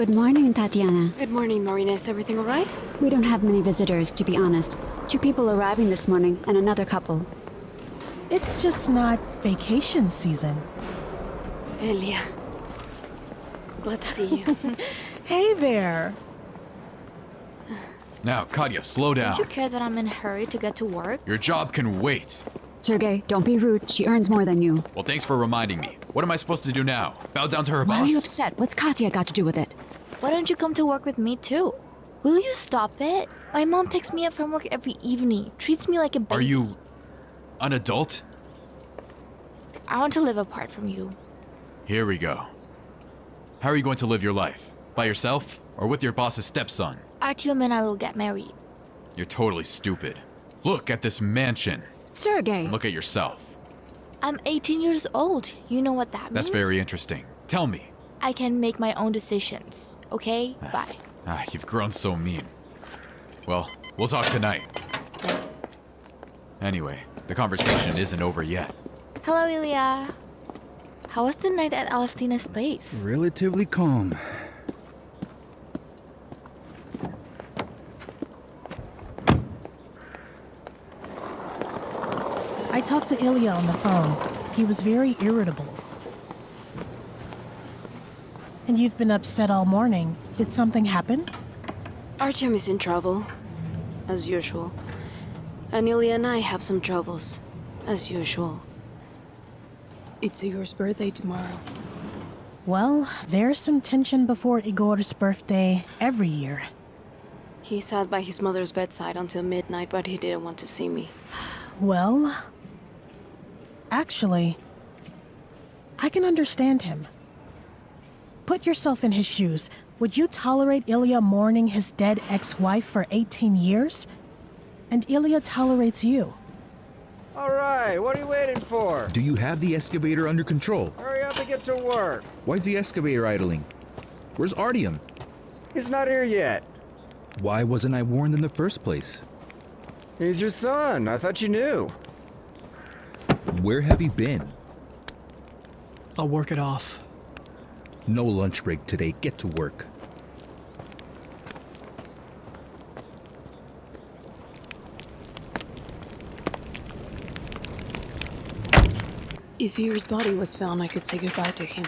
Good morning, Tatyana. Good morning, Marina. Is everything all right? We don't have many visitors, to be honest. 2 people arriving this morning and another couple. It's just not vacation season. Ilya. Glad to see you. Hey there. Now, Katya, slow down. Don't you care that I'm in a hurry to get to work? Your job can wait. Sergey, don't be rude. She earns more than you. Well, thanks for reminding me. What am I supposed to do now? Bow down to her Why boss? are you upset? What's Katya got to do with it? Why don't you come to work with me too? Will you stop it? My mom picks me up from work every evening, treats me like a baby. Are you an adult? I want to live apart from you. Here we go. How are you going to live your life? By yourself or with your boss's stepson? Artyom and I will get married. You're totally stupid. Look at this mansion. Sergey! Look at yourself. I'm 18 years old. You know what that means? That's very interesting. Tell me. I can make my own decisions. Okay? Bye. You've grown so mean. Well, we'll talk tonight. Anyway, the conversation isn't over yet. Hello, Ilya. How was the night at Aleftina's place? Relatively calm. I talked to Ilya on the phone. He was very irritable. And you've been upset all morning. Did something happen? Artyom is in trouble, as usual. And Ilya and I have some troubles, as usual. It's Igor's birthday tomorrow. Well, there's some tension before Igor's birthday every year. He sat by his mother's bedside until midnight, but he didn't want to see me. Well, actually, I can understand him. Put yourself in his shoes. Would you tolerate Ilya mourning his dead ex-wife for 18 years? And Ilya tolerates you. All right, what are you waiting for? Do you have the excavator under control? Hurry up and get to work. Why's the excavator idling? Where's Artyom? He's not here yet. Why wasn't I warned in the first place? He's your son. I thought you knew. Where have you been? I'll work it off. No lunch break today. Get to work. If Igor's body was found, I could say goodbye to him.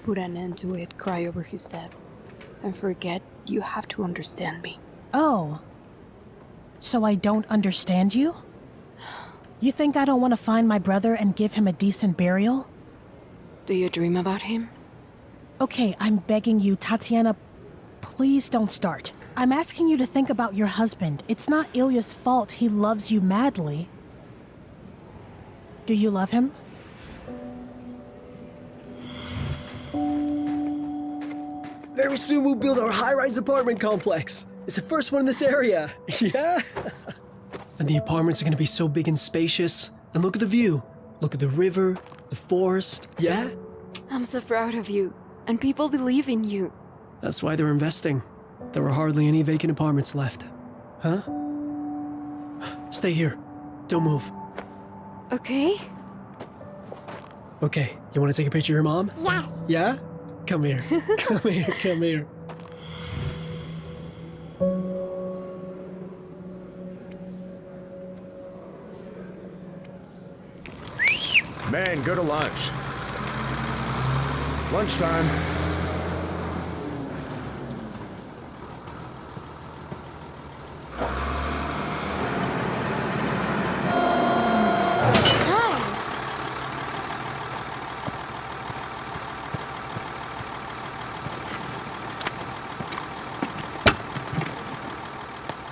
Put an end to it, cry over his death. And forget, you have to understand me. Oh. So I don't understand you? You think I don't want to find my brother and give him a decent burial? Do you dream about him? Okay, I'm begging you, Tatyana, please don't start. I'm asking you to think about your husband. It's not Ilya's fault. He loves you madly. Do you love him? Very soon we'll build our high-rise apartment complex. It's the first one in this area. Yeah? And the apartments are gonna be so big and spacious. And look at the view. Look at the river, the forest. Yeah? I'm so proud of you. And people believe in you. That's why they're investing. There are hardly any vacant apartments left. Huh? Stay here. Don't move. Okay? Okay, you wanna take a picture of your mom? Yes. Yeah? Come here. Come here, come here. Men, go to lunch. Lunchtime.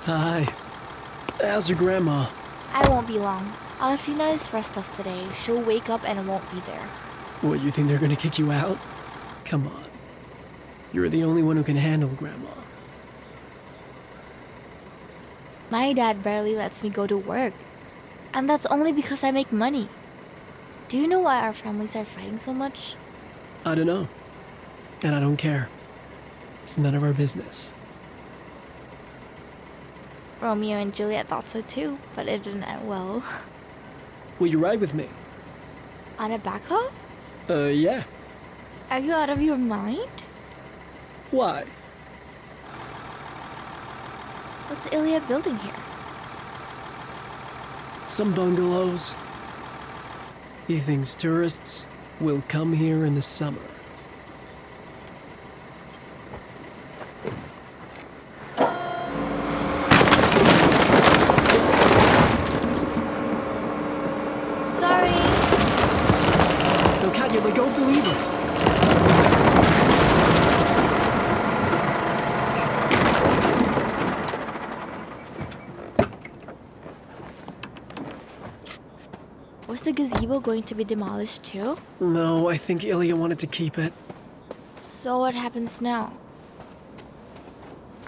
Hi. How's your grandma? I won't be long. Alefina is restless today. She'll wake up and won't be there. What, you think they're gonna kick you out? Come on. You're the only one who can handle Grandma. My dad barely lets me go to work. And that's only because I make money. Do you know why our families are fighting so much? I don't know. And I don't care. It's none of our business. Romeo and Juliet thought so too, but it didn't end well. Will you ride with me? On a backhoe? Yeah. Are you out of your mind? Why? What's Ilya building here? Some bungalows. He thinks tourists will come here in the summer. Sorry. No, Katya, let go of the lever. Was the gazebo going to be demolished too? No, I think Ilya wanted to keep it. So what happens now?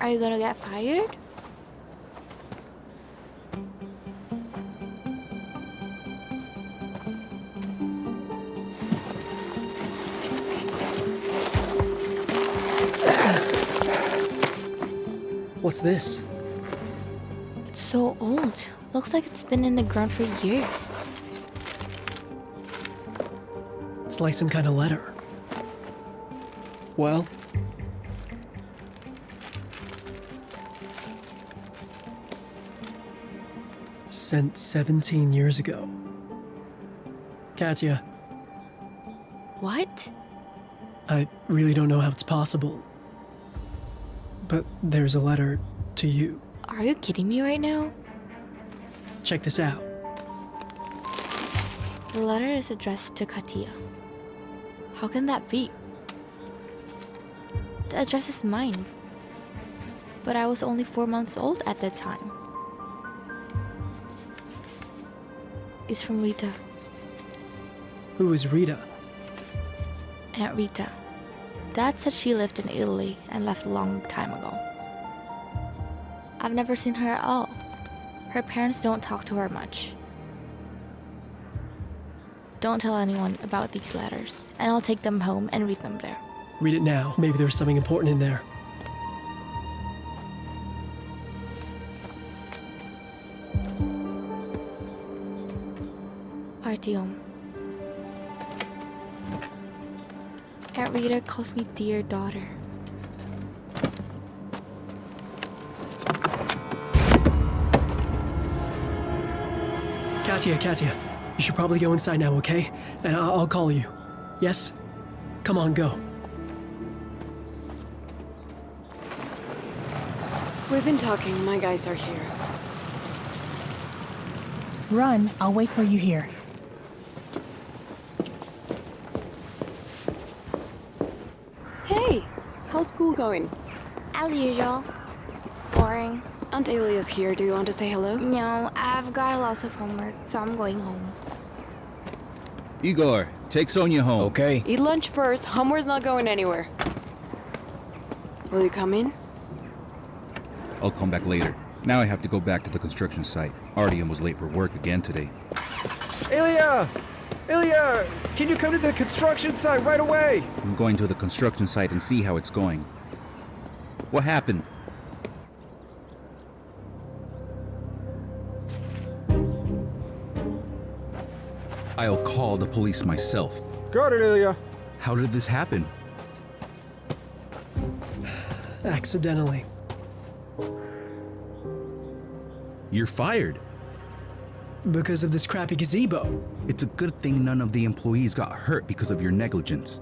Are you gonna get fired? What's this? It's so old. Looks like it's been in the ground for years. It's like some kind of letter. Well, sent 17 years ago. Katya, What? I really don't know how it's possible, but there's a letter to you. Are you kidding me right now? Check this out. The letter is addressed to Katya. How can that be? The address is mine. But I was only 4 months old at the time. It's from Rita. Who is Rita? Aunt Rita. Dad said she lived in Italy and left a long time ago. I've never seen her at all. Her parents don't talk to her much. Don't tell anyone about these letters, and I'll take them home and read them there. Read it now. Maybe there's something important in there. Artyom. Aunt Rita calls me dear daughter. Katya, you should probably go inside now, okay? And I'll call you. Yes? Come on, go. We've been talking. My guys are here. Run, I'll wait for you here. Hey, how's school going? As usual. Boring. Aunt Ilya's here. Do you want to say hello? No, I've got lots of homework, so I'm going home. Igor, take Sonia home. Okay. Eat lunch first. Homework's not going anywhere. Will you come in? I'll come back later. Now I have to go back to the construction site. Artyom was late for work again today. Ilya! Ilya! Can you come to the construction site right away? I'm going to the construction site and see how it's going. What happened? I'll call the police myself. Got it, Ilya. How did this happen? Accidentally. You're fired. Because of this crappy gazebo. It's a good thing none of the employees got hurt because of your negligence.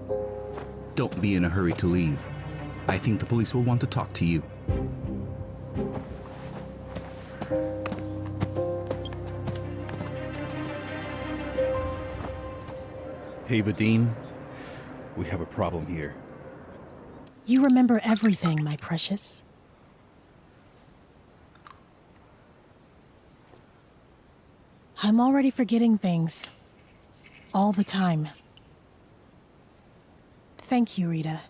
Don't be in a hurry to leave. I think the police will want to talk to you. Hey, Vadim. We have a problem here. You remember everything, my precious. I'm already forgetting things. All the time. Thank you, Rita.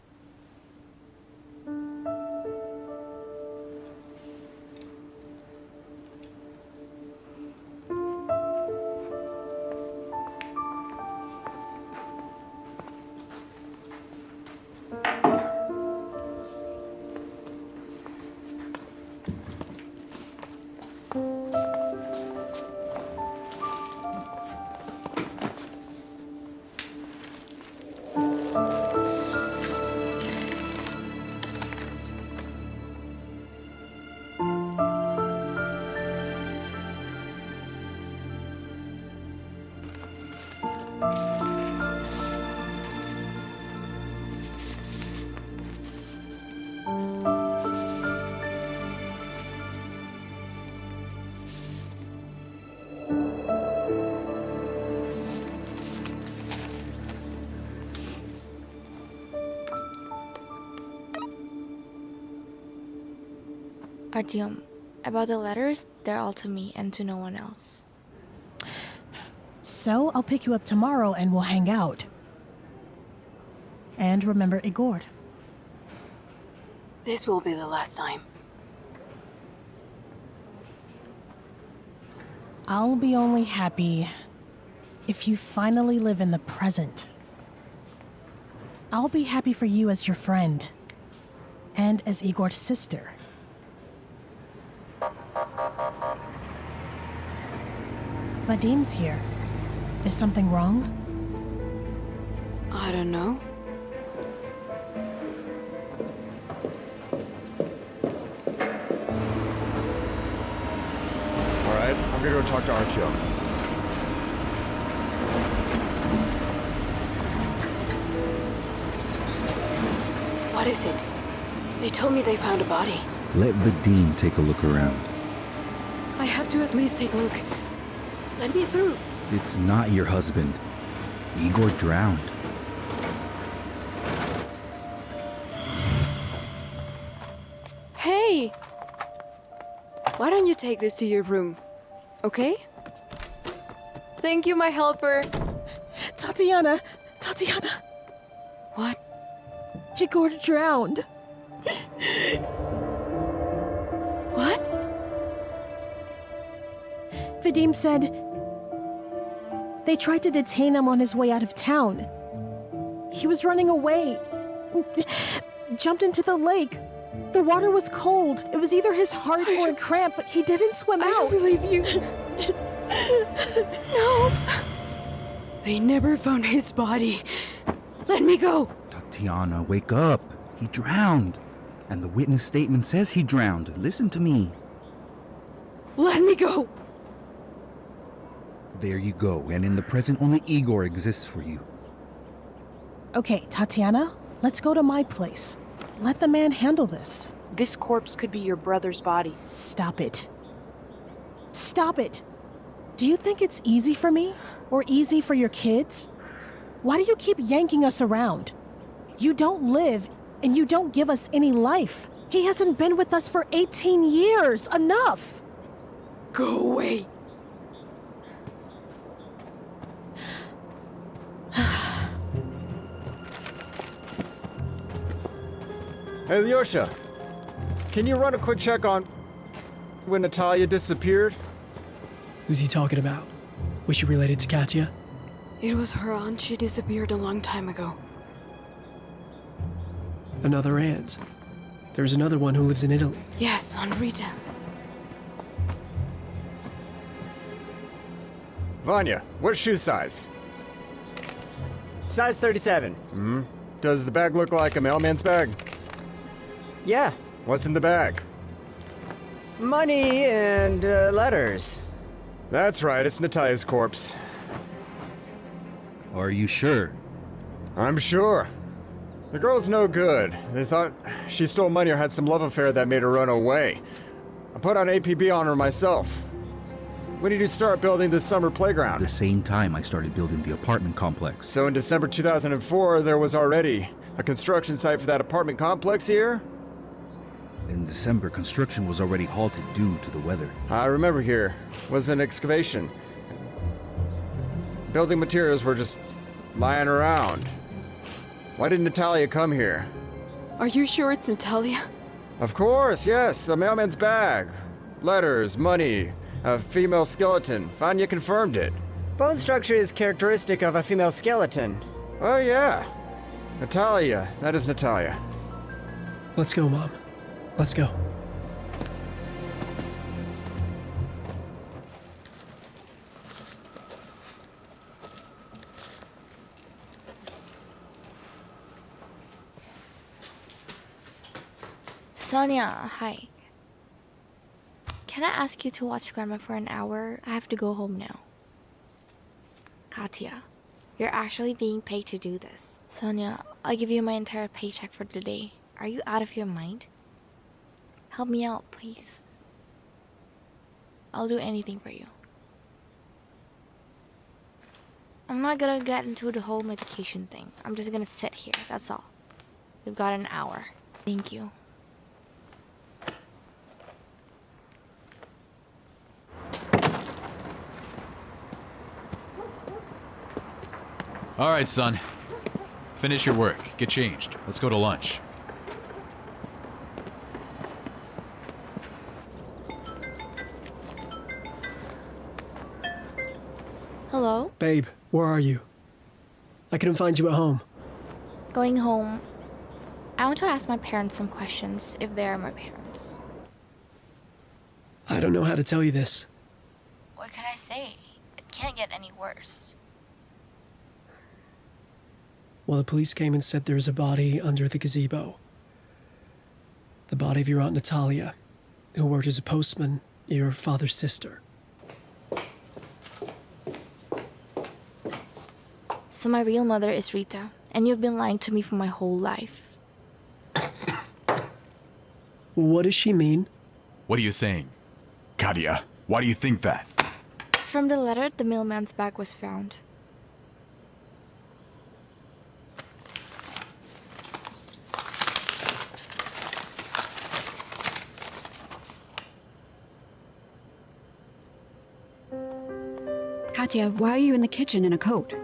Artyom, about the letters, they're all to me and to no one else. So I'll pick you up tomorrow and we'll hang out. And remember Igor. This will be the last time. I'll be only happy if you finally live in the present. I'll be happy for you as your friend. And as Igor's sister. Vadim's here. Is something wrong? I don't know. All right, I'm gonna go talk to Artyom. What is it? They told me they found a body. Let Vadim take a look around. I have to at least take a look. Let me through. It's not your husband. Igor drowned. Hey! Why don't you take this to your room? Okay? Thank you, my helper. Tatyana! What? Igor drowned. What? Vadim said they tried to detain him on his way out of town. He was running away. Jumped into the lake. The water was cold. It was either his heart or a cramp, but he didn't swim I out. don't believe you. No. They never found his body. Let me go. Tatyana, wake up. He drowned. And the witness statement says he drowned. Listen to me. Let me go. There you go. And in the present, only Igor exists for you. Okay, Tatyana, let's go to my place. Let the man handle this. This corpse could be your brother's body. Stop it. Stop it. Do you think it's easy for me? Or easy for your kids? Why do you keep yanking us around? You don't live, and you don't give us any life. He hasn't been with us for 18 years. Enough! Go away. Hey, Lyosha, can you run a quick check on when Natalia disappeared? Who's he talking about? Was she related to Katya? It was her aunt. She disappeared a long time ago. Another aunt. There's another one who lives in Italy. Yes, Aunt Rita. Vanya, what shoe size? Size 37. Does the bag look like a mailman's bag? Yeah. What's in the bag? Money and letters. That's right, it's Natalia's corpse. Are you sure? I'm sure. The girl's no good. They thought she stole money or had some love affair that made her run away. I put on APB on her myself. When did you start building this summer playground? The same time I started building the apartment complex. So in December 2004, there was already a construction site for that apartment complex here? In December, construction was already halted due to the weather. I remember here was an excavation. Building materials were just lying around. Why did Natalia come here? Are you sure it's Natalia? Of course, yes, a mailman's bag. Letters, money, a female skeleton. Vanya confirmed it. Bone structure is characteristic of a female skeleton. Oh yeah. Natalia, that is Natalia. Let's go, Mom. Let's go. Sonia, hi. Can I ask you to watch Grandma for an hour? I have to go home now. Katya, you're actually being paid to do this. Sonia, I'll give you my entire paycheck for the day. Are you out of your mind? Help me out, please. I'll do anything for you. I'm not gonna get into the whole medication thing. I'm just gonna sit here, that's all. We've got an hour. Thank you. All right, son. Finish your work. Get changed. Let's go to lunch. Hello? Babe, where are you? I couldn't find you at home. Going home. I want to ask my parents some questions, if they are my parents. I don't know how to tell you this. What can I say? It can't get any worse. Well, the police came and said there's a body under the gazebo. The body of your Aunt Natalia, who worked as a postman, your father's sister. So my real mother is Rita, and you've been lying to me for my whole life. What does she mean? What are you saying? Katya, why do you think that? From the letter, the mailman's bag was found. Katya, why are you in the kitchen in a coat?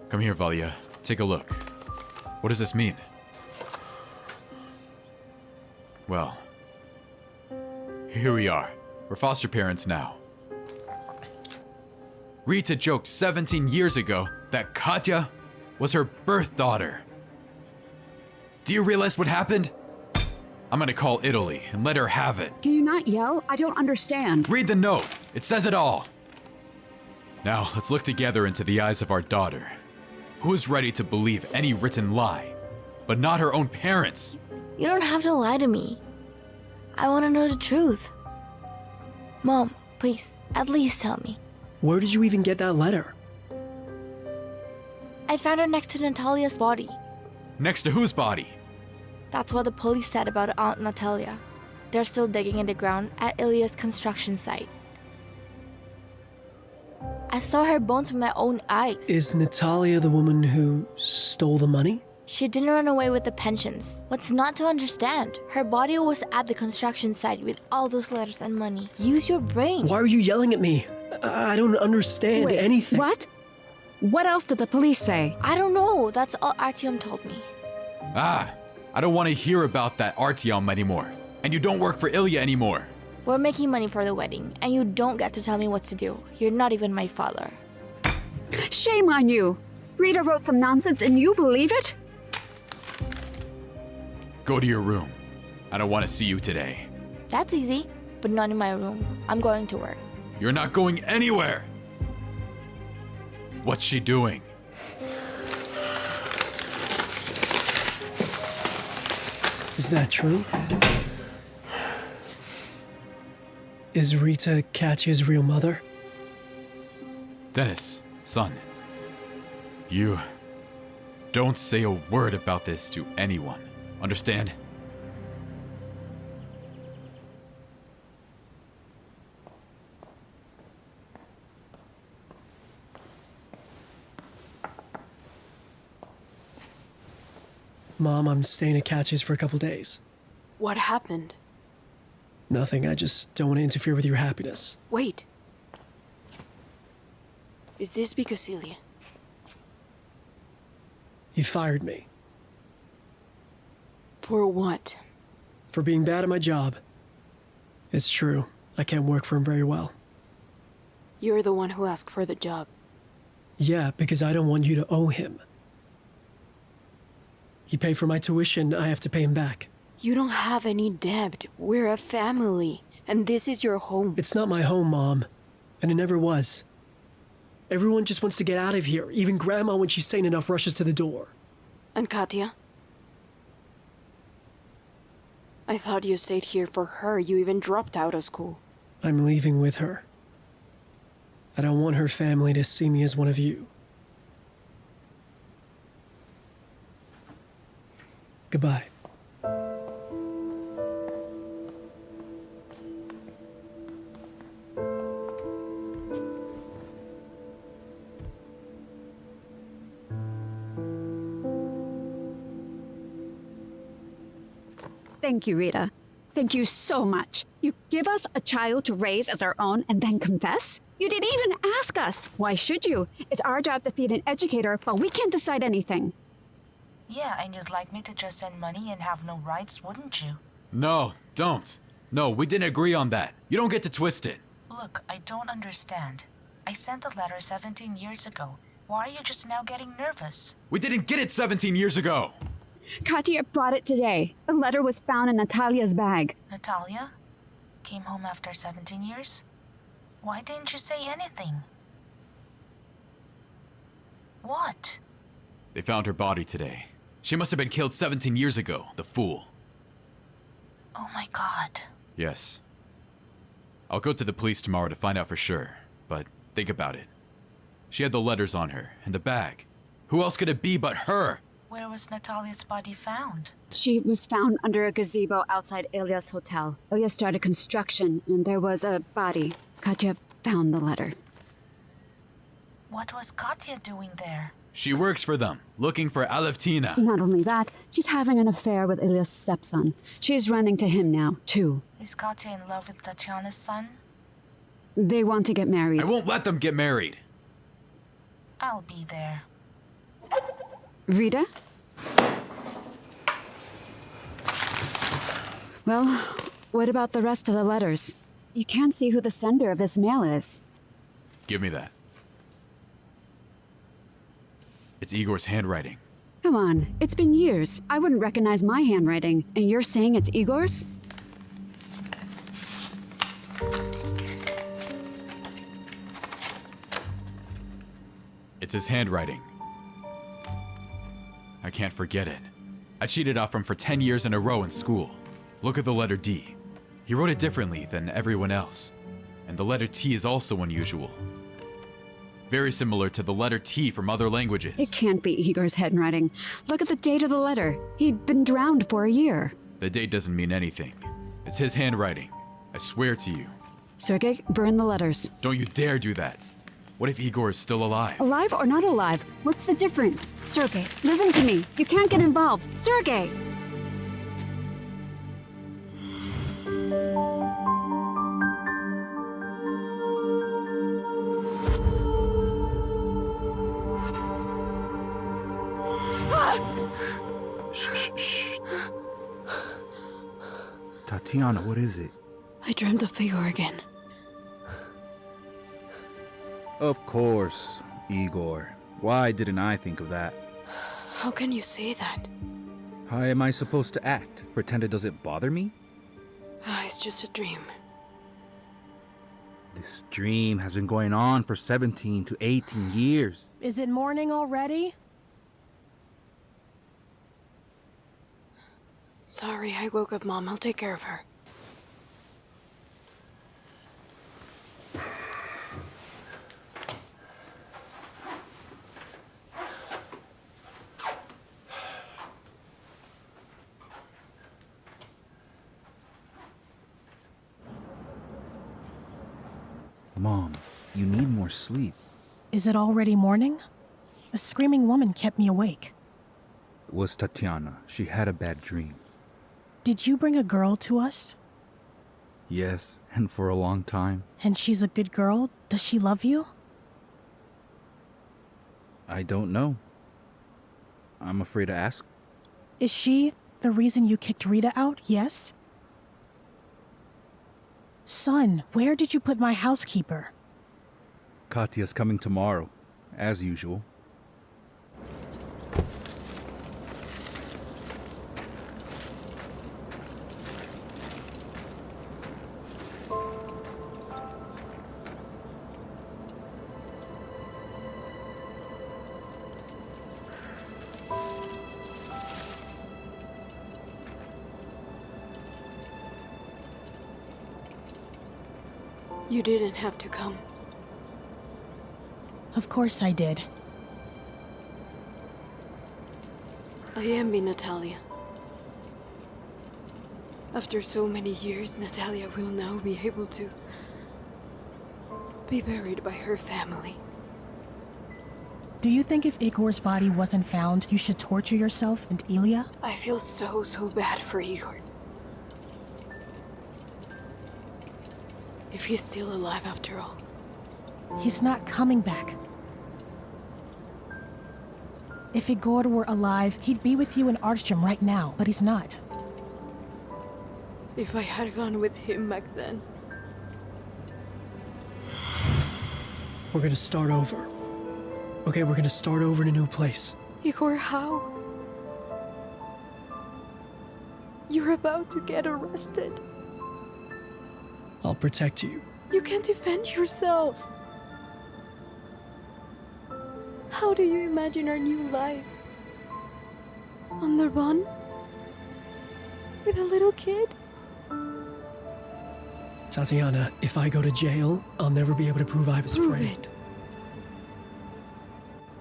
Come here, Valya. Take a look. What does this mean? Well, here we are. We're foster parents now. Rita joked 17 years ago that Katya was her birth daughter. Do you realize what happened? I'm gonna call Italy and let her have it. Can you not yell? I don't understand. Read the note. It says it all. Now, let's look together into the eyes of our daughter. Who is ready to believe any written lie, but not her own parents? You don't have to lie to me. I want to know the truth. Mom, please, at least tell me. Where did you even get that letter? I found her next to Natalia's body. Next to whose body? That's what the police said about Aunt Natalia. They're still digging in the ground at Ilya's construction site. I saw her bones with my own eyes. Is Natalia the woman who stole the money? She didn't run away with the pensions. What's not to understand? Her body was at the construction site with all those letters and money. Use your brain. Why are you yelling at me? I don't understand Wait, anything. What? What else did the police say? I don't know. That's all Artyom told me. Ah, I don't want to hear about that Artyom anymore. And you don't work for Ilya anymore. We're making money for the wedding, and you don't get to tell me what to do. You're not even my father. Shame on you! Rita wrote some nonsense and you believe it? Go to your room. I don't want to see you today. That's easy, but not in my room. I'm going to work. You're not going anywhere! What's she doing? Is that true? Is Rita Katya's real mother? Dennis, son. You don't say a word about this to anyone. Understand? Mom, I'm staying at Katya's for a couple days. What happened? Nothing, I just don't want to interfere with your happiness. Wait. Is this because Ilya? He fired me For what? for being bad at my job. It's true, I can't work for him very well. You're the one who asked for the job. Yeah, because I don't want you to owe him. He paid for my tuition, I have to pay him back. You don't have any debt. We're a family, and this is your home. It's not my home, Mom, and it never was. Everyone just wants to get out of here, even Grandma, when she's sane enough, rushes to the door. And Katya? I thought you stayed here for her. You even dropped out of school. I'm leaving with her. I don't want her family to see me as one of you. Goodbye. Thank you, Rita. thank you so much. You give us a child to raise as our own and then confess? You didn't even ask us. Why should you? It's our job to feed an educator, but we can't decide anything. Yeah, and you'd like me to just send money and have no rights, wouldn't you? No, don't. No, we didn't agree on that. You don't get to twist it. Look, I don't understand. I sent the letter 17 years ago. Why are you just now getting nervous? We didn't get it 17 years ago. Katya brought it today. The letter was found in Natalia's bag. Natalia? Came home after 17 years? Why didn't you say anything? What? They found her body today. She must have been killed 17 years ago, the fool. Oh my god. Yes. I'll go to the police tomorrow to find out for sure, but think about it. She had the letters on her, and the bag. Who else could it be but her? Where was Natalia's body found? She was found under a gazebo outside Ilya's hotel. Ilya started construction, and there was a body. Katya found the letter. What was Katya doing there? She works for them, looking for Alevtina. Not only that, she's having an affair with Ilya's stepson. She's running to him now, too. Is Katya in love with Tatyana's son? They want to get married. I won't let them get married. I'll be there. Rita? Well, what about the rest of the letters? You can't see who the sender of this mail is. Give me that. It's Igor's handwriting. Come on, it's been years. I wouldn't recognize my handwriting, and you're saying it's Igor's? It's his handwriting. I can't forget it. I cheated off him for 10 years in a row in school. Look at the letter D. He wrote it differently than everyone else. And the letter T is also unusual. Very similar to the letter T from other languages. It can't be Igor's handwriting. Look at the date of the letter. He'd been drowned for a year. The date doesn't mean anything. It's his handwriting. I swear to you. Sergei, burn the letters. Don't you dare do that. What if Igor is still alive? Alive or not alive? What's the difference? Sergei, listen to me. You can't get involved. Sergei! Shh. Tatyana, what is it? I dreamt of Igor again. Of course, Igor. Why didn't I think of that? How can you say that? How am I supposed to act? Pretend it doesn't bother me? It's just a dream. This dream has been going on for 17 to 18 years. Is it morning already? Sorry, I woke up Mom. I'll take care of her. Mom, you need more sleep. Is it already morning? A screaming woman kept me awake. It was Tatyana. She had a bad dream. Did you bring a girl to us? Yes, and for a long time. And she's a good girl? Does she love you? I don't know. I'm afraid to ask. Is she the reason you kicked Rita out? Yes? Son, where did you put my housekeeper? Katya's coming tomorrow, as usual. You didn't have to come. Of course I did. I envy Natalia. After so many years, Natalia will now be able to be buried by her family. Do you think if Igor's body wasn't found, you should torture yourself and Ilya? I feel so bad for Igor. If he's still alive after all. He's not coming back. If Igor were alive, he'd be with you in Artyom right now, but he's not. If I had gone with him back then. We're gonna start over. Okay, we're gonna start over in a new place. Igor, how? You're about to get arrested. I'll protect you. You can't defend yourself. How do you imagine our new life? On the run? With a little kid? Tatyana, if I go to jail, I'll never be able to prove I was Prove friend. it.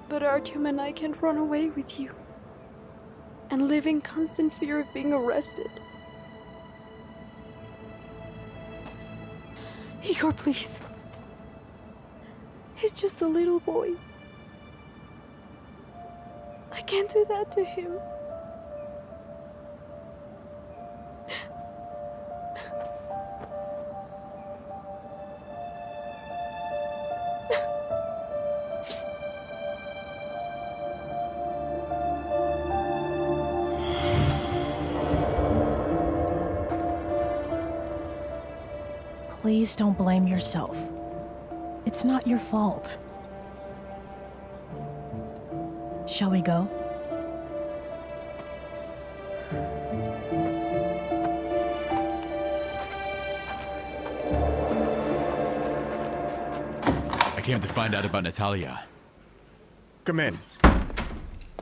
But Artyom and I can't run away with you. And live in constant fear of being arrested. Igor, please. He's just a little boy. I can't do that to him. Please don't blame yourself. It's not your fault. Shall we go? I came to find out about Natalia. Come in.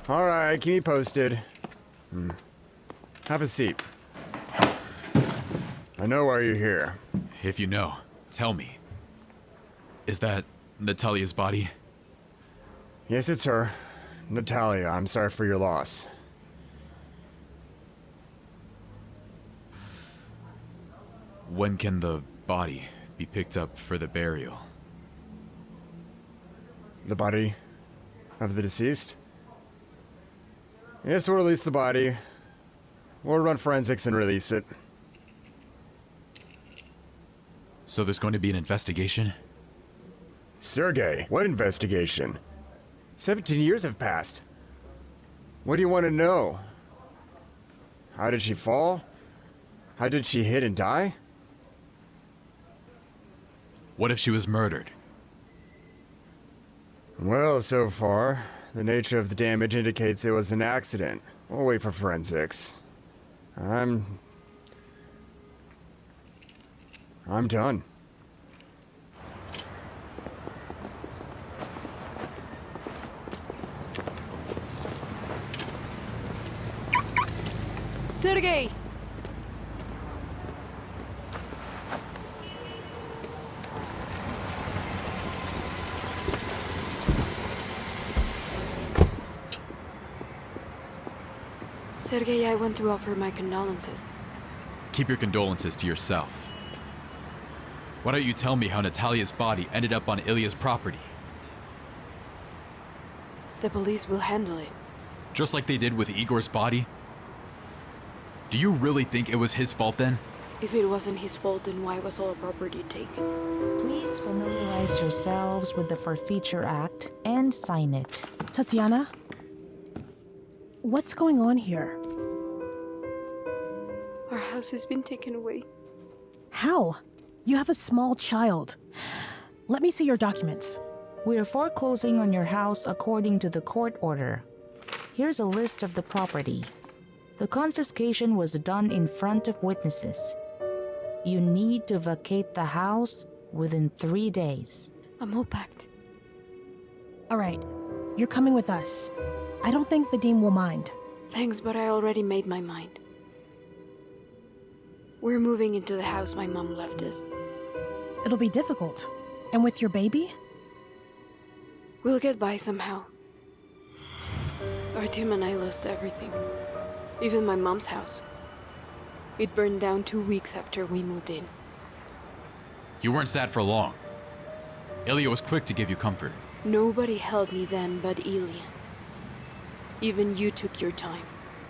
Alright, keep me posted. Have a seat. I know why you're here. If you know, tell me. Is that Natalia's body? Yes, it's her. Natalia, I'm sorry for your loss. When can the body be picked up for the burial? The body of the deceased? Yes, we'll release the body. We'll run forensics and release it. So there's going to be an investigation? Sergey, what investigation? 17 years have passed. What do you want to know? How did she fall? How did she hit and die? What if she was murdered? Well, so far, the nature of the damage indicates it was an accident. We'll wait for forensics. I'm done. Sergey! Sergey, I want to offer my condolences. Keep your condolences to yourself. Why don't you tell me how Natalia's body ended up on Ilya's property? The police will handle it. Just like they did with Igor's body? Do you really think it was his fault then? If it wasn't his fault, then why was all the property taken? Please familiarize yourselves with the Forfeiture Act and sign it. Tatyana? What's going on here? Our house has been taken away. How? You have a small child. Let me see your documents. We are foreclosing on your house according to the court order. Here's a list of the property. The confiscation was done in front of witnesses. You need to vacate the house within 3 days. I'm all packed. All right, you're coming with us. I don't think the Dean will mind. Thanks, but I already made my mind. We're moving into the house my mom left us. It'll be difficult. And with your baby? We'll get by somehow. Artyom and I lost everything. Even my mom's house. It burned down 2 weeks after we moved in. You weren't sad for long. Ilya was quick to give you comfort. Nobody held me then but Ilya. Even you took your time.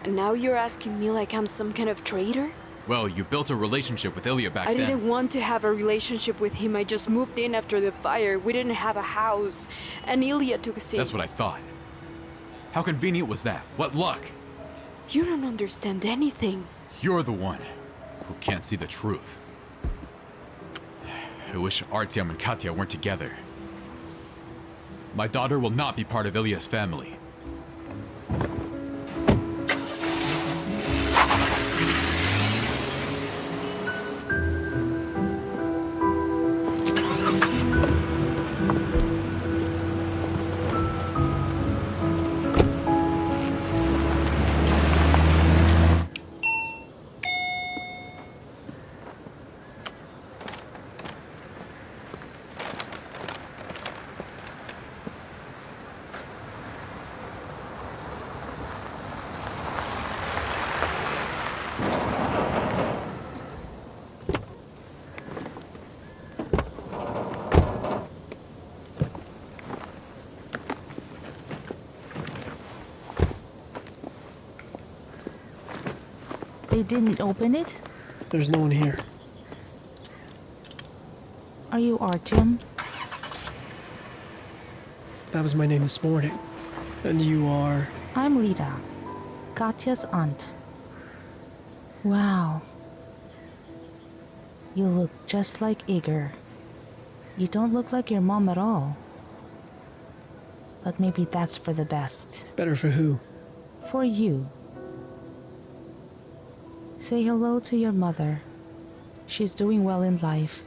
And now you're asking me like I'm some kind of traitor? Well, you built a relationship with Ilya back I then. didn't want to have a relationship with him. I just moved in after the fire. We didn't have a house. And Ilya took a seat. That's what I thought. How convenient was that? What luck? You don't understand anything. You're the one who can't see the truth. I wish Artyom and Katya weren't together. My daughter will not be part of Ilya's family. They didn't open it? There's no one here. Are you Artyom? That was my name this morning. And you are... I'm Rita, Katya's aunt. Wow. You look just like Igor. You don't look like your mom at all. But maybe that's for the best. Better for who? For you. Say hello to your mother. She's doing well in life.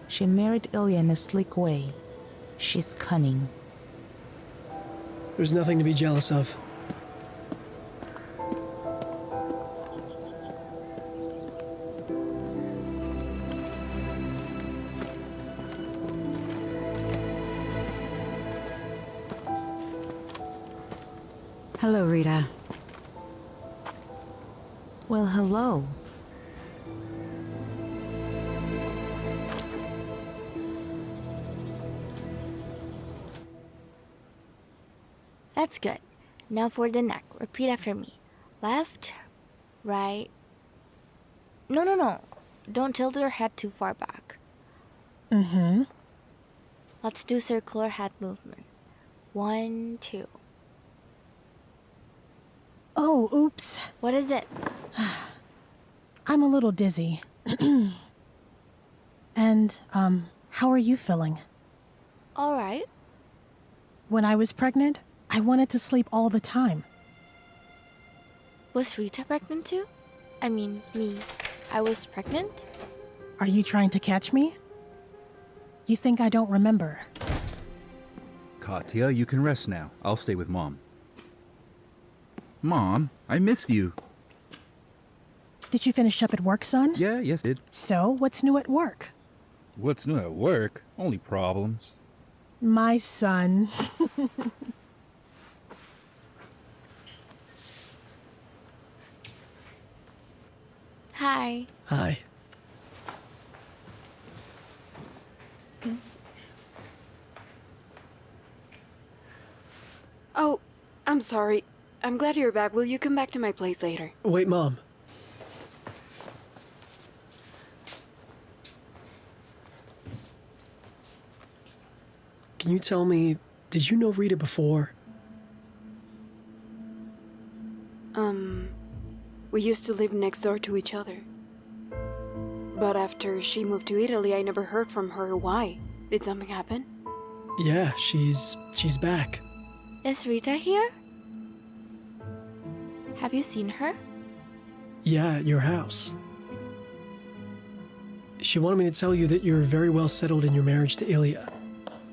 She married Ilya in a slick way. She's cunning. There's nothing to be jealous of. Hello, Rita. Well, hello. That's good. Now for the neck. Repeat after me. Left, right. No. Don't tilt your head too far back. Mm-hmm. Let's do circular head movement. 1, 2. Oh, oops. What is it? I'm a little dizzy. And, how are you feeling? All right. When I was pregnant, I wanted to sleep all the time. Was Rita pregnant too? I mean, me. I was pregnant? Are you trying to catch me? You think I don't remember? Katya, you can rest now. I'll stay with Mom. Mom, I missed you. Did you finish up at work, son? Yeah, yes, did. So, what's new at work? What's new at work? Only problems. My son. Hi. Hi. Oh, I'm sorry. I'm glad you're back. Will you come back to my place later? Wait, Mom. Can you tell me, did you know Rita before? We used to live next door to each other. But after she moved to Italy, I never heard from her. Why? Did something happen? Yeah, she's back. Is Rita here? Have you seen her? Yeah, at your house. She wanted me to tell you that you're very well settled in your marriage to Ilya.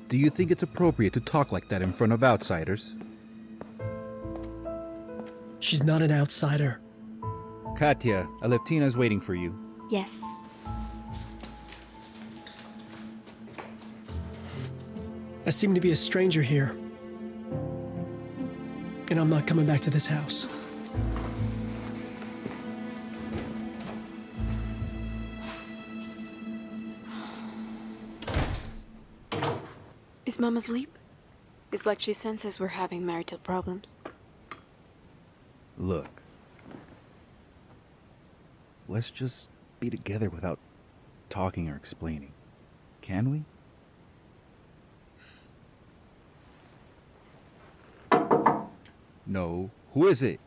Do you think it's appropriate to talk like that in front of outsiders? She's not an outsider. Katya, Alevtina's waiting for you. Yes. I seem to be a stranger here. And I'm not coming back to this house. Is Mom asleep? It's like she senses we're having marital problems. Look. let's just be together without talking or explaining. Can we? No. Who is it?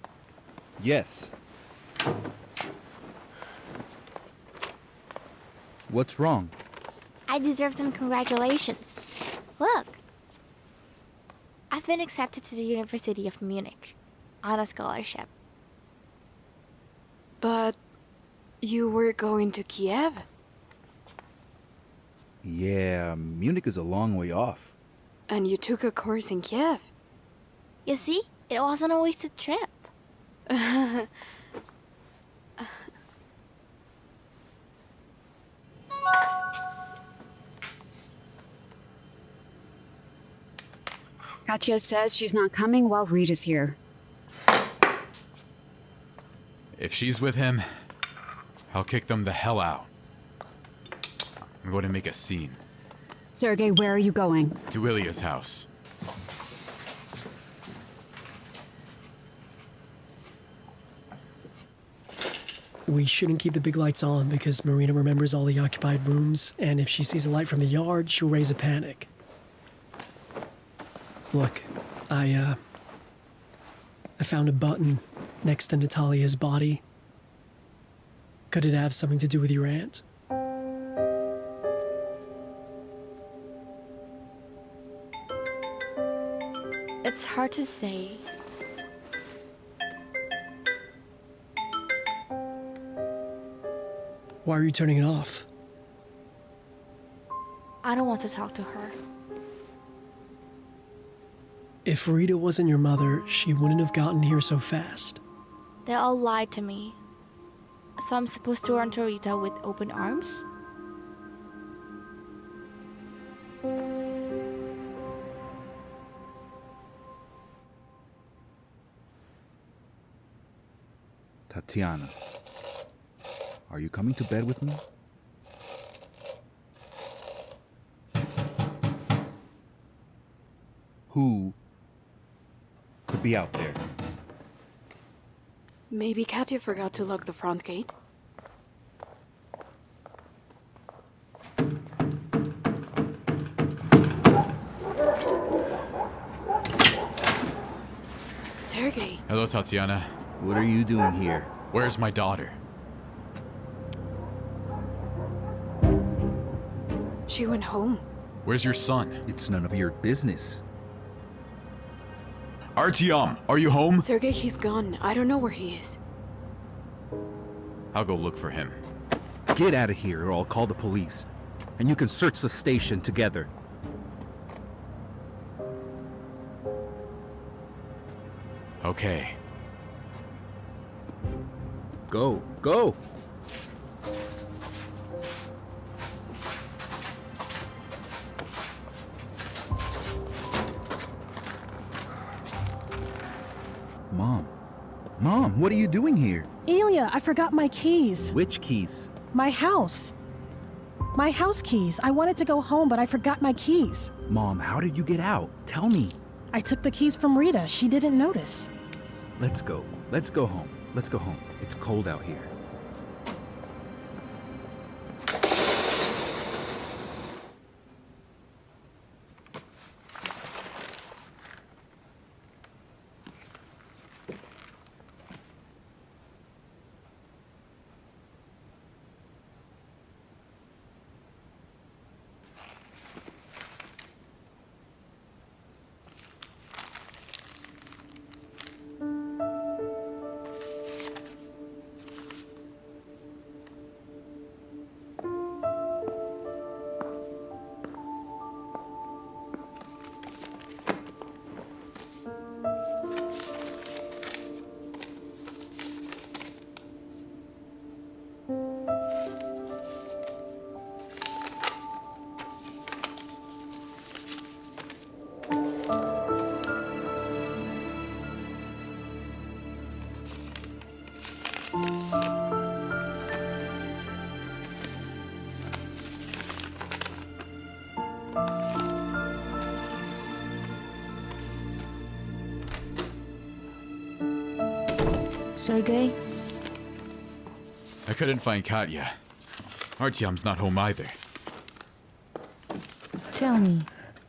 Yes. What's wrong? I deserve some congratulations. Look. I've been accepted to the University of Munich on a scholarship. But you were going to Kiev? Yeah, Munich is a long way off. And you took a course in Kiev? You see, it wasn't a wasted trip. Katya says she's not coming while Rita's here. If she's with him, I'll kick them the hell out. I'm going to make a scene. Sergei, where are you going? To Ilya's house. We shouldn't keep the big lights on because Marina remembers all the occupied rooms, and if she sees a light from the yard, she'll raise a panic. Look, I found a button next to Natalia's body. Could it have something to do with your aunt? It's hard to say. Why are you turning it off? I don't want to talk to her. If Rita wasn't your mother, she wouldn't have gotten here so fast. They all lied to me. So I'm supposed to run to Rita with open arms? Tatyana, are you coming to bed with me? Who could be out there? Maybe Katya forgot to lock the front gate. Sergei. Hello, Tatyana. What are you doing here? Where's my daughter? She went home. Where's your son? It's none of your business. Artyom, are you home? Sergei, he's gone. I don't know where he is. I'll go look for him. Get out of here or I'll call the police. And you can search the station together. Okay. Go, go! Mom, what are you doing here? Ilya, I forgot my keys. Which keys? My house. My house keys. I wanted to go home, but I forgot my keys. Mom, how did you get out? Tell me. I took the keys from Rita. She didn't notice. Let's go. Let's go home. Let's go home. It's cold out here. Sergei? I couldn't find Katya. Artyom's not home either. Tell me,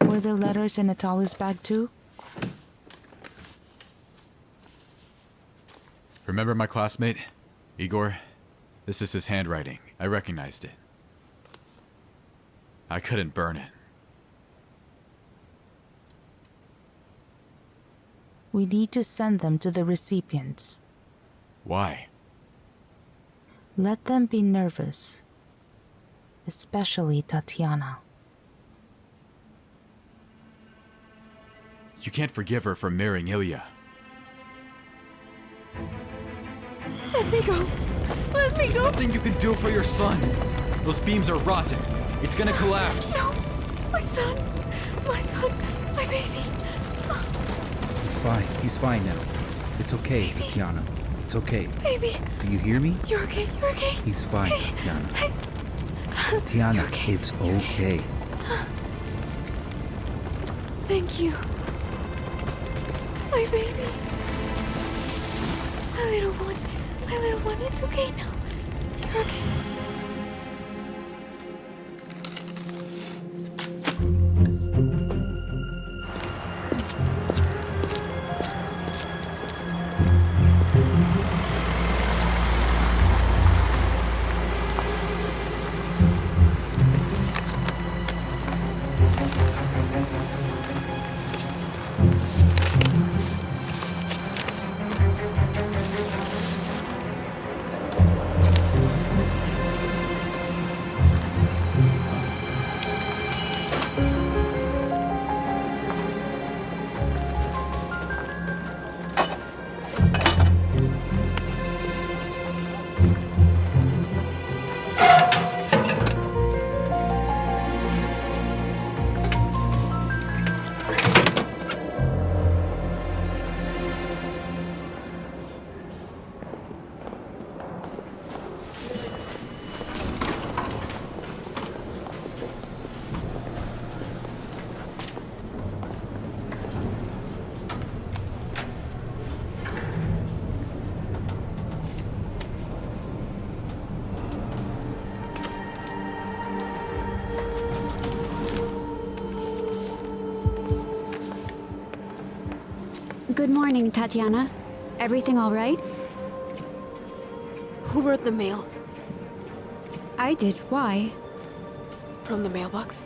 were there letters in Natalia's bag too? Remember my classmate, Igor? This is his handwriting. I recognized it. I couldn't burn it. We need to send them to the recipients. Why? Let them be nervous. Especially Tatyana. You can't forgive her for marrying Ilya. Let me go! Let me go! Nothing you can do for your son. Those beams are rotten. It's gonna collapse. No! My son! My son! My baby! He's fine. He's fine now. It's okay, Baby. Tatyana. It's okay. Baby! Do you hear me? You're okay, you're okay! He's fine, Tatyana. Hey. Tatyana, You're okay. it's You're okay. Thank you. My baby. My little one. My little one. It's okay now. You're okay. Good morning, Tatyana. Everything all right? Who wrote the mail? I did. Why? From the mailbox?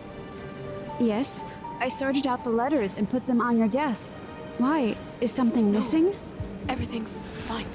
Yes, I sorted out the letters and put them on your desk. Why? Is something missing? Everything's fine.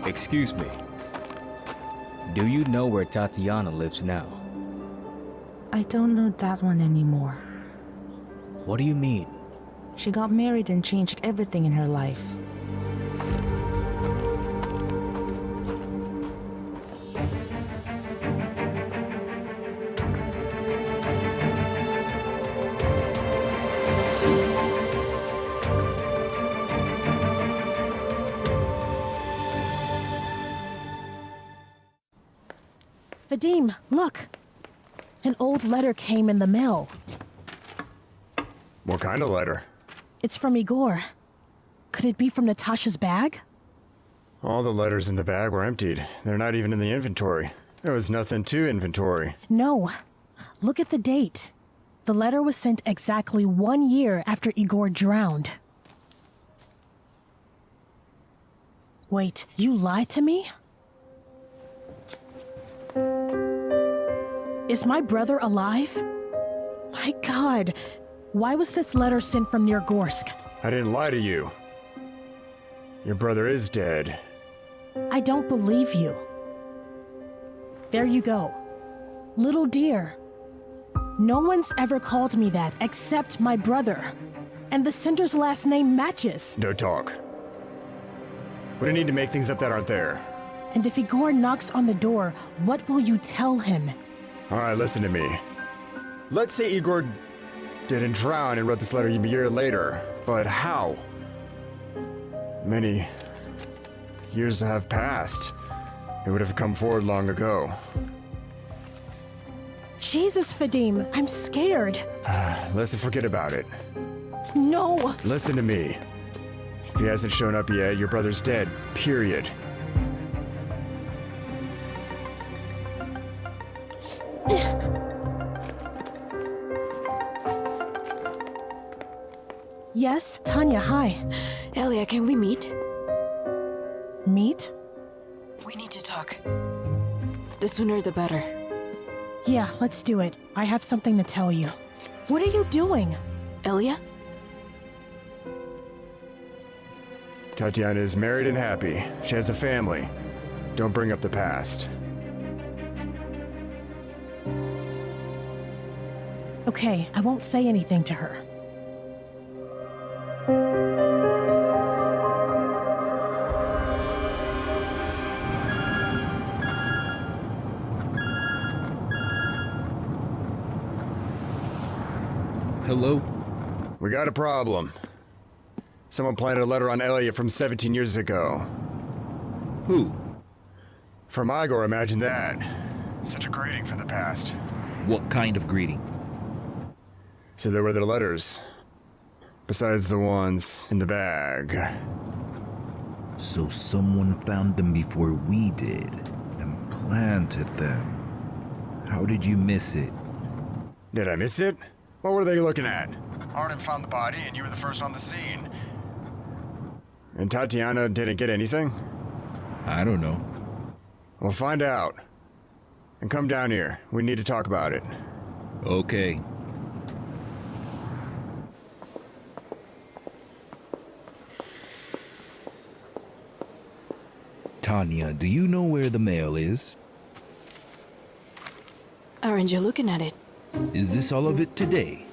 Excuse me. Do you know where Tatyana lives now? I don't know that one anymore. What do you mean? She got married and changed everything in her life. Vadim, look! An old letter came in the mail. What kind of letter? It's from Igor. Could it be from Natasha's bag? All the letters in the bag were emptied. They're not even in the inventory. There was nothing to inventory. No. Look at the date. The letter was sent exactly 1 year after Igor drowned. Wait, you lied to me? Is my brother alive? My God, why was this letter sent from near Gorsk? I didn't lie to you. Your brother is dead. I don't believe you. There you go. Little dear. No one's ever called me that except my brother. And the sender's last name matches. No talk. We don't need to make things up that aren't there. And if Igor knocks on the door, what will you tell him? Alright, listen to me. Let's say Igor didn't drown and wrote this letter a year later. But how? Many years have passed. It would have come forward long ago. Jesus, Vadim, I'm scared. Let's forget about it. No! Listen to me. If he hasn't shown up yet, your brother's dead. Period. Yes, Tanya, hi. Ilya, can we meet? Meet? We need to talk. The sooner the better. Yeah, let's do it. I have something to tell you. What are you doing? Ilya? Tatyana is married and happy. She has a family. Don't bring up the past. Okay, I won't say anything to her. Hello? We got a problem. Someone planted a letter on Ilya from 17 years ago. Who? From Igor, imagine that. Such a greeting for the past. What kind of greeting? So there were the letters. Besides the ones in the bag. So someone found them before we did, and planted them. How did you miss it? Did I miss it? What were they looking at? Arden found the body and you were the first on the scene. And Tatyana didn't get anything? I don't know. We'll find out. And come down here. We need to talk about it. Okay. Tanya, do you know where the mail is? Aren't you looking at it? Is this all of it today?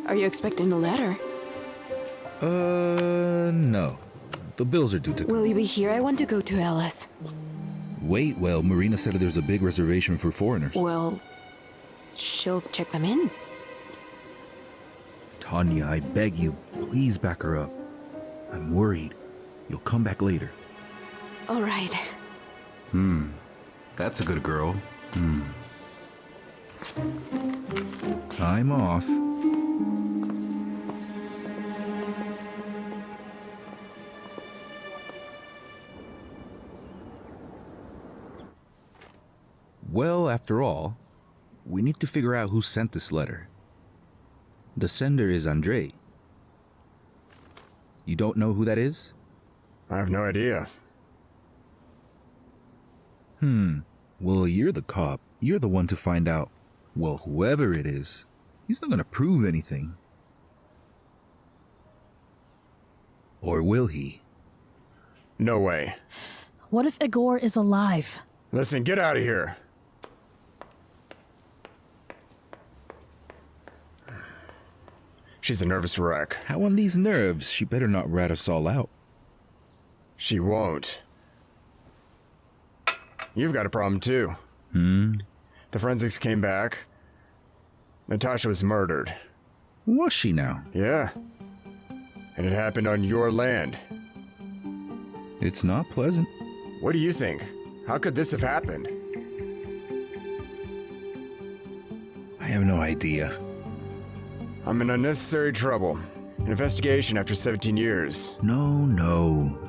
Are you expecting a letter? No. The bills are due to... Will you be here? I want to go to Alice. Wait, well, Marina said there's a big reservation for foreigners. Well, she'll check them in. Tanya, I beg you, please back her up. I'm worried. You'll come back later. All right. That's a good girl. I'm off. Well, after all, we need to figure out who sent this letter. The sender is Andrei. You don't know who that is? I have no idea. Well, you're the cop. You're the one to find out. Well, whoever it is, he's not gonna prove anything. Or will he? No way. What if Igor is alive? Listen, get out of here. She's a nervous wreck. How on these nerves? She better not rat us all out. She won't. You've got a problem too. The forensics came back. Natasha was murdered. Was she now? Yeah. And it happened on your land. It's not pleasant. What do you think? How could this have happened? I have no idea. I'm in unnecessary trouble. An investigation after 17 years. No.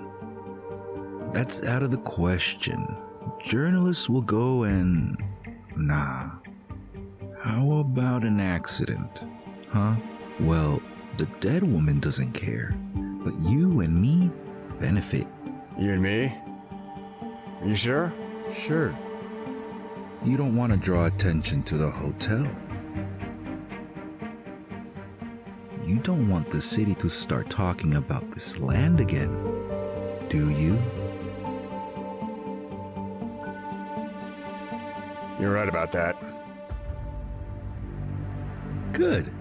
That's out of the question. Journalists will go and... Nah. How about an accident? Huh? Well, the dead woman doesn't care. But you and me benefit. You and me? You sure? Sure. You don't want to draw attention to the hotel. You don't want the city to start talking about this land again, do you? You're right about that. Good.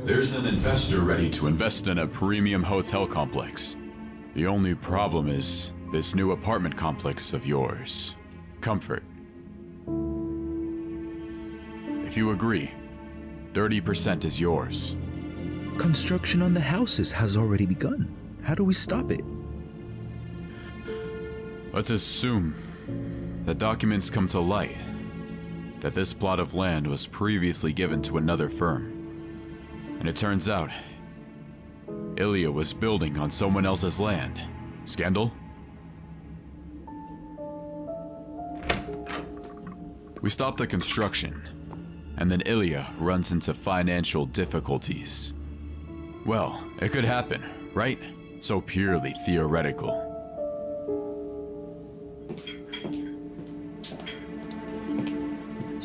There's an investor ready to invest in a premium hotel complex. The only problem is this new apartment complex of yours. Comfort. If you agree, 30% is yours. Construction on the houses has already begun. How do we stop it? Let's assume that documents come to light that this plot of land was previously given to another firm. And it turns out, Ilya was building on someone else's land. Scandal? We stop the construction, and then Ilya runs into financial difficulties. Well, it could happen, right? So purely theoretical.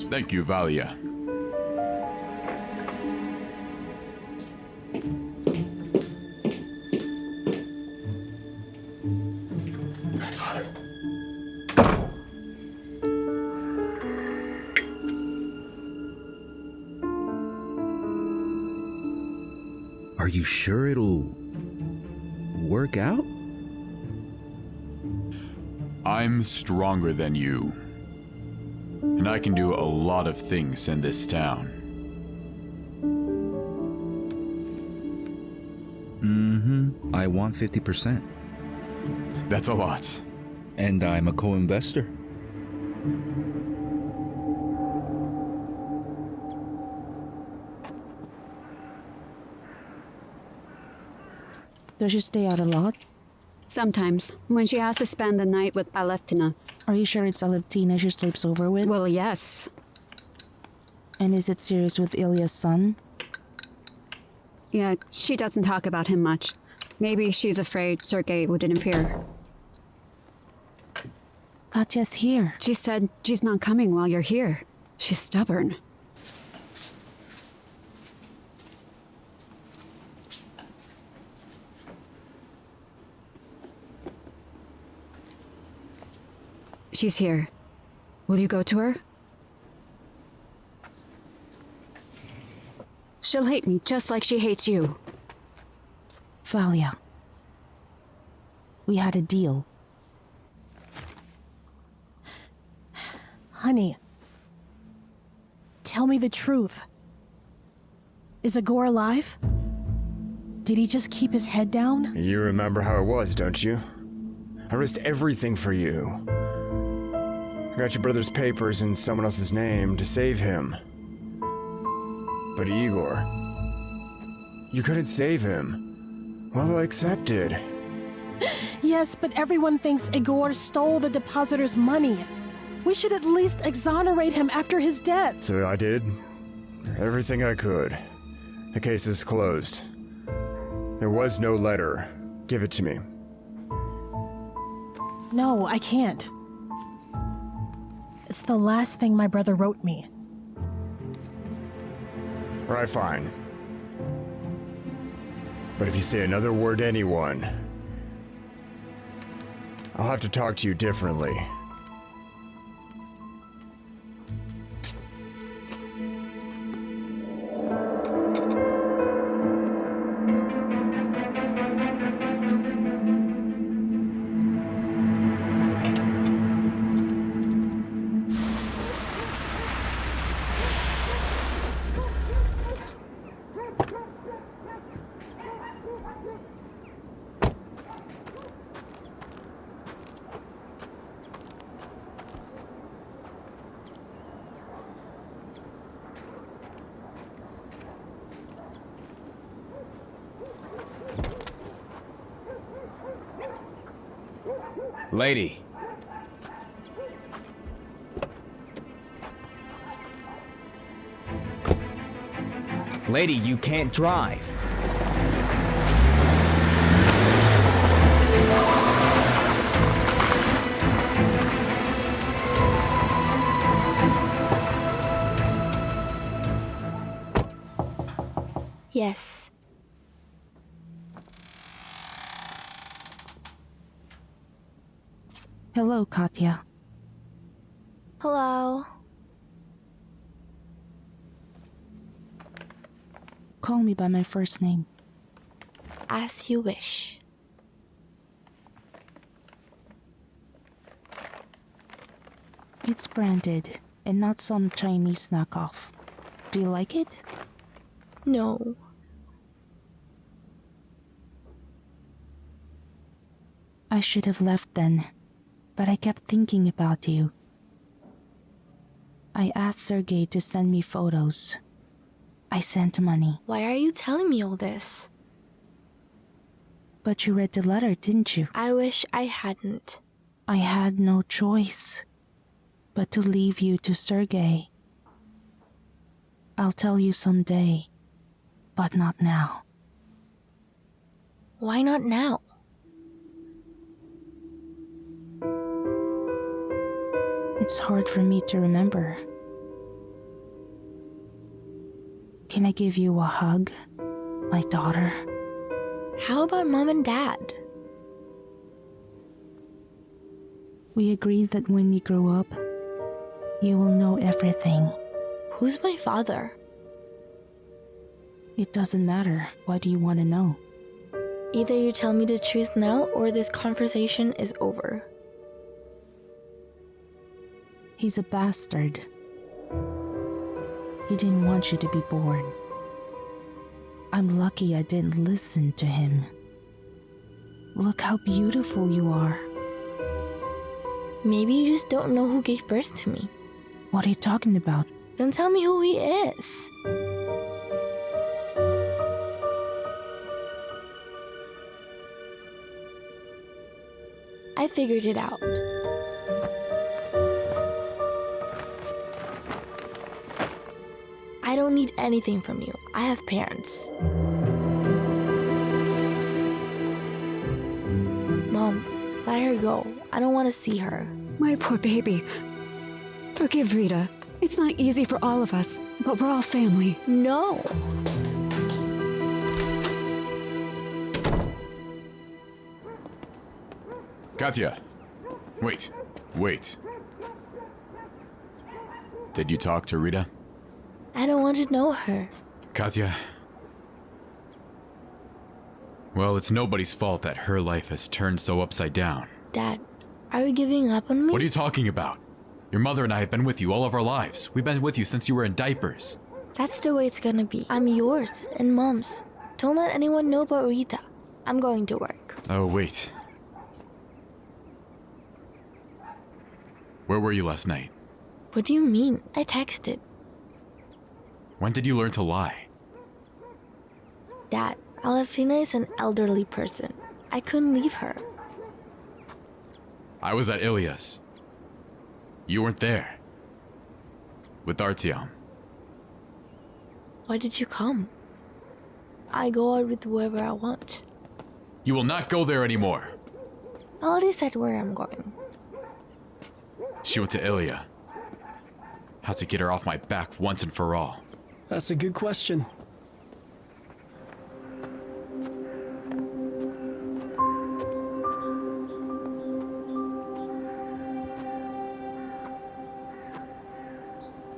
Thank you, Valia. Are you sure it'll work out? I'm stronger than you. And I can do a lot of things in this town. I want 50%. That's a lot. And I'm a co-investor. Does she stay out a lot? Sometimes, when she has to spend the night with Aleftina. Are you sure it's Aleftina she sleeps over with? Well, yes. And is it serious with Ilya's son? Yeah, she doesn't talk about him much. Maybe she's afraid Sergei would interfere. Katya's here. She said she's not coming while you're here. She's stubborn. She's here. Will you go to her? She'll hate me just like she hates you. Valia. We had a deal. Honey, tell me the truth. Is Igor alive? Did he just keep his head down? You remember how it was, don't you? I risked everything for you. I got your brother's papers in someone else's name to save him. But Igor, you couldn't save him. Well, I accepted. Yes, but everyone thinks Igor stole the depositor's money. We should at least exonerate him after his death. So I did everything I could. The case is closed. There was no letter. Give it to me. No, I can't. It's the last thing my brother wrote me. Right, fine. But if you say another word to anyone, I'll have to talk to you differently. Lady. Lady, you can't drive. Yes. Hello, Katya. Hello. Call me by my first name. As you wish. It's branded and not some Chinese knockoff. Do you like it? No. I should have left then, but I kept thinking about you. I asked Sergey to send me photos. I sent money. Why are you telling me all this? But you read the letter, didn't you? I wish I hadn't. I had no choice but to leave you to Sergey. I'll tell you someday, but not now. Why not now? It's hard for me to remember. Can I give you a hug, my daughter? How about Mom and Dad? We agreed that when you grow up, you will know everything. Who's my father? It doesn't matter. Why do you want to know? Either you tell me the truth now or this conversation is over. He's a bastard. He didn't want you to be born. I'm lucky I didn't listen to him. Look how beautiful you are. Maybe you just don't know who gave birth to me. What are you talking about? Then tell me who he is. I figured it out. I don't need anything from you. I have parents. Mom, let her go. I don't want to see her. My poor baby. Forgive Rita. It's not easy for all of us, but we're all family. No. Katya! Wait. Did you talk to Rita? I don't want to know her. Katya. Well, it's nobody's fault that her life has turned so upside down. Dad, are you giving up on me? What are you talking about? Your mother and I have been with you all of our lives. We've been with you since you were in diapers. That's the way it's gonna be. I'm yours and Mom's. Don't let anyone know about Rita. I'm going to work. Oh, wait. Where were you last night? What do you mean? I texted. When did you learn to lie? Dad, Aleftina is an elderly person. I couldn't leave her. I was at Ilya's. You weren't there. With Artyom. Why did you come? I go out with whoever I want. You will not go there anymore. I already said where I'm going. She went to Ilya. How to get her off my back once and for all. That's a good question.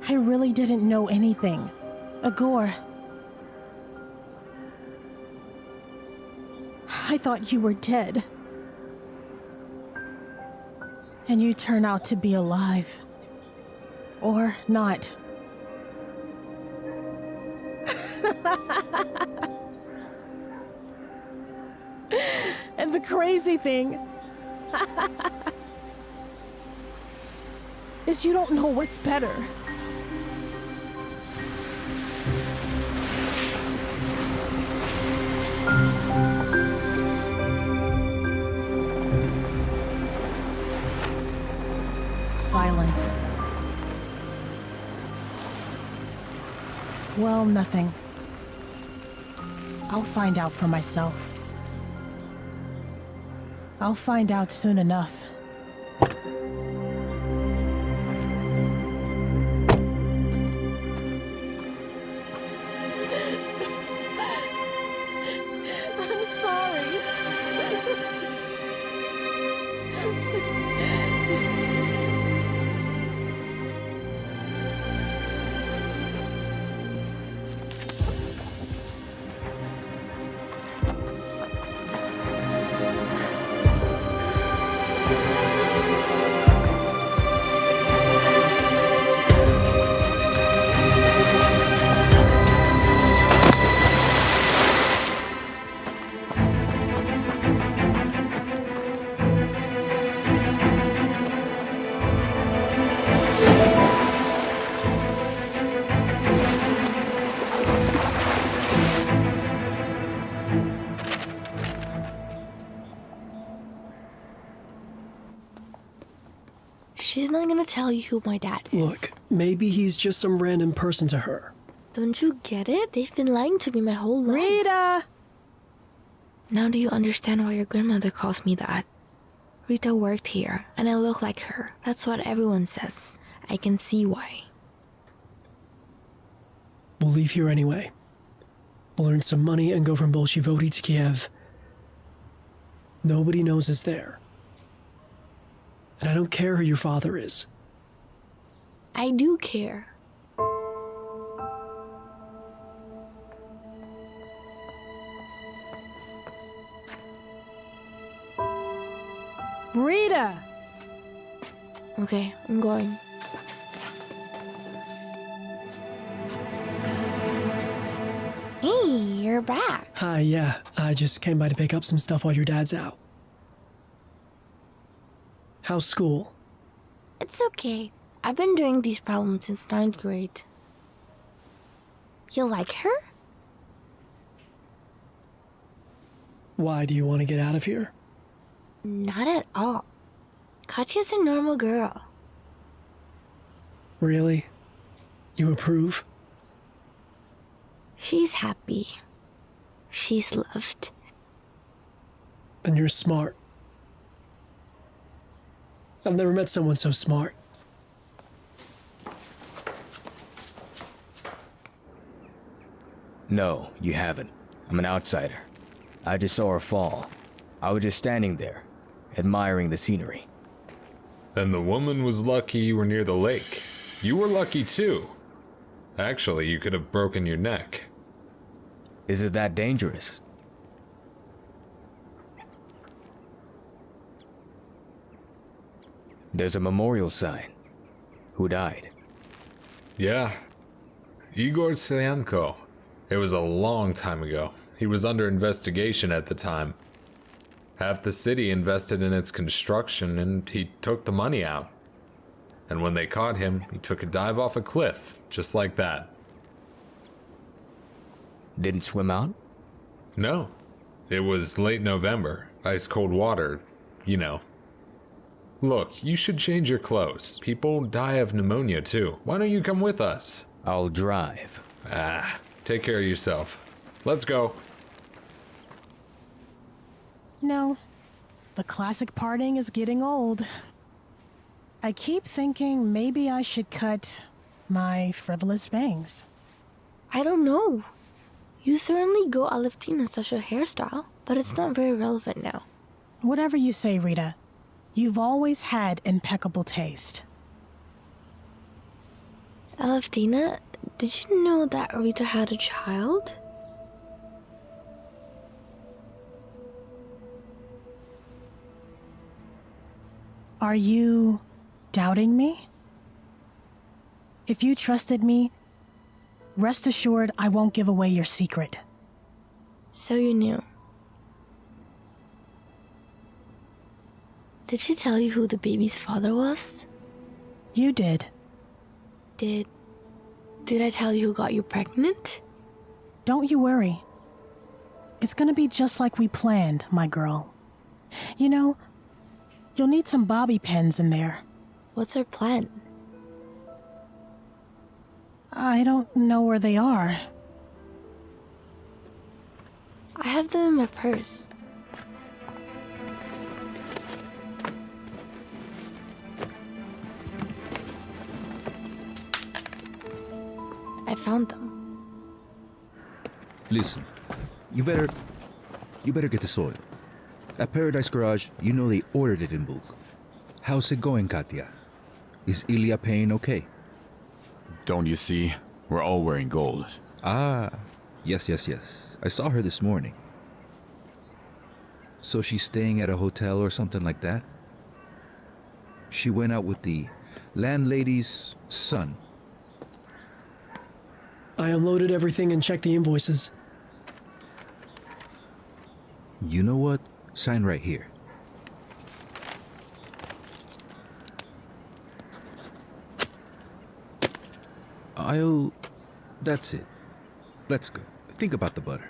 I really didn't know anything. Igor. I thought you were dead. And you turn out to be alive. Or not. And the crazy thing is you don't know what's better. Silence. Well, nothing. I'll find out for myself. I'll find out soon enough. I'm sorry. She's not gonna tell you who my dad is. Look, maybe he's just some random person to her. Don't you get it? They've been lying to me my whole life. Rita! Now do you understand why your grandmother calls me that? Rita worked here, and I look like her. That's what everyone says. I can see why. We'll leave here anyway. We'll earn some money and go from Bolshevoti to Kiev. Nobody knows us there. And I don't care who your father is. I do care. Rita! Okay, I'm going. Hey, you're back. Hi, yeah. I just came by to pick up some stuff while your dad's out. How's school? It's okay. I've been doing these problems since 9th grade. You like her? Why do you want to get out of here? Not at all. Katya's a normal girl. Really? You approve? She's happy. She's loved. And you're smart. I've never met someone so smart. No, you haven't. I'm an outsider. I just saw her fall. I was just standing there, admiring the scenery. Then the woman was lucky you were near the lake. You were lucky too. Actually, you could have broken your neck. Is it that dangerous? There's a memorial sign. Who died? Yeah. Igor Sayanko. It was a long time ago. He was under investigation at the time. Half the city invested in its construction, and he took the money out. And when they caught him, he took a dive off a cliff, just like that. Didn't swim out? No. It was late November. Ice cold water, you know. Look, you should change your clothes. People die of pneumonia too. Why don't you come with us? I'll drive. Take care of yourself. Let's go. No. The classic parting is getting old. I keep thinking maybe I should cut my frivolous bangs. I don't know. You certainly go Alevtina such a hairstyle, but it's not very relevant now. Whatever you say, Rita. You've always had impeccable taste. Alevtina, did you know that Rita had a child? Are you doubting me? If you trusted me, rest assured I won't give away your secret. So you knew. Did she tell you who the baby's father was? You did. Did I tell you who got you pregnant? Don't you worry. It's gonna be just like we planned, my girl. You know, you'll need some bobby pins in there. What's our plan? I don't know where they are. I have them in my purse. I found them. Listen, you better get this oil. At Paradise Garage, you know they ordered it in bulk. How's it going, Katya? Is Ilya paying okay? Don't you see? We're all wearing gold. Ah, yes. I saw her this morning. So she's staying at a hotel or something like that? She went out with the landlady's son. I unloaded everything and checked the invoices. You know what? Sign right here. That's it. Let's go. Think about the butter.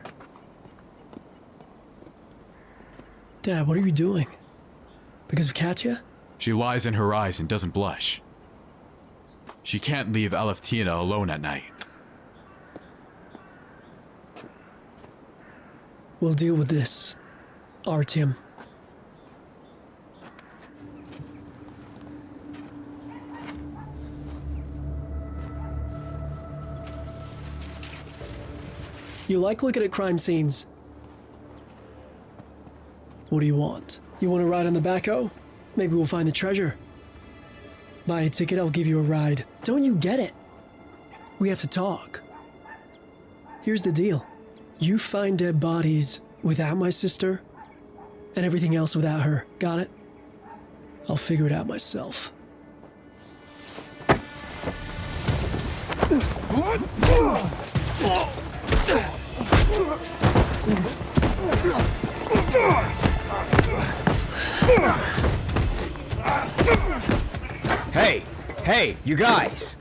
Dad, what are you doing? Because of Katya? She lies in her eyes and doesn't blush. She can't leave Tatyana alone at night. We'll deal with this, Artyom. You like looking at crime scenes? What do you want? You want to ride on the backhoe? Maybe we'll find the treasure. Buy a ticket, I'll give you a ride. Don't you get it? We have to talk. Here's the deal. You find dead bodies without my sister, and everything else without her. Got it? I'll figure it out myself. Hey, you guys!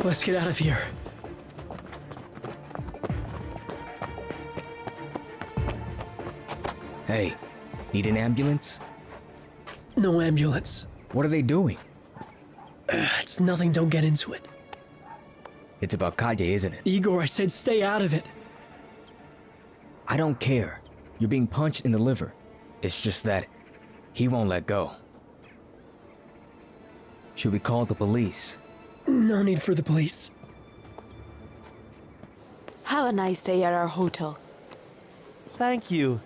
Let's get out of here. Hey, need an ambulance? No ambulance. What are they doing? It's nothing, don't get into it. It's about Katya, isn't it? Igor, I said stay out of it. I don't care. You're being punched in the liver. It's just that he won't let go. Should we call the police? No need for the police. Have a nice day at our hotel. Thank you.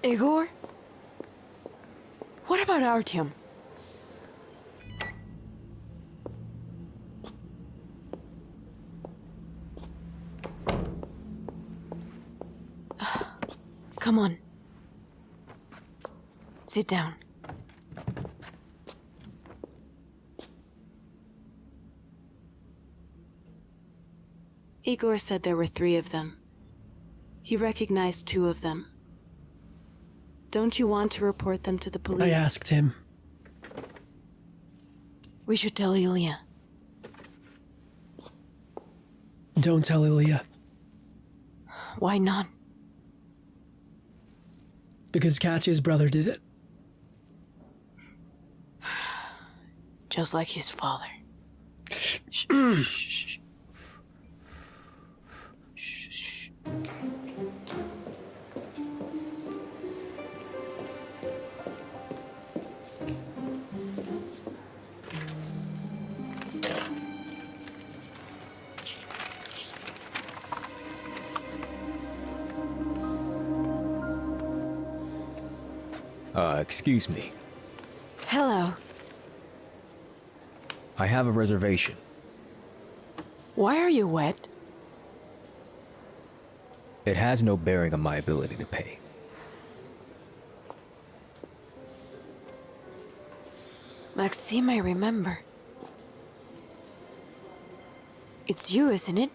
Igor? What about Artyom? Come on. Sit down. Igor said there were 3 of them. He recognized 2 of them. Don't you want to report them to the police? I asked him. We should tell Ilya. Don't tell Ilya. Why not? Because Katya's brother did it. Just like his father. Shh. Shh. Shh. Excuse me. Hello. I have a reservation. Why are you wet? It has no bearing on my ability to pay. Maxime, I remember. It's you, isn't it?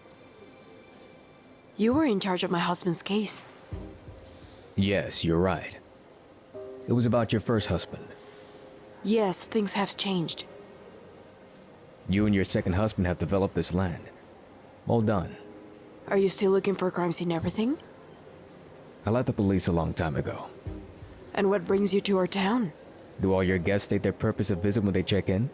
You were in charge of my husband's case. Yes, you're right. It was about your first husband. Yes, things have changed. You and your second husband have developed this land. Well done. Are you still looking for crime scene everything? I left the police a long time ago. And what brings you to our town? Do all your guests state their purpose of visit when they check in?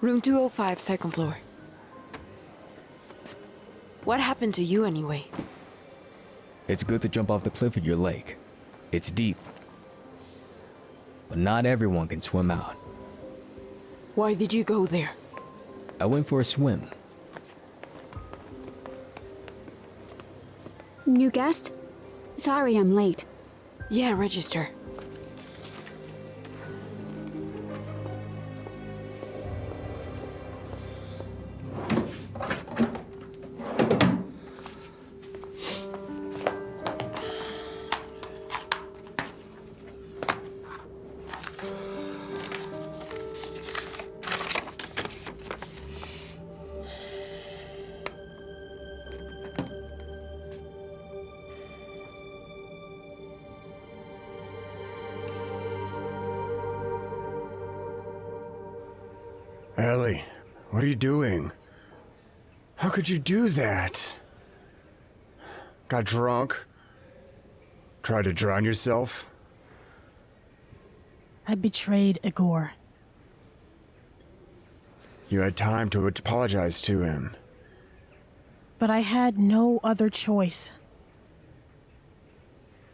Room 205, second floor. What happened to you anyway? It's good to jump off the cliff at your lake. It's deep. But not everyone can swim out. Why did you go there? I went for a swim. New guest? Sorry I'm late. Yeah, register. Ellie, what are you doing? How could you do that? Got drunk? Tried to drown yourself? I betrayed Igor. You had time to apologize to him. But I had no other choice.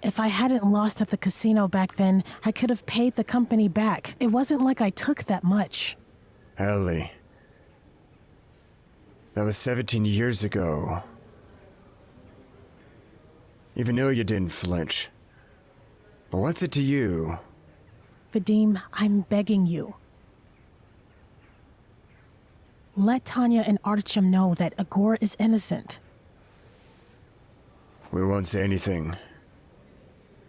If I hadn't lost at the casino back then, I could have paid the company back. It wasn't like I took that much. Ellie. That was 17 years ago. Even Ilya didn't flinch. But what's it to you? Vadim, I'm begging you. Let Tanya and Artyom know that Igor is innocent. We won't say anything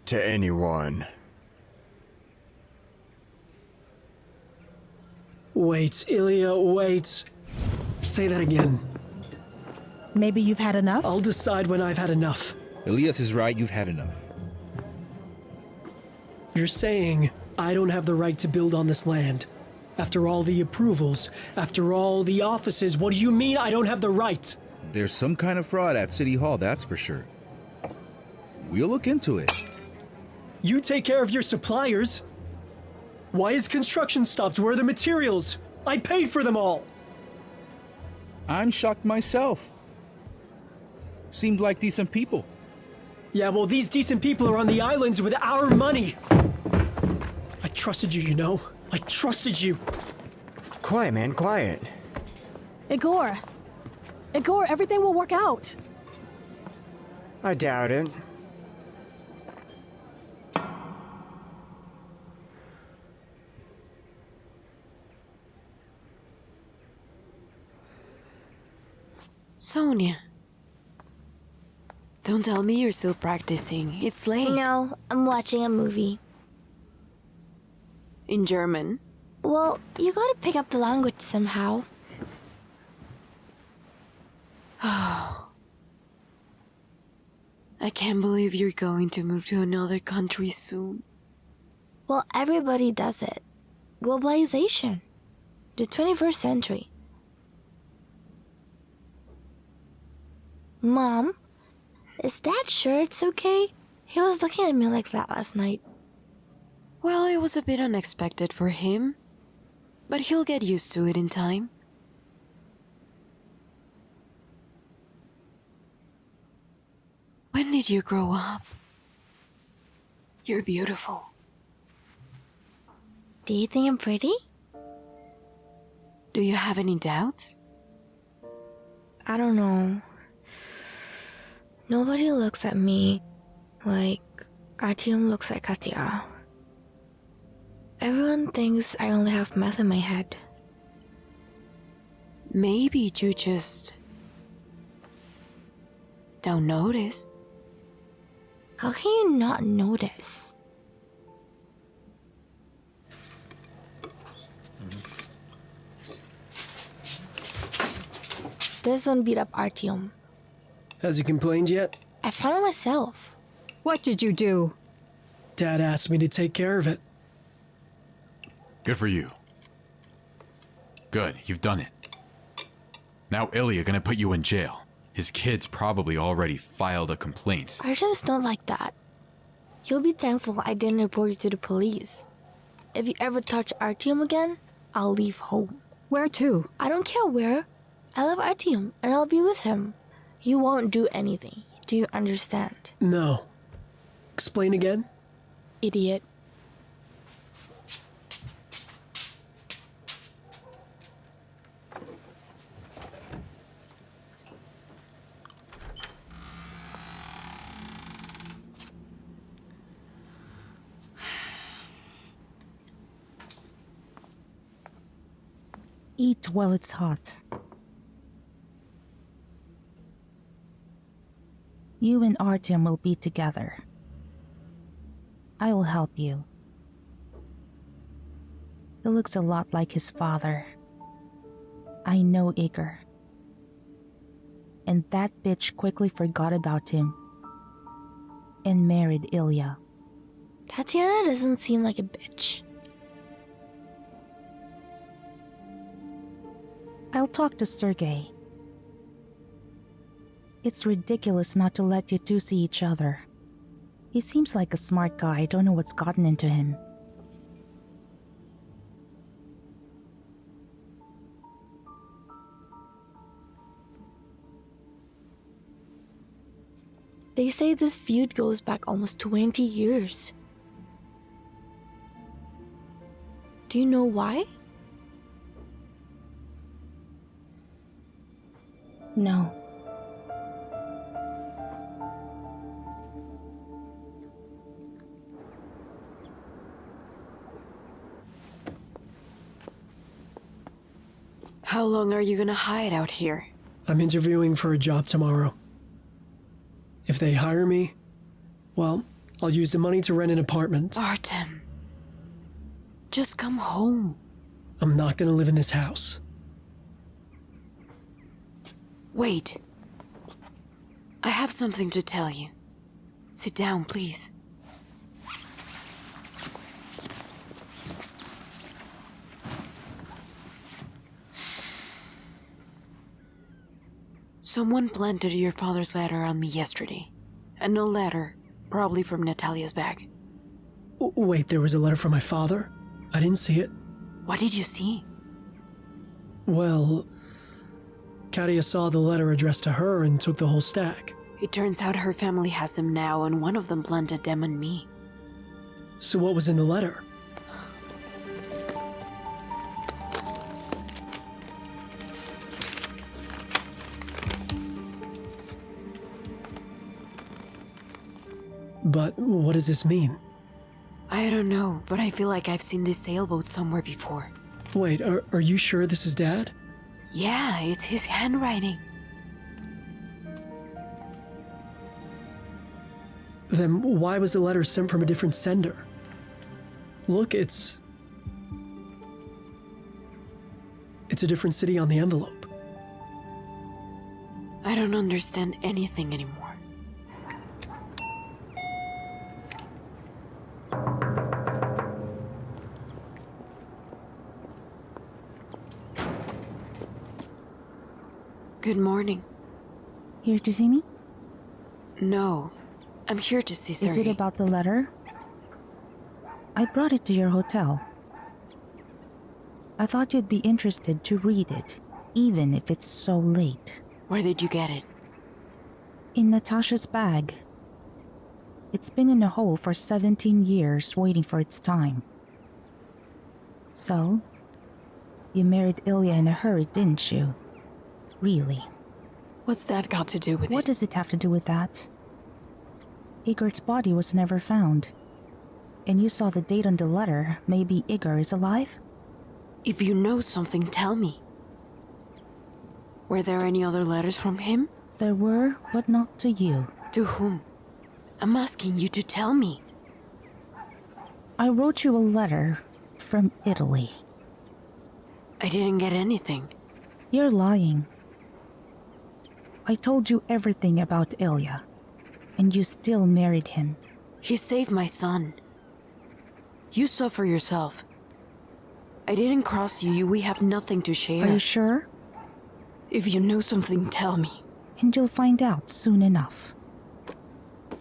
to anyone. Wait, Ilya, wait. Say that again. Maybe you've had enough? I'll decide when I've had enough. Elias is right, you've had enough. You're saying I don't have the right to build on this land. After all the approvals, after all the offices, what do you mean I don't have the right? There's some kind of fraud at City Hall, that's for sure. We'll look into it. You take care of your suppliers. Why is construction stopped? Where are the materials? I paid for them all. I'm shocked myself. Seemed like decent people. Yeah, well, these decent people are on the islands with our money. I trusted you, you know? I trusted you. Quiet, man, quiet. Igor! Igor, everything will work out. I doubt it. Sonia. Don't tell me you're still practicing. It's late. No, I'm watching a movie. In German? Well, you gotta pick up the language somehow. Oh. I can't believe you're going to move to another country soon. Well, everybody does it. Globalization. The 21st century. Mom, is Dad sure it's okay? He was looking at me like that last night. Well, it was a bit unexpected for him, but he'll get used to it in time. When did you grow up? You're beautiful. Do you think I'm pretty? Do you have any doubts? I don't know. Nobody looks at me like Artyom looks at Katya. Everyone thinks I only have math in my head. Maybe you just don't notice. How can you not notice? This one beat up Artyom. Has he complained yet? I found it myself. What did you do? Dad asked me to take care of it. Good for you. Good, you've done it. Now Ilya gonna put you in jail. His kids probably already filed a complaint. Artyom's not like that. You'll be thankful I didn't report you to the police. If you ever touch Artyom again, I'll leave home. Where to? I don't care where. I love Artyom, and I'll be with him. You won't do anything. Do you understand? No. Explain again? Idiot. Eat while it's hot. You and Artyom will be together. I will help you. He looks a lot like his father. I know Igor. And that bitch quickly forgot about him and married Ilya. Tatyana doesn't seem like a bitch. I'll talk to Sergei. It's ridiculous not to let you two see each other. He seems like a smart guy. I don't know what's gotten into him. They say this feud goes back almost 20 years. Do you know why? No. How long are you gonna hide out here? I'm interviewing for a job tomorrow. If they hire me, well, I'll use the money to rent an apartment. Artem, just come home. I'm not gonna live in this house. Wait. I have something to tell you. Sit down, please. Someone planted your father's letter on me yesterday. And no letter, probably from Natalia's bag. Wait, there was a letter from my father? I didn't see it. What did you see? Well, Katya saw the letter addressed to her and took the whole stack. It turns out her family has them now, and one of them planted them on me. So what was in the letter? But what does this mean? I don't know, but I feel like I've seen this sailboat somewhere before. Wait, are you sure this is Dad? Yeah, it's his handwriting. Then why was the letter sent from a different sender? Look, it's a different city on the envelope. I don't understand anything anymore. Good morning. Here to see me? No, I'm here to see Is it Sergei. about the letter? I brought it to your hotel. I thought you'd be interested to read it, even if it's so late. Where did you get it? In Natasha's bag. It's been in a hole for 17 years, waiting for its time. So, you married Ilya in a hurry, didn't you? Really? What's that got to do with What it? does it have to do with that? Igor's body was never found. And you saw the date on the letter. Maybe Igor is alive? If you know something, tell me. Were there any other letters from him? There were, but not to you. To whom? I'm asking you to tell me. I wrote you a letter from Italy. I didn't get anything. You're lying. I told you everything about Ilya, and you still married him. He saved my son. You saw for yourself. I didn't cross you. We have nothing to share. Are you sure? If you know something, tell me. And you'll find out soon enough.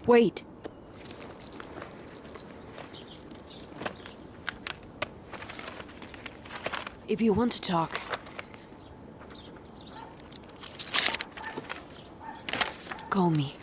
Wait. If you want to talk, call me.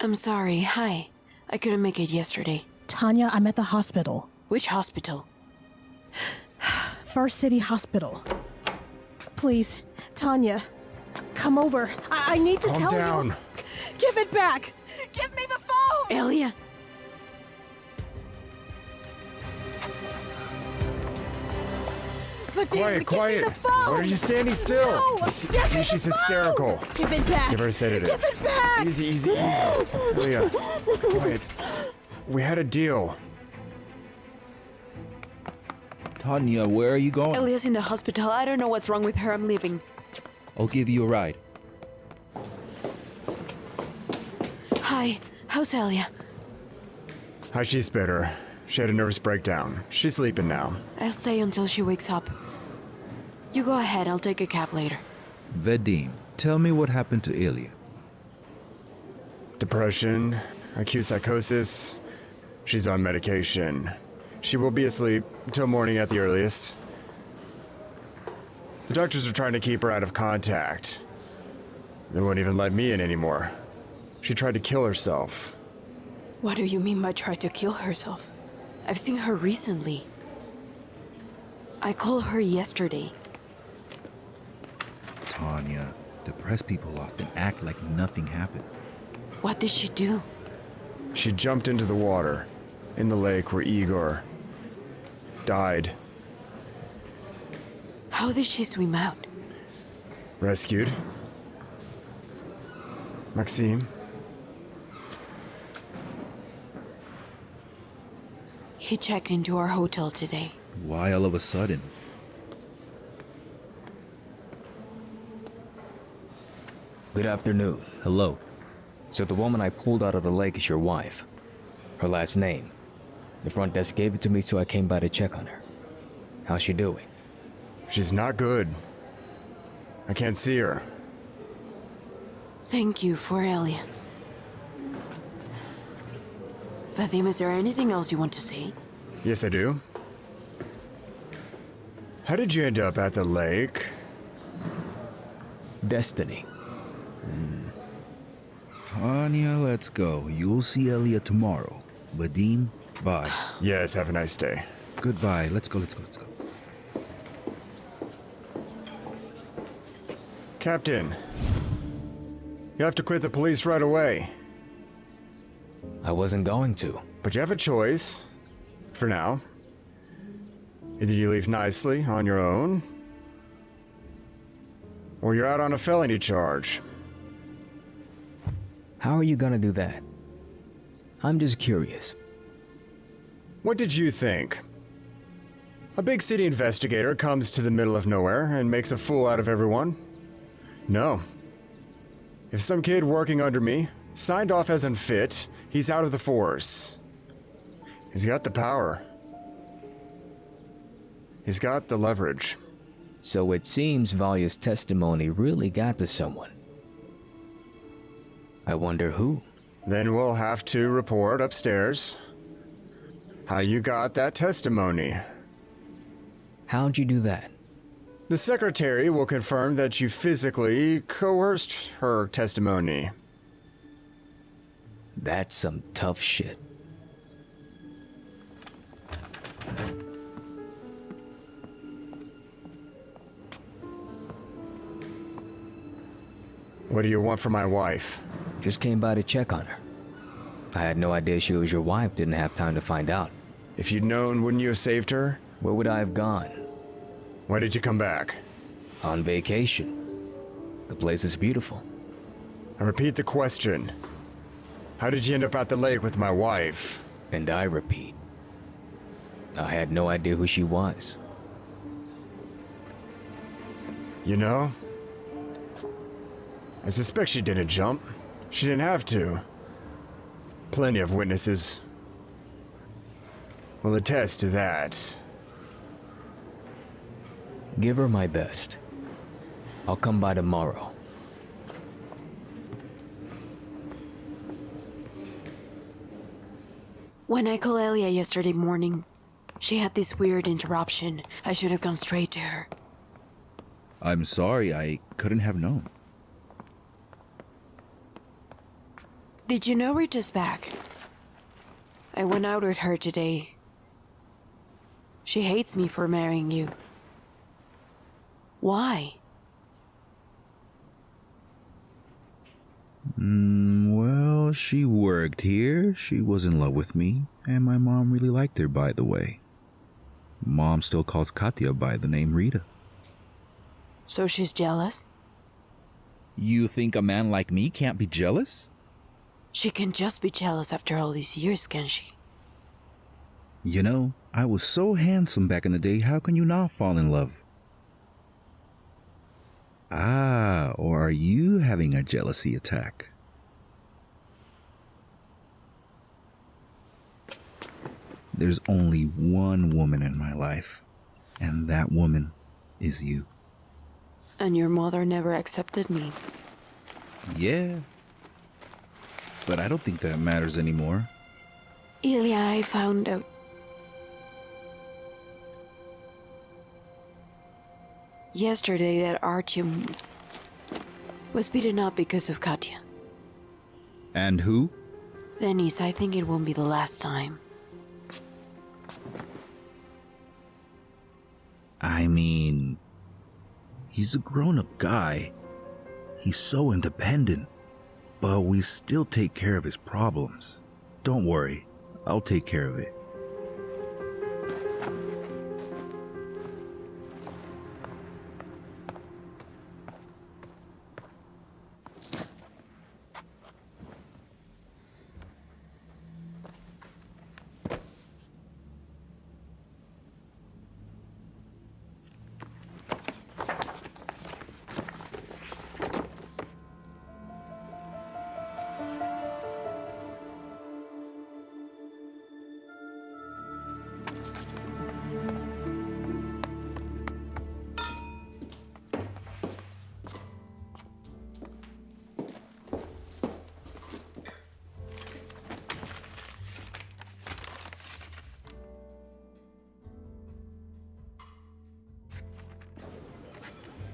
I'm sorry. Hi. I couldn't make it yesterday. Tanya, I'm at the hospital. Which hospital? First City Hospital. Please, Tanya, come over. I need to Calm tell down. you. Give it back. Give me the phone. Ilya. Vadim, Quiet, give me the phone. What are you standing still? No, give me See, the she's phone. hysterical. Give it back. Give her a sedative. Give it back. Easy, easy, easy. Ilya, quiet. We had a deal. Tanya, where are you going? Ilya's in the hospital. I don't know what's wrong with her. I'm leaving. I'll give you a ride. Hi. How's Ilya? She's better. She had a nervous breakdown. She's sleeping now. I'll stay until she wakes up. You go ahead. I'll take a cab later. Vadim, tell me what happened to Ilya. Depression, acute psychosis. She's on medication. She will be asleep until morning at the earliest. The doctors are trying to keep her out of contact. They won't even let me in anymore. She tried to kill herself. What do you mean by try to kill herself? I've seen her recently. I called her yesterday. Tanya, depressed people often act like nothing happened. What did she do? She jumped into the water, in the lake where Igor died. How did she swim out? Rescued. Maxime. He checked into our hotel today. Why all of a sudden? Good afternoon. Hello. So the woman I pulled out of the lake is your wife. Her last name. The front desk gave it to me, so I came by to check on her. How's she doing? She's not good. I can't see her. Thank you for Ilya. Vadim, is there anything else you want to say? Yes, I do. How did you end up at the lake? Destiny. Tanya, let's go. You'll see Ilya tomorrow. Vadim, bye. Yes, have a nice day. Goodbye. Let's go, let's go, let's go. Captain, you have to quit the police right away. I wasn't going to. But you have a choice. For now. Either you leave nicely on your own, or you're out on a felony charge. How are you gonna do that? I'm just curious. What did you think? A big city investigator comes to the middle of nowhere and makes a fool out of everyone? No. If some kid working under me signed off as unfit, he's out of the force. He's got the power. He's got the leverage. So it seems Valya's testimony really got to someone. I wonder who. Then we'll have to report upstairs how you got that testimony. How'd you do that? The secretary will confirm that you physically coerced her testimony. That's some tough shit. What do you want from my wife? Just came by to check on her. I had no idea she was your wife, didn't have time to find out. If you'd known, wouldn't you have saved her? Where would I have gone? Why did you come back? On vacation. The place is beautiful. I repeat the question. How did you end up at the lake with my wife? And I repeat. I had no idea who she was. You know, I suspect she didn't jump. She didn't have to. Plenty of witnesses will attest to that. Give her my best. I'll come by tomorrow. When I called Ilya yesterday morning, she had this weird interruption. I should have gone straight to her. I'm sorry, I couldn't have known. Did you know Rita's back? I went out with her today. She hates me for marrying you. Why? Well, she worked here, she was in love with me, and my mom really liked her, by the way. Mom still calls Katya by the name Rita. So she's jealous? You think a man like me can't be jealous? She can just be jealous after all these years, can she? You know, I was so handsome back in the day, how can you not fall in love? Ah, or are you having a jealousy attack? There's only one woman in my life, and that woman is you. And your mother never accepted me. Yeah, but I don't think that matters anymore. Ilya, I found out. Yesterday that Artyom was beaten up because of Katya. And who? Denise, I think it won't be the last time. I mean, he's a grown-up guy. He's so independent. But we still take care of his problems. Don't worry, I'll take care of it.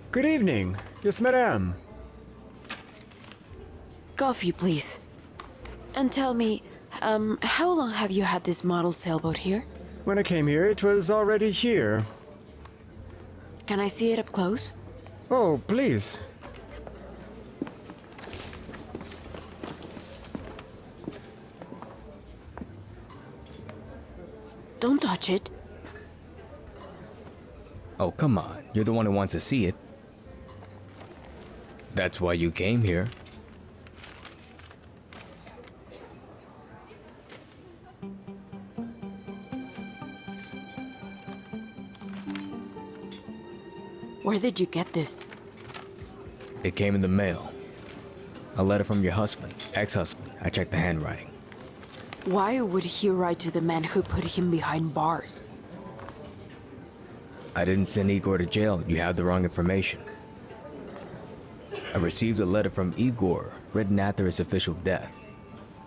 Good evening. Yes, madame. Coffee, please. And tell me, how long have you had this model sailboat here? When I came here, it was already here. Can I see it up close? Oh, please. Don't touch it. Oh, come on. You're the one who wants to see it. That's why you came here. Where did you get this? It came in the mail. A letter from your husband, ex-husband. I checked the handwriting. Why would he write to the man who put him behind bars? I didn't send Igor to jail. You have the wrong information. I received a letter from Igor, written after his official death.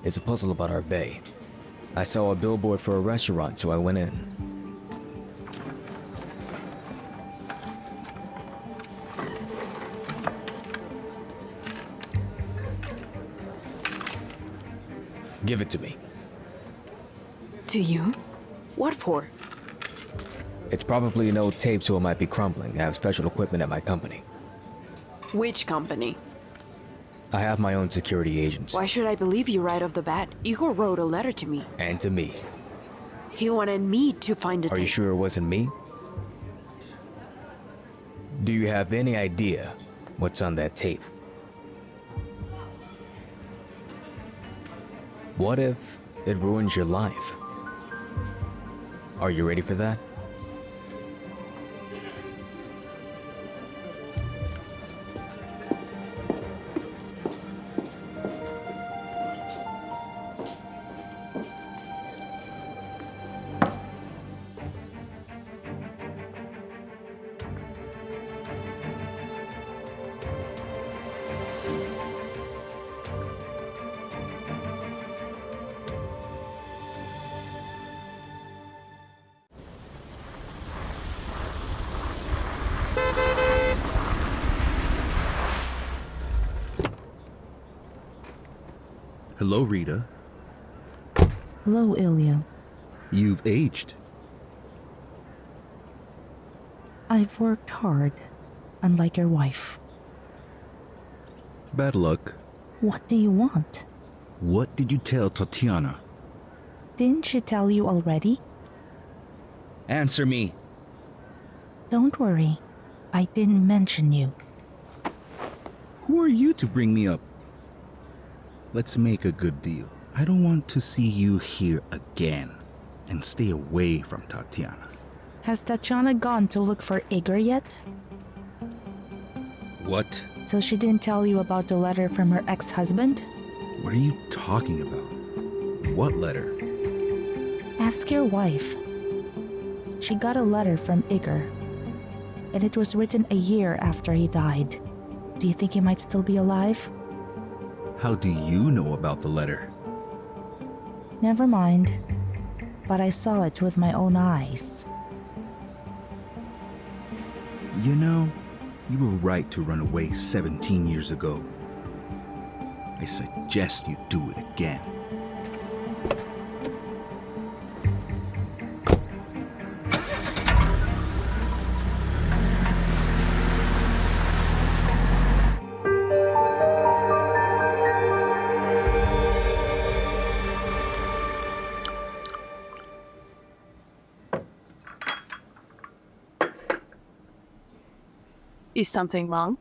It's a puzzle about our bay. I saw a billboard for a restaurant, so I went in. Give it to me. To you? What for? It's probably an old tape, so it might be crumbling. I have special equipment at my company. Which company? I have my own security agents. Why should I believe you right off the bat? Igor wrote a letter to me. And to me. He wanted me to find the Are you tape. sure it wasn't me? Do you have any idea what's on that tape? What if it ruins your life? Are you ready for that? Hello, Rita. Hello, Ilya. You've aged. I've worked hard, unlike your wife. Bad luck. What do you want? What did you tell Tatyana? Didn't she tell you already? Answer me. Don't worry. I didn't mention you. Who are you to bring me up? Let's make a good deal. I don't want to see you here again. And stay away from Tatyana. Has Tatyana gone to look for Igor yet? What? So she didn't tell you about the letter from her ex-husband? What are you talking about? What letter? Ask your wife. She got a letter from Igor, and it was written a year after he died. Do you think he might still be alive? How do you know about the letter? Never mind. But I saw it with my own eyes. You know, you were right to run away 17 years ago. I suggest you do it again. Is something wrong?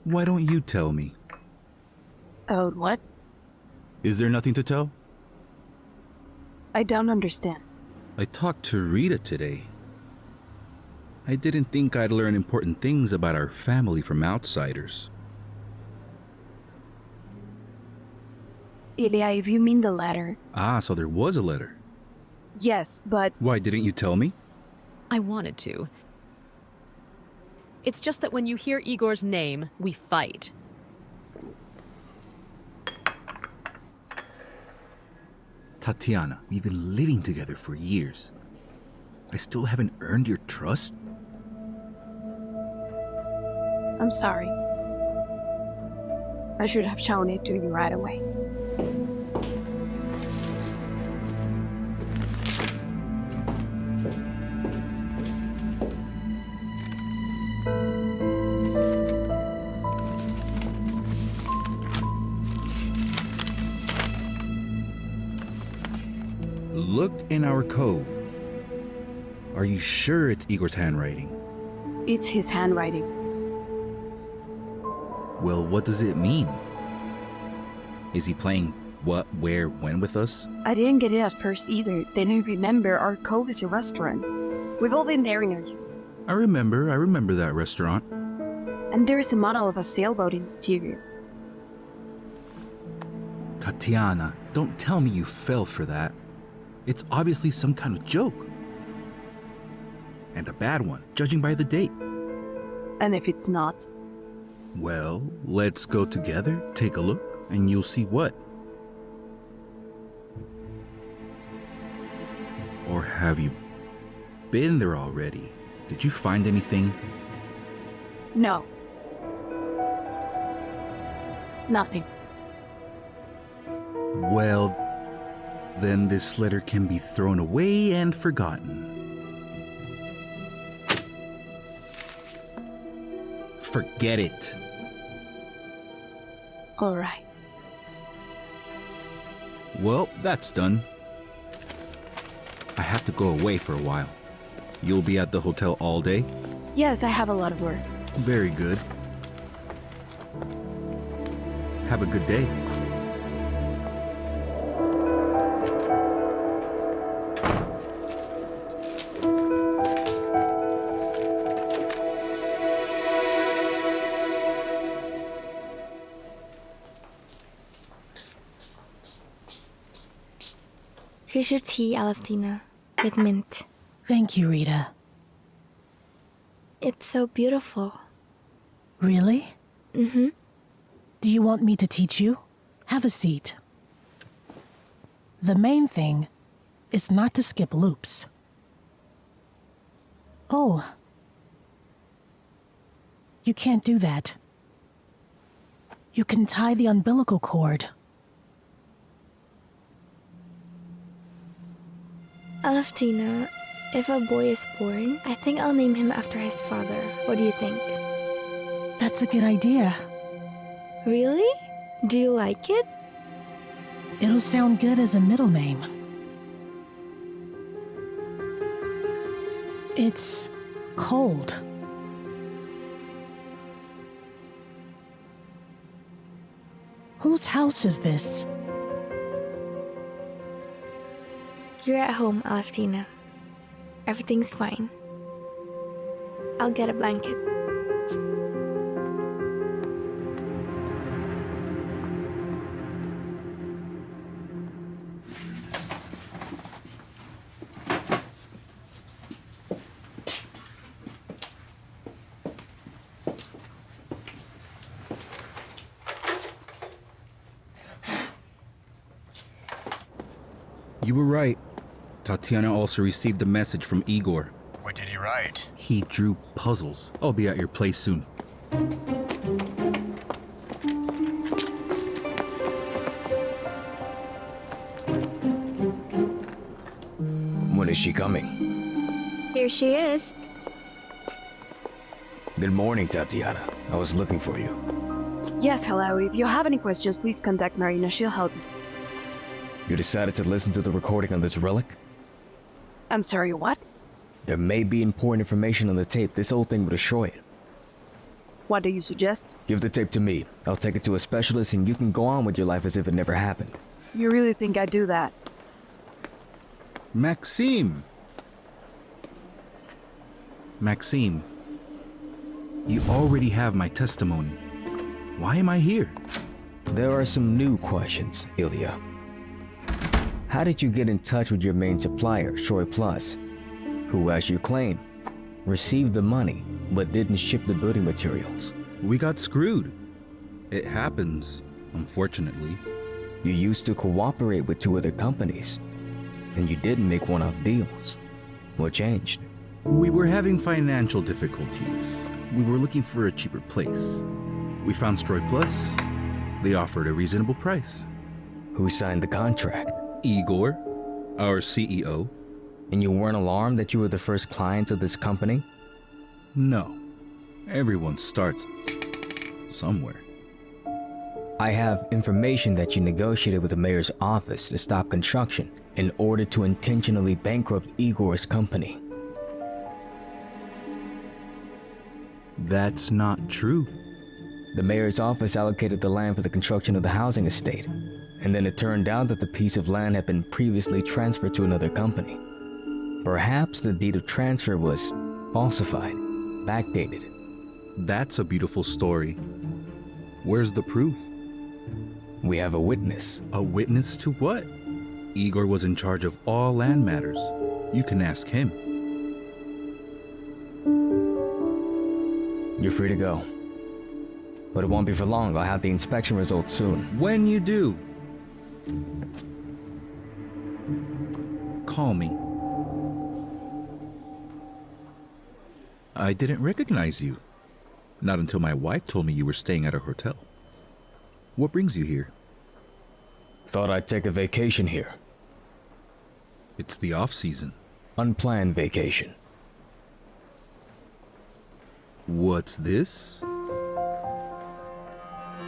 Why don't you tell me? About what? Is there nothing to tell? I don't understand. I talked to Rita today. I didn't think I'd learn important things about our family from outsiders. Ilya, if you mean the letter. Ah, so there was a letter. Yes, but... Why didn't you tell me? I wanted to. It's just that when you hear Igor's name, we fight. Tatyana, we've been living together for years. I still haven't earned your trust? I'm sorry. I should have shown it to you right away. Look in our code. Are you sure it's Igor's handwriting? It's his handwriting. Well, what does it mean? Is he playing what, where, when with us? I didn't get it at first either. Then I remember our cove is a restaurant. We've all been there near you. I remember that restaurant. And there is a model of a sailboat in the interior. Tatyana, don't tell me you fell for that. It's obviously some kind of joke. And a bad one, judging by the date. And if it's not? Well, let's go together, take a look, and you'll see what. Or have you been there already? Did you find anything? No. Nothing. Well, then this letter can be thrown away and forgotten. Forget it. All right. Well, that's done. I have to go away for a while. You'll be at the hotel all day? Yes, I have a lot of work. Very good. Have a good day. Here's your tea, Aleftina, with mint. Thank you, Rita. It's so beautiful. Really? Mm-hmm. Do you want me to teach you? Have a seat. The main thing is not to skip loops. Oh. You can't do that. You can tie the umbilical cord. Aleftina, if a boy is born, I think I'll name him after his father. What do you think? That's a good idea. Really? Do you like it? It'll sound good as a middle name. It's cold. Whose house is this? You're at home, Aleftina. Everything's fine. I'll get a blanket. You were right. Tatyana also received a message from Igor. What did he write? He drew puzzles. I'll be at your place soon. When is she coming? Here she is. Good morning, Tatyana. I was looking for you. Yes, hello. If you have any questions, please contact Marina. She'll help you. You decided to listen to the recording on this relic? I'm sorry, what? There may be important information on the tape. This whole thing will destroy it. What do you suggest? Give the tape to me. I'll take it to a specialist and you can go on with your life as if it never happened. You really think I'd do that? Maxime! Maxime, you already have my testimony. Why am I here? There are some new questions, Ilya. How did you get in touch with your main supplier, Troy Plus, who, as you claim, received the money but didn't ship the building materials? We got screwed. It happens, unfortunately. You used to cooperate with 2 other companies, and you didn't make one-off deals. What changed? We were having financial difficulties. We were looking for a cheaper place. We found Troy Plus. They offered a reasonable price. Who signed the contract? Igor, our CEO. And you weren't alarmed that you were the first client of this company? No. Everyone starts somewhere. I have information that you negotiated with the mayor's office to stop construction in order to intentionally bankrupt Igor's company. That's not true. The mayor's office allocated the land for the construction of the housing estate, and then it turned out that the piece of land had been previously transferred to another company. Perhaps the deed of transfer was falsified, backdated. That's a beautiful story. Where's the proof? We have a witness. A witness to what? Igor was in charge of all land matters. You can ask him. You're free to go. But it won't be for long. I'll have the inspection results soon. When you do, call me. I didn't recognize you. Not until my wife told me you were staying at a hotel. What brings you here? Thought I'd take a vacation here. It's the off-season. Unplanned vacation. What's this?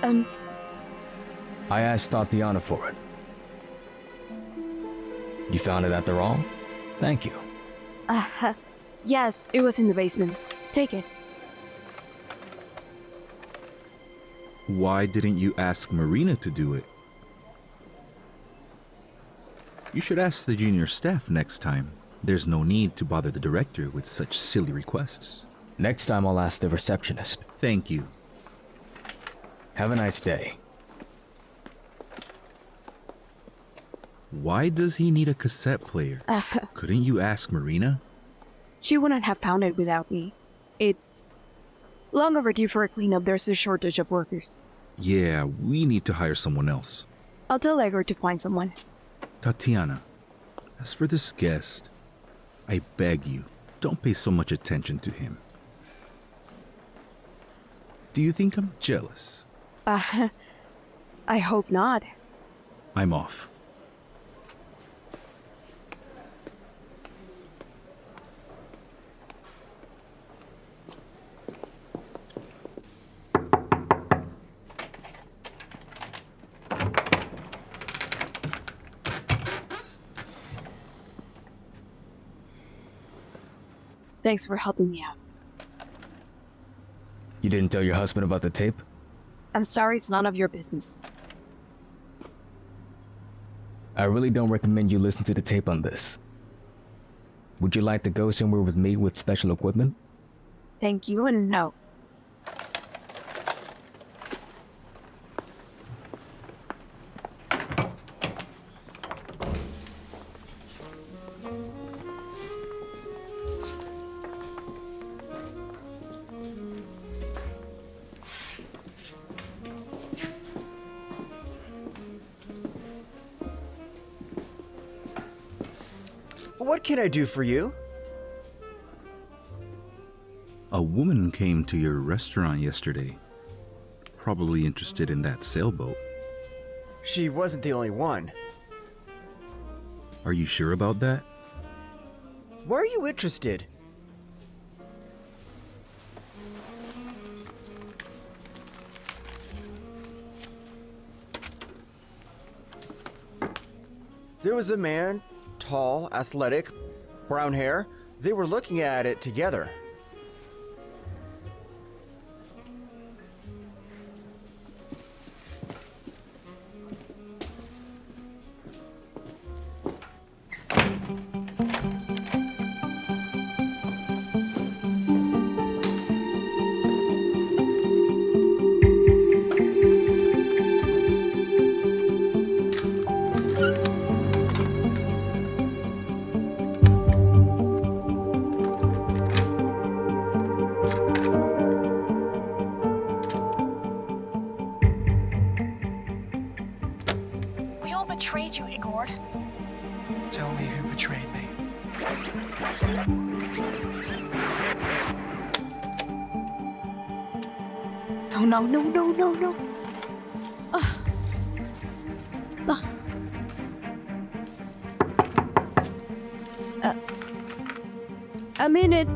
I asked Tatyana for it. You found it at the hall? Thank you. Yes, it was in the basement. Take it. Why didn't you ask Marina to do it? You should ask the junior staff next time. There's no need to bother the director with such silly requests. Next time I'll ask the receptionist. Thank you. Have a nice day. Why does he need a cassette player? Couldn't you ask Marina? She wouldn't have found it without me. It's long overdue for a cleanup. There's a shortage of workers. Yeah, we need to hire someone else. I'll tell Igor to find someone. Tatyana, as for this guest, I beg you, don't pay so much attention to him. Do you think I'm jealous? I hope not. I'm off. Thanks for helping me out. You didn't tell your husband about the tape? I'm sorry, it's none of your business. I really don't recommend you listen to the tape on this. Would you like to go somewhere with me with special equipment? Thank you and no. What can I do for you? A woman came to your restaurant yesterday. Probably interested in that sailboat. She wasn't the only one. Are you sure about that? Why are you interested? There was a man, tall, athletic, brown hair. They were looking at it together. We all betrayed you, Igor. Tell me who betrayed me. No. A minute.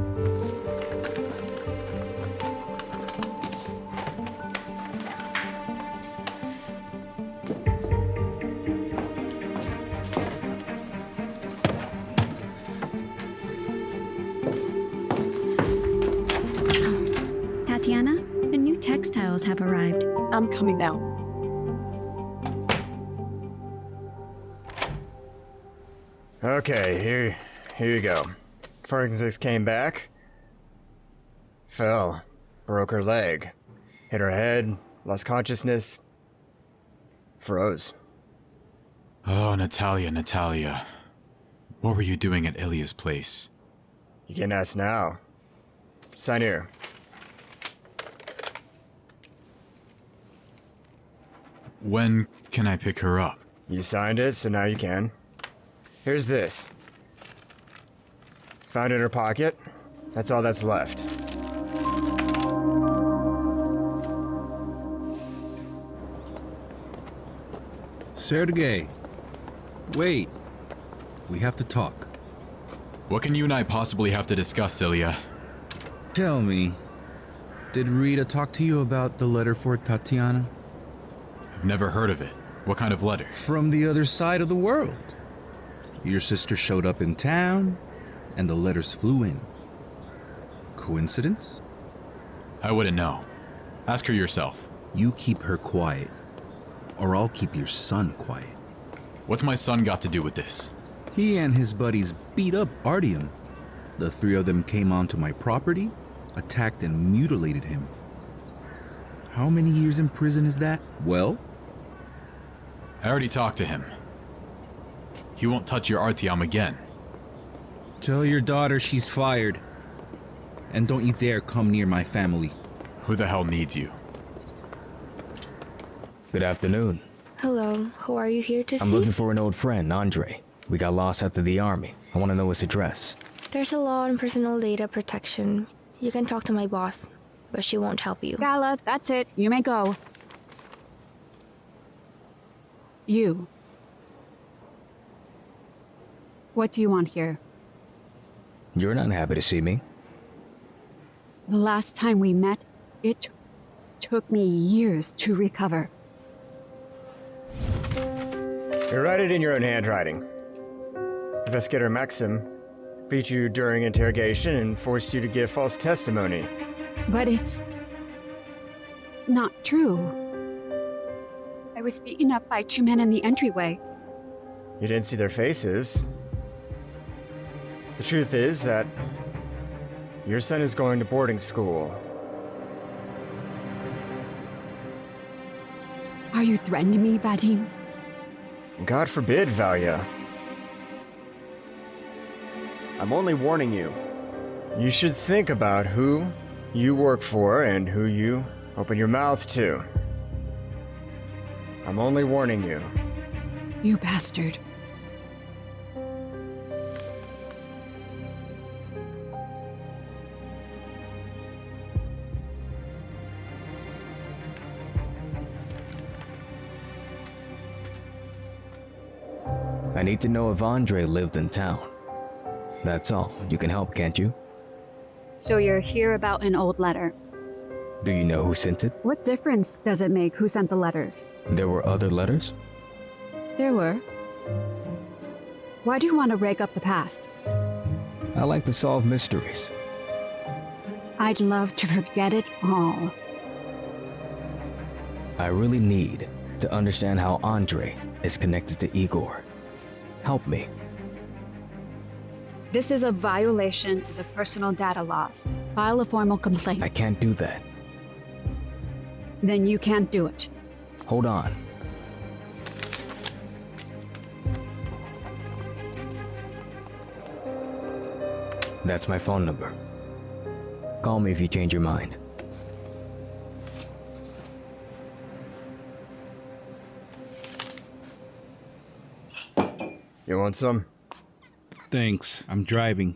Tatyana, the new textiles have arrived. I'm coming now. Okay, here you go. Forensics came back. Fell. Broke her leg. Hit her head. Lost consciousness. Froze. Oh, Natalia. What were you doing at Ilya's place? You can ask now. Sign here. When can I pick her up? You signed it, so now you can. Here's this. Found it in her pocket. That's all that's left. Sergei, wait. We have to talk. What can you and I possibly have to discuss, Ilya? Tell me, did Rita talk to you about the letter for Tatyana? Never heard of it. What kind of letter? From the other side of the world. Your sister showed up in town, and the letters flew in. Coincidence? I wouldn't know. Ask her yourself. You keep her quiet, or I'll keep your son quiet. What's my son got to do with this? He and his buddies beat up Artyom. The three of them came onto my property, attacked and mutilated him. How many years in prison is that? Well? I already talked to him. He won't touch your Artyom again. Tell your daughter she's fired. And don't you dare come near my family. Who the hell needs you? Good afternoon. Hello, who are you here to see? I'm looking for an old friend, Andre. We got lost after the army. I want to know his address. There's a law on personal data protection. You can talk to my boss, but she won't help you. Gala, that's it. You may go. You. What do you want here? You're not happy to see me. The last time we met, it took me years to recover. You write it in your own handwriting. Investigator Maxim beat you during interrogation and forced you to give false testimony. But it's not true. I was beaten up by two men in the entryway. You didn't see their faces. The truth is that your son is going to boarding school. Are you threatening me, Vadim? God forbid, Valya. I'm only warning you. You should think about who you work for and who you open your mouth to. I'm only warning you. You bastard. I need to know if Andre lived in town. That's all. You can help, can't you? So you're here about an old letter. Do you know who sent it? What difference does it make who sent the letters? There were other letters? There were. Why do you want to rake up the past? I like to solve mysteries. I'd love to forget it all. I really need to understand how Andre is connected to Igor. Help me. This is a violation of the personal data laws. File a formal complaint. I can't do that. Then you can't do it. Hold on. That's my phone number. Call me if you change your mind. You want some? Thanks. I'm driving.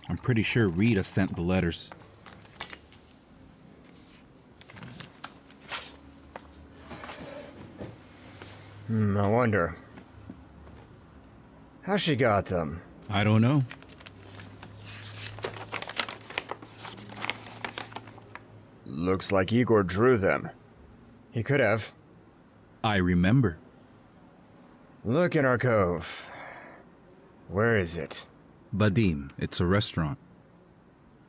I'm pretty sure Rita sent the letters. I wonder. How she got them? I don't know. Looks like Igor drew them. He could have. I remember. Look in our cove. Where is it? Vadim, it's a restaurant.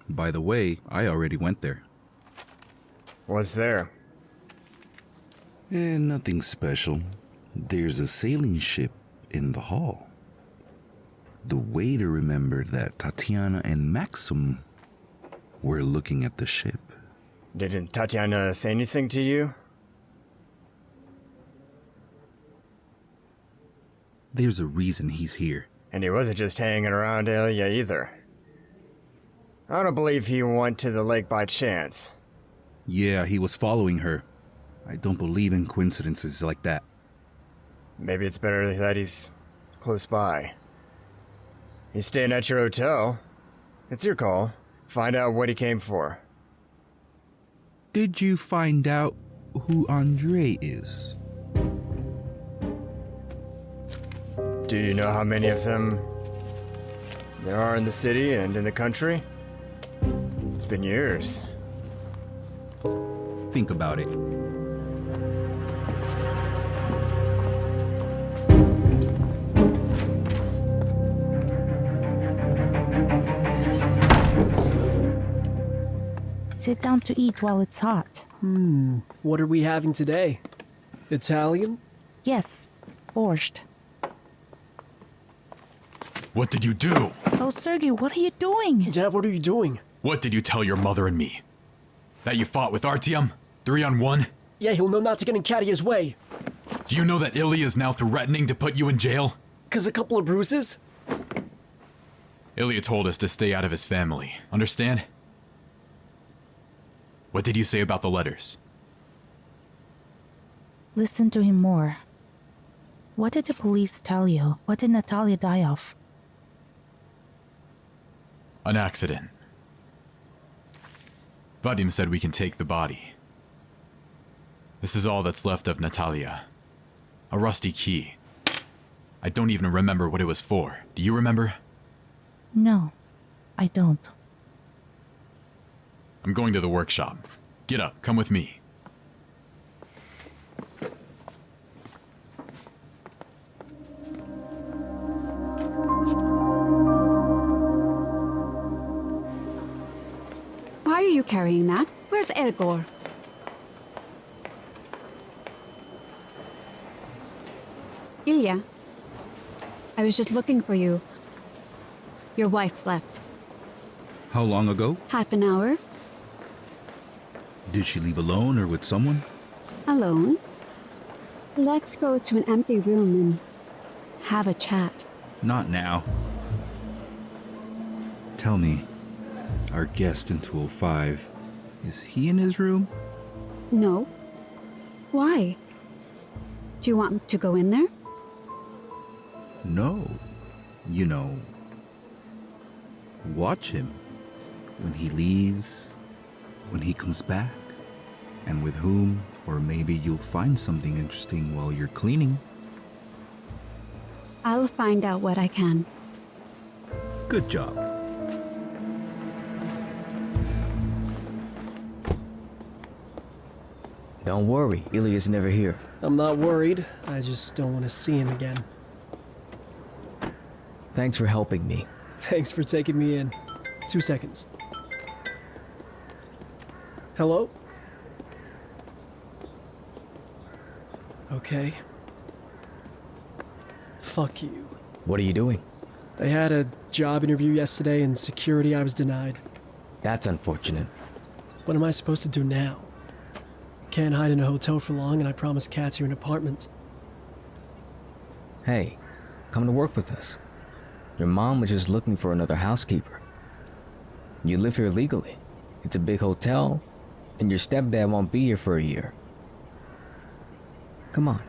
By the way, I already went there. What's there? Nothing special. There's a sailing ship in the hall. The waiter remembered that Tatyana and Maxim were looking at the ship. Didn't Tatyana say anything to you? There's a reason he's here. And he wasn't just hanging around Ilya either. I don't believe he went to the lake by chance. Yeah, he was following her. I don't believe in coincidences like that. Maybe it's better that he's close by. He's staying at your hotel. It's your call. Find out what he came for. Did you find out who Andre is? Do you know how many of them there are in the city and in the country? It's been years. Think about it. Sit down to eat while it's hot. What are we having today? Italian? Yes, borscht. What did you do? Oh, Sergey, what are you doing? Dad, what are you doing? What did you tell your mother and me? That you fought with Artyom? 3-on-1? Yeah, he'll know not to get in Katya's way. Do you know that Ilya is now threatening to put you in jail? 'Cause a couple of bruises? Ilya told us to stay out of his family. Understand? What did you say about the letters? Listen to him more. What did the police tell you? What did Natalia die of? An accident. Vadim said we can take the body. This is all that's left of Natalia. A rusty key. I don't even remember what it was for. Do you remember? No, I don't. I'm going to the workshop. Get up, come with me. Why are you carrying that? Where's Igor? Ilya, I was just looking for you. Your wife left. How long ago? Half an hour. Did she leave alone or with someone? Alone. Let's go to an empty room and have a chat. Not now. Tell me, our guest in 205, is he in his room? No. Why? Do you want me to go in there? No. You know, watch him. When he leaves, when he comes back, and with whom, or maybe you'll find something interesting while you're cleaning. I'll find out what I can. Good job. Don't worry, Ilya's never here. I'm not worried. I just don't want to see him again. Thanks for helping me. Thanks for taking me in. 2 seconds. Hello? Okay. Fuck you. What are you doing? I had a job interview yesterday and security I was denied. That's unfortunate. What am I supposed to do now? Can't hide in a hotel for long and I promised Katya an apartment. Hey, come to work with us. Your mom was just looking for another housekeeper. You live here legally. It's a big hotel, and your stepdad won't be here for a year. Come on.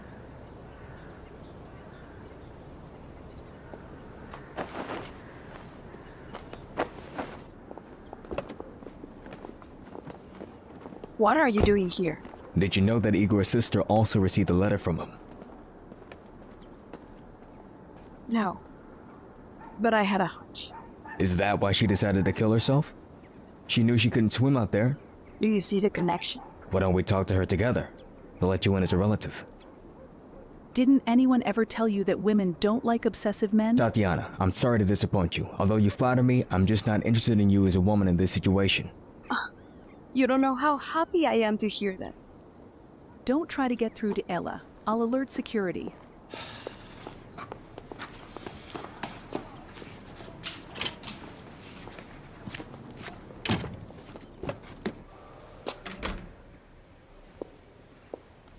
What are you doing here? Did you know that Igor's sister also received a letter from him? No. But I had a hunch. Is that why she decided to kill herself? She knew she couldn't swim out there. Do you see the connection? Why don't we talk to her together? We'll let you in as a relative. Didn't anyone ever tell you that women don't like obsessive men? Tatyana, I'm sorry to disappoint you. Although you flatter me, I'm just not interested in you as a woman in this situation. You don't know how happy I am to hear that. Don't try to get through to Ella. I'll alert security.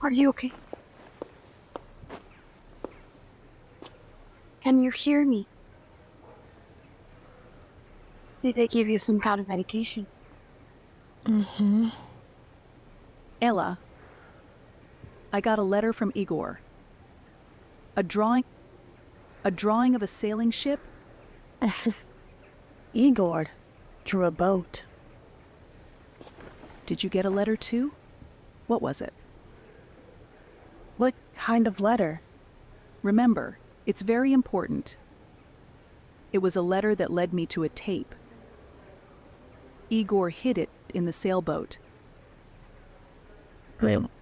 Are you okay? Can you hear me? Did they give you some kind of medication? Mm-hmm. Ella, I got a letter from Igor. A drawing of a sailing ship? Igor drew a boat. Did you get a letter too? What was it? What kind of letter? Remember, it's very important. It was a letter that led me to a tape. Igor hid it in the sailboat.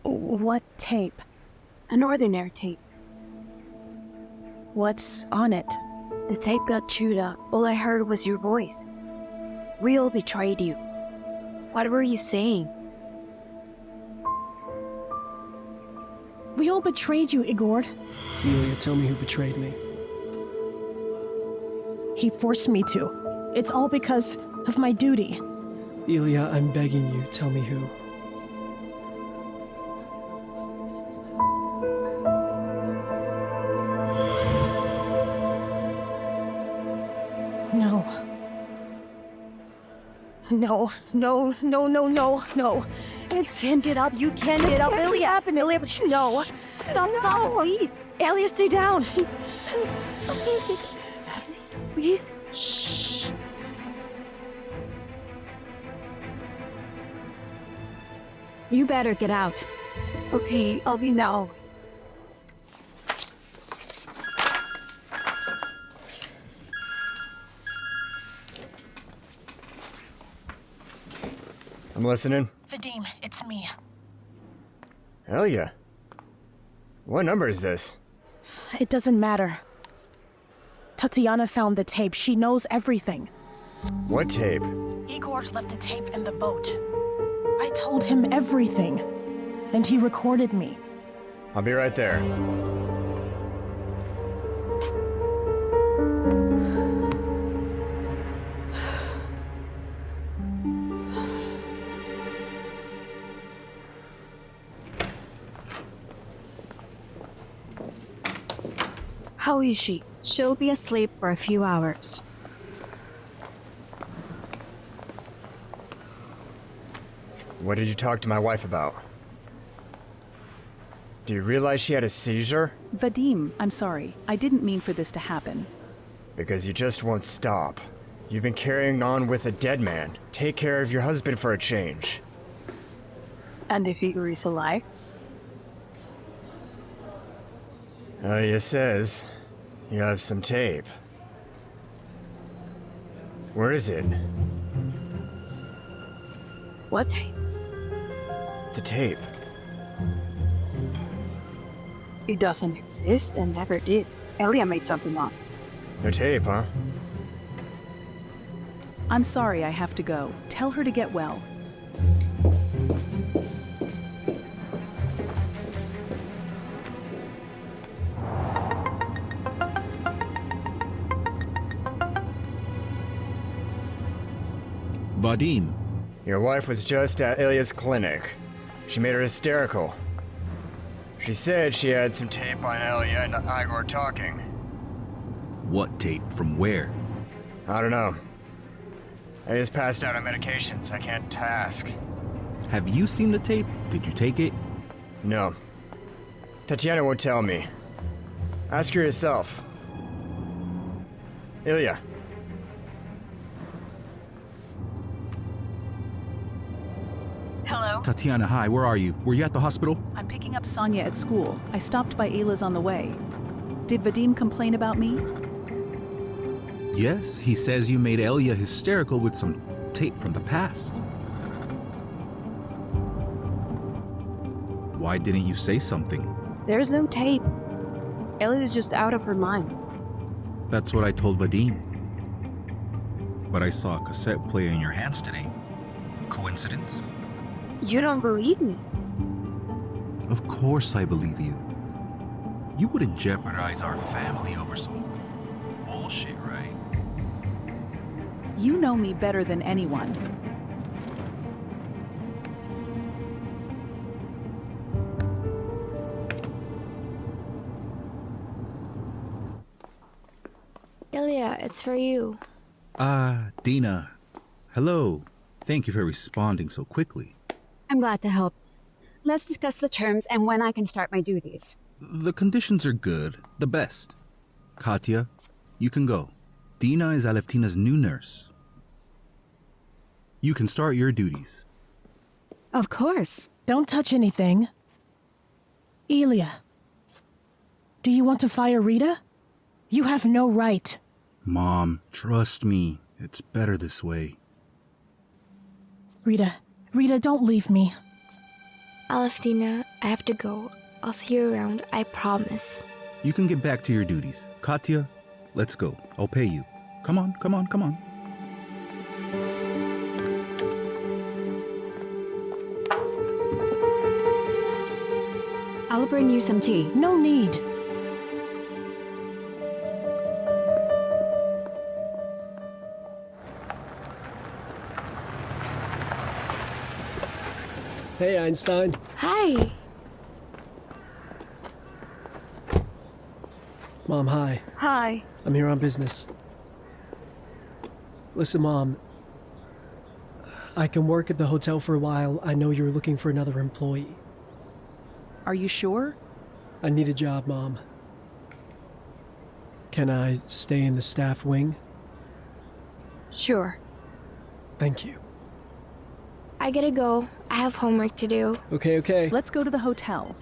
What tape? An ordinary tape. What's on it? The tape got chewed up. All I heard was your voice. We all betrayed you. What were you saying? We all betrayed you, Igor. Ilya, tell me who betrayed me. He forced me to. It's all because of my duty. Ilya, I'm begging you, tell me who. No. No, no, no, no, no, no. You can't get up. You can't get up. Ilya. Happen, Ilya. No. Stop, please. Ilya, stay down. Please. Shh. You better get out. Okay, I'll be now. I'm listening. Vadim, it's me. Ilya. What number is this? It doesn't matter. Tatyana found the tape. She knows everything. What tape? Igor left the tape in the boat. I told him everything. And he recorded me. I'll be right there. How is she? She'll be asleep for a few hours. What did you talk to my wife about? Do you realize she had a seizure? Vadim, I'm sorry. I didn't mean for this to happen. Because you just won't stop. You've been carrying on with a dead man. Take care of your husband for a change. And if Igor is alive? Ilya says you have some tape. Where is it? What tape? The tape. It doesn't exist and never did. Ilya made something up. No tape, huh? I'm sorry, I have to go. Tell her to get well. Vadim. Your wife was just at Ilya's clinic. She made her hysterical. She said she had some tape on Ilya and Igor talking. What tape? From where? I don't know. Ilya's passed out on medications. I can't ask. Have you seen the tape? Did you take it? No. Tatyana won't tell me. Ask her yourself. Ilya. Hello? Tatyana, hi, where are you? Were you at the hospital? I'm picking up Sonia at school. I stopped by Ayla's on the way. Did Vadim complain about me? Yes, he says you made Ilya hysterical with some tape from the past. Why didn't you say something? There's no tape. Ilya is just out of her mind. That's what I told Vadim. But I saw a cassette player in your hands today. Coincidence? You don't believe me? Of course I believe you. You wouldn't jeopardize our family over some bullshit, right? You know me better than anyone. Ilya, it's for you. Dina. Hello. Thank you for responding so quickly. I'm glad to help. Let's discuss the terms and when I can start my duties. The conditions are good. The best. Katya, you can go. Dina is Aleftina's new nurse. You can start your duties. Of course. Don't touch anything. Ilya. Do you want to fire Rita? You have no right. Mom, trust me. It's better this way. Rita, don't leave me. Aleftina, I have to go. I'll see you around, I promise. You can get back to your duties. Katya, let's go. I'll pay you. Come on. bring you some tea. No need. Hey, Einstein. Hi. Mom, hi. Hi. I'm here on business. Listen, Mom. I can work at the hotel for a while. I know you're looking for another employee. Are you sure? I need a job, Mom. Can I stay in the staff wing? Sure. Thank you. I gotta go. I have homework to do. Okay. Let's go to the hotel.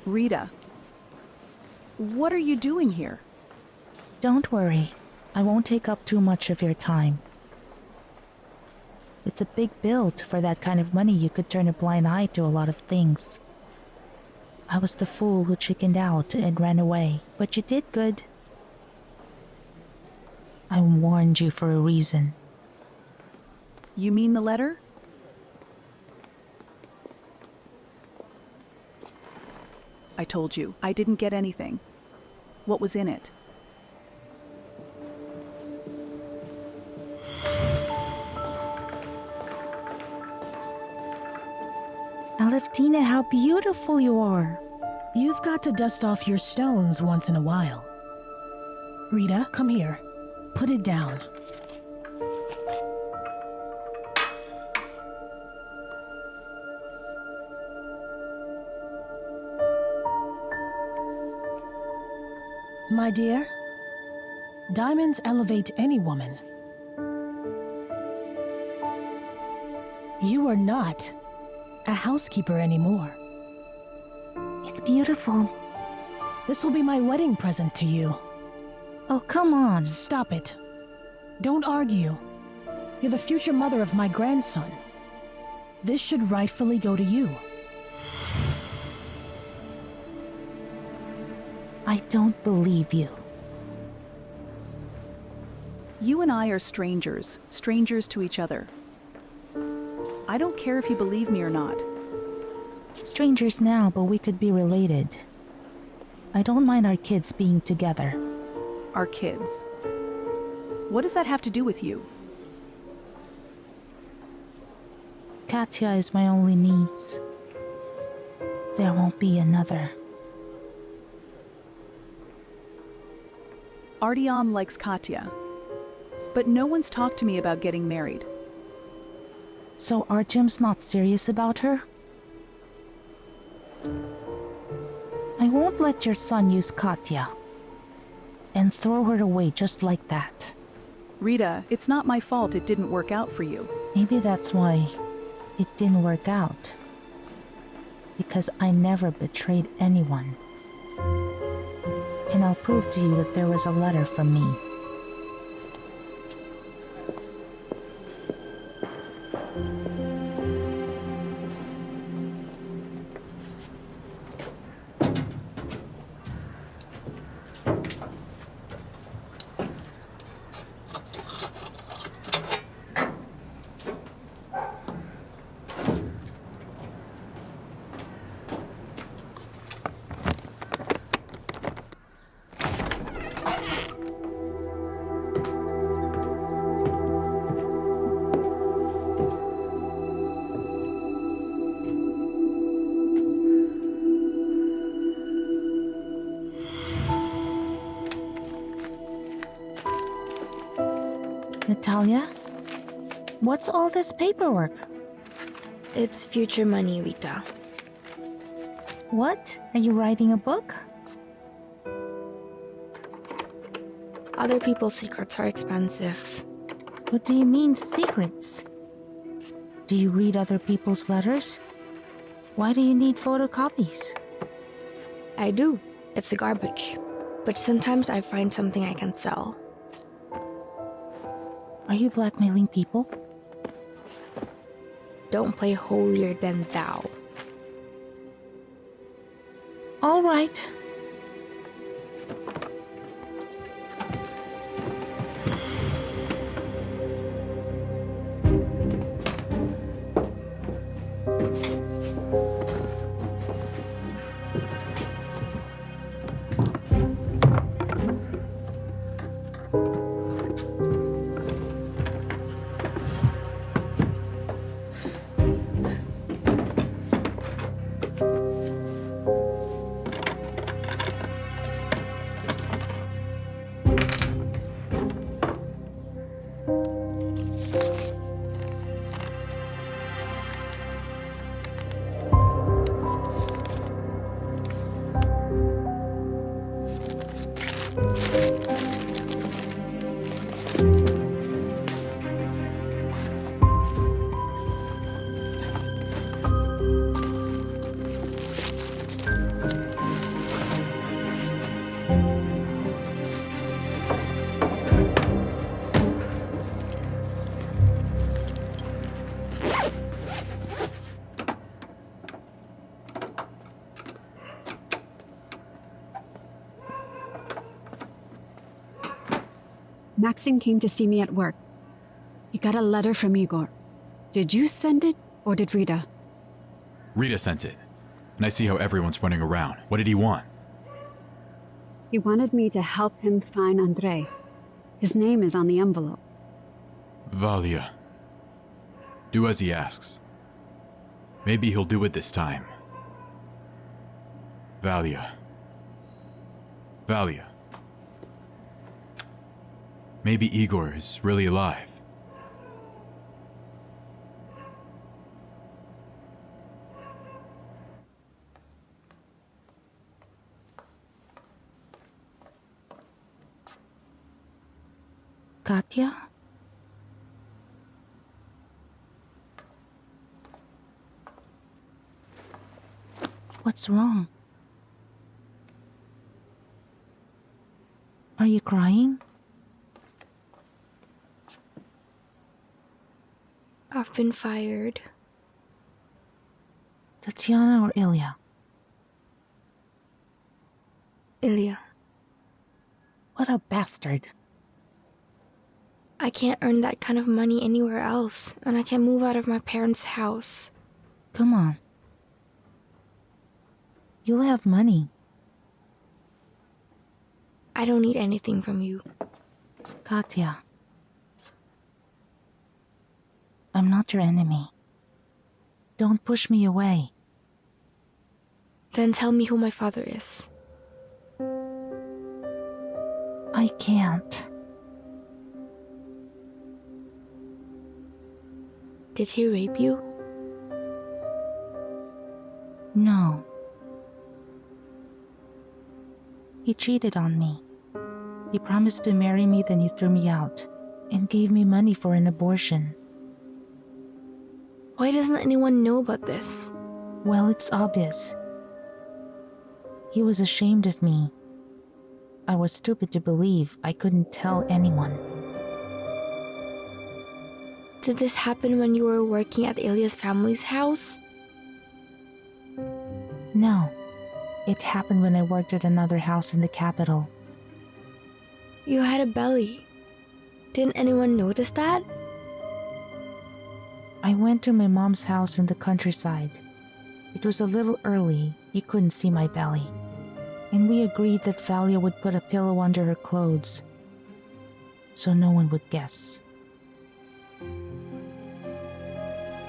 Rita, what are you doing here? Don't worry. I won't take up too much of your time. It's a big build. For that kind of money, you could turn a blind eye to a lot of things. I was the fool who chickened out and ran away, but you did good. I warned you for a reason. You mean the letter? I told you, I didn't get anything. What was in it? Aleftina, how beautiful you are. You've got to dust off your stones once in a while. Rita, come here. Put it down. My dear, diamonds elevate any woman. You are not a housekeeper anymore. It's beautiful. This will be my wedding present to you. Oh, come on. Stop it. Don't argue. You're the future mother of my grandson. This should rightfully go to you. I don't believe you. You and I are strangers to each other. I don't care if you believe me or not. Strangers now, but we could be related. I don't mind our kids being together. Our kids. What does that have to do with you? Katya is my only niece. There won't be another. Artyom likes Katya. But no one's talked to me about getting married. So Artyom's not serious about her? I won't let your son use Katya and throw her away just like that. Rita, it's not my fault it didn't work out for you. Maybe that's why it didn't work out. Because I never betrayed anyone. And I'll prove to you that there was a letter from me. Natalia? What's all this paperwork? It's future money, Rita. What? Are you writing a book? Other people's secrets are expensive. What do you mean, secrets? Do you read other people's letters? Why do you need photocopies? I do. It's garbage. But sometimes I find something I can sell. Are you blackmailing people? don't play holier than thou. All right. Maxim came to see me at work. He got a letter from Igor. Did you send it, or did Rita? Rita sent it, and I see how everyone's running around. What did he want? He wanted me to help him find Andrei. His name is on the envelope. Valia. Do as he asks. Maybe he'll do it this time. Valia. Valia. Maybe Igor is really alive. Katya? What's wrong? Are you crying? I've been fired. Tatyana or Ilya? Ilya. What a bastard. I can't earn that kind of money anywhere else, and I can't move out of my parents' house. Come on. You'll have money. I don't need anything from you. Katya. I'm not your enemy. Don't push me away. Then tell me who my father is. I can't. Did he rape you? No. He cheated on me. He promised to marry me, then he threw me out and gave me money for an abortion. Why doesn't anyone know about this? Well, it's obvious. He was ashamed of me. I was stupid to believe I couldn't tell anyone. Did this happen when you were working at Ilya's family's house? No. It happened when I worked at another house in the capital. You had a belly. Didn't anyone notice that? I went to my mom's house in the countryside. It was a little early, you couldn't see my belly. And we agreed that Valia would put a pillow under her clothes, so no one would guess.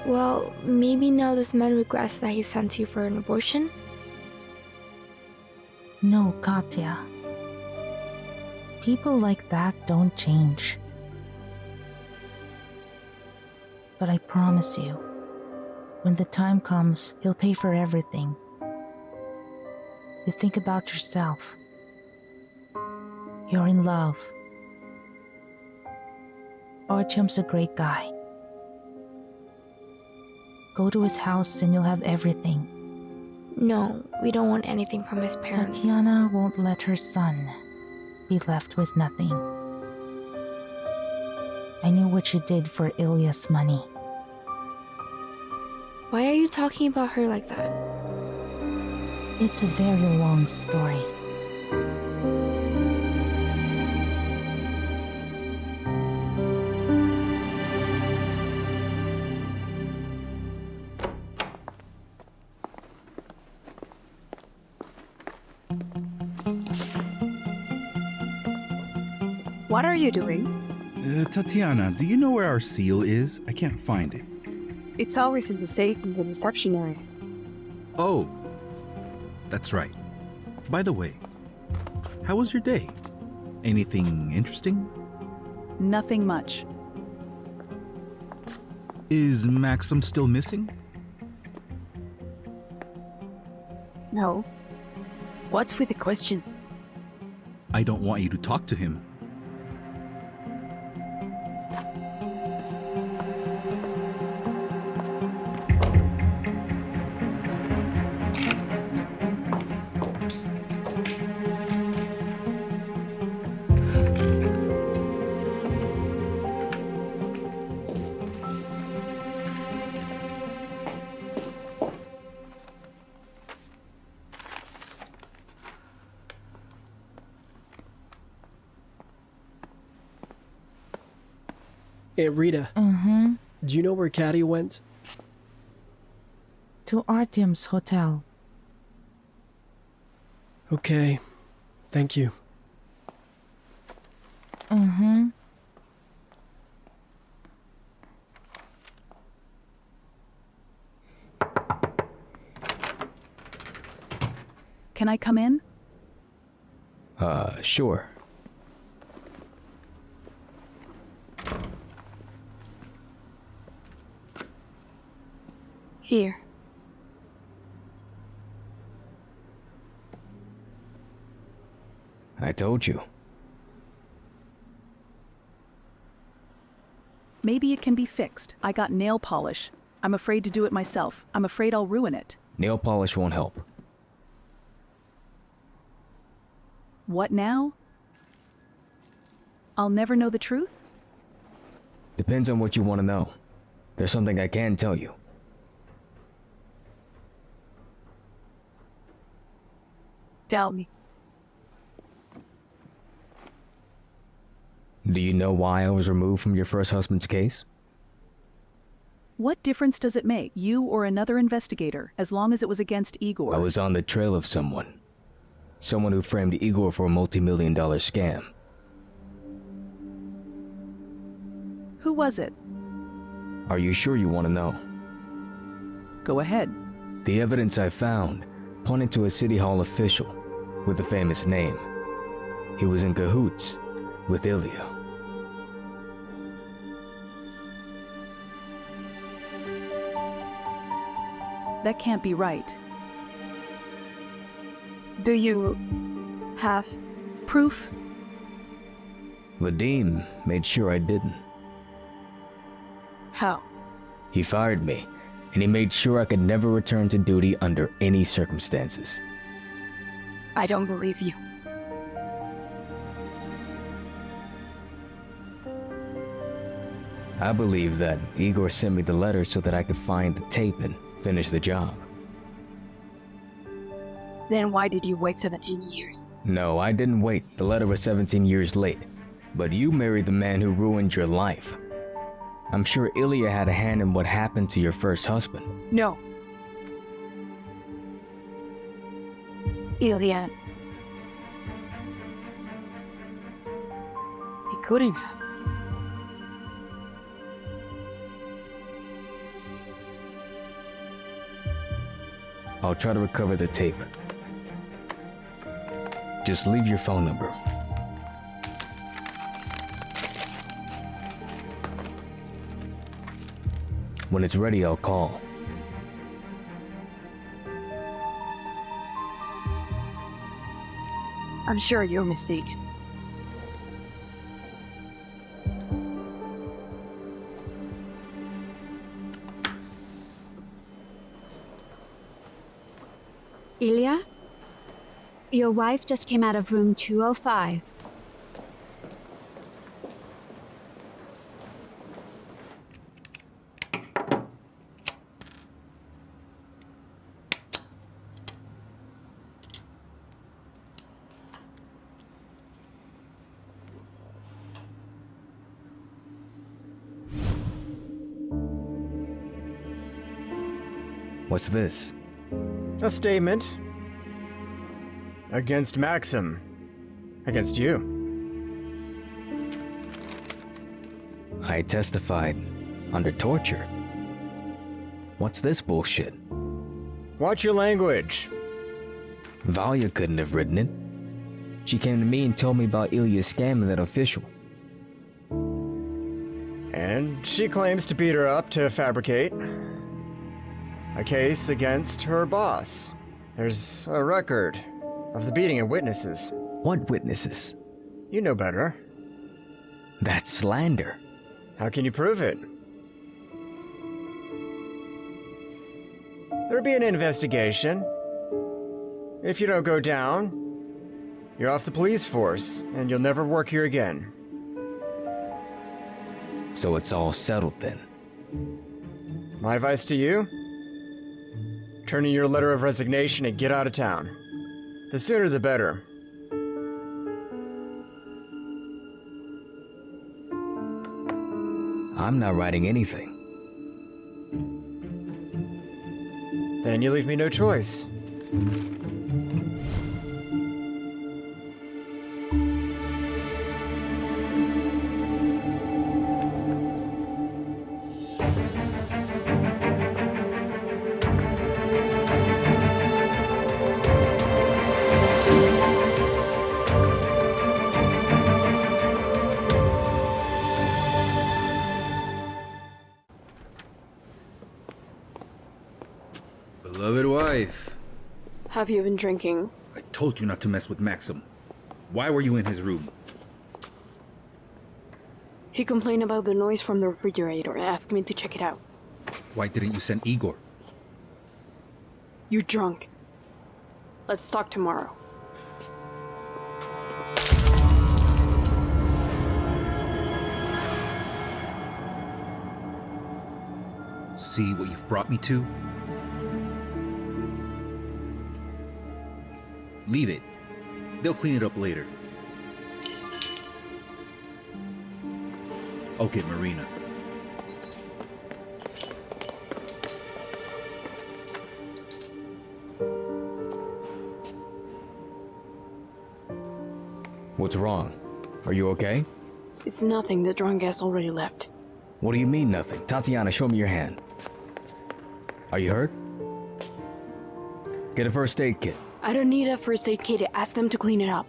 Well, maybe now this man regrets that he sent you for an abortion? No, Katya. People like that don't change. But I promise you, when the time comes, he'll pay for everything. You think about yourself. You're in love. Artyom's a great guy. Go to his house and you'll have everything. No, we don't want anything from his parents. Tatyana won't let her son be left with nothing. I knew what you did for Ilya's money. are you talking about her like that? It's a very long story. What are you doing? Tatyana, do you know where our seal is? I can't find it. It's always in the safe in the reception area. Oh, that's right. By the way, how was your day? Anything interesting? Nothing much. Is Maxim still missing? No. What's with the questions? I don't want you to talk to him. Hey, Rita. Mm-hmm. Do you know where Katya went? To Artyom's hotel. Okay. Thank you. Mm-hmm. Can I come in? Sure. Here. I told you. Maybe it can be fixed. I got nail polish. I'm afraid to do it myself. I'm afraid I'll ruin it. Nail polish won't help. What now? I'll never know the truth? Depends on what you want to know. There's something I can tell you. Tell me. Do you know why I was removed from your first husband's case? What difference does it make, you or another investigator, as long as it was against Igor? I was on the trail of someone. Someone who framed Igor for a multi-million-dollar scam. Who was it? Are you sure you want to know? Go ahead. The evidence I found pointed to a City Hall official with a famous name. He was in cahoots with Ilya. That can't be right. Do you have proof? Vadim made sure I didn't. How? He fired me, and he made sure I could never return to duty under any circumstances. I don't believe you. I believe that Igor sent me the letter so that I could find the tape and finish the job. Then why did you wait 17 years? No, I didn't wait. The letter was 17 years late. But you married the man who ruined your life. I'm sure Ilya had a hand in what happened to your first husband. No. Ilya. He couldn't have. I'll try to recover the tape. Just leave your phone number. When it's ready, I'll call. I'm sure you're mistaken. Ilya? Your wife just came out of room 205. What's this? A statement. Against Maxim. Against you. I testified under torture. What's this bullshit? Watch your language. Valia couldn't have written it. She came to me and told me about Ilya's scam and that official. And she claims to beat her up to fabricate a case against her boss. There's a record of the beating and witnesses. What witnesses? You know better. That's slander. How can you prove it? There'll be an investigation. If you don't go down, you're off the police force, and you'll never work here again. So it's all settled then? My advice to you? Turn in your letter of resignation and get out of town. The sooner the better. I'm not writing anything. Then you leave me no choice. Beloved wife. Have you been drinking? I told you not to mess with Maxim. Why were you in his room? He complained about the noise from the refrigerator and asked me to check it out. Why didn't you send Igor? You're drunk. Let's talk tomorrow. See what you've brought me to? Leave it. They'll clean it up later. I'll get Marina. What's wrong? Are you okay? It's nothing, the drunk ass already left. What do you mean nothing? Tatyana, show me your hand. Are you hurt? Get a first aid kit. I don't need a first aid kit, ask them to clean it up.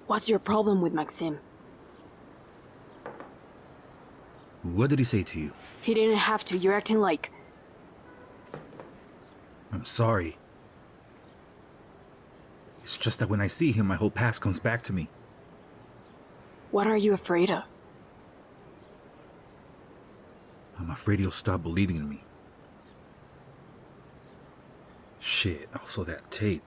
What's your problem with Maxim? What did he say to you? He didn't have to, you're acting like... I'm sorry. It's just that when I see him, my whole past comes back to me. What are you afraid of? I'm afraid he'll stop believing in me. Shit, also that tape.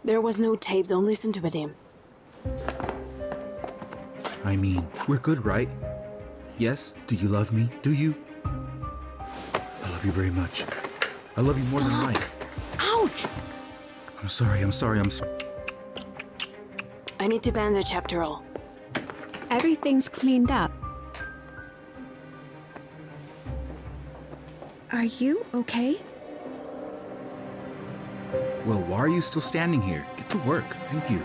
There was no tape, don't listen to him. I mean, we're good, right? Yes? Do you love me? Do you? I love you very much. I love you more than life. Ouch! I'm sorry. I need to bandage after all. Everything's cleaned up. Are you okay? Well, why are you still standing here? Get to work. Thank you.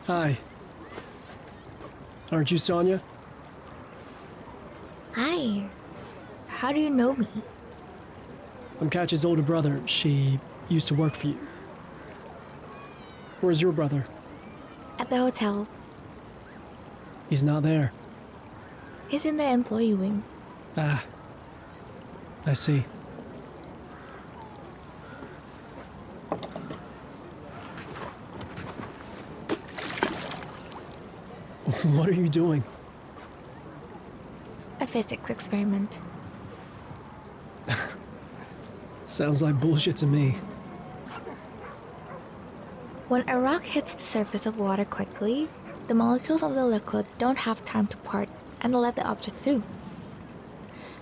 Hi. Aren't you Sonia? Hi. How do you know me? I'm Katya's older brother. She used to work for you. Where's your brother? At the hotel. He's not there. He's in the employee wing. Ah. I see. What are you doing? A physics experiment. Sounds like bullshit to me. When a rock hits the surface of water quickly, the molecules of the liquid don't have time to part and let the object through.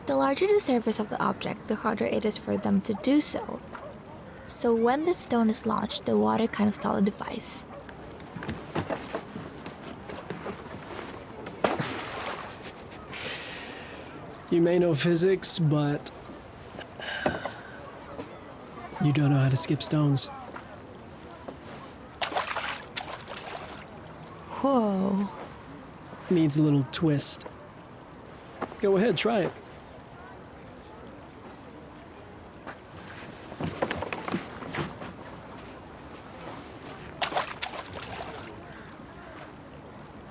The larger the surface of the object, the harder it is for them to do so. So when the stone is launched, the water kind of solidifies. You may know physics, but you don't know how to skip stones. Whoa. Needs a little twist. Go ahead, try it.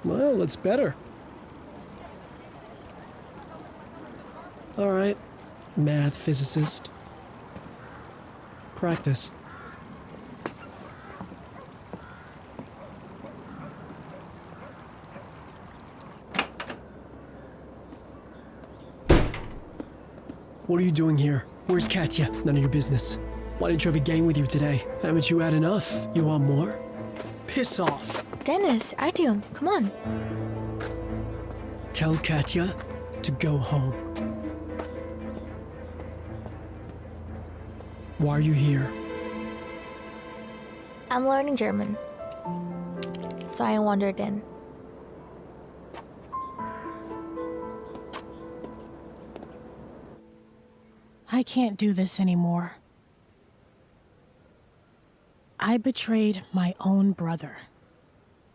Well, that's better. All right, math physicist. Practice. What are you doing here? Where's Katya? None of your business. Why didn't you have a game with you today? Haven't you had enough? You want more? Piss off. Dennis, Artyom, come on. Tell Katya to go home. Why are you here? I'm learning German. So I wandered in. I can't do this anymore. I betrayed my own brother.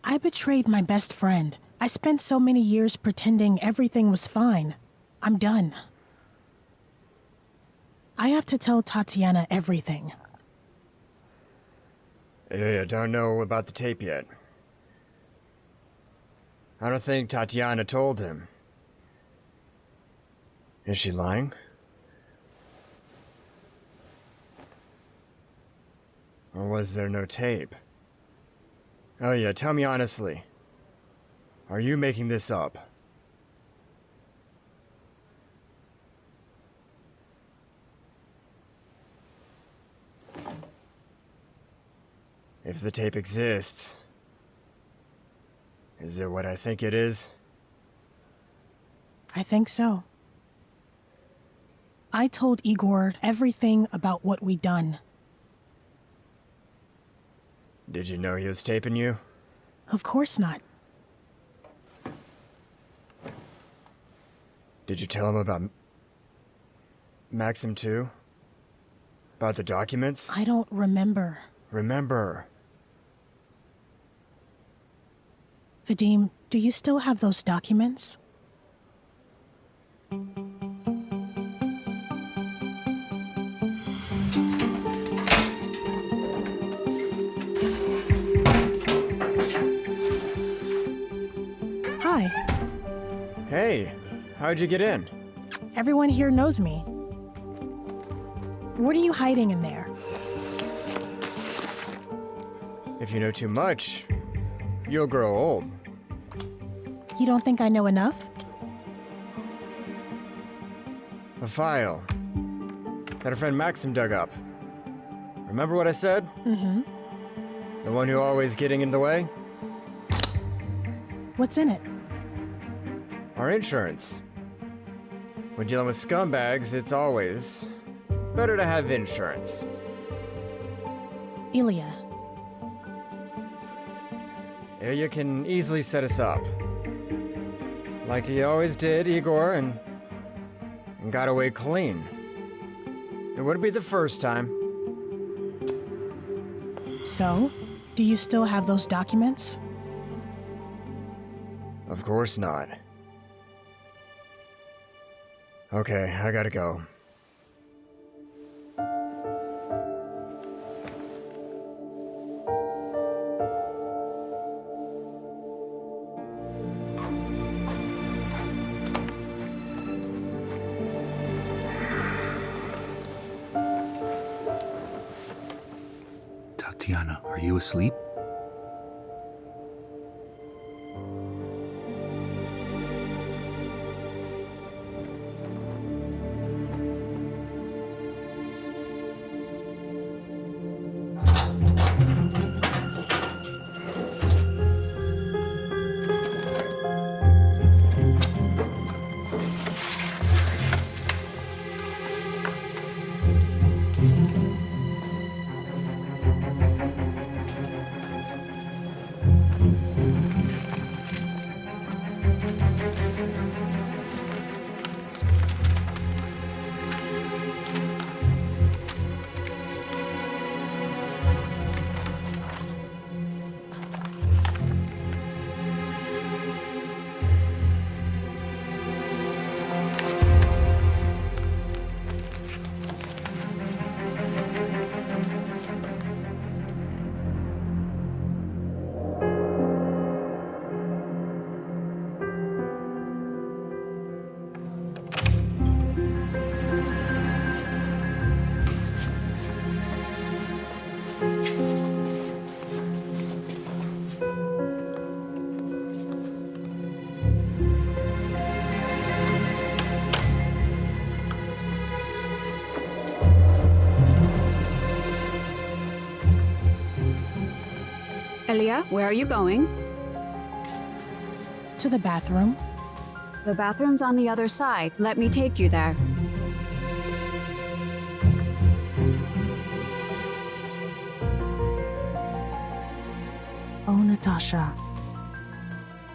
I betrayed my best friend. I spent so many years pretending everything was fine. I'm done. I have to tell Tatyana everything. I don't know about the tape yet. I don't think Tatyana told him. Is she lying? Or was there no tape? Oh yeah, tell me honestly. Are you making this up? If the tape exists, is it what I think it is? I think so. I told Igor everything about what we'd done. Did you know he was taping you? Of course not. Did you tell him about Maxim too? About the documents? I don't remember. Remember. Vadim, do you still have those documents? Hi. Hey, how'd you get in? Everyone here knows me. What are you hiding in there? If you know too much, you'll grow old. You don't think I know enough? A file that a friend Maxim dug up. Remember what I said? Mm-hmm. The one who always getting in the way? What's in it? Our insurance. When dealing with scumbags, it's always better to have insurance. Ilya. Ilya can easily set us up. Like he always did, Igor, and got away clean. It wouldn't be the first time. So, do you still have those documents? Of course not. Okay, I gotta go. Tatyana, are you asleep? Ilya, where are you going? To the bathroom. The bathroom's on the other side. Let me take you there. Oh, Natasha.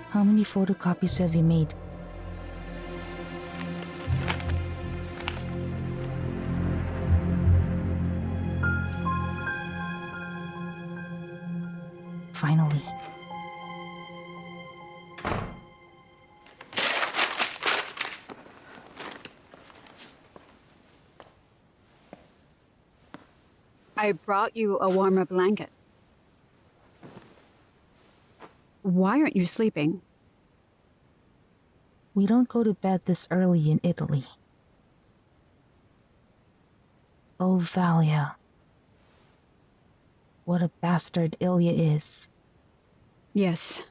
How many photocopies have you made? Finally. I brought you a warmer blanket. Why aren't you sleeping? We don't go to bed this early in Italy. Oh, Valia. What a bastard Ilya is. Yes.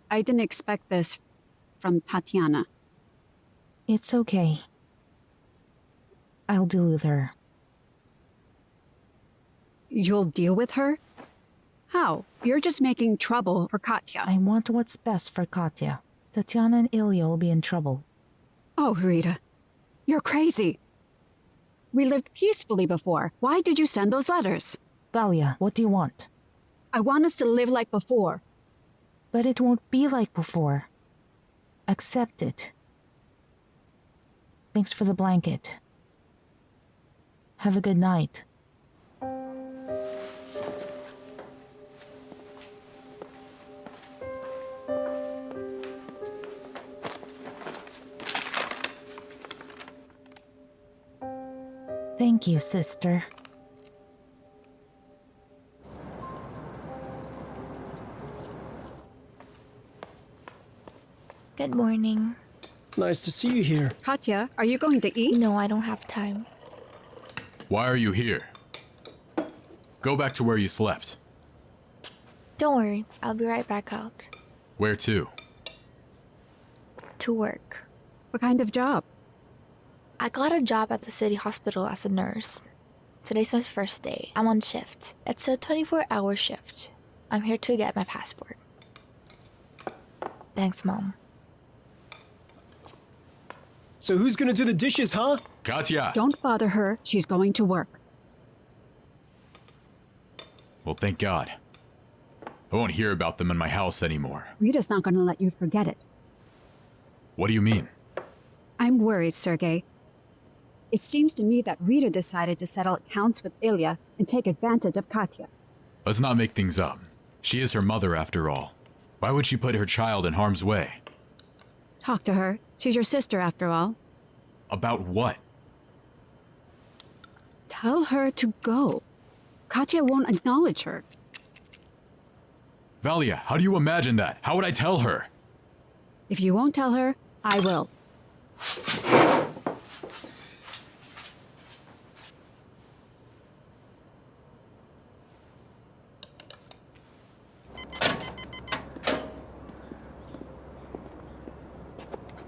I didn't expect this from Tatyana. It's okay. I'll deal with her. You'll deal with her? How? You're just making trouble for Katya. I want what's best for Katya. Tatyana and Ilya will be in trouble. Oh, Rita. You're crazy. We lived peacefully before. Why did you send those letters? Valia, what do you want? I want us to live like before. But it won't be like before. Accept it. Thanks for the blanket. Have a good night. Thank you, sister. Good morning. Nice to see you here. Katya, are you going to eat? No, I don't have time. Why are you here? Go back to where you slept. Don't worry, I'll be right back out. Where to? To work. What kind of job? I got a job at the city hospital as a nurse. Today's my first day. I'm on shift. It's a 24-hour shift. I'm here to get my passport. Thanks, Mom. So who's gonna do the dishes, huh? Katya! Don't bother her. She's going to work. Well, thank God. I won't hear about them in my house anymore. Rita's not going to let you forget it. What do you mean? I'm worried, Sergei. It seems to me that Rita decided to settle accounts with Ilya and take advantage of Katya. Let's not make things up. She is her mother, after all. Why would she put her child in harm's way? Talk to her. She's your sister, after all. About what? Tell her to go. Katya won't acknowledge her. Valia, how do you imagine that? How would I tell her? If you won't tell her, I will.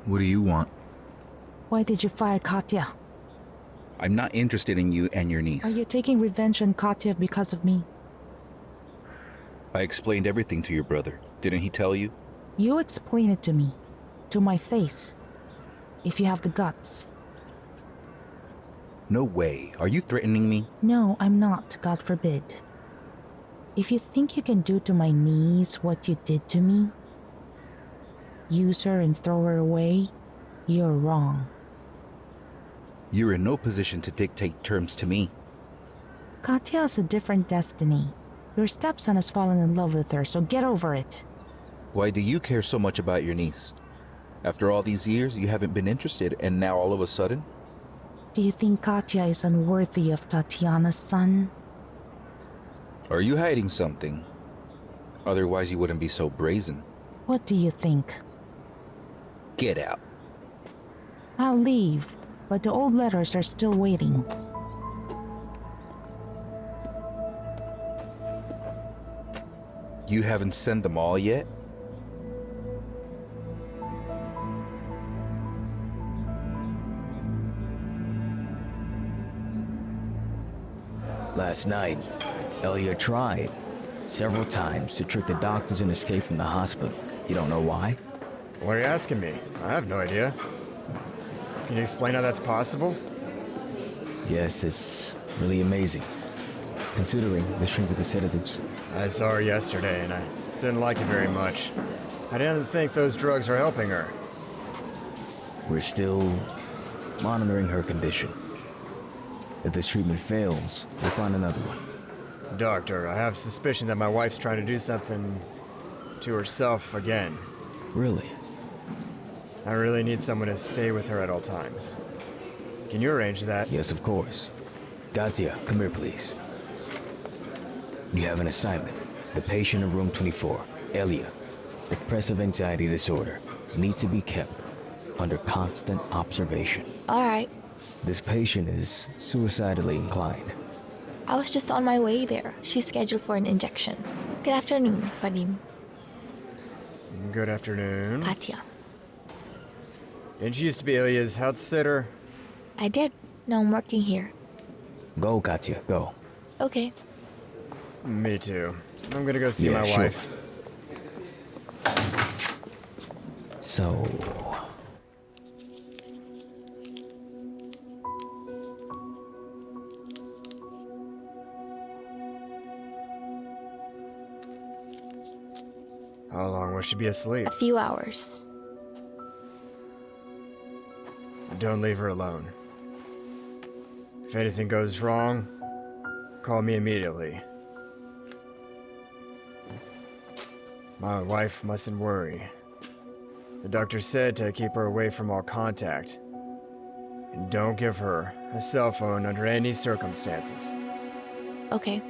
What do you want? Why did you fire Katya? I'm not interested in you and your niece. Are you taking revenge on Katya because of me? I explained everything to your brother. Didn't he tell you? You explain it to me. To my face. If you have the guts. No way. Are you threatening me? No, I'm not, God forbid. If you think you can do to my niece what you did to me, use her and throw her away, you're wrong. You're in no position to dictate terms to me. Katya has a different destiny. Your stepson has fallen in love with her, so get over it. Why do you care so much about your niece? After all these years, you haven't been interested, and now all of a sudden? Do you think Katya is unworthy of Tatyana's son? Are you hiding something? Otherwise, you wouldn't be so brazen. What do you think? Get out. I'll leave, but the old letters are still waiting. You haven't sent them all yet? Last night, Ilya tried several times to trick the doctors and escape from the hospital. You don't know why? Why are you asking me? I have no idea. Can you explain how that's possible? Yes, it's really amazing, considering the strength of the sedatives. I saw her yesterday, and I didn't like it very much. I didn't think those drugs are helping her. We're still monitoring her condition. If this treatment fails, we'll find another one. Doctor, I have suspicion that my wife's trying to do something to herself again. Really? I really need someone to stay with her at all times. Can you arrange that? Yes, of course. Katya, come here, please. You have an assignment. The patient in room 24, Ilya, depressive anxiety disorder, needs to be kept under constant observation. All right. This patient is suicidally inclined. I was just on my way there. She's scheduled for an injection. Good afternoon, Fadim. Good afternoon. Katya. Didn't you used to be Ilya's health sitter? I did. Now I'm working here. Go, Katya, go. Okay. Me too. I'm gonna go see Yeah, my sure. wife. So... How long will she be asleep? A few hours. Don't leave her alone. If anything goes wrong, call me immediately. My wife mustn't worry. The doctor said to keep her away from all contact. And don't give her a cell phone under any circumstances. Okay.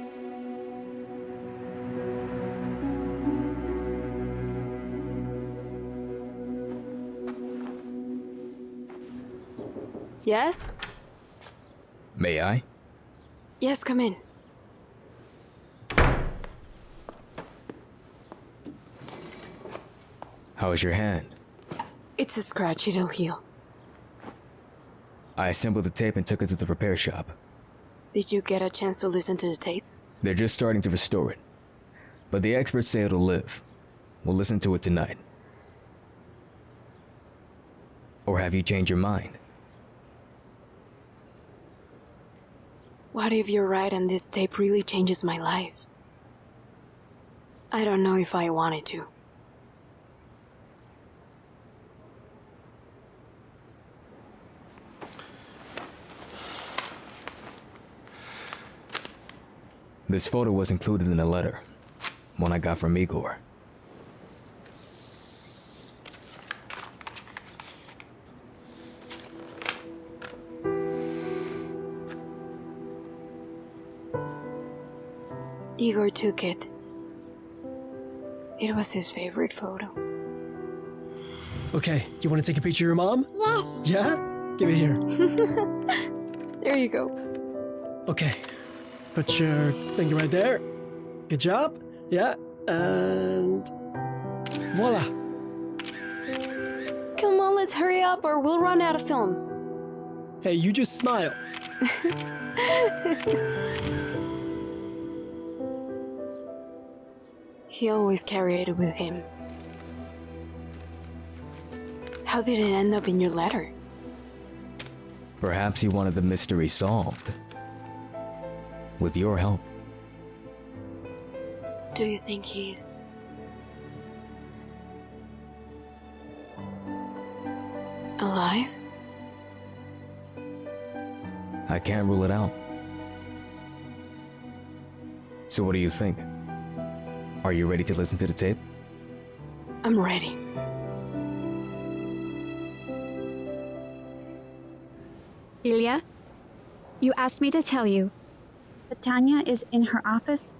Yes? May I? Yes, come in. How is your hand? It's a scratch, it'll heal. I assembled the tape and took it to the repair shop. Did you get a chance to listen to the tape? They're just starting to restore it. But the experts say it'll live. We'll listen to it tonight. Or have you changed your mind? What if you're right and this tape really changes my life? I don't know if I wanted to. This photo was included in a letter, one I got from Igor. Igor took it. It was his favorite photo. Okay, you want to take a picture of your mom? Yes. Yeah? Give it here. There you go. Okay. Put your finger right there. Good job. Yeah. And voila. Come on, let's let's hurry up or we'll run out of film. Hey, you just smile. He always carried it with him. How did it end up in your letter? Perhaps he wanted the mystery solved. With your help. Do you think he's... alive? I can't rule it out. So what do you think? Are you ready to listen to the tape? I'm ready. Ilya, you asked me to tell you. Tatyana is in her office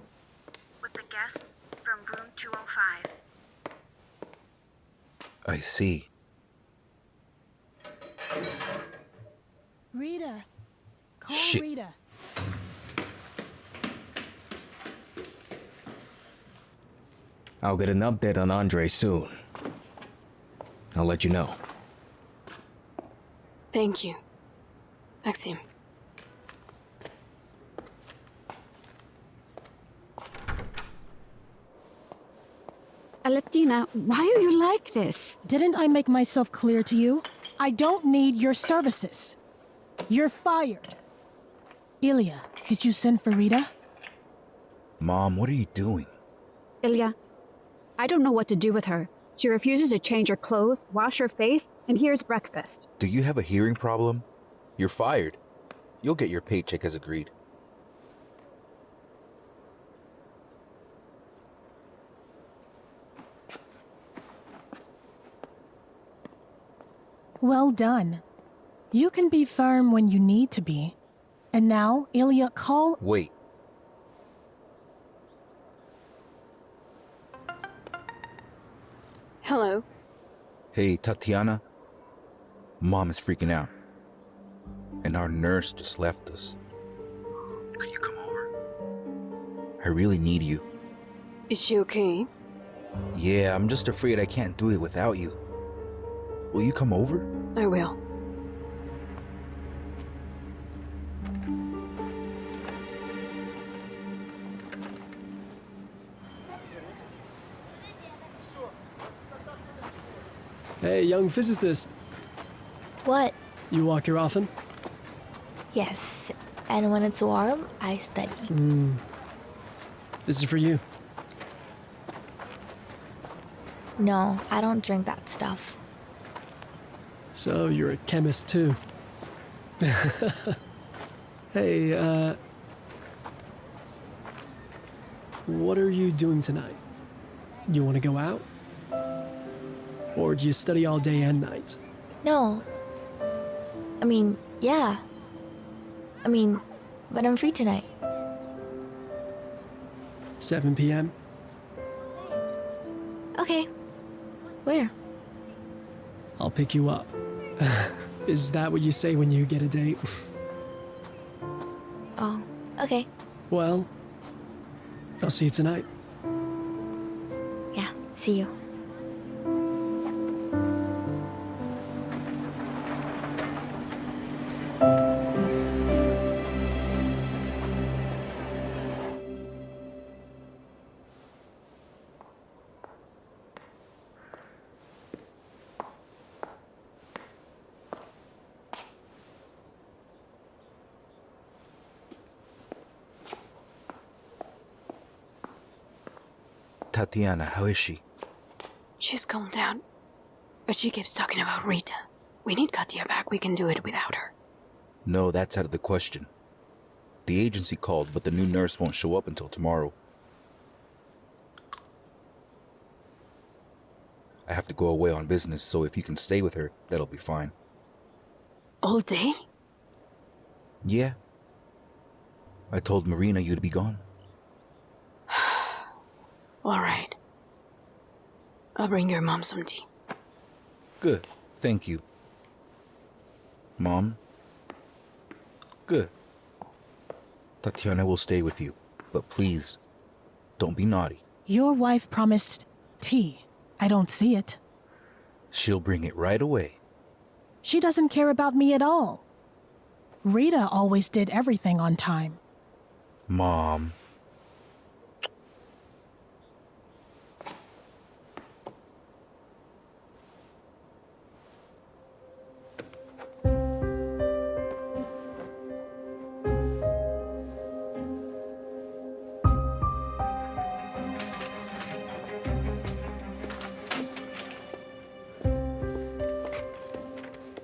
with the guest from room 205. I see. Rita. Call Shit. Rita. I'll get an update on Andre soon. I'll let you know. Thank you, Maxim. Tatyana, why are you like this? Didn't I make myself clear to you? I don't need your services. You're fired. Ilya, did you send for Rita? Mom, what are you doing? Ilya, I don't know what to do with her. She refuses to change her clothes, wash her face, and here's breakfast. Do you have a hearing problem? You're fired. You'll get your paycheck as agreed. Well done. You can be firm when you need to be. And now, Ilya, call... Wait. Hello. Hey, Tatyana. Mom is freaking out. And our nurse just left us. Could you come over? I really need you. Is she okay? Yeah, I'm just afraid I can't do it without you. Will you come over? I will. Hey, young physicist. What? You walk here often? Yes. And when it's warm, I study. This is for you. No, I don't drink that stuff. So, you're a chemist too. Hey, what are you doing tonight? You want to go out? Or do you study all day and night? No. Yeah. But I'm free tonight. 7 p.m.? Okay. Where? I'll pick you up. Is that what you say when you get a date? Oh, okay. Well, I'll see you tonight. Yeah, see you. Tatyana, how is she? She's calmed down. But she keeps talking about Rita. We need Katya back. We can do it without her. No, that's out of the question. The agency called, but the new nurse won't show up until tomorrow. I have to go away on business, so if you can stay with her, that'll be fine. All day? Yeah. I told Marina you'd be gone. All right. I'll bring your mom some tea. Good, thank you. Mom? Good. Tatyana will stay with you, but please, don't be naughty. Your wife promised tea. I don't see it. She'll bring it right away. She doesn't care about me at all. Rita always did everything on time. Mom.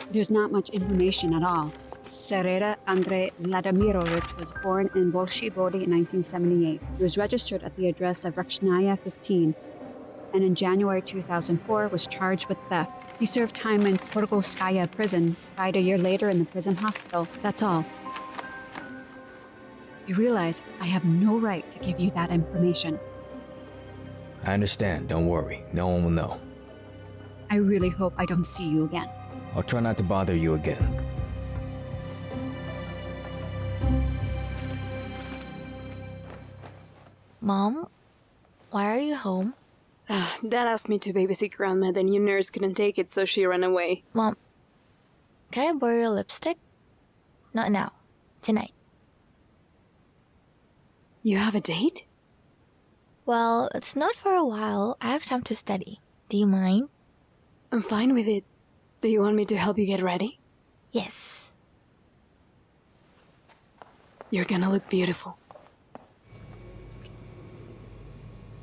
There's not much information at all. Sereda Andrei Vladimirovich was born in Bolshy Vody in 1978. He was registered at the address of Rekhnaya 15, and in January 2004 was charged with theft. He served time in Korgolskaya prison, died a year later in the prison hospital. That's all. You realize I have no right to give you that information. I understand, don't worry. No one will know. I really hope I don't see you again. I'll try not to bother you again. Mom, why are you home? Dad asked me to babysit Grandma, then your nurse couldn't take it, so she ran away. Mom, can I borrow your lipstick? Not now. Tonight. You have a date? Well, it's not for a while. I have time to study. Do you mind? I'm fine with it. Do you want me to help you get ready? Yes. You're gonna look beautiful.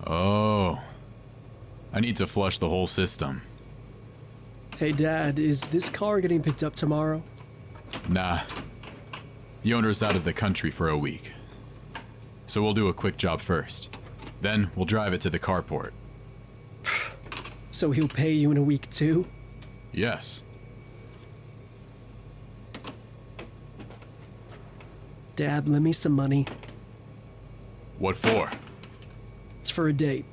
Oh. I need to flush the whole system. Hey, Dad, is this car getting picked up tomorrow? Nah. The owner's out of the country for a week. So we'll do a quick job first. Then we'll drive it to the carport. So he'll pay you in a week too? Yes. Dad, lend me some money. What for? It's for a date.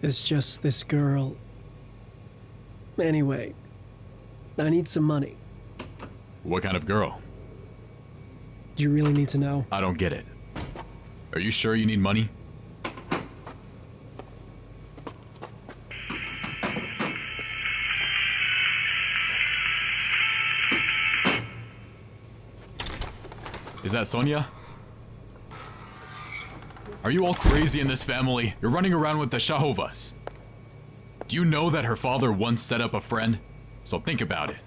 It's just this girl. Anyway, I need some money. What kind of girl? Do you really need to know? I don't get it. Are you sure you need money? Is that Sonia? Are you all crazy in this family? You're running around with the Shahovas. Do you know that her father once set up a friend? So think about it.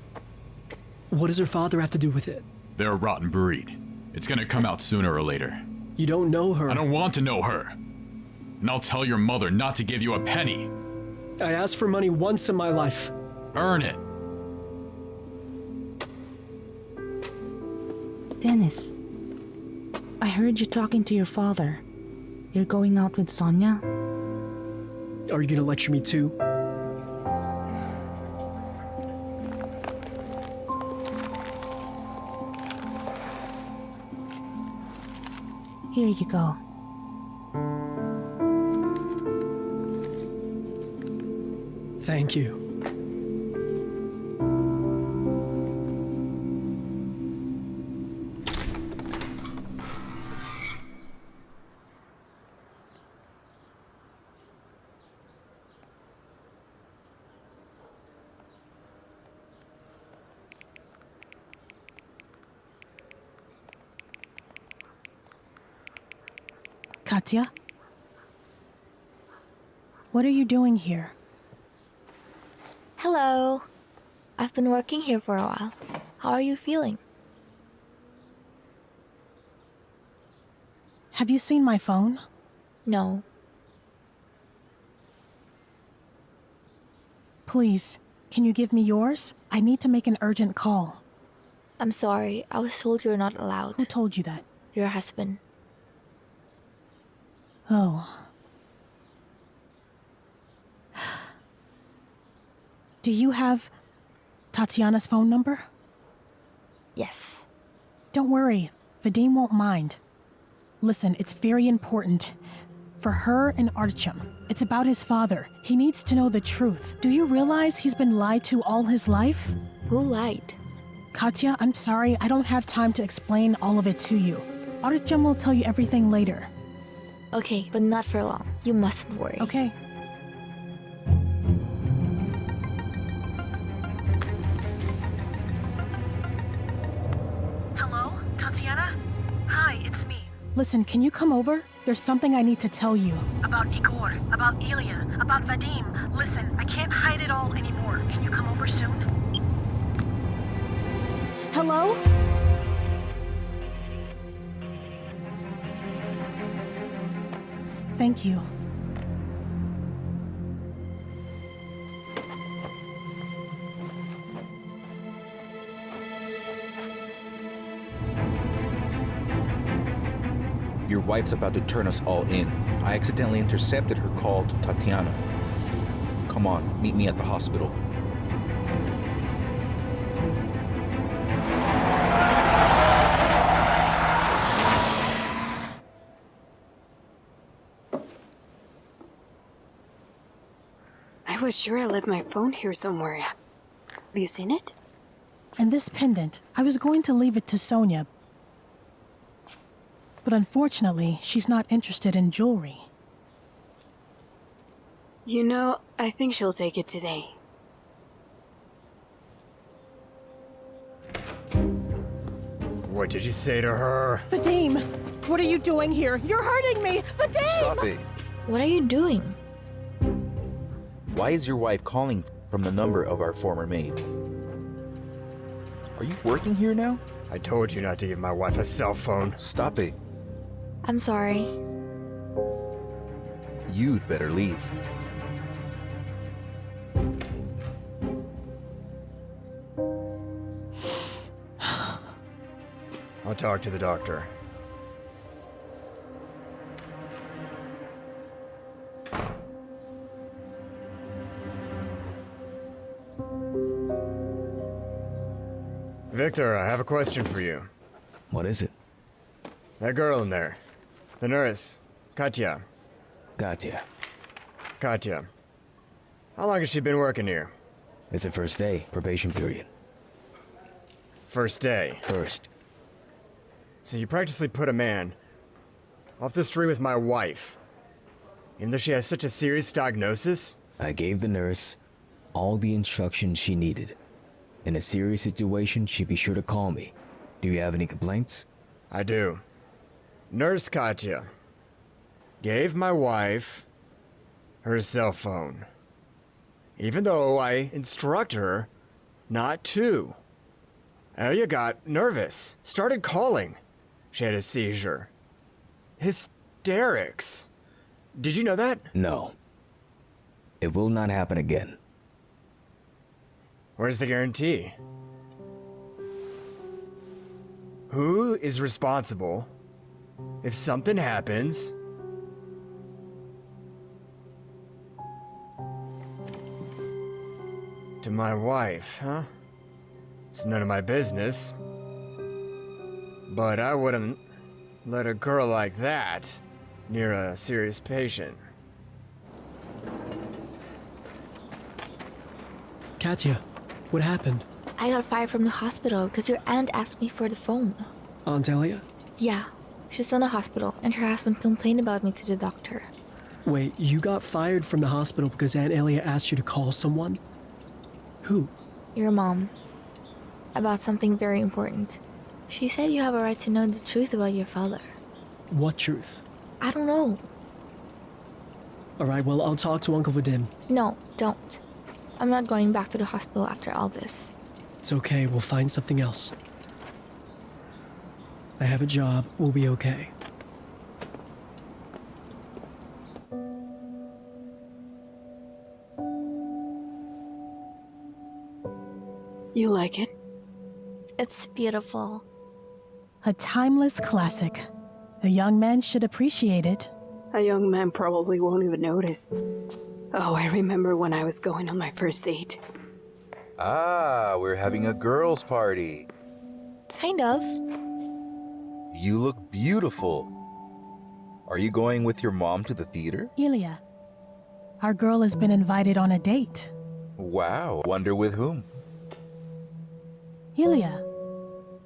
What does her father have to do with it? They're a rotten breed. It's gonna come out sooner or later. You don't know her. I don't want to know her. And I'll tell your mother not to give you a penny. I asked for money once in my life. Earn it. Dennis, I heard you talking to your father. You're going out with Sonia? Are you gonna lecture me too? Here you go. Thank you. Katya? What are you doing here? Hello. I've been working here for a while. How are you feeling? Have you seen my phone? No. Please, can you give me yours? I need to make an urgent call. I'm sorry. I was told you're not allowed. Who told you that? Your husband. Oh. Do you have Tatyana's phone number? Yes. Don't worry. Vadim won't mind. Listen, it's very important. For her and Artyom. It's about his father. He needs to know the truth. Do you realize he's been lied to all his life? Who lied? Katya, I'm sorry. I don't have time to explain all of it to you. Artyom will tell you everything later. Okay, but not for long. You mustn't worry. Okay. Tatyana? Hi, it's me. Listen, can you come over? There's something I need to tell you. About Igor, about Ilya, about Vadim. Listen, I can't hide it all anymore. Can you come over soon? Hello? Thank you. Your wife's about to turn us all in. I accidentally intercepted her call to Tatyana. Come on, meet me at the hospital. I was sure I left my phone here somewhere. Have you seen it? And this pendant, I was going to leave it to Sonia. But unfortunately, she's not interested in jewelry. You know, I think she'll take it today. What did you say to her? Vadim! What are you doing here? You're hurting me! Vadim! Stop it. What are you doing? Why is your wife calling from the number of our former maid? Are you working here now? I told you not to give my wife a cell phone. Stop it. I'm sorry. You'd better leave. I'll talk to the doctor. Victor, I have a question for you. What is it? That girl in there. The nurse. Katya. Gotcha. Katya. How long has she been working here? It's her first day, probation period. First day. First. So you practically put a man off the street with my wife, even though she has such a serious diagnosis? I gave the nurse all the instructions she needed. In a serious situation, she'd be sure to call me. Do you have any complaints? I do. Nurse Katya gave my wife her cell phone, even though I instruct her not to. Ilya got nervous, started calling. She had a seizure. Hysterics. Did you know that? No. It will not happen again. Where's the guarantee? Who is responsible if something happens? To my wife, huh? It's none of my business. But I wouldn't let a girl like that near a serious patient. Katya, what happened? I got fired from the hospital because your aunt asked me for the phone. Aunt Ilya? Yeah, she's in a hospital and her husband complained about me to the doctor. Wait, you got fired from the hospital because Aunt Ilya asked you to call someone? Who? Your mom. About something very important. She said you have a right to know the truth about your father. What truth? I don't know. Alright, well, I'll talk to Uncle Vadim. No, don't. I'm not going back to the hospital after all this. It's okay, we'll find something else. I have a job, we'll be okay. You like it? It's beautiful. A timeless classic. A young man should appreciate it. A young man probably won't even notice. Oh, I remember when I was going on my first date. Ah, we're having a girls' party. Kind of. You look beautiful. Are you going with your mom to the theater? Ilya, our girl has been invited on a date. Wow, wonder with whom? Ilya,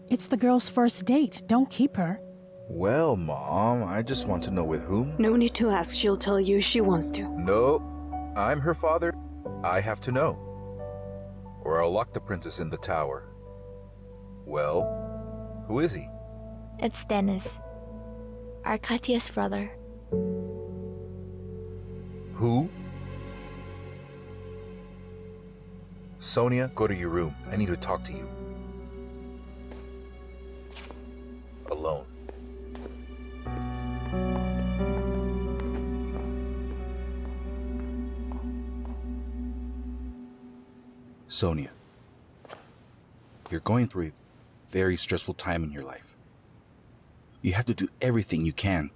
it's the girl's first date. Don't keep her. Well, Mom, I just want to know with whom. No need to ask, she'll tell you if she wants to. No, I'm her father. I have to know. Or I'll lock the princess in the tower. Well, who is he? It's Dennis. Our Katya's brother. Who? Sonia, go to your room. I need to talk to you. Alone. Sonia, you're going through a very stressful time in your life. You have to do everything you can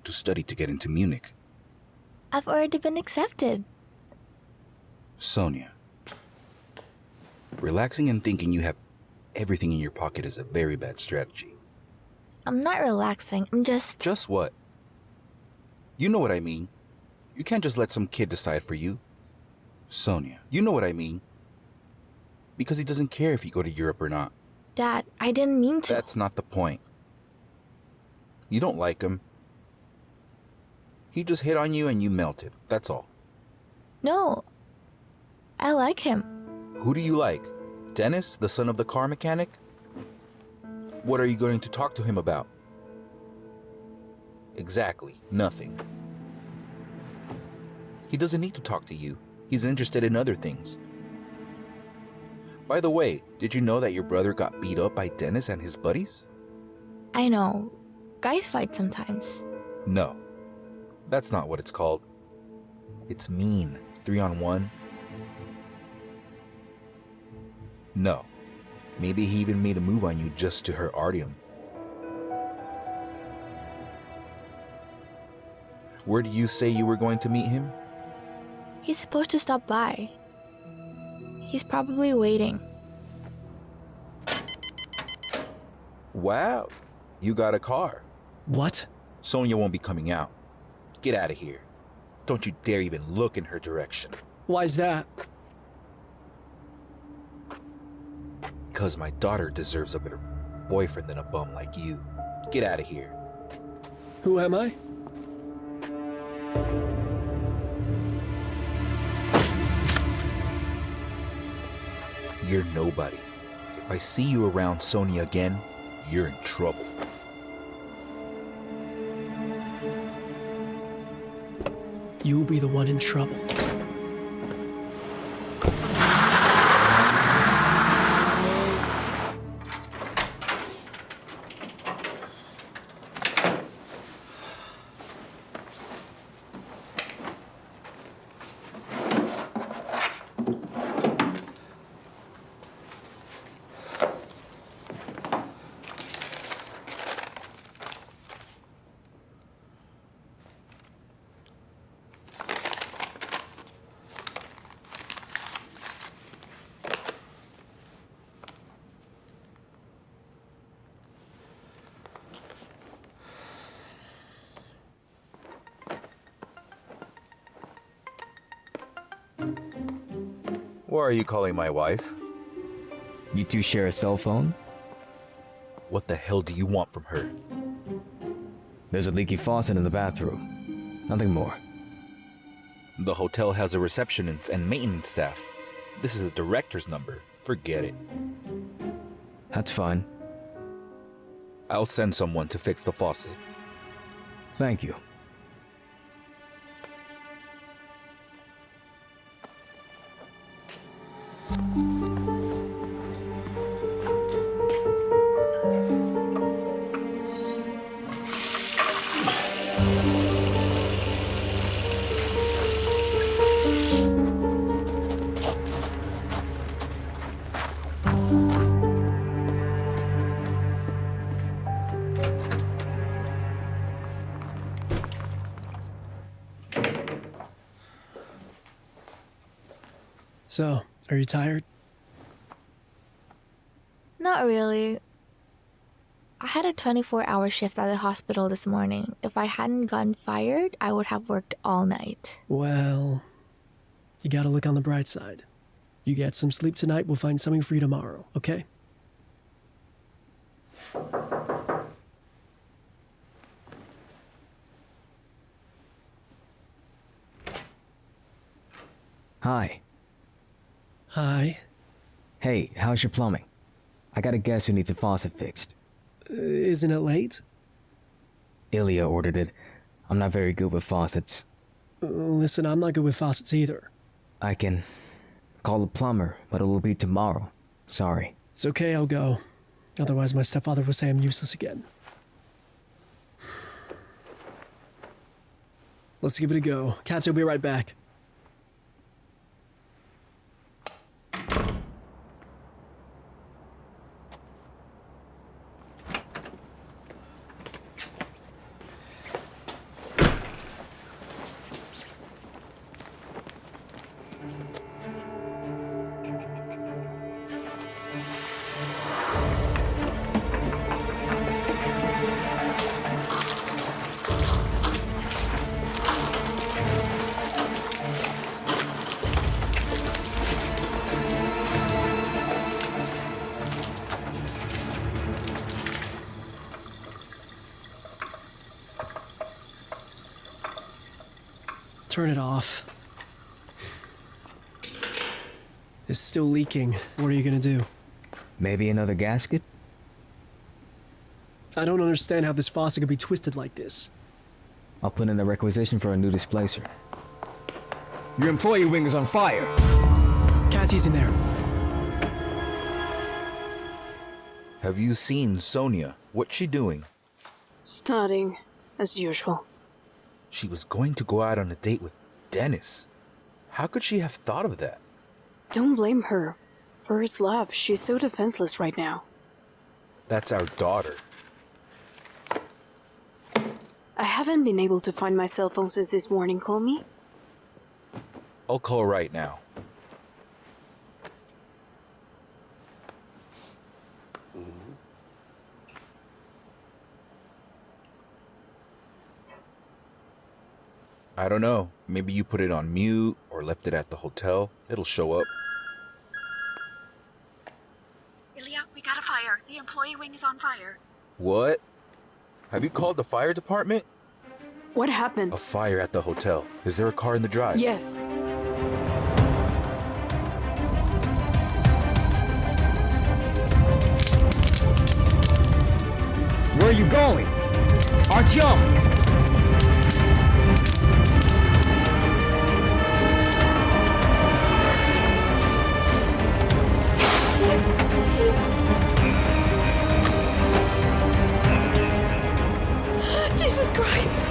to study to get into Munich. I've already been accepted. Sonia, relaxing and thinking you have everything in your pocket is a very bad strategy. I'm not relaxing, I'm just... Just what? You know what I mean. You can't just let some kid decide for you. Sonia, you know what I mean. Because he doesn't care if you go to Europe or not. Dad, I didn't mean to. That's not the point. You don't like him. He just hit on you and you melted. That's all. No. I like him. Who do you like? Dennis, the son of the car mechanic? What are you going to talk to him about? Exactly, nothing. He doesn't need to talk to you. He's interested in other things. By the way, did you know that your brother got beat up by Dennis and his buddies? I know. Guys fight sometimes. No. That's not what it's called. It's mean. 3-on-1. No. Maybe he even made a move on you just to hurt Artyom. Where do you say you were going to meet him? He's supposed to stop by. He's probably waiting. Wow. You got a car. What? Sonia won't be coming out. Get out of here. Don't you dare even look in her direction. Why's that? Because my daughter deserves a better boyfriend than a bum like you. Get out of here. Who am I? You're nobody. If I see you around Sonia again, you're in trouble. You'll be the one in trouble. Why are you calling my wife? You two share a cell phone? What the hell do you want from her? There's a leaky faucet in the bathroom. Nothing more. The hotel has a receptionist and maintenance staff. This is a director's number. Forget it. That's fine. I'll send someone to fix the faucet. Thank you. So, are you tired? Not really. I had a 24-hour shift at the hospital this morning. If I hadn't gotten fired, I would have worked all night. Well, you gotta look on the bright side. You get some sleep tonight, we'll find something for you tomorrow, okay? Hi. Hi. Hey, how's your plumbing? I got a guest who needs a faucet fixed. Isn't it late? Ilya ordered it. I'm not very good with faucets. Listen, I'm not good with faucets either. I can call a plumber, but it will be tomorrow. Sorry. It's okay, I'll go. Otherwise, my stepfather will say I'm useless again. Let's give it a go. Katya will be right back. Turn it off. It's still leaking. What are you gonna do? Maybe another gasket? I don't understand how this faucet could be twisted like this. I'll put in a requisition for a new displacer. Your employee wing is on fire! Katya's in there. Have you seen Sonia? What's she doing? Studying, as usual. She was going to go out on a date with Dennis. How could she have thought of that? Don't blame her. For his love, she's so defenseless right now. That's our daughter. I haven't been able to find my cell phone since this morning. Call me? I'll call right now. I don't know. Maybe you put it on mute or left it at the hotel. It'll show up. Ilya, we got a fire. The employee wing is on fire. What? Have you called the fire department? What happened? A fire at the hotel. Is there a car in the drive? Yes. Where are you going? Artyom! Jesus Christ!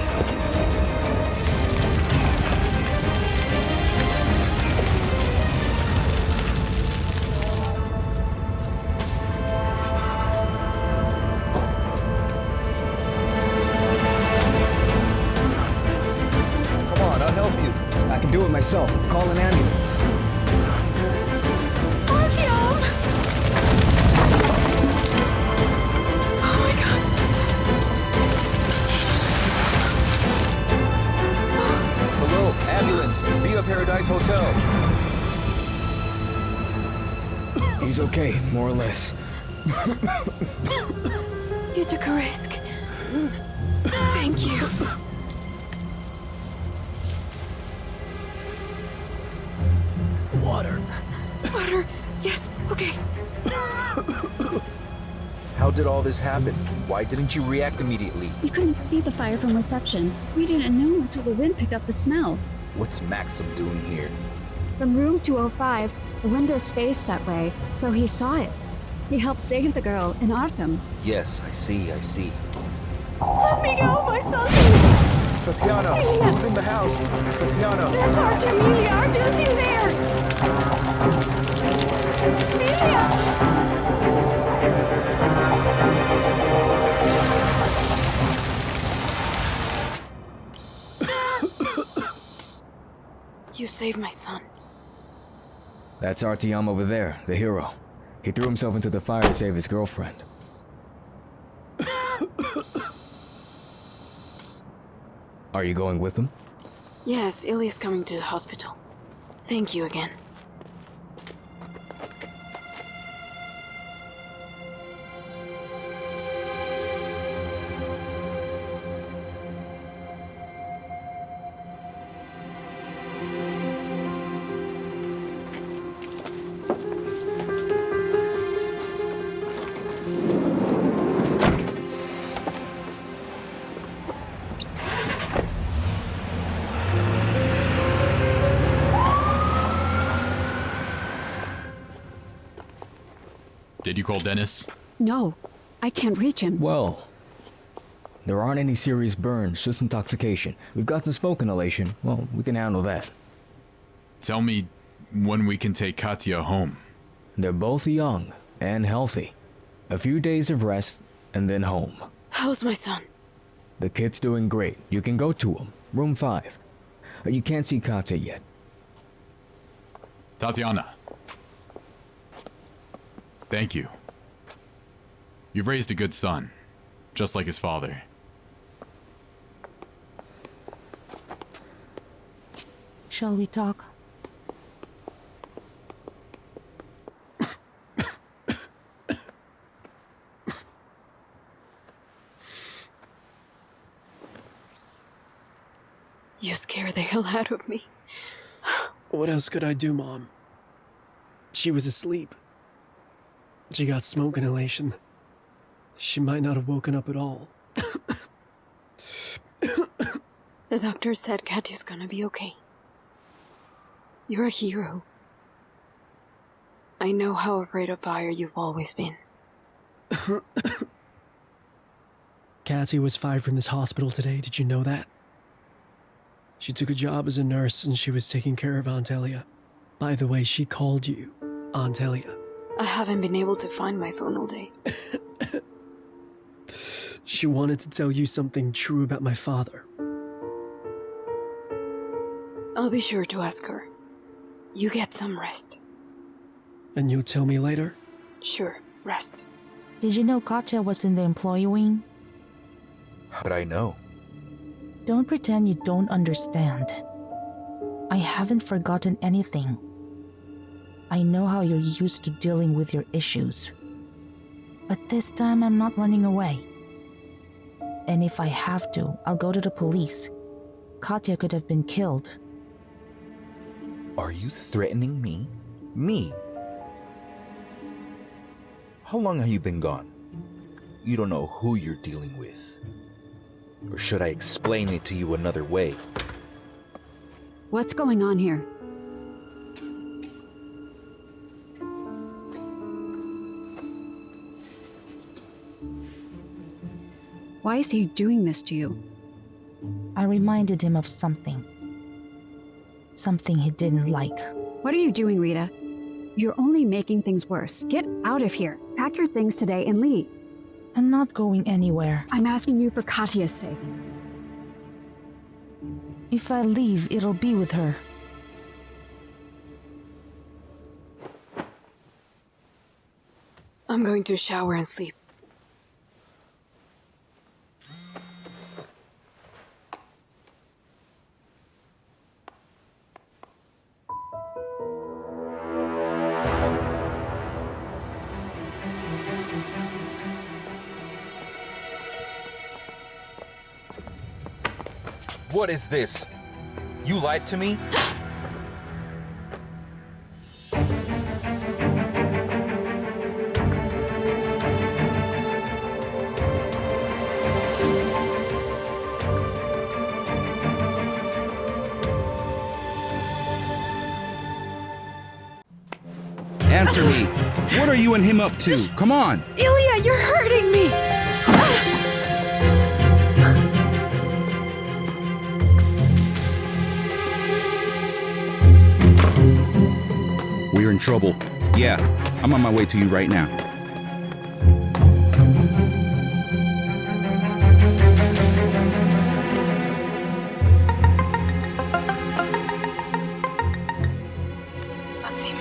Come on, I'll help you. I can do it myself. Call an ambulance. Artyom! Oh my God! Hello, ambulance. Viva Paradise Hotel. He's okay, more or less. You took a risk. Thank you. Water. Water. Yes. Okay. How did all this happen? Why didn't you react immediately? We couldn't see the fire from reception. We didn't know until the wind picked up the smell. What's Maxim doing here? From room 205, the windows faced that way, so he saw it. He helped save the girl and Artem. Yes, I see. Let me go. My son's in Tatyana, who's in the house? Tatyana. There's Artem. Ilya. Artem's in there. Ilya! You saved my son. That's Artyom over there, the hero. He threw himself into the fire to save his girlfriend. Are you going with him? Yes, Ilya's coming to the hospital. Thank you again. Did you call Dennis? No, I can't reach him. Well, there aren't any serious burns, just intoxication. We've got some smoke inhalation. Well, we can handle that. Tell me when we can take Katya home. They're both young and healthy. A few days of rest, and then home. How's my son? The kid's doing great. You can go to him. Room 5. You can't see Katya yet. Tatyana. Thank you. You've raised a good son, just like his father. Shall we talk? You scare the hell out of me. What else could I do, Mom? She was asleep. She got smoke inhalation. She might not have woken up at all. The doctor said Katya's gonna be okay. You're a hero. I know how afraid of fire you've always been. Katya was fired from this hospital today. Did you know that? She took a job as a nurse and she was taking care of Aunt Ilya. By the way, she called you Aunt Ilya. I haven't been able to find my phone all day. She wanted to tell you something true about my father. I'll be sure to ask her. You get some rest. And you'll tell me later? Sure, rest. Did you know Katya was in the employee wing? How'd I know? Don't pretend you don't understand. I haven't forgotten anything. I know how you're used to dealing with your issues. But this time I'm not running away. And if I have to, I'll go to the police. Katya could have been killed. Are you threatening me? Me? How long have you been gone? You don't know who you're dealing with. Or should I explain it to you another way? What's going on here? Why is he doing this to you? I reminded him of something. Something he didn't like. What are you doing, Rita? You're only making things worse. Get out of here. Pack your things today and leave. I'm not going anywhere. I'm asking you for Katya's sake. If I leave, it'll be with her. I'm going to shower and sleep. What is this? You lied to me? Answer me. What are you and him up to? Come on. Ilya, you're hurting me! We're in trouble. Yeah, I'm on my way to you right now.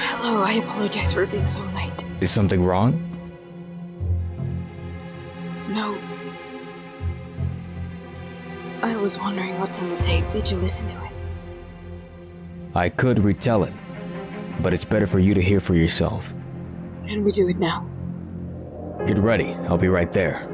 Hello, I apologize for being so late. Is something wrong? No. I was wondering what's on the tape. Did you listen to it? I could retell it, but it's better for you to hear for yourself. Can we do it now? Get ready, I'll be right there.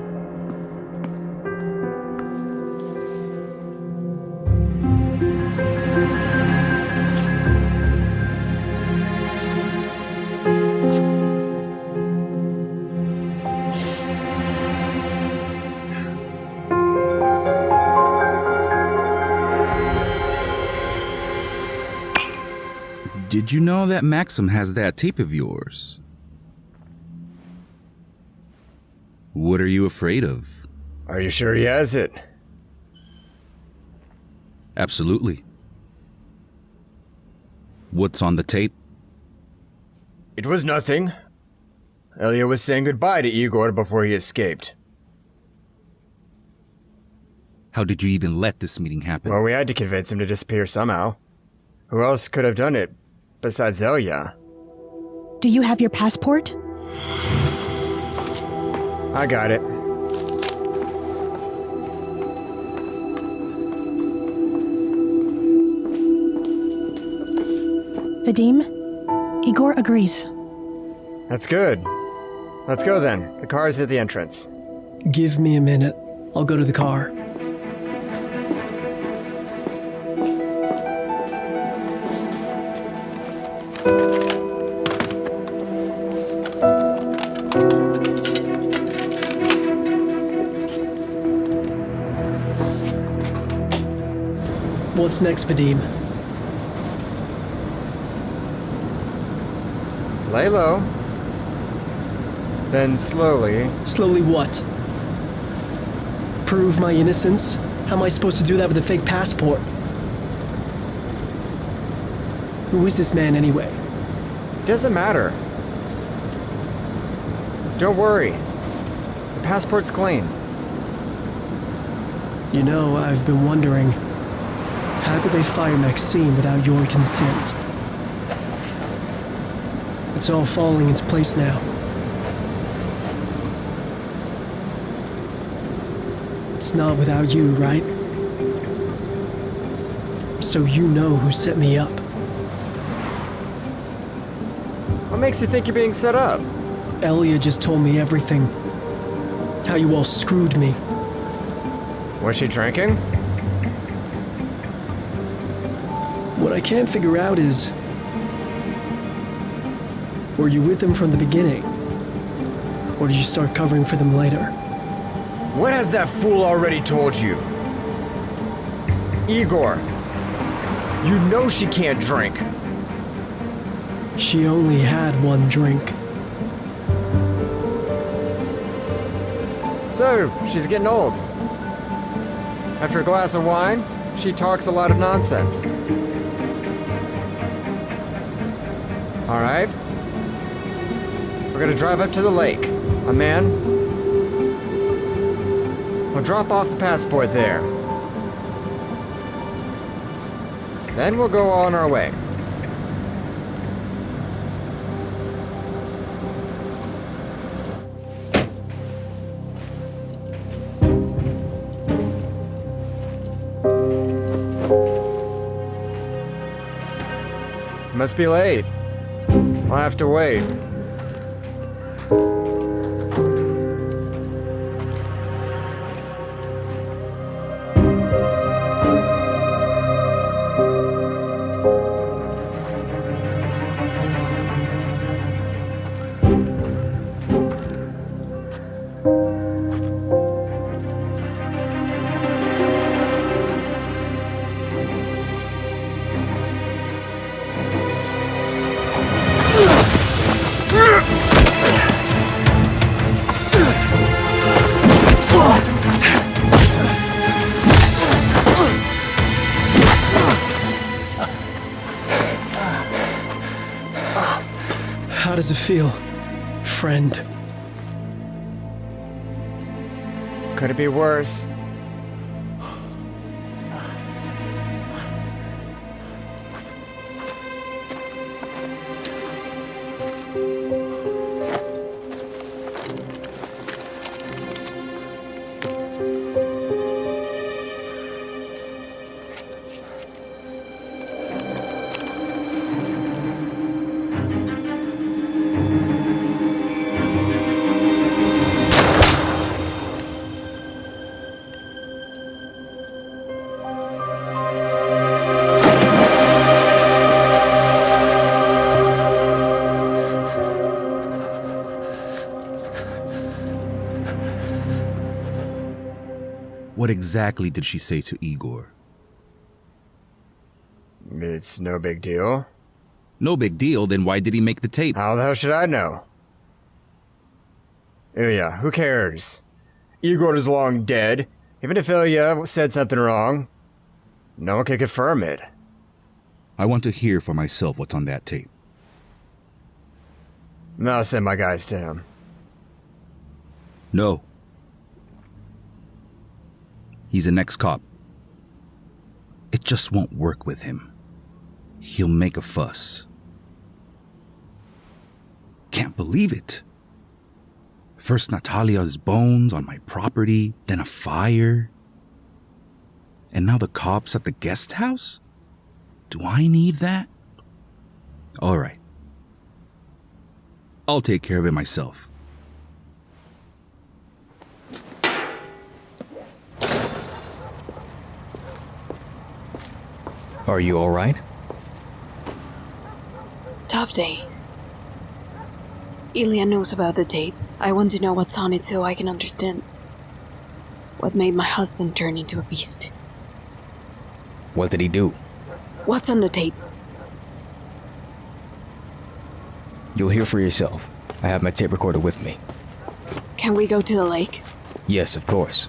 Did you know that Maxim has that tape of yours? What are you afraid of? Are you sure he has it? Absolutely. What's on the tape? It was nothing. Ilya was saying goodbye to Igor before he escaped. How did you even let this meeting happen? Well, we had to convince him to disappear somehow. Who else could have done it besides Ilya? Do you have your passport? I got it. Vadim, Igor agrees. That's good. Let's go then. The car's at the entrance. Give me a minute. I'll go to the car. What's next, Vadim? Lay low. Then slowly. Slowly what? Prove my innocence? How am I supposed to do that with a fake passport? Who is this man anyway? Doesn't matter. Don't worry. The passport's clean. You know, I've been wondering, how could they fire Maxime without your consent? It's all falling into place now. It's not without you, right? So you know who set me up. What makes you think you're being set up? Ilya just told me everything. How you all screwed me. Was she drinking? What I can't figure out is, were you with them from the beginning? Or did you start covering for them later? What has that fool already told you? Igor, you know she can't drink. She only had one drink. So, she's getting old. After a glass of wine, she talks a lot of nonsense. All right. We're gonna drive up to the lake. A man will drop off the passport there. Then we'll go on our way. Must be late. I'll have to wait. How does it feel, friend? Could it be worse? What exactly did she say to Igor? It's no big deal. No big deal, then why did he make the tape? How the hell should I know? Ilya, who cares? Igor is long dead. Even if Ilya said something wrong, no one can confirm it. I want to hear for myself what's on that tape. I'll send my guys to him. No. He's an ex-cop. It just won't work with him. He'll make a fuss. Can't believe it. First Natalia's bones on my property, then a fire. And now the cops at the guest house? Do I need that? All right. I'll take care of it myself. Are you all right? Tough day. Ilya knows about the tape. I want to know what's on it so I can understand what made my husband turn into a beast. What did he do? What's on the tape? You'll hear for yourself. I have my tape recorder with me. Can we go to the lake? Yes, of course.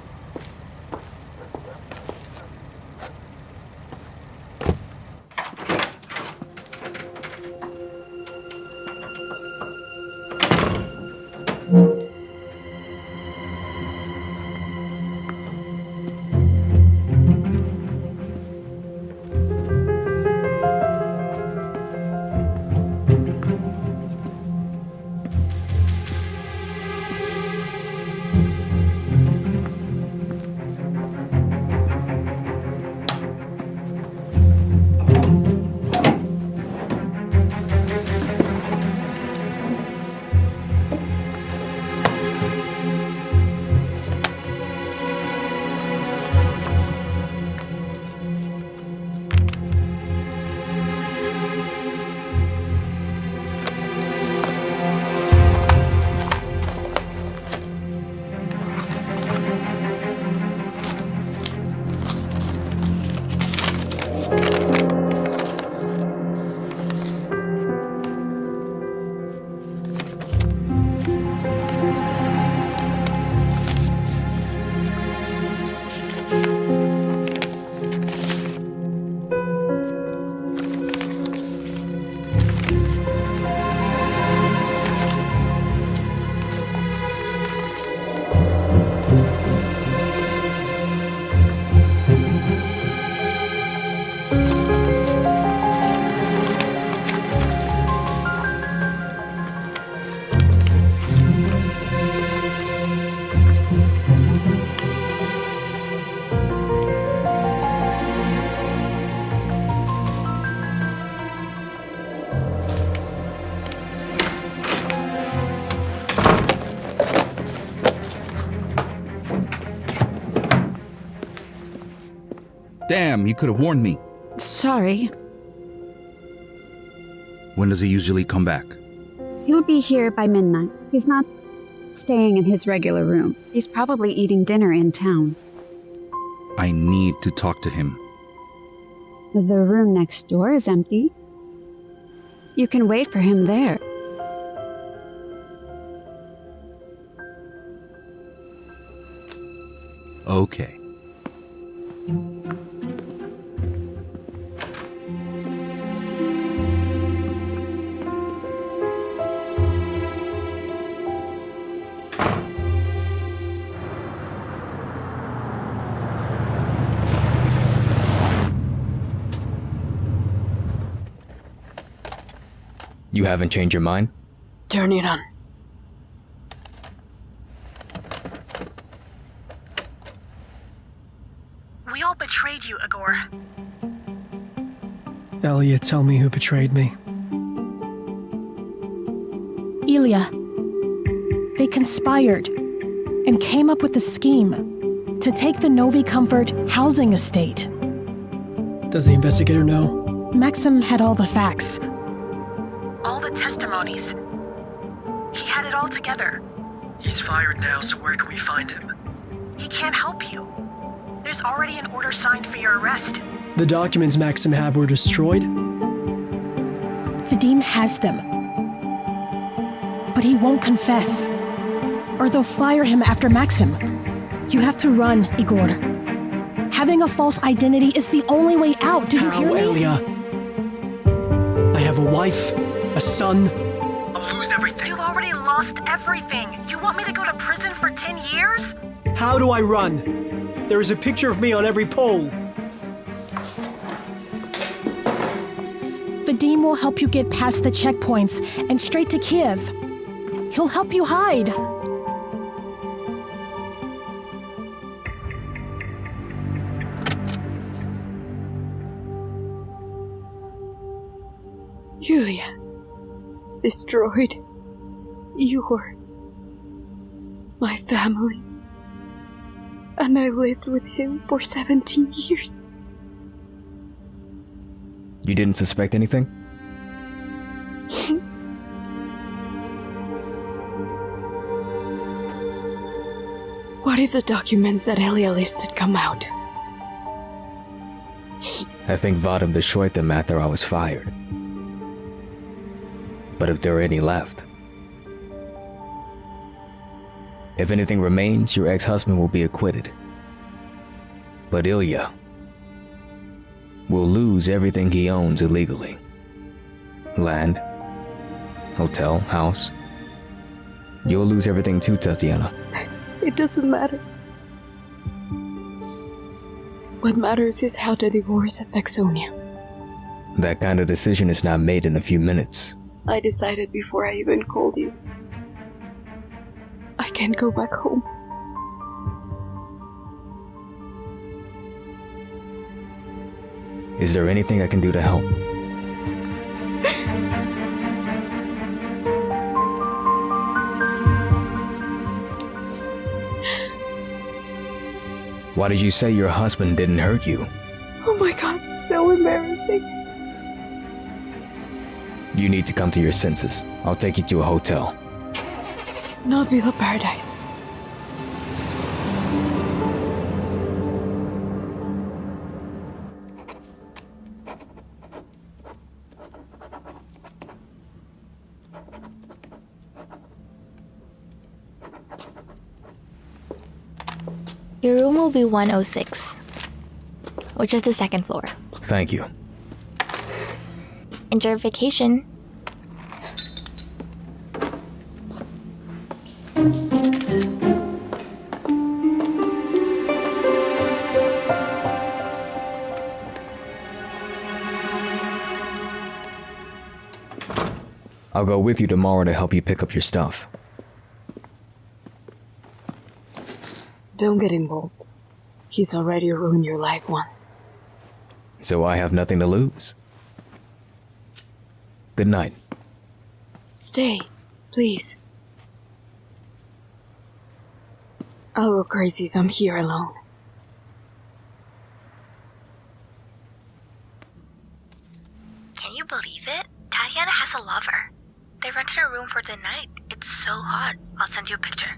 Damn, you could have warned me. Sorry. When does he usually come back? He'll be here by midnight. He's not staying in his regular room. He's probably eating dinner in town. I need to talk to him. The room next door is empty. You can wait for him there. Okay. You haven't changed your mind? Turn it on. We all betrayed you, Igor. Ilya, tell me who betrayed me. Ilya. They conspired and came up with a scheme to take the Novi Comfort housing estate. Does the investigator know? Maxim had all the facts. All the testimonies. He had it all together. He's fired now, so where can we find him? He can't help you. There's already an order signed for your arrest. The documents Maxim had were destroyed? Vadim has them. But he won't confess. or they'll fire him after Maxim. You have to run, Igor. Having a false identity is the only way out. Do you hear me? Ilya? I have a wife, a son. I'll lose everything. You've already lost everything. You want me to go to prison for 10 years? How do I run? There is a picture of me on every pole. Vadim will help you get past the checkpoints and straight to Kiev. He'll help you hide. Ilya. Destroyed. Igor. My family. And I lived with him for 17 years. You didn't suspect anything? What if the documents that Ilya listed come out? I think Vadim destroyed them after I was fired. But if there are any left, if anything remains, your ex-husband will be acquitted. But Ilya will lose everything he owns illegally. Land, hotel, house. You'll lose everything too, Tatyana. It doesn't matter. What matters is how the divorce affects Sonia. That kind of decision is not made in a few minutes. I decided before I even called you. I can't go back home. Is there anything I can do to help? Why did you say your husband didn't hurt you? Oh my god, so embarrassing. You need to come to your senses. I'll take you to a hotel. Not Villa Paradise. Your room will be 106, which is the second floor. Thank you. Enjoy your vacation. I'll go with you tomorrow to help you pick up your stuff. Don't get involved. He's already ruined your life once. So I have nothing to lose. Good night. Stay, please. I'll go crazy if I'm here alone. Can you believe it? Tatyana has a lover. They rented a room for the night. It's so hot. I'll send you a picture.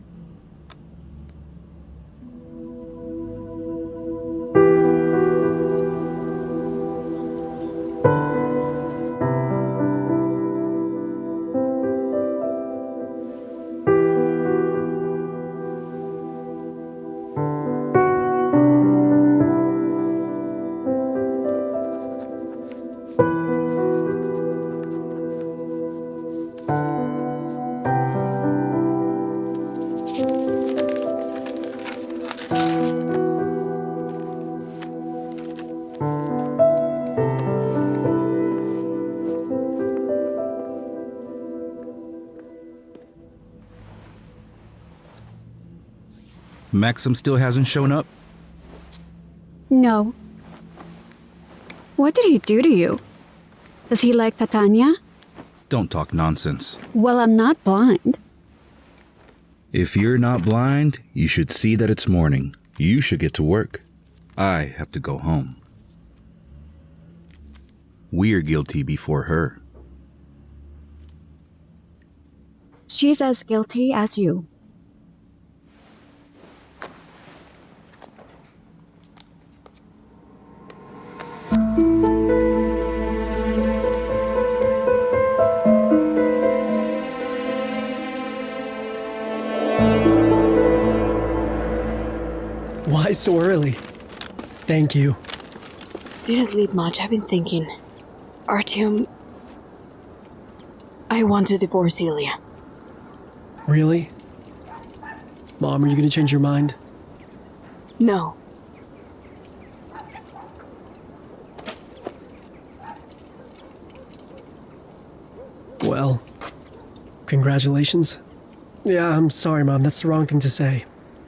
Maxim still hasn't shown up? No. What did he do to you? Does he like Tatyana? Don't talk nonsense. Well, I'm not blind. If you're not blind, you should see that it's morning. You should get to work. I have to go home. We're guilty before her. She's as guilty as you. Why so early? Thank you. Didn't sleep much. I've been thinking. Artyom, I want to divorce Ilya. Really? Mom, are you gonna change your mind? No. Well, congratulations. Yeah, I'm sorry, Mom. That's the wrong thing to say.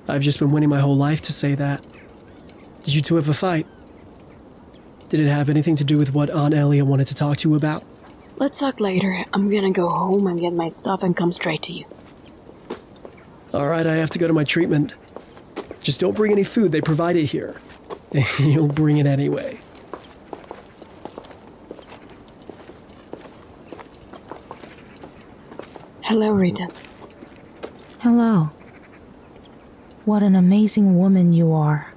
I've just been waiting my whole life to say that. Did you two have a fight? Did it have anything to do with what Aunt Ellia wanted to talk to you about? Let's talk later. I'm gonna go home and get my stuff and come straight to you. Alright, I have to go to my treatment. Just don't bring any food, they provide it here. You'll bring it anyway. Hello, Rita. Hello. What an amazing woman you are.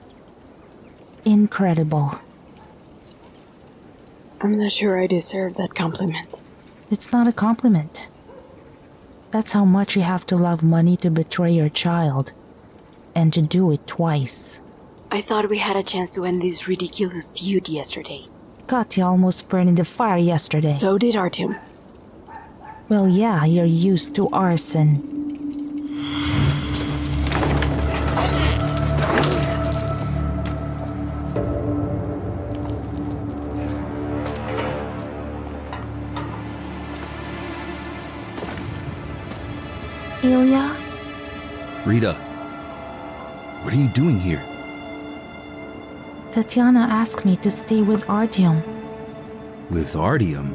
Incredible. I'm not sure I deserve that compliment. It's not a compliment. That's how much you have to love money to betray your child. And to do it twice. I thought we had a chance to end this ridiculous feud yesterday. Katya almost burned in the fire yesterday. So did Artyom. Well, yeah, you're used to arson. Ilya? Rita, what are you doing here? Tatyana asked me to stay with Artyom. With Artyom?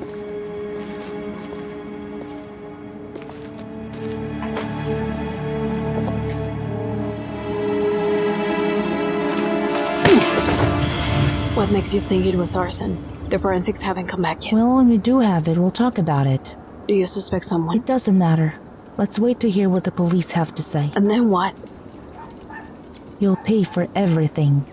What makes you think it was arson? The forensics haven't come back yet. Well, when we do have it, we'll talk about it. Do you suspect someone? It doesn't matter. Let's wait to hear what the police have to say. And then what? You'll pay for everything.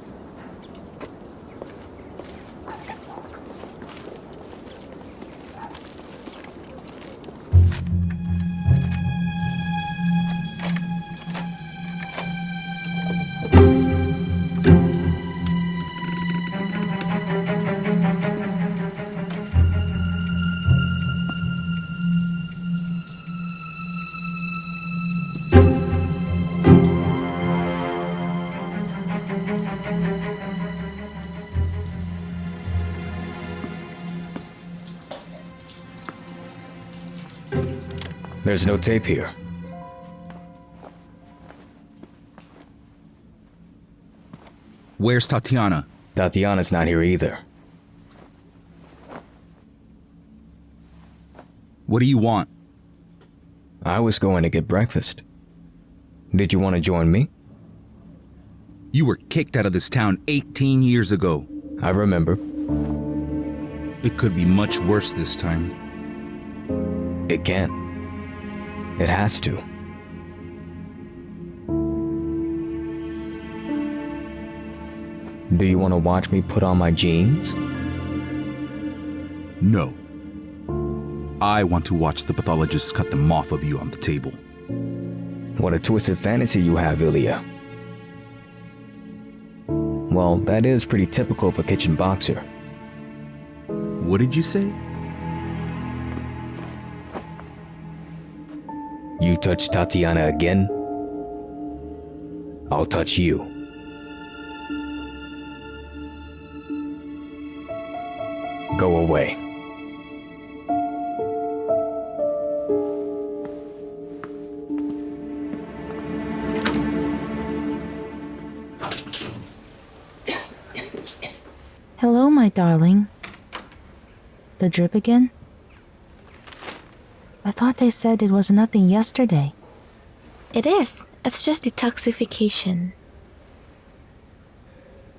There's no tape here. Where's Tatyana? Tatyana's not here either. What do you want? I was going to get breakfast. Did you want to join me? You were kicked out of this town 18 years ago. I remember. It could be much worse this time. It can't. It has to. Do you want to watch me put on my jeans? No. I want to watch the pathologists cut them off of you on the table. What a twisted fantasy you have, Ilya. Well, that is pretty typical of a kitchen boxer. What did you say? You touch Tatyana again, I'll touch you. Go away. Hello, my darling. The drip again? I thought they said it was nothing yesterday. It is. It's just detoxification.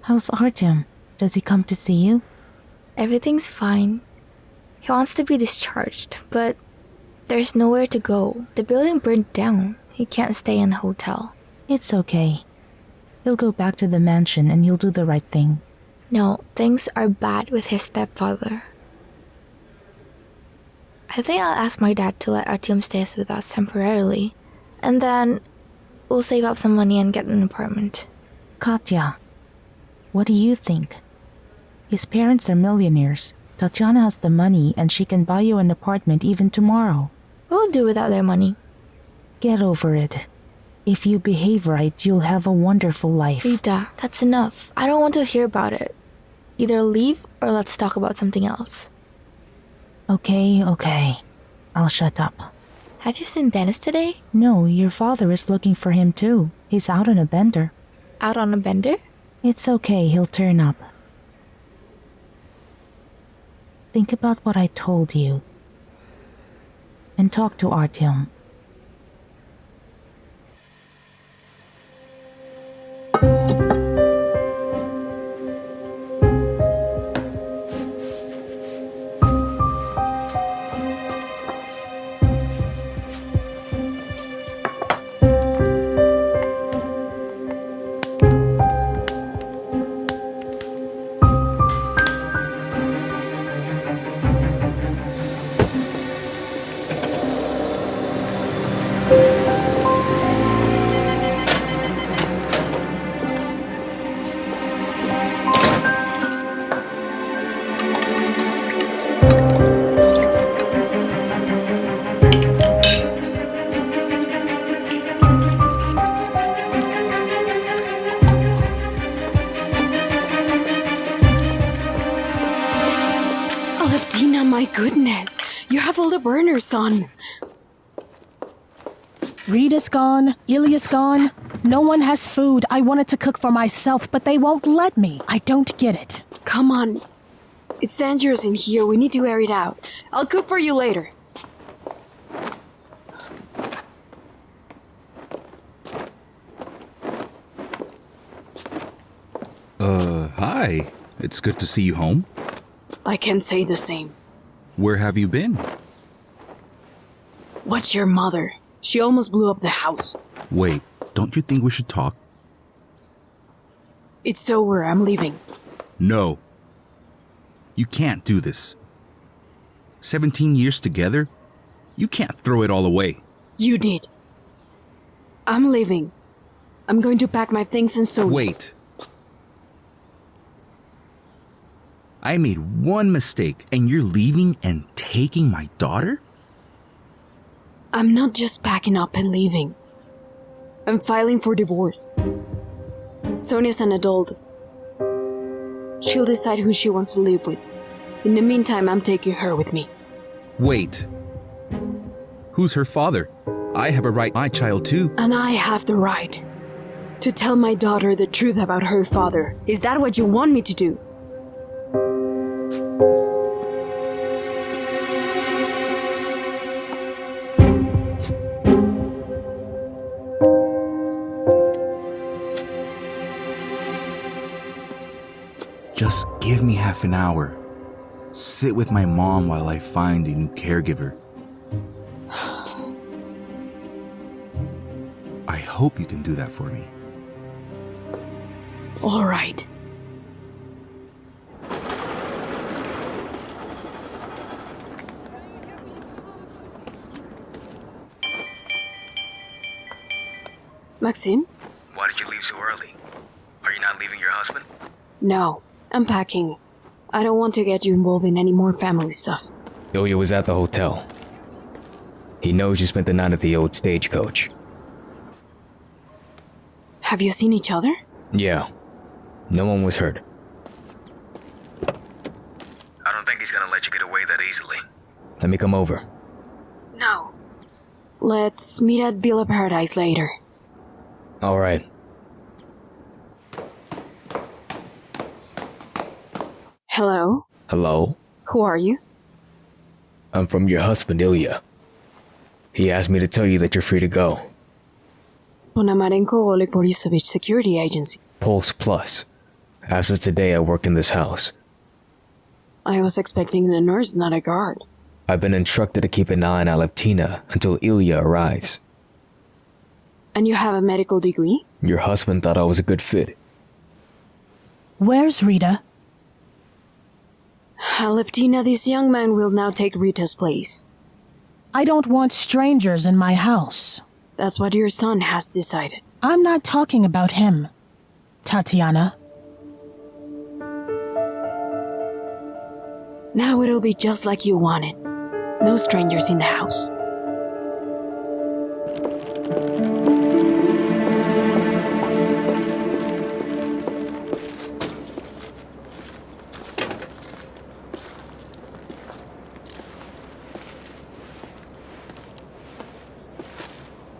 How's Artyom? Does he come to see you? Everything's fine. He wants to be discharged, but there's nowhere to go. The building burned down. He can't stay in a hotel. It's okay. He'll go back to the mansion and he'll do the right thing. No, things are bad with his stepfather. I think I'll ask my dad to let Artyom stay with us temporarily, and then we'll save up some money and get an apartment. Katya, What do you think? His parents are millionaires. Tatyana has the money and she can buy you an apartment even tomorrow. We'll do without their money. Get over it. If you behave right, you'll have a wonderful life. Rita, that's enough. I don't want to hear about it. Either leave or let's talk about something else. Okay. I'll shut up. Have you seen Dennis today? No, your father is looking for him too. He's out on a bender. Out on a bender? It's okay, he'll turn up. Think about what I told you. And talk to Artyom. Alevtina, my goodness. You have all the burners on. Rita's gone. Ilya's gone. No one has food. I wanted to cook for myself, but they won't let me. I don't get it. Come on. It's dangerous in here. We need to air it out. I'll cook for you later. Hi. It's good to see you home. I can say the same. Where have you been? What's your mother? She almost blew up the house. Wait, don't you think we should talk? It's over. I'm leaving. No. You can't do this. 17 years together? You can't throw it all away. You did. I'm leaving. I'm going to pack my things and so... Wait. I made one mistake and you're leaving and taking my daughter? I'm not just packing up and leaving. I'm filing for divorce. Sonia's an adult. She'll decide who she wants to live with. In the meantime, I'm taking her with me. Wait. Who's her father? I have a right to my child too. And I have the right to tell my daughter the truth about her father. Is that what you want me to do? Just give me half an hour. Sit with my mom while I find a new caregiver. I hope you can do that for me. All right. Maxim? Why did you leave so early? Are you not leaving your husband? No, I'm packing. I don't want to get you involved in any more family stuff. Ilya was at the hotel. He knows you spent the night at the old stagecoach. Have you seen each other? Yeah. No one was hurt. I don't think he's gonna let you get away that easily. Let me come over. No. Let's meet at Villa Paradise later. All right. Hello? Hello? Who are you? I'm from your husband, Ilya. He asked me to tell you that you're free to go. Ponomarenko Oleg Borisovich Security Agency. Pulse Plus. As of today, I work in this house. I was expecting a nurse, not a guard. I've been instructed to keep an eye on Alevtina until Ilya arrives. And you have a medical degree? Your husband thought I was a good fit. Where's Rita? Alevtina, this young man will now take Rita's place. I don't want strangers in my house. That's what your son has decided. I'm not talking about him, Tatyana. Now it'll be just like you wanted. No strangers in the house.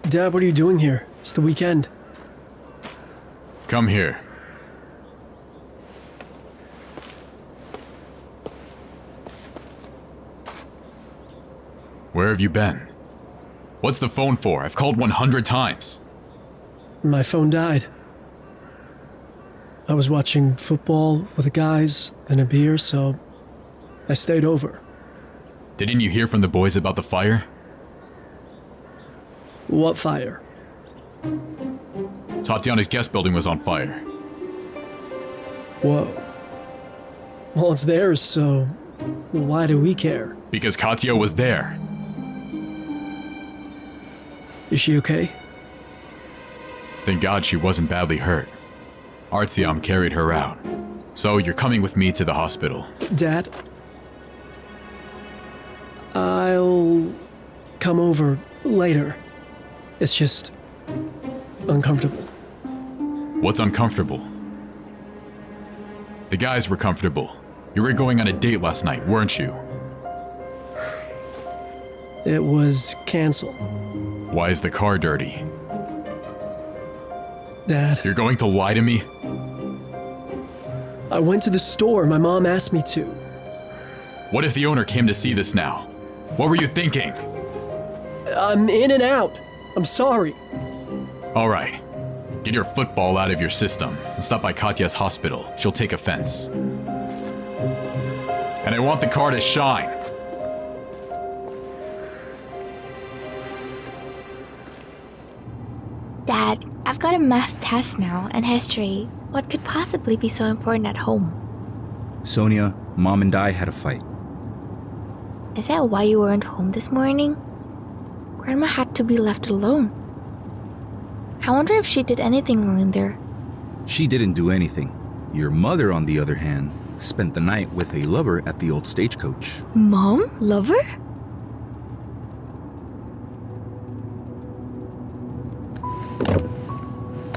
Dad, what are you doing here? It's the weekend. Come here. Where have you been? What's the phone for? I've called 100 times. My phone died. I was watching football with the guys and a beer, so I stayed over. Didn't you hear from the boys about the fire? What fire? Tatyana's guest building was on fire. Whoa. Well, it's theirs, so why do we care? Because Katya was there. Is she okay? Thank God she wasn't badly hurt. Artyom carried her out. So you're coming with me to the hospital. Dad? I'll come over later. It's just uncomfortable. What's uncomfortable? The guys were comfortable. You were going on a date last night, weren't you? It was canceled. Why is the car dirty? Dad. You're going to lie to me? I went to the store. My mom asked me to. What if the owner came to see this now? What were you thinking? I'm in and out. I'm sorry. All right. Get your football out of your system and stop by Katya's hospital. She'll take offense. And I want the car to shine. Dad, I've got a math test now and history. What could possibly be so important at home? Sonia, Mom and I had a fight. Is that why you weren't home this morning? Grandma had to be left alone. I wonder if she did anything wrong in there. She didn't do anything. Your mother, on the other hand, spent the night with a lover at the old stagecoach. Mom? Lover?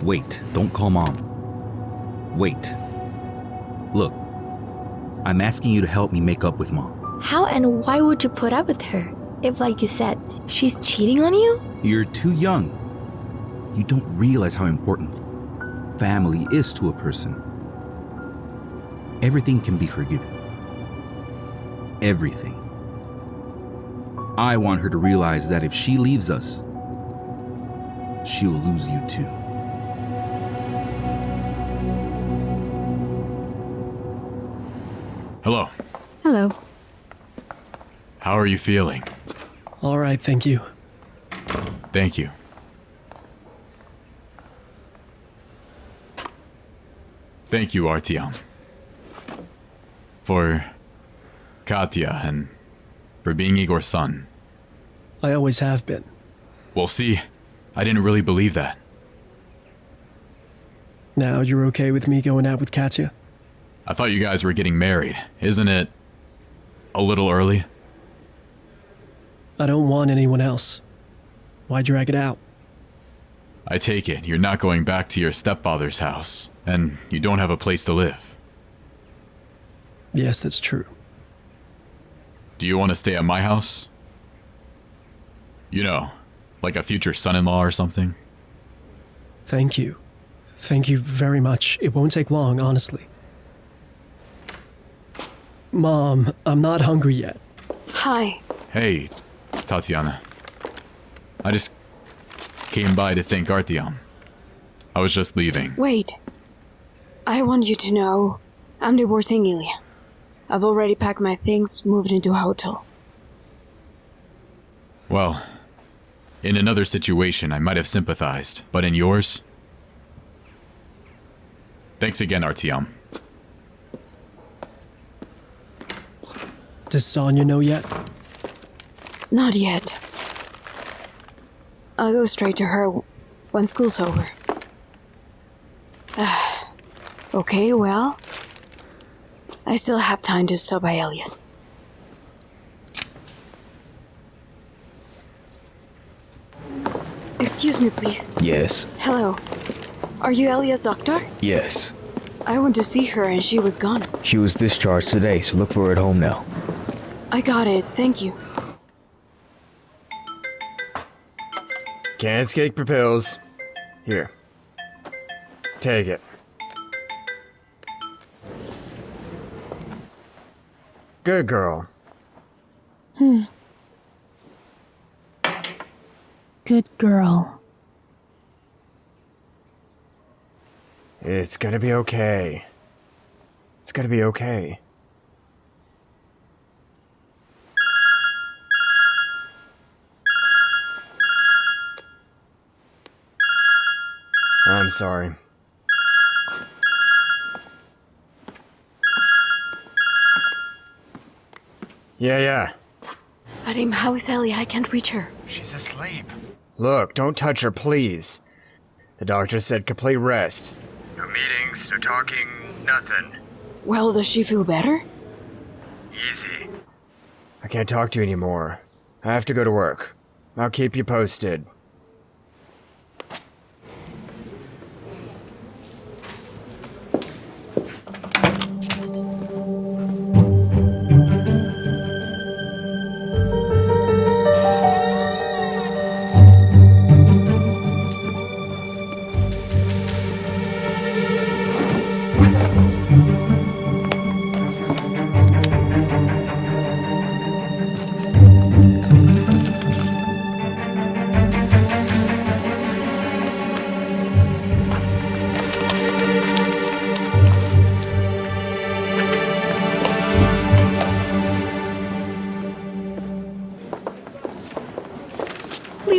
Wait, don't call Mom. Wait. Look, I'm asking you to help me make up with Mom. How and why would you put up with her? If, like you said, she's cheating on you? You're too young. You don't realize how important family is to a person. Everything can be forgiven. Everything. I want her to realize that if she leaves us, she'll lose you too. Hello. Hello. How are you feeling? All right, thank you. Thank you. Thank you, Artyom. For Katya and for being Igor's son. I always have been. Well, see, I didn't really believe that. Now you're okay with me going out with Katya? I thought you guys were getting married. Isn't it a little early? I don't want anyone else. Why drag it out? I take it you're not going back to your stepfather's house, and you don't have a place to live. Yes, that's true. Do you want to stay at my house? You know, like a future son-in-law or something? Thank you. Thank you very much. It won't take long, honestly. Mom, I'm not hungry yet. Hi. Hey, Tatyana. I just came by to thank Artyom. I was just leaving. Wait. I want you to know I'm divorcing Ilya. I've already packed my things, moved into a hotel. Well, in another situation, I might have sympathized, but in yours? Thanks again, Artyom. Does Sonia know yet? Not yet. I'll go straight to her when school's over. Okay, well, I still have time to stop by Elias. Excuse me, please. Yes. Hello. Are you Ilya's doctor? Yes. I went to see her and she was gone. She was discharged today, so look for her at home now. I got it, thank you. Can't escape your pills. Here. Take it. Good girl. Good girl. It's gonna be okay. It's gonna be okay. I'm sorry. Yeah. Arim, how is Ilya? I can't reach her. She's asleep. Look, don't touch her, please. The doctor said complete rest. No meetings, no talking, nothing. Well, does she feel better? Easy. I can't talk to you anymore. I have to go to work. I'll keep you posted.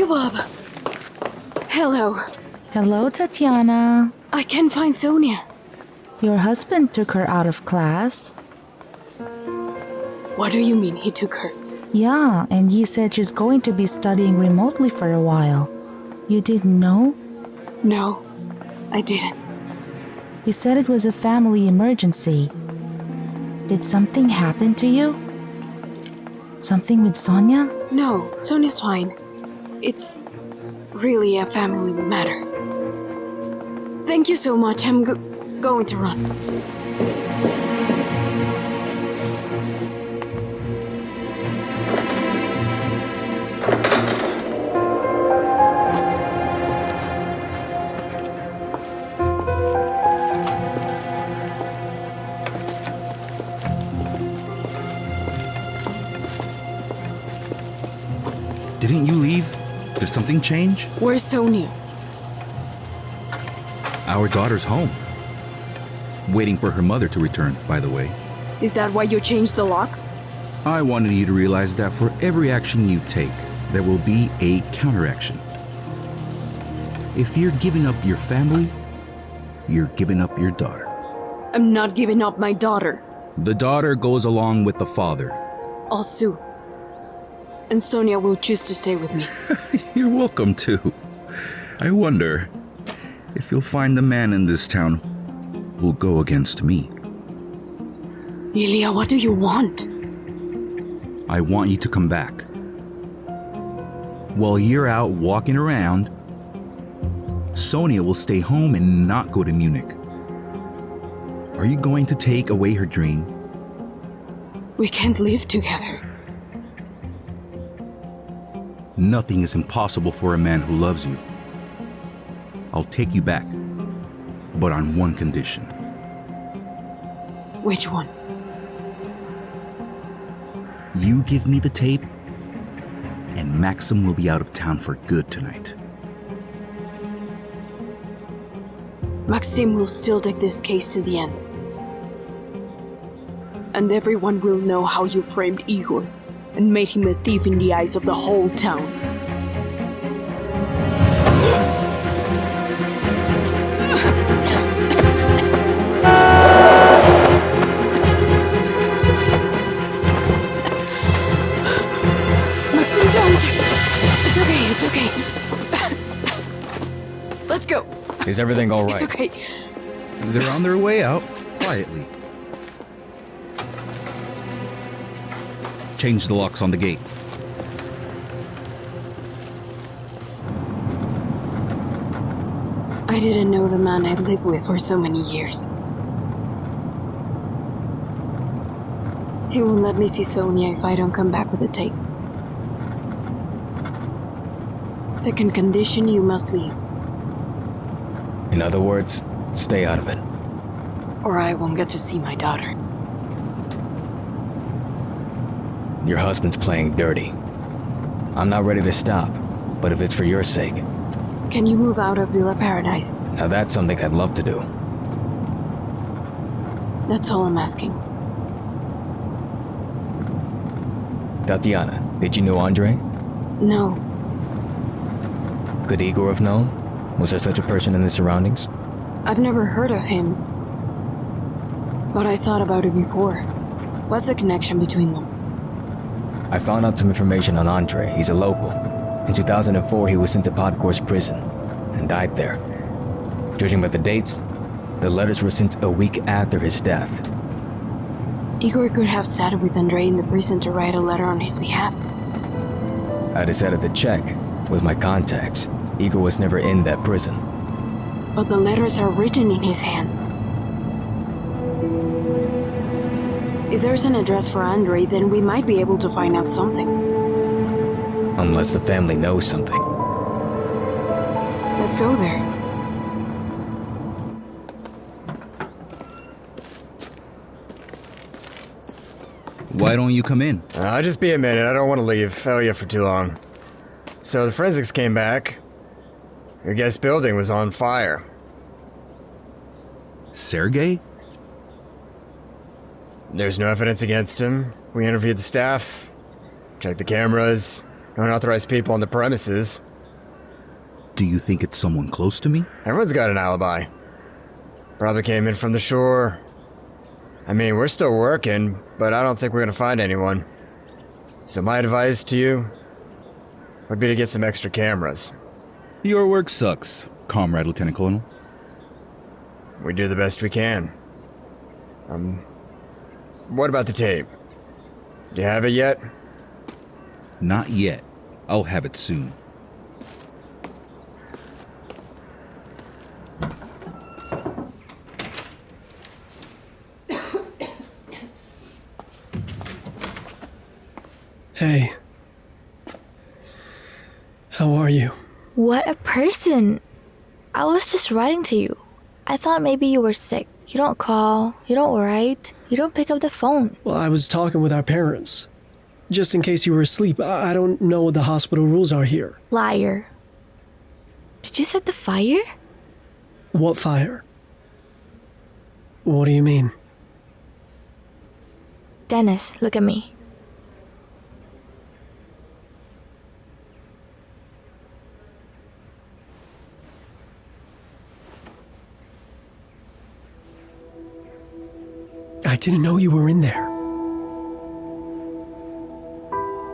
Bob. Hello. Hello, Tatyana. I can't find Sonia. Your husband took her out of class. What do you mean he took her? Yeah, and he said she's going to be studying remotely for a while. You didn't know? No, I didn't. He said it was a family emergency. Did something happen to you? Something with Sonia? No, Sonia's fine. It's really a family matter. Thank you so much. I'm going to run. Didn't you leave? Did something change? Where's Sonia? Our daughter's home. Waiting for her mother to return, by the way. Is that why you changed the locks? I wanted you to realize that for every action you take, there will be a counteraction. If you're giving up your family, you're giving up your daughter. I'm not giving up my daughter. The daughter goes along with the father. I'll sue. And Sonia will choose to stay with me. You're welcome to. I wonder if you'll find the man in this town who'll go against me. Ilya, what do you want? I want you to come back. While you're out walking around, Sonia will stay home and not go to Munich. Are you going to take away her dream? We can't live together. Nothing is impossible for a man who loves you. I'll take you back, but on one condition. Which one? You give me the tape, and Maxim will be out of town for good tonight. Maxim will still take this case to the end. And everyone will know how you framed Igor and made him a thief in the eyes of the whole town. Maxim, don't! It's okay. Let's go. Is everything all right? It's okay. They're on their way out, quietly. Change the locks on the gate. I didn't know the man I'd lived with for so many years. He won't let me see Sonia if I don't come back with the tape. Second condition, you must leave. In other words, stay out of it. Or I won't get to see my daughter. Your husband's playing dirty. I'm not ready to stop, but if it's for your sake. Can you move out of Villa Paradise? Now that's something I'd love to do. That's all I'm asking. Tatyana, did you know Andre? No. Could Igor have known? Was there such a person in the surroundings? I've never heard of him. But I thought about it before. What's the connection between them? I found out some information on Andre. He's a local. In 2004, he was sent to Podgorsk prison and died there. Judging by the dates, the letters were sent a week after his death. Igor could have sat with Andre in the prison to write a letter on his behalf. I decided to check with my contacts. Igor was never in that prison. But the letters are written in his hand. If there's an address for Andre, then we might be able to find out something. Unless the family knows something. Let's go there. Why don't you come in? Just be a minute. I don't want to leave Ilya for too long. So the forensics came back. Your guest building was on fire. Sergei? There's no evidence against him. We interviewed the staff, checked the cameras, no unauthorized people on the premises. Do you think it's someone close to me? Everyone's got an alibi. Probably came in from the shore. I mean, we're still working, but I don't think we're gonna find anyone. So my advice to you would be to get some extra cameras. Your work sucks, Comrade Lieutenant Colonel. We do the best we can. What about the tape? Do you have it yet? Not yet. I'll have it soon. Hey. How are you? What a person! I was just writing to you. I thought maybe you were sick. You don't call, you don't write, you don't pick up the phone. Well, I was talking with our parents. Just in case you were asleep. I don't know what the hospital rules are here. Liar. Did you set the fire? What fire? What do you mean? Dennis, look at me. I didn't know you were in there.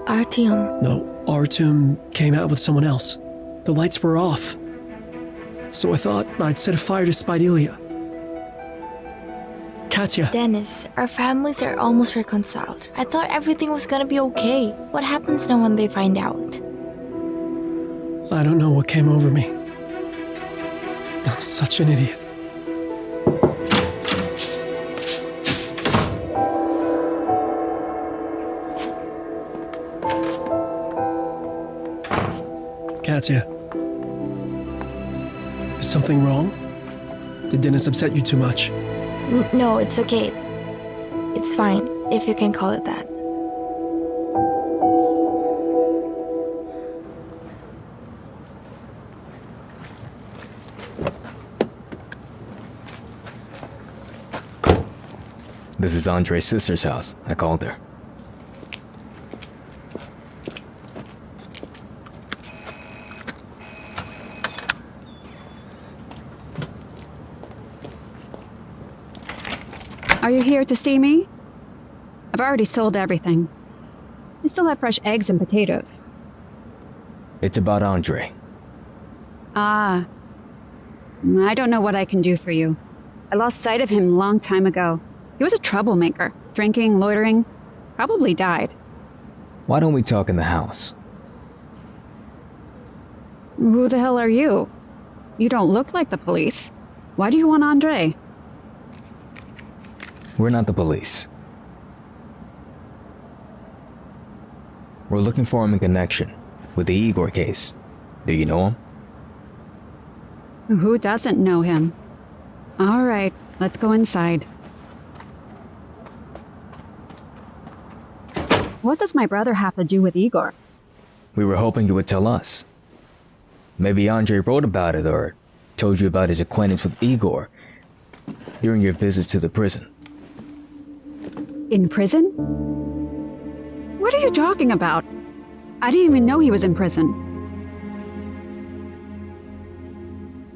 Artyom. No, Artyom came out with someone else. The lights were off. So I thought I'd set a fire to spite Ilya. Katya. Dennis, our families are almost reconciled. I thought everything was gonna be okay. What happens now when they find out? I don't know what came over me. I'm such an idiot. Katya. Is something wrong? Did Dennis upset you too much? No, it's okay. It's fine, if you can call it that. This is Andre's sister's house. I called her. Are you here to see me? I've already sold everything. I still have fresh eggs and potatoes. It's about Andre. Ah. I don't know what I can do for you. I lost sight of him a long time ago. He was a troublemaker. Drinking, loitering. Probably died. Why don't we talk in the house? Who the hell are you? You don't look like the police. Why do you want Andre? We're not the police. We're looking for him in connection with the Igor case. Do you know him? Who doesn't know him? All right, let's go inside. What does my brother have to do with Igor? We were hoping you would tell us. Maybe Andre wrote about it or told you about his acquaintance with Igor during your visits to the prison. In prison? What are you talking about? I didn't even know he was in prison.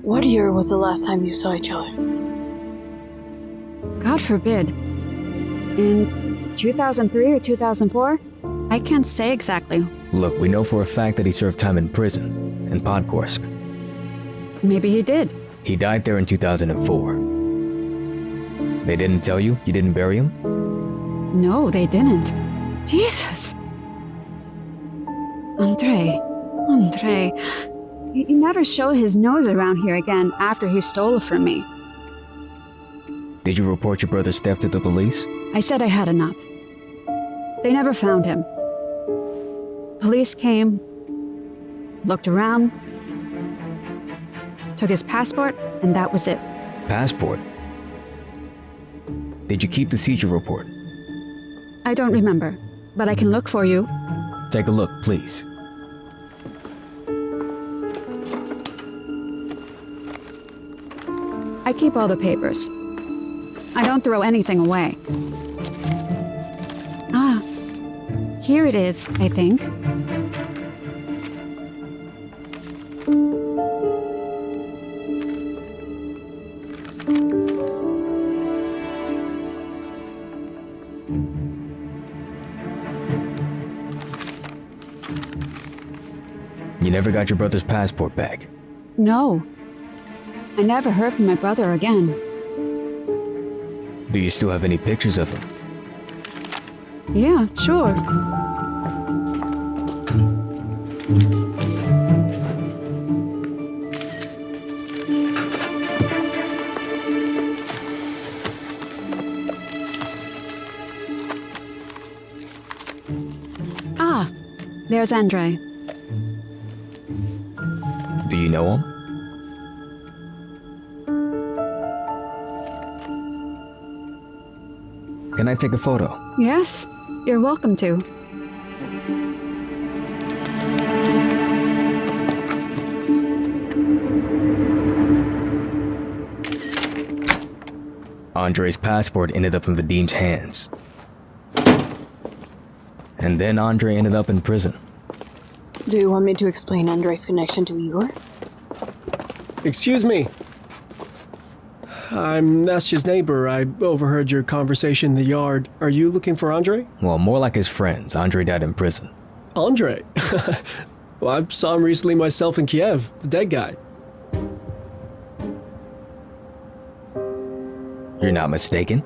What year was the last time you saw each other? God forbid. In 2003 or 2004? I can't say exactly. Look, we know for a fact that he served time in prison in Podgorsk. Maybe he did. He died there in 2004. They didn't tell you? You didn't bury him? No, they didn't. Jesus. Andre. He never showed his nose around here again after he stole it from me. Did you report your brother's theft to the police? I said I had enough. They never found him. Police came, looked around, took his passport, and that was it. Passport? Did you keep the seizure report? I don't remember, but I can look for you. Take a look, please. I keep all the papers. I don't throw anything away. Ah, here it is, I think. You never got your brother's passport back? No. I never heard from my brother again. Do you still have any pictures of him? Yeah, sure. Ah, there's Andre. Do you know him? Can I take a photo? Yes, you're welcome to. Andre's passport ended up in Vadim's hands. And then Andre ended up in prison. Do you want me to explain Andre's connection to Igor? Excuse me. I'm Nastya's neighbor. I overheard your conversation in the yard. Are you looking for Andre? Well, more like his friends. Andre died in prison. Andre? Well, I saw him recently myself in Kiev, the dead guy. You're not mistaken?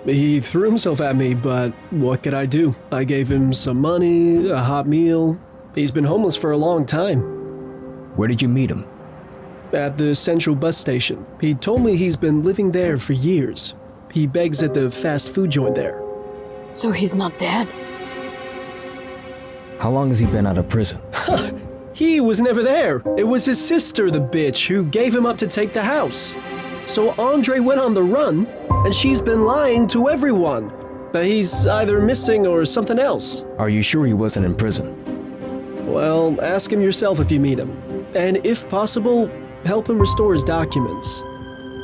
He threw himself at me, but what could I do? I gave him some money, a hot meal. He's been homeless for a long time. Where did you meet him? At the central bus station. He told me he's been living there for years. He begs at the fast food joint there. So he's not dead? How long has he been out of prison? He was never there. It was his sister, the bitch, who gave him up to take the house. So Andre went on the run, and she's been lying to everyone that he's either missing or something else. Are you sure he wasn't in prison? Well, ask him yourself if you meet him. And if possible, help him restore his documents.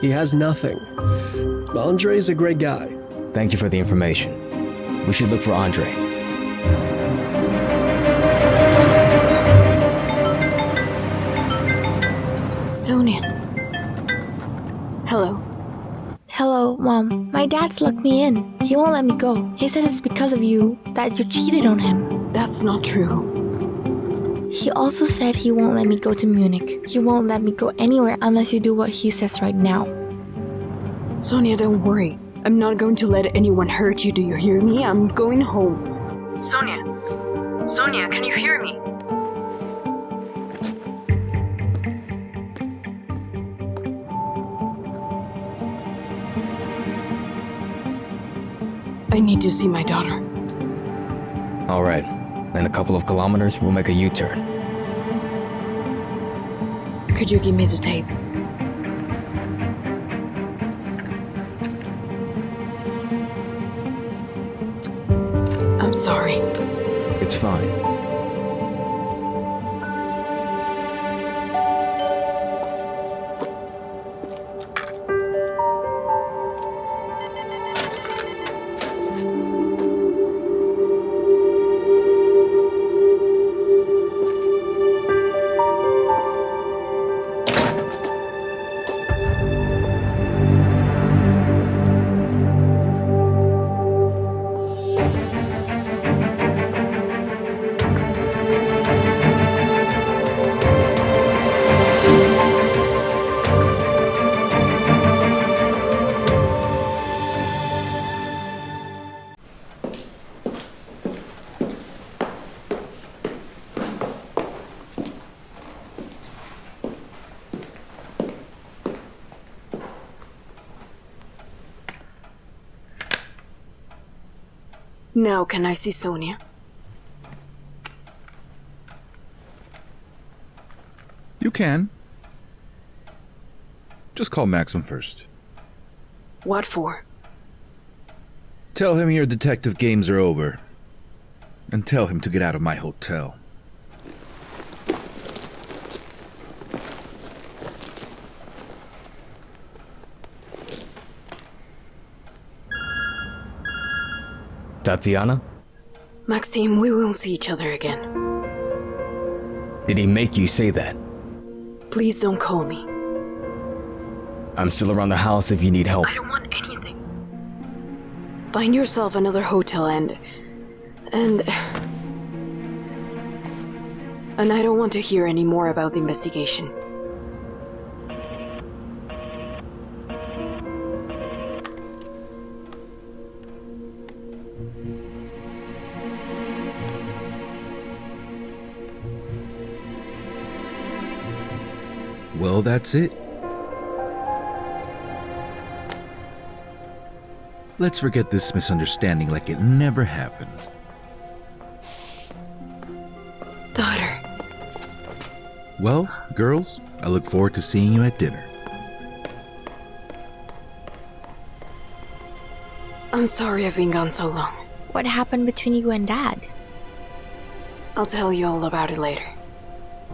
He has nothing. Andre's a great guy. Thank you for the information. We should look for Andre. Sonia. Hello. Hello, Mom. My dad's locked me in. He won't let me go. He says it's because of you that you cheated on him. That's not true. He also said he won't let me go to Munich. He won't let me go anywhere unless you do what he says right now. Sonia, don't worry. I'm not going to let anyone hurt you. Do you hear me? I'm going home. Sonia. Sonia, can you hear me? I need to see my daughter. All right. In a couple of kilometers, we'll make a U-turn. Could you give me the tape? I'm sorry. It's fine. Now can I see Sonia? You can. Just call Maxim first. What for? Tell him your detective games are over. And tell him to get out of my hotel. Tatyana? Maxime, we won't see each other again. Did he make you say that? Please don't call me. I'm still around the house if you need help. I don't want anything. Find yourself another hotel and I don't want to hear any more about the investigation. Well, that's it. Let's forget this misunderstanding like it never happened. Daughter. Well, girls, I look forward to seeing you at dinner. I'm sorry I've been gone so long. What happened between you and Dad? I'll tell you all about it later.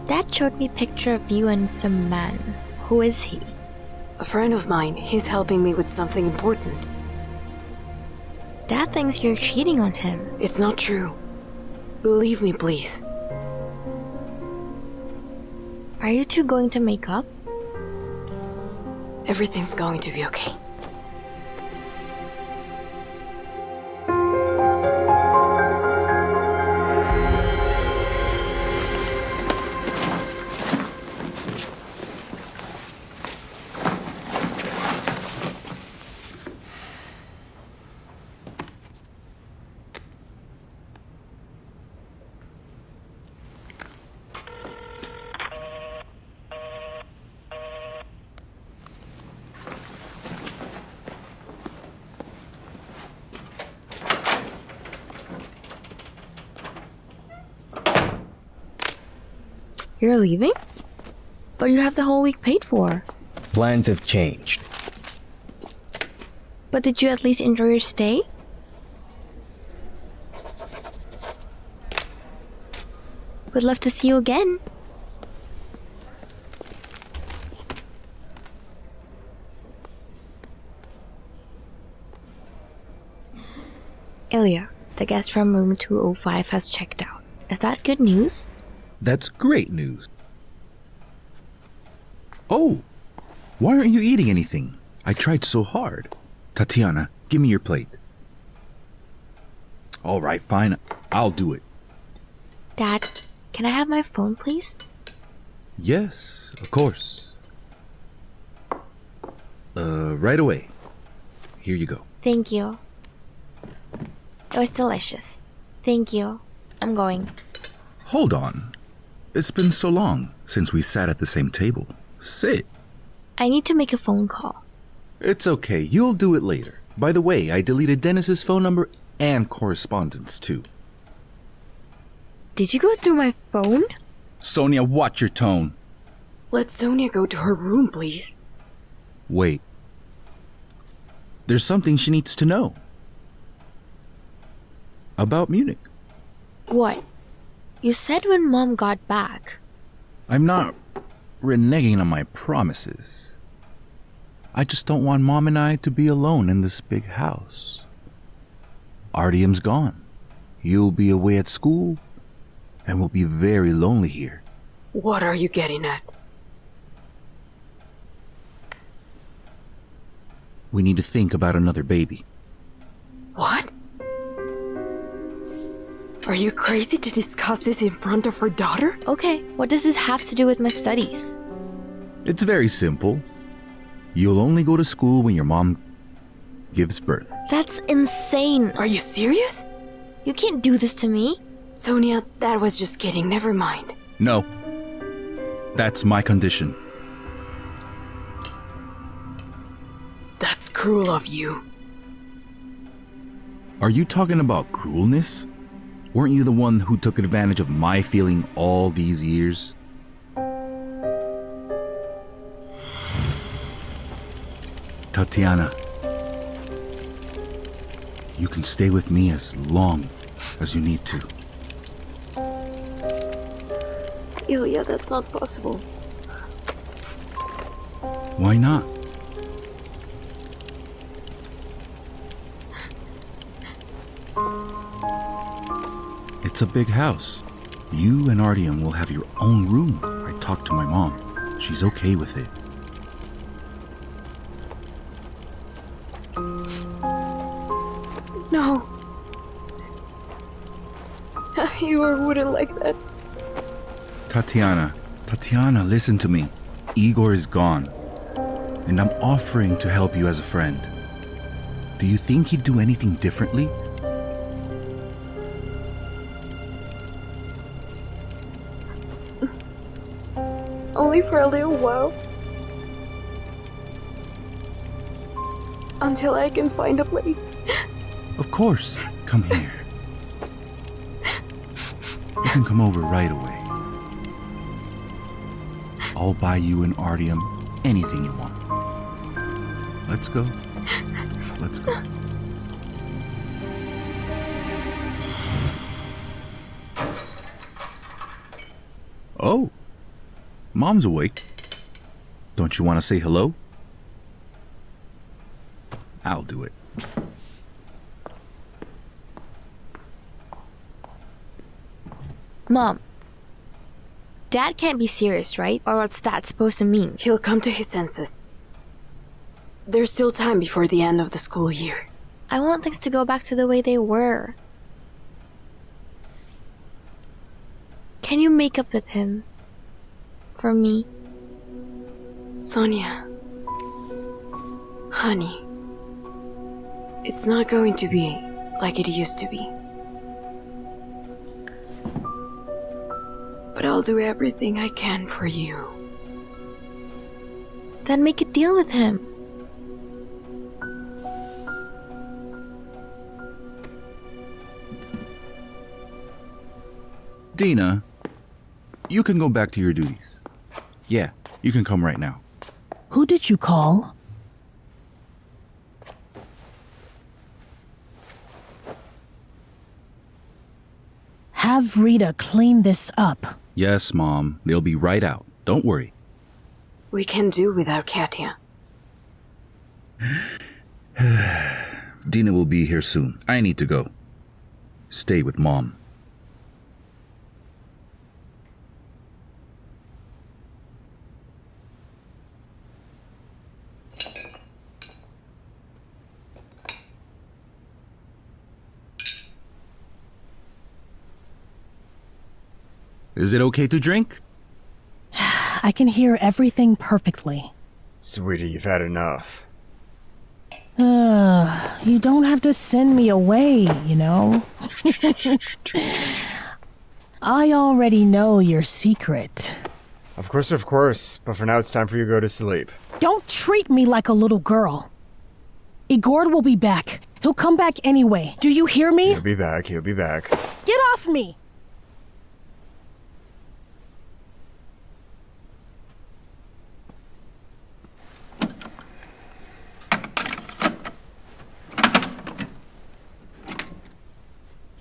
Dad showed me a picture of you and some man. Who is he? A friend of mine. He's helping me with something important. Dad thinks you're cheating on him. It's not true. Believe me, please. Are you two going to make up? Everything's going to be okay. You're leaving? But you have the whole week paid for. Plans have changed. But did you at least enjoy your stay? Would love to see you again. Ilya, the guest from room 205 has checked out. Is that good news? That's great news. Oh, why aren't you eating anything? I tried so hard. Tatyana, give me your plate. All right, fine. I'll do it. Dad, can I have my phone, please? Yes, of course. Right away. Here you go. Thank you. It was delicious. Thank you. I'm going. Hold on. It's been so long since we sat at the same table. Sit. I need to make a phone call. It's okay. You'll do it later. By the way, I deleted Dennis's phone number and correspondence too. Did you go through my phone? Sonia, watch your tone. Let Sonia go to her room, please. Wait. There's something she needs to know. About Munich. What? You said when Mom got back. I'm not reneging on my promises. I just don't want Mom and I to be alone in this big house. Artyom's gone. You'll be away at school, and we'll be very lonely here. What are you getting at? We need to think about another baby. What? Are you crazy to discuss this in front of her daughter? Okay, what does this have to do with my studies? It's very simple. You'll only go to school when your mom gives birth. That's insane. Are you serious? You can't do this to me. Sonia, that was just kidding. Never mind. No. That's my condition. That's cruel of you. Are you talking about cruelness? Weren't you the one who took advantage of my feeling all these years? Tatyana, you can stay with me as long as you need to. Ilya, that's not possible. Why not? It's a big house. You and Artyom will have your own room. I talked to my mom. She's okay with it. No. Igor wouldn't like that. Tatyana, listen to me. Igor is gone, and I'm offering to help you as a friend. Do you think he'd do anything differently? Only for a little while. Until I can find a place. Of course. Come here. You can come over right away. I'll buy you and Artyom anything you want. Let's go. Let's go. Oh, Mom's awake. Don't you want to say hello? I'll do it. Mom, Dad can't be serious, right? Or what's that supposed to mean? He'll come to his senses. There's still time before the end of the school year. I want things to go back to the way they were. Can you make up with him? For me? Sonia. Honey. It's not going to be like it used to be. But I'll do everything I can for you. Then make a deal with him. Dina, you can go back to your duties. Yeah, you can come right now. Who did you call? Have Rita clean this up. Yes, Mom. They'll be right out. Don't worry. We can do without Katya. Dina will be here soon. I need to go. Stay with Mom. Is it okay to drink? I can hear everything perfectly. Sweetie, you've had enough. You don't have to send me away, you know? I already know your secret. Of course, but for now it's time for you to go to sleep. Don't treat me like a little girl. Igor will be back. He'll come back anyway. Do you hear me? He'll be back, he'll be back. Get off me!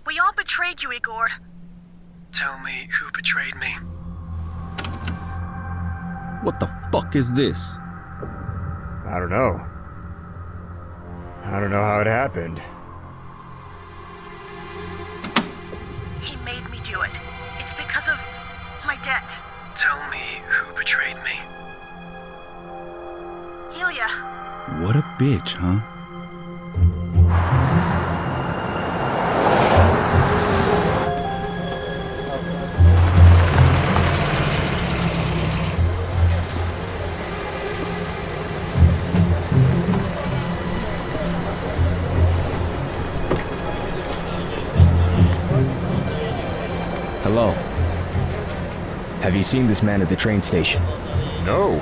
We all betrayed you, Igor. Tell me who betrayed me. What the fuck is this? I don't know. I don't know how it happened. He made me do it. It's because of my debt. Tell me who betrayed me. Ilya. What a bitch, huh? Hello. Have you seen this man at the train station? No.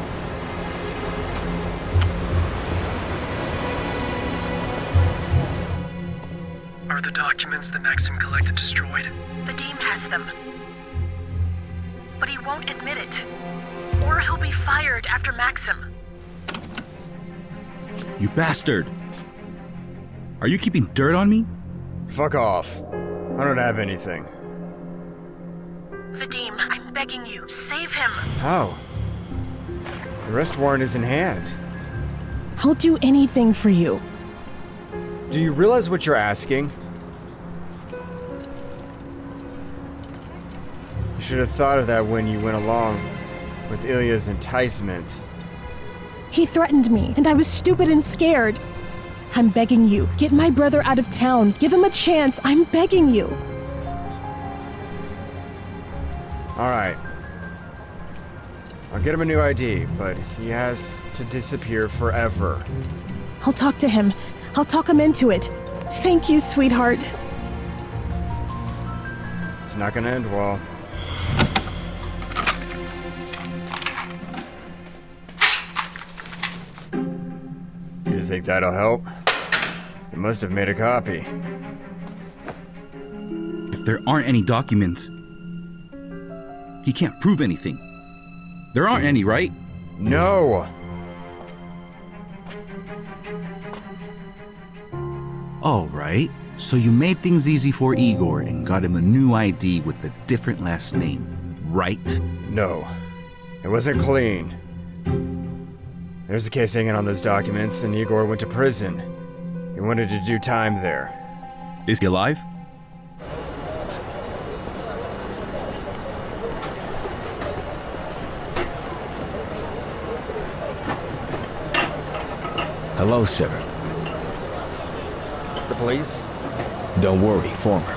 Are the documents that Maxim collected destroyed? Vadim has them. But he won't admit it. Or he'll be fired after Maxim. You bastard! Are you keeping dirt on me? Fuck off. I don't have anything. Vadim, I'm begging you, save him. How? The arrest warrant is in hand. I'll do anything for you. Do you realize what you're asking? You should have thought of that when you went along with Ilya's enticements. He threatened me, and I was stupid and scared. I'm begging you, get my brother out of town. Give him a chance. I'm begging you. Alright. I'll get him a new ID, but he has to disappear forever. I'll talk to him. I'll talk him into it. Thank you, sweetheart. It's not gonna end well. You think that'll help? You must have made a copy. If there aren't any documents, he can't prove anything. There aren't any, right? No! Alright, so you made things easy for Igor and got him a new ID with a different last name, right? No. It wasn't clean. There's a case hanging on those documents, and Igor went to prison. He wanted to do time there. Is he alive? Hello, sir. The police? Don't worry, former.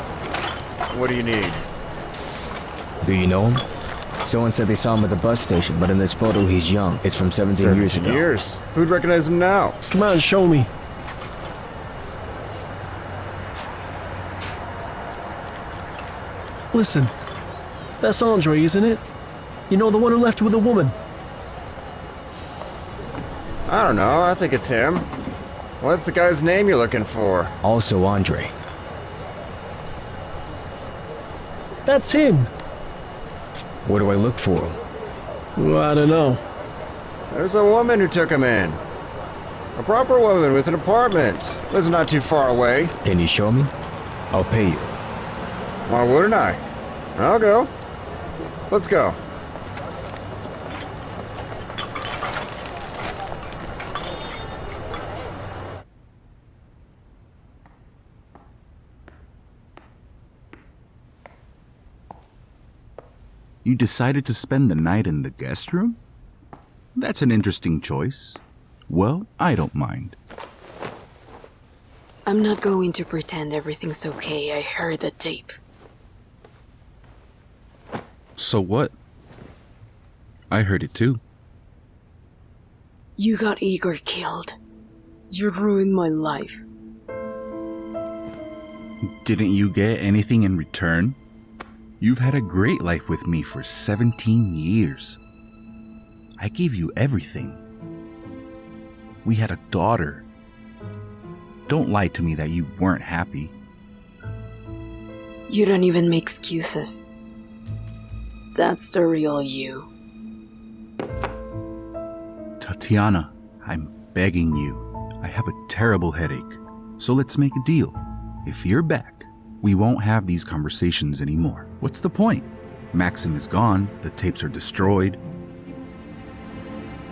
What do you need? Do you know him? Someone said they saw him at the bus station, but in this photo he's young. It's from 17 years ago. Years? Who'd recognize him now? Come on, show me. Listen, that's Andre, isn't it? You know, the one who left with the woman. I don't know, I think it's him. What's the guy's name you're looking for? Also Andre. That's him. Where do I look for him? Well, I don't know. There's a woman who took him in. A proper woman with an apartment. Lives not too far away. Can you show me? I'll pay you. Why wouldn't I? I'll go. Let's go. You decided to spend the night in the guest room? That's an interesting choice. Well, I don't mind. I'm not going to pretend everything's okay. I heard the tape. So what? I heard it too. You got Igor killed. You ruined my life. Didn't you get anything in return? You've had a great life with me for 17 years. I gave you everything. We had a daughter. Don't lie to me that you weren't happy. You don't even make excuses. That's the real you. Tatyana, I'm begging you. I have a terrible headache. So let's make a deal. If you're back, we won't have these conversations anymore. What's the point? Maxim is gone, the tapes are destroyed.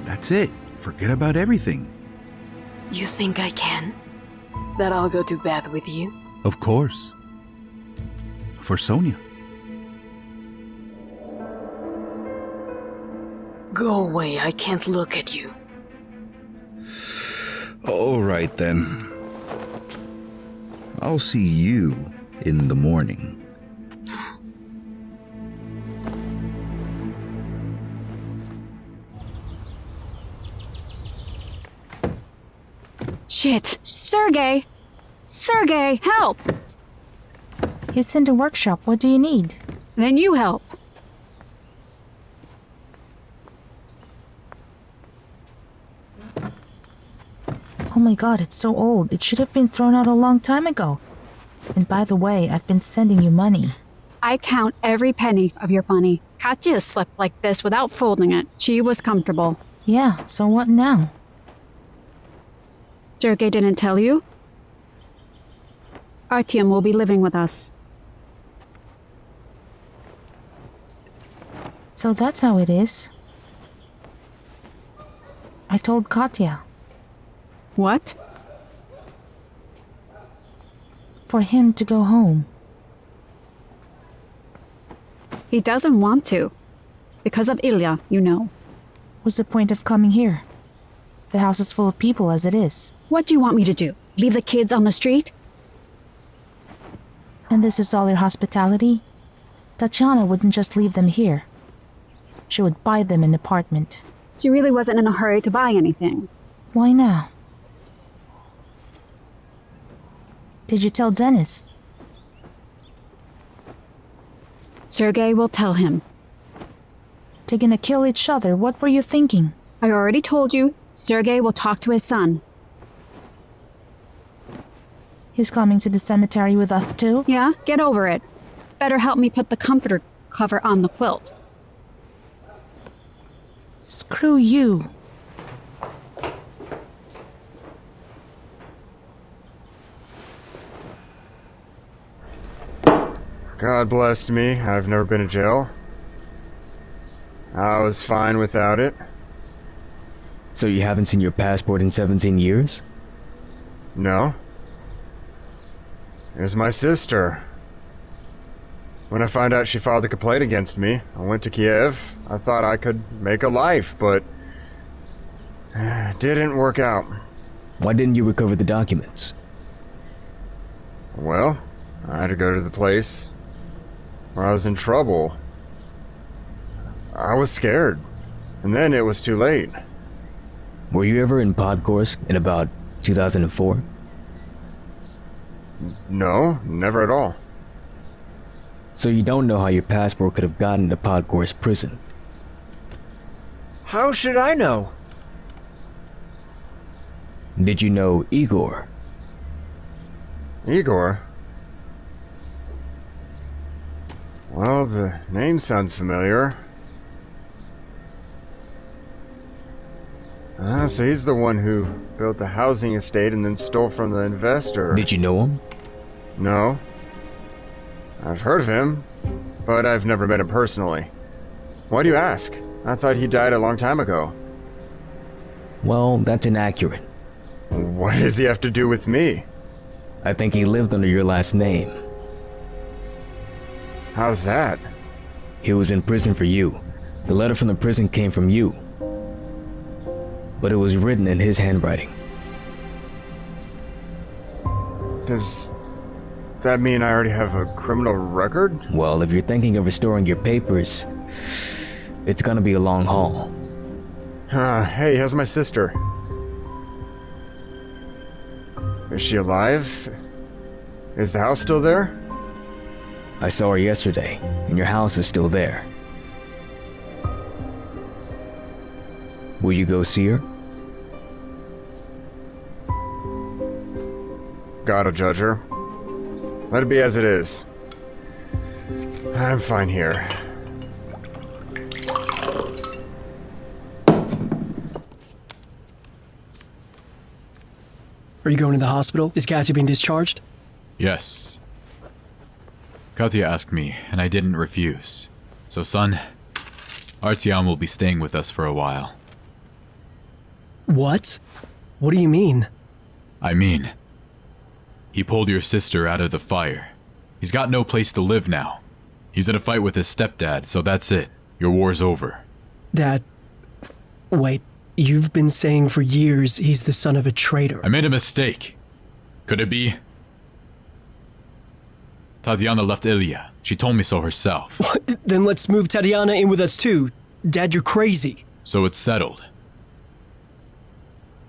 That's it. Forget about everything. You think I can? That I'll go to bed with you? Of course. For Sonia. Go away, I can't look at you. All right then. I'll see you in the morning. Shit! Sergey! Sergey, help! He's in the workshop. What do you need? Then you help. Oh my god, it's so old. It should have been thrown out a long time ago. And by the way, I've been sending you money. I count every penny of your money. Katya slept like this without folding it. She was comfortable. Yeah, so what now? Sergey didn't tell you? Artyom will be living with us. So that's how it is. I told Katya. What? For him to go home. He doesn't want to. Because of Ilya, you know. What's the point of coming here? The house is full of people as it is. What do you want me to do? Leave the kids on the street? And this is all your hospitality? Tatyana wouldn't just leave them here. She would buy them an apartment. She really wasn't in a hurry to buy anything. Why now? Did you tell Dennis? Sergey will tell him. They're gonna kill each other. What were you thinking? I already told you. Sergey will talk to his son. He's coming to the cemetery with us too? Yeah, get over it. Better help me put the comforter cover on the quilt. Screw you. God blessed me. I've never been in jail. I was fine without it. So you haven't seen your passport in 17 years? No. It was my sister. When I found out she filed a complaint against me, I went to Kiev. I thought I could make a life, but it didn't work out. Why didn't you recover the documents? Well, I had to go to the place where I was in trouble. I was scared, and then it was too late. Were you ever in Podgorsk in about 2004? No, never at all. So you don't know how your passport could have gotten to Podgorsk prison? How should I know? Did you know Igor? Igor? Well, the name sounds familiar. So he's the one who built the housing estate and then stole from the investor. Did you know him? No. I've heard of him, but I've never met him personally. Why do you ask? I thought he died a long time ago. Well, that's inaccurate. What does he have to do with me? I think he lived under your last name. How's that? He was in prison for you. The letter from the prison came from you. But it was written in his handwriting. Does that mean I already have a criminal record? Well, if you're thinking of restoring your papers, it's gonna be a long haul. Hey, how's my sister? Is she alive? Is the house still there? I saw her yesterday, and your house is still there. Will you go see her? gotta judge her. Let it be as it is. I'm fine here. Are you going to the hospital? Is Katya being discharged? Yes. Katya asked me, and I didn't refuse. So, son, Artyom will be staying with us for a while. What? What do you mean? I mean, he pulled your sister out of the fire. He's got no place to live now. He's in a fight with his stepdad, so that's it. Your war's over. Dad... Wait, you've been saying for years he's the son of a traitor. I made a mistake. Could it be? Tatyana left Ilya. She told me so herself. What? Then let's move Tatyana in with us too. Dad, you're crazy. So it's settled.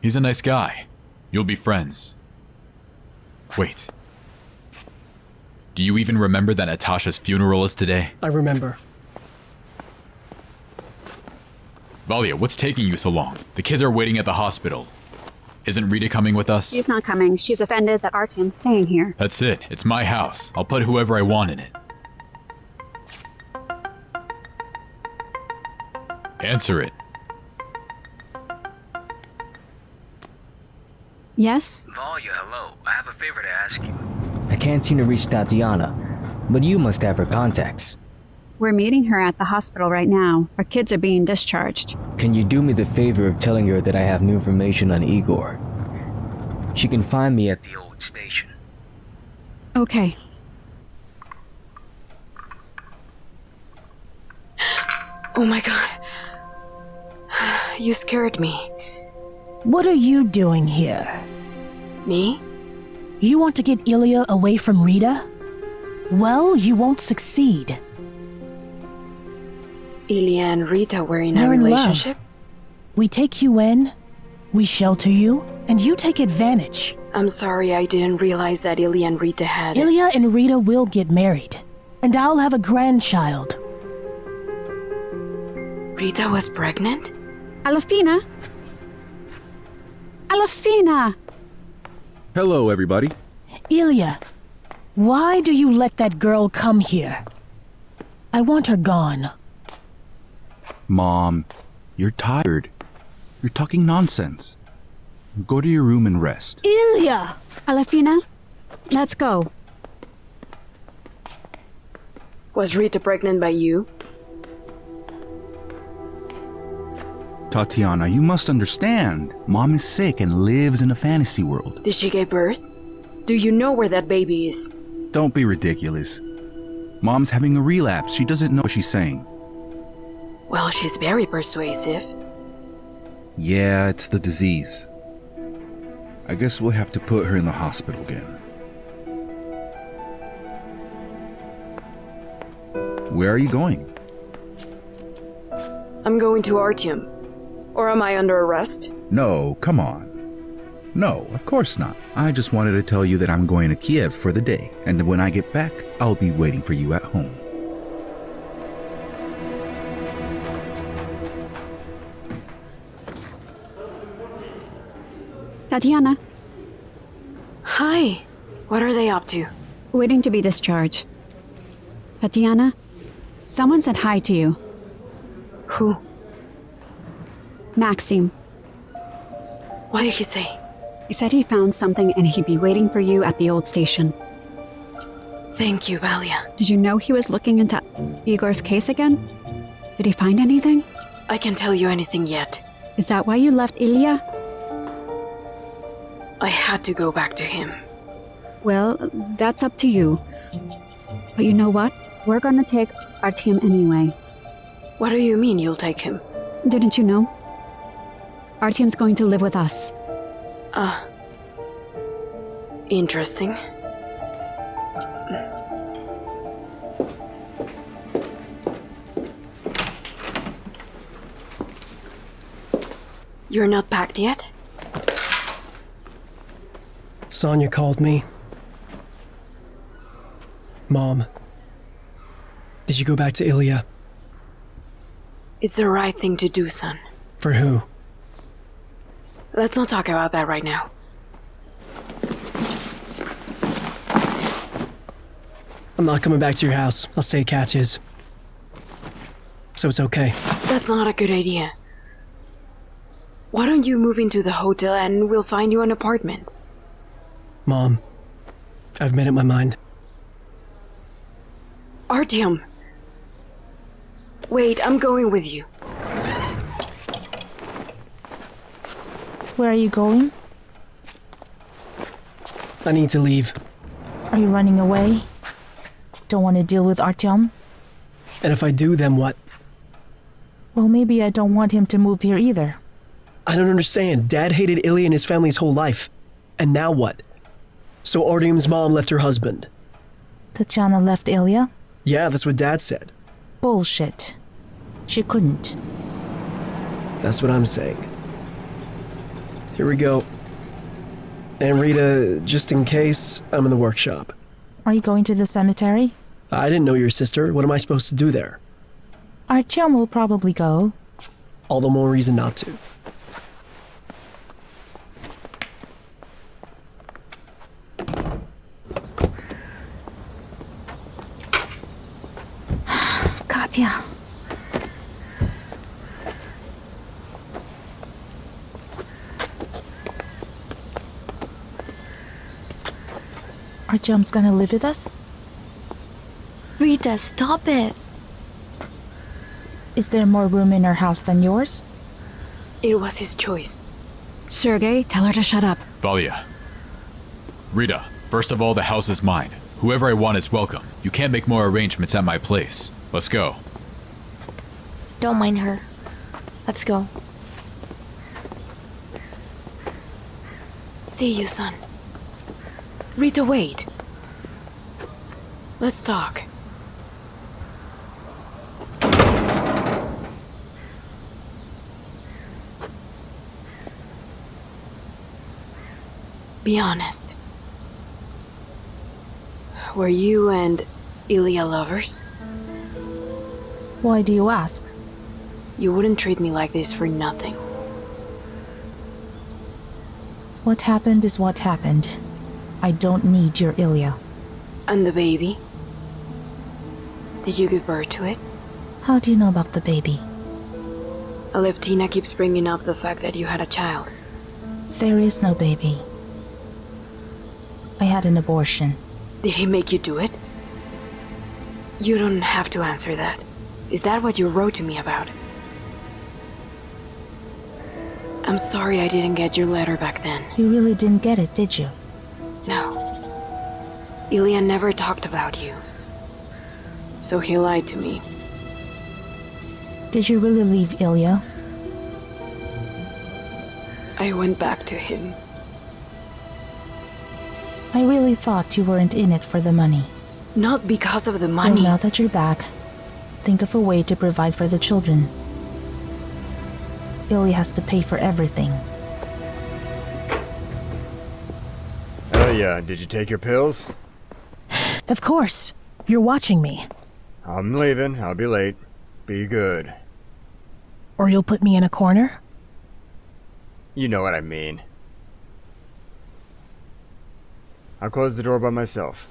He's a nice guy. You'll be friends. Wait. Do you even remember that Natasha's funeral is today? I remember. Valia, what's taking you so long? The kids are waiting at the hospital. Isn't Rita coming with us? She's not coming. She's offended that Artyom's staying here. That's it. It's my house. I'll put whoever I want in it. Answer it. Yes? Valia, hello. I have a favor to ask you. I can't seem to reach Tatyana, but you must have her contacts. We're meeting her at the hospital right now. Our kids are being discharged. Can you do me the favor of telling her that I have new information on Igor? She can find me at the old station. Okay. Oh my god. You scared me. What are you doing here? Me? You want to get Ilya away from Rita? Well, you won't succeed. Ilya and Rita were in a They're in relationship? love. We take you in, we shelter you, and you take advantage. I'm sorry, I didn't realize that Ilya and Rita had... Ilya and Rita will get married, and I'll have a grandchild. Rita was pregnant? Alafina? Alafina! Hello, everybody. Ilya, why do you let that girl come here? I want her gone. Mom, you're tired. You're talking nonsense. Go to your room and rest. Ilya! Alafina, let's go. Was Rita pregnant by you? Tatyana, you must understand. Mom is sick and lives in a fantasy world. Did she give birth? Do you know where that baby is? Don't be ridiculous. Mom's having a relapse. She doesn't know what she's saying. Well, she's very persuasive. Yeah, it's the disease. I guess we'll have to put her in the hospital again. Where are you going? I'm going to Artyom. Or am I under arrest? No, come on. No, of course not. I just wanted to tell you that I'm going to Kiev for the day, and when I get back, I'll be waiting for you at home. Tatyana, Hi. What are they up to? waiting to be discharged. Tatyana, someone said hi to you. Who? Maxim. What did he say? He said he found something and he'd be waiting for you at the old station. Thank you, Valia. Did you know he was looking into Igor's case again? Did he find anything? I can't tell you anything yet. Is that why you left Ilya? I had to go back to him. Well, that's up to you. But you know what? We're gonna take Artyom anyway. What do you mean you'll take him? Didn't you know? Artyom's going to live with us. Interesting. You're not packed yet? Sonia called me. Mom, did you go back to Ilya? It's the right thing to do, son. For who? Let's not talk about that right now. I'm not coming back to your house. I'll stay at Katya's. So it's okay. That's not a good idea. Why don't you move into the hotel and we'll find you an apartment? Mom, I've made up my mind. Artyom! Wait, I'm going with you. Where are you going? I need to leave. Are you running away? Don't want to deal with Artyom? And if I do, then what? Well, maybe I don't want him to move here either. I don't understand. Dad hated Ilya and his family's whole life. And now what? So Artyom's mom left her husband. Tatyana left Ilya? Yeah, that's what Dad said. Bullshit. She couldn't. That's what I'm saying. Here we go. And Rita, just in case, I'm in the workshop. Are you going to the cemetery? I didn't know your sister. What am I supposed to do there? Artyom will probably go. All the more reason not to. Katya. Artyom's gonna live with us? Rita, stop it. Is there more room in our house than yours? It was his choice. Sergei, tell her to shut up. Valya. Rita, first of all, the house is mine. Whoever I want is welcome. You can't make more arrangements at my place. Let's go. Don't mind her. Let's go. See you, son. Rita, wait. Let's talk. Be honest. Were you and Ilya lovers? Why do you ask? You wouldn't treat me like this for nothing. What happened is what happened. I don't need your Ilya. And the baby? Did you give birth to it? How do you know about the baby? Alevtina keeps bringing up the fact that you had a child. There is no baby. I had an abortion. Did he make you do it? You don't have to answer that. Is that what you wrote to me about? I'm sorry I didn't get your letter back then. You really didn't get it, did you? No. Ilya never talked about you. So he lied to me. Did you really leave Ilya? I went back to him. I really thought you weren't in it for the money. Not because of the money. Well, now that you're back, think of a way to provide for the children. Ilya has to pay for everything. Ilya, did you take your pills? Of course. You're watching me. I'm leaving. I'll be late. Be good. Or you'll put me in a corner? You know what I mean. I'll close the door by myself.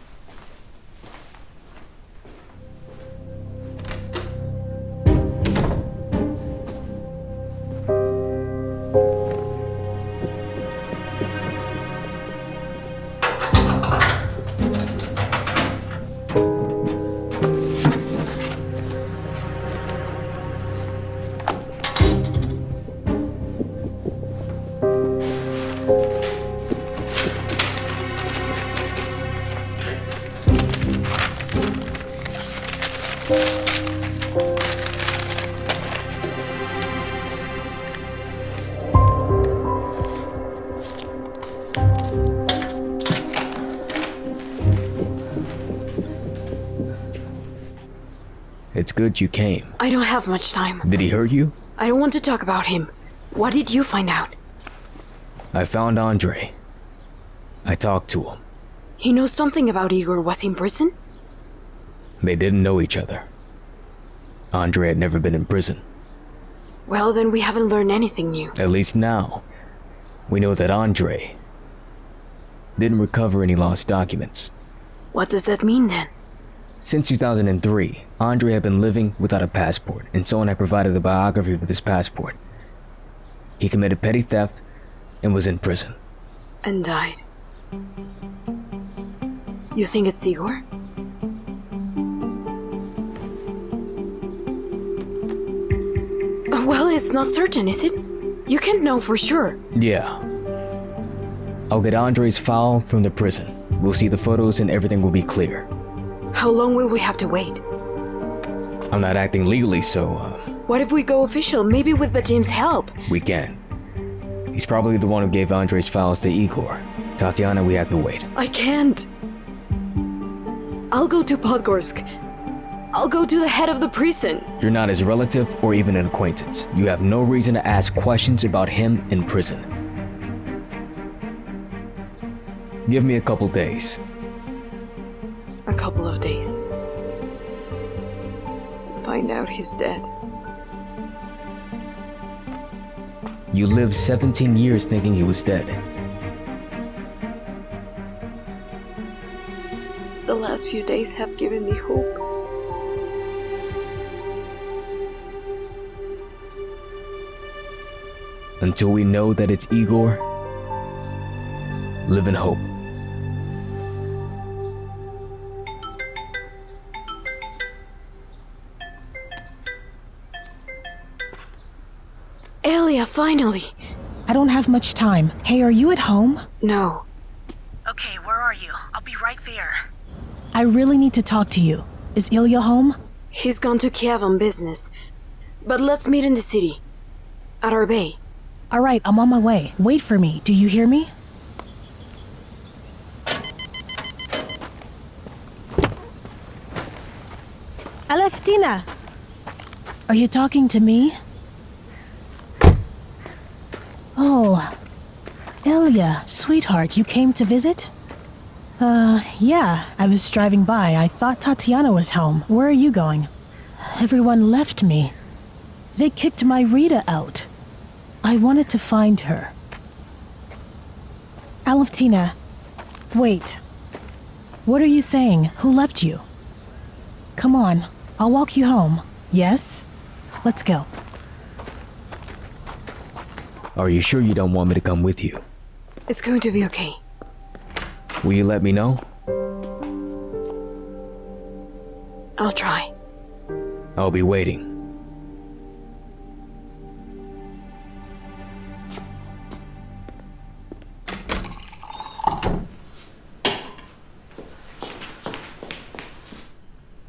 It's good you came. I don't have much time. Did he hurt you? I don't want to talk about him. What did you find out? I found Andre. I talked to him. He knows something about Igor. Was he in prison? They didn't know each other. Andre had never been in prison. Well, then we haven't learned anything new. At least now, we know that Andre didn't recover any lost documents. What does that mean then? Since 2003, Andre had been living without a passport, and someone had provided a biography with his passport. He committed petty theft and was in prison. And died. You think it's Igor? Well, it's not certain, is it? You can't know for sure. Yeah. I'll get Andre's file from the prison. We'll see the photos and everything will be clear. How long will we have to wait? I'm not acting legally, so, What if we go official, maybe with Bajim's help? we can. He's probably the one who gave Andre's files to Igor. Tatyana, we have to wait. I can't. I'll go to Podgorsk. I'll go to the head of the prison. You're not his relative or even an acquaintance. You have no reason to ask questions about him in prison. Give me a couple days. A couple of days. To find out he's dead. You lived 17 years thinking he was dead. The last few days have given me hope. Until we know that it's Igor, live in hope. Ilya, finally! I don't have much time. Hey, are you at home? No. Okay, where are you? I'll be right there. I really need to talk to you. Is Ilya home? He's gone to Kiev on business. But let's meet in the city. At our bay. All right, I'm on my way. Wait for me. Do you hear me? Aleftina! Are you talking to me? Oh, Ilya, sweetheart, you came to visit? Yeah, I was driving by. I thought Tatyana was home. Where are you going? Everyone left me. They kicked my Rita out. I wanted to find her. Aleftina, wait. What are you saying? Who left you? Come on, I'll walk you home. Yes? Let's go. Are you sure you don't want me to come with you? It's going to be okay. Will you let me know? I'll try. I'll be waiting.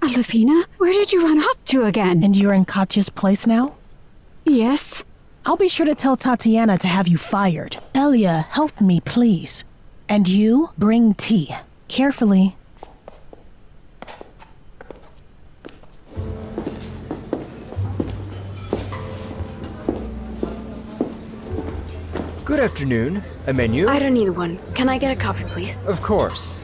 Alefina, where did you run off to again? And you're in Katya's place now? Yes. I'll be sure to tell Tatyana to have you fired. Ilya, help me, please. And you, bring tea. Carefully. Good afternoon. A menu? I don't need one. Can I get a coffee, please? Of course.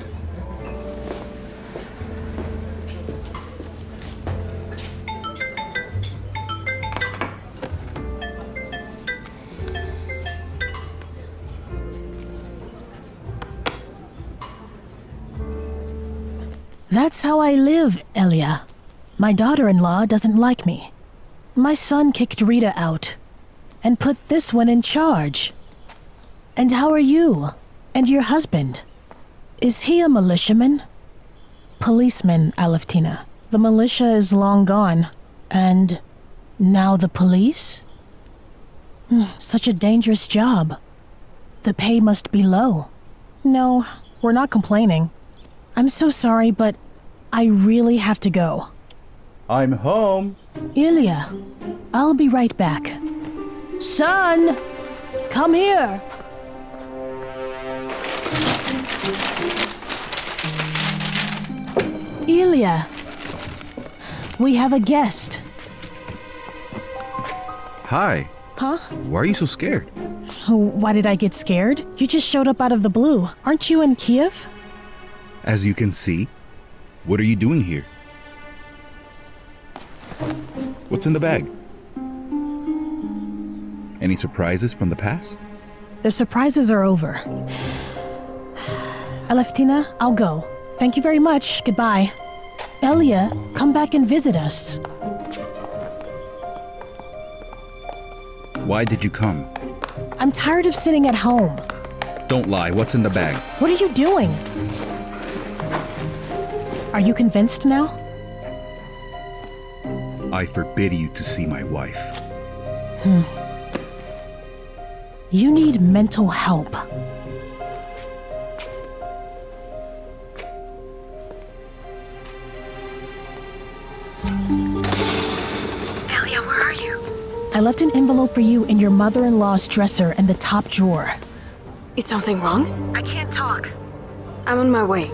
That's how I live, Ilya. My daughter-in-law doesn't like me. My son kicked Rita out and put this one in charge. And how are you? And your husband? Is he a militiaman? Policeman, Aleftina. The militia is long gone. And now the police? Such a dangerous job. The pay must be low. No, we're not complaining. I'm so sorry, but I really have to go. I'm home. Ilya, I'll be right back. Son, come here. Ilya, we have a guest. Hi. Huh? Why are you so scared? Why did I get scared? You just showed up out of the blue. Aren't you in Kiev? As you can see, what are you doing here? What's in the bag? Any surprises from the past? The surprises are over. Aleftina, I'll go. Thank you very much. Goodbye. Ilya, come back and visit us. Why did you come? I'm tired of sitting at home. Don't lie. What's in the bag? What are you doing? Are you convinced now? I forbid you to see my wife. You need mental help. Ilya, where are you? I left an envelope for you in your mother-in-law's dresser in the top drawer. Is something wrong? I can't talk. I'm on my way.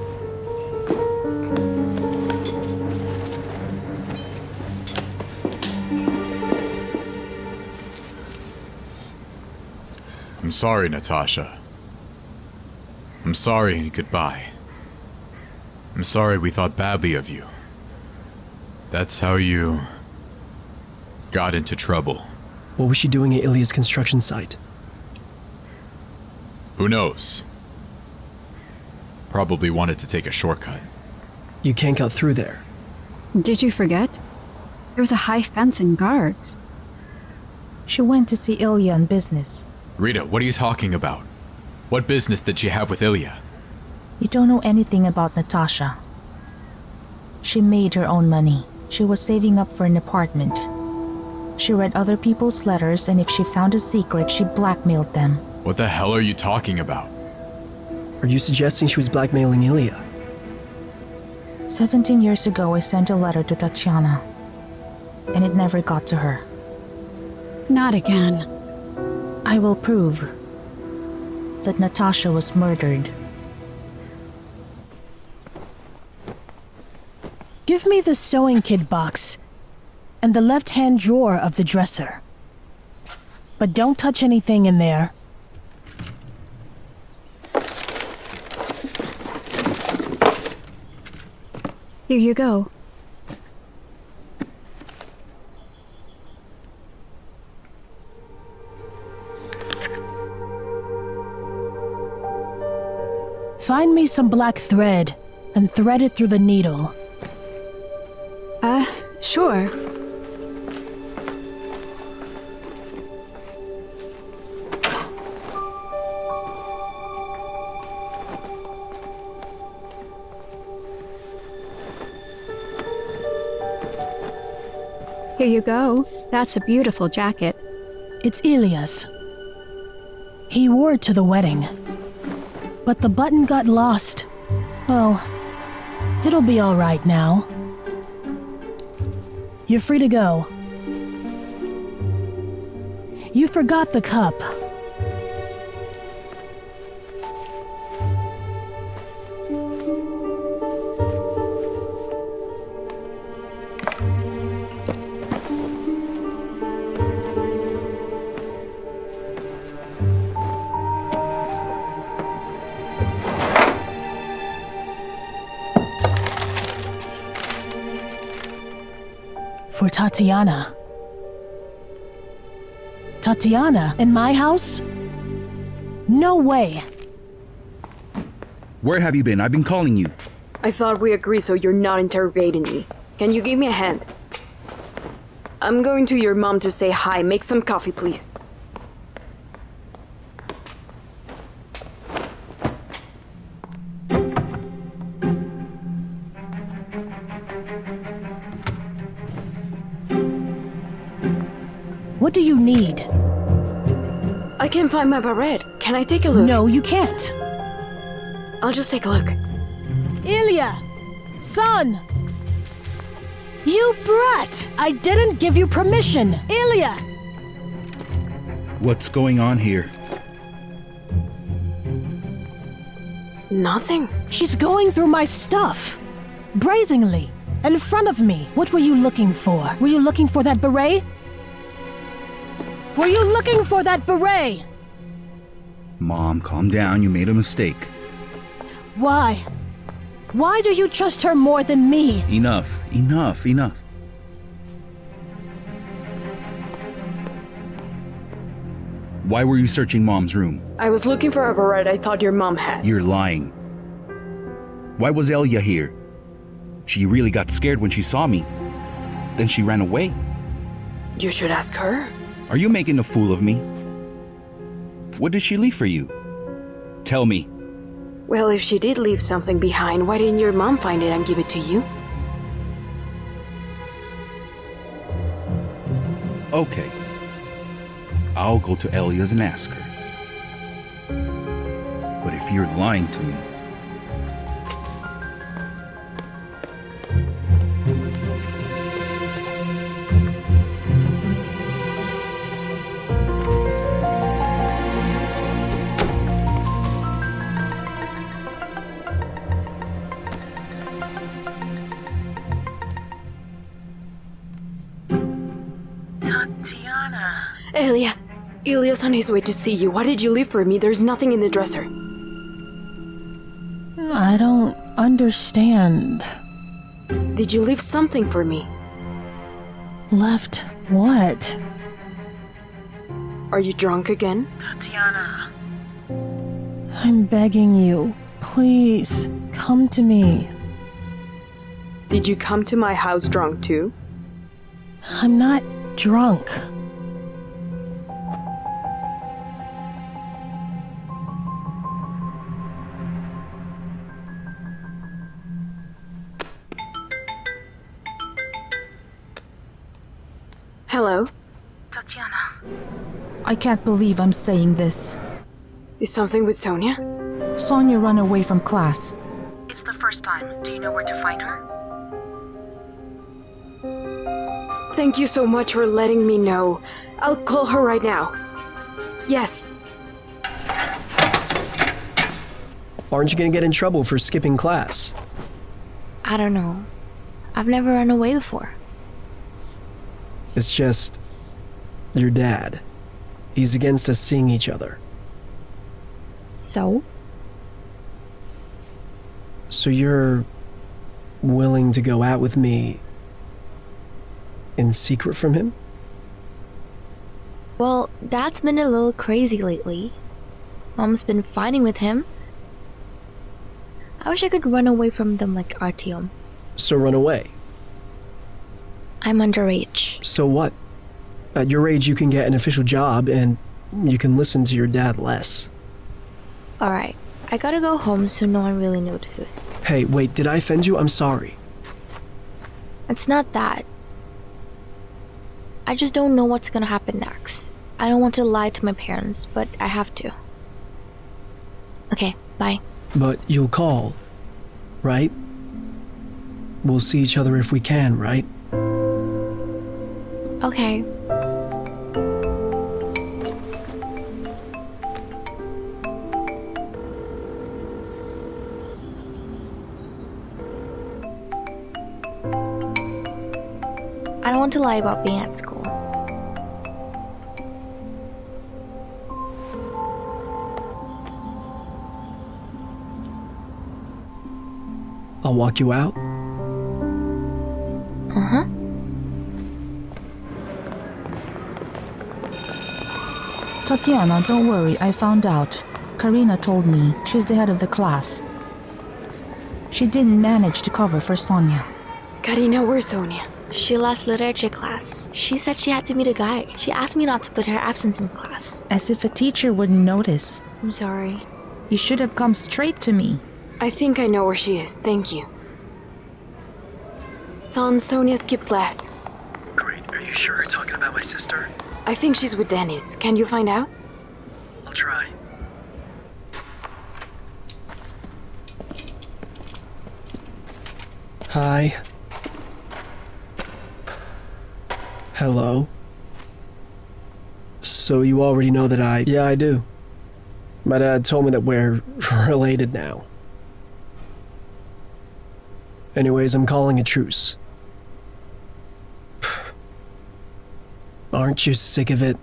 I'm sorry, Natasha. I'm sorry and goodbye. I'm sorry we thought badly of you. That's how you got into trouble. What was she doing at Ilya's construction site? Who knows? Probably wanted to take a shortcut. You can't cut through there. Did you forget? There was a high fence and guards. She went to see Ilya on business. Rita, what are you talking about? What business did she have with Ilya? You don't know anything about Natasha. She made her own money. She was saving up for an apartment. She read other people's letters, and if she found a secret, she blackmailed them. What the hell are you talking about? Are you suggesting she was blackmailing Ilya? 17 years ago, I sent a letter to Tatyana, and it never got to her. Not again. I will prove that Natasha was murdered. Give me the sewing kit box and the left-hand drawer of the dresser. But don't touch anything in there. Here you go. Find me some black thread and thread it through the needle. Sure. Here you go. That's a beautiful jacket. It's Ilya's. He wore it to the wedding. But the button got lost. Well, it'll be all right now. You're free to go. You forgot the cup. For Tatyana. Tatyana, in my house? No way. Where have you been? I've been calling you. I thought we agreed so you're not interrogating me. Can you give me a hand? I'm going to your mom to say hi. Make some coffee, please. What do you need? I can't find my beret. Can I take a look? No, you can't. I'll just take a look. Ilya! Son! You brat! I didn't give you permission! Ilya! What's going on here? Nothing. She's going through my stuff. Brazenly. In front of me. What were you looking for? Were you looking for that beret? Were you looking for that beret? Mom, calm down. You made a mistake. Why? Why do you trust her more than me? Enough. Enough. Enough. Why were you searching Mom's room? I was looking for a beret I thought your mom had. You're lying. Why was Ilya here? She really got scared when she saw me. Then she ran away. You should ask her. Are you making a fool of me? What did she leave for you? Tell me. Well, if she did leave something behind, why didn't your mom find it and give it to you? Okay. I'll go to Ilya's and ask her. But if you're lying to me... Tatyana. Ilya's on his way to see you. Why did you leave for me? There's nothing in the dresser. I don't understand. Did you leave something for me? Left what? Are you drunk again? Tatyana. I'm begging you. Please, come to me. Did you come to my house drunk too? I'm not drunk. Hello? Tatyana. I can't believe I'm saying this. Is something with Sonia? Sonia ran away from class. It's the first time. Do you know where to find her? Thank you so much for letting me know. I'll call her right now. Yes. Aren't you gonna get in trouble for skipping class? I don't know. I've never run away before. It's just... your dad. He's against us seeing each other. So? So you're... willing to go out with me... in secret from him? Well, Dad's been a little crazy lately. Mom's been fighting with him. I wish I could run away from them like Artyom. So run away. I'm underage. So what? At your age you can get an official job and you can listen to your dad less. Alright, I gotta go home so no one really notices. Hey, wait, did I offend you? I'm sorry. It's not that. I just don't know what's gonna happen next. I don't want to lie to my parents, but I have to. Okay, bye. But you'll call, right? We'll see each other if we can, right? Okay. I don't want to lie about being at school. I'll walk you out. Uh-huh. Tatyana, don't worry, I found out. Karina told me she's the head of the class. She didn't manage to cover for Sonia. Karina, where's Sonia? She left literature class. She said she had to meet a guy. She asked me not to put her absence in class. As if a teacher wouldn't notice. I'm sorry. You should have come straight to me. I think I know where she is, thank you. Son, Sonia skipped class. Great, are you sure you're talking about my sister? I think she's with Dennis. Can you find out? I'll try. Hi. Hello. So you already know that Yeah, I do. My dad told me that we're related now. Anyways, I'm calling a truce. Aren't you sick of it?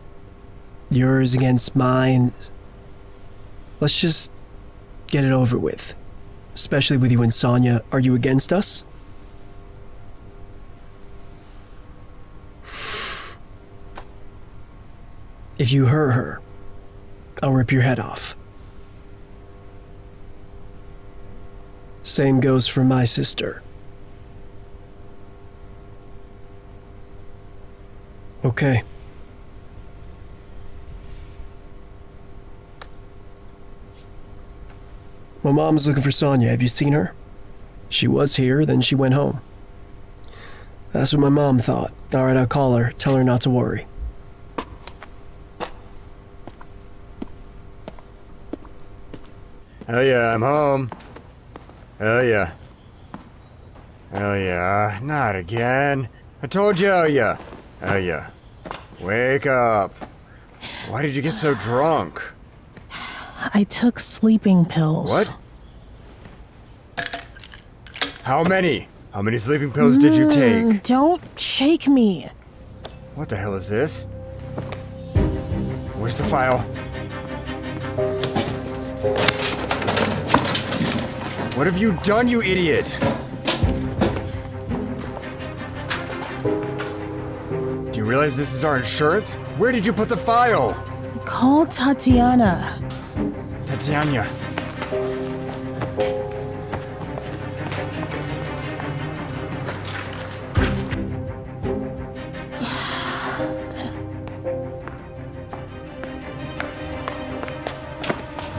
Yours against mine. Let's just get it over with. Especially with you and Sonia. Are you against us? If you hurt her, I'll rip your head off. Same goes for my sister. Okay. My mom's looking for Sonia. Have you seen her? She was here, then she went home. That's what my mom thought. Alright, I'll call her. Tell her not to worry. Hell yeah, I'm home. Hell yeah. Hell yeah, not again. I told you, hell yeah. Hell yeah. Wake up. Why did you get so drunk? I took sleeping pills. What? How many? How many sleeping pills did you take? Don't shake me. What the hell is this? Where's the file? What have you done, you idiot? Do you realize this is our insurance? Where did you put the file? Call Tatyana. Tatyana.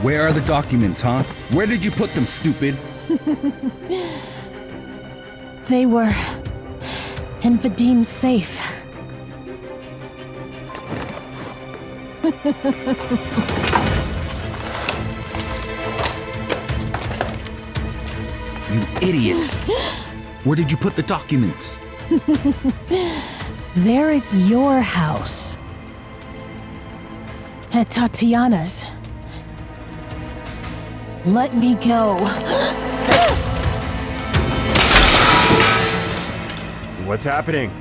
Where are the documents, huh? Where did you put them, stupid? They were in Vadim's safe. You idiot! Where did you put the documents? They're at your house. At Tatyana's. Let me go. What's happening?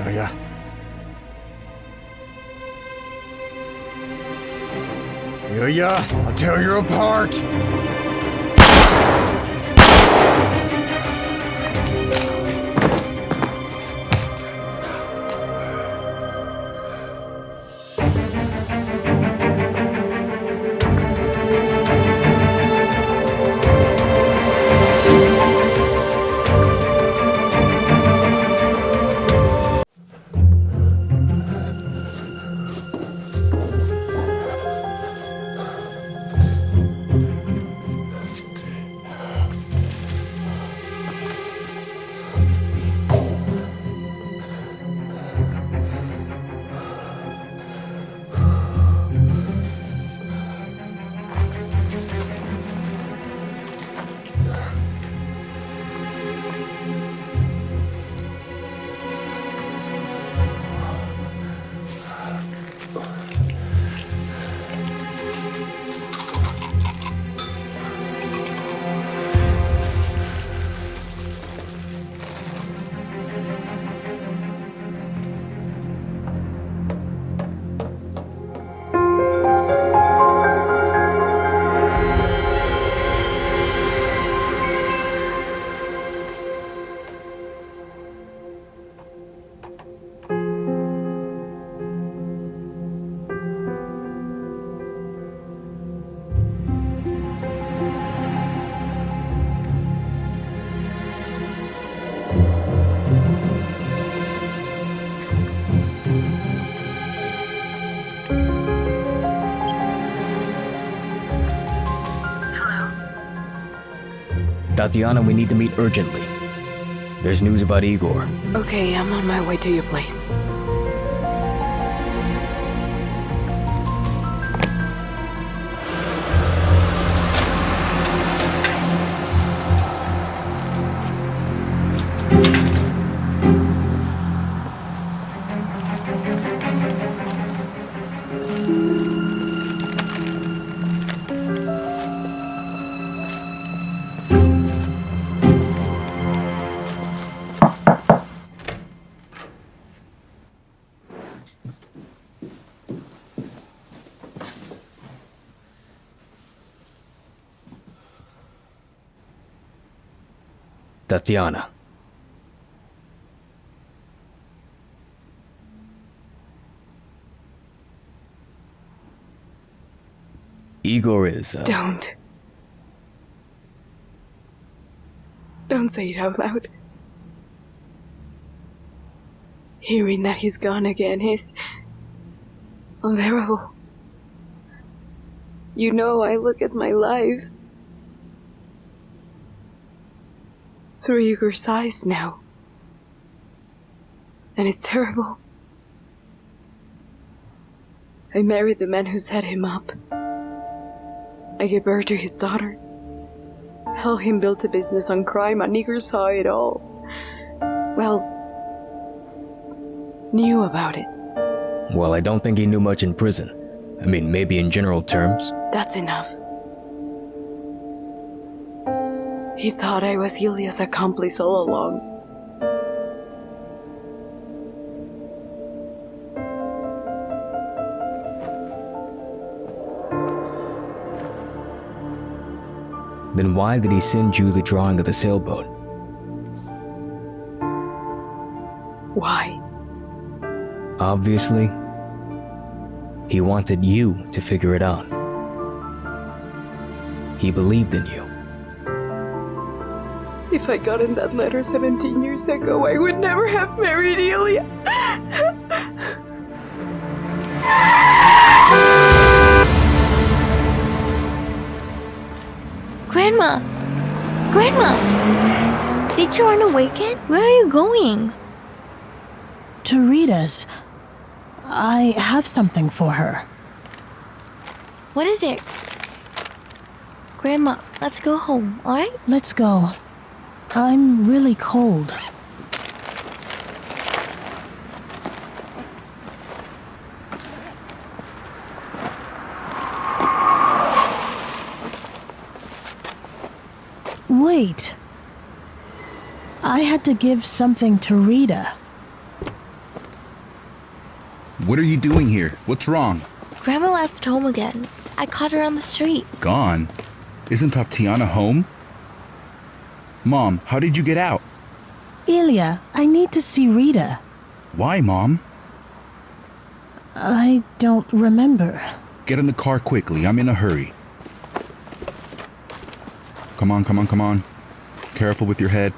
Oh yeah. Ilya, I'll tear you apart! Tatyana, we need to meet urgently. There's news about Igor. Okay, I'm on my way to your place. Tatyana. Igor is, Don't. Don't say it out loud. Hearing that he's gone again is unbearable. You know, I look at my life through Igor's eyes now. And it's terrible. I married the man who set him up. I gave birth to his daughter. Helped him build a business on crime, and Igor saw it all. Well, knew about it. Well, I don't think he knew much in prison. I mean, maybe in general terms. That's enough. He thought I was Ilya's accomplice all along. Then why did he send you the drawing of the sailboat? Why? Obviously, he wanted you to figure it out. He believed in you. If I gotten that letter 17 years ago, I would never have married Ilya. Grandma! Grandma! Did you run away again? Where are you going? To Rita's. I have something for her. What is it? Grandma, let's go home, alright? Let's go. I'm really cold. Wait. I had to give something to Rita. What are you doing here? What's wrong? Grandma left home again. I caught her on the street. Gone? Isn't Tatyana home? Mom, how did you get out? Ilya, I need to see Rita. Why, Mom? I don't remember. Get in the car quickly. I'm in a hurry. Come on, come on, come on. Careful with your head.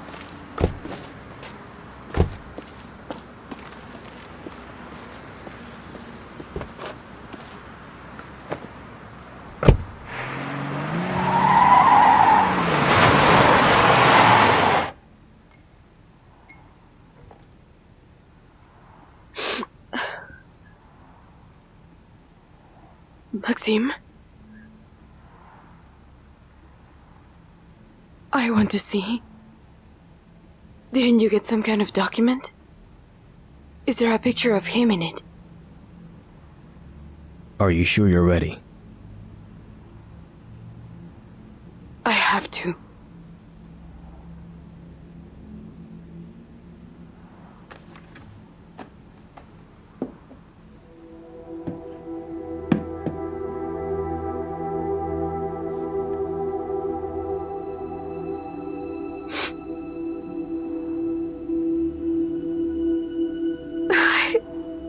Maxim? I want to see. Didn't you get some kind of document? Is there a picture of him in it? Are you sure you're ready? I have to.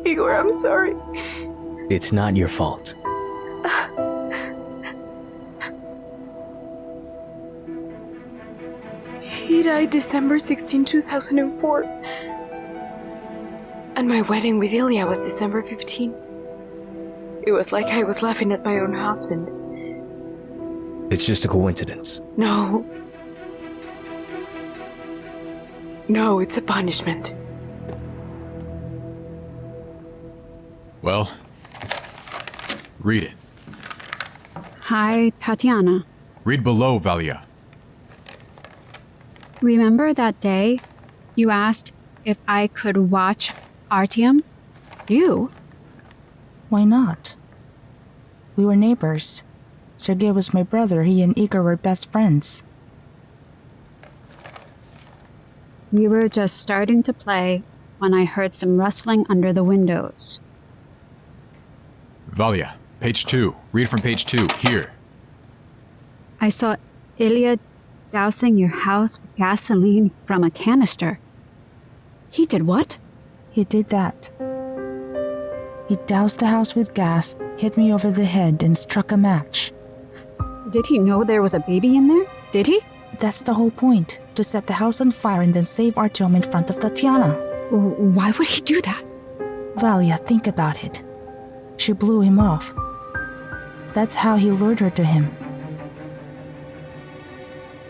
Igor, I'm sorry. It's not your fault. He died December 16, 2004. And my wedding with Ilya was December 15. It was like I was laughing at my own husband. It's just a coincidence. No. No, it's a punishment. Well, read it. Hi, Tatyana. Read below, Valia. Remember that day you asked if I could watch Artyom? You? Why not? We were neighbors. Sergei was my brother. He and Igor were best friends. We were just starting to play when I heard some rustling under the windows. Valia, page 2. Read from page 2, here. I saw Ilya dousing your house with gasoline from a canister. He did what? He did that. He doused the house with gas, hit me over the head, and struck a match. Did he know there was a baby in there? Did he? That's the whole point. To set the house on fire and then save Artyom in front of Tatyana. Why would he do that? Valia, think about it. She blew him off. That's how he lured her to him.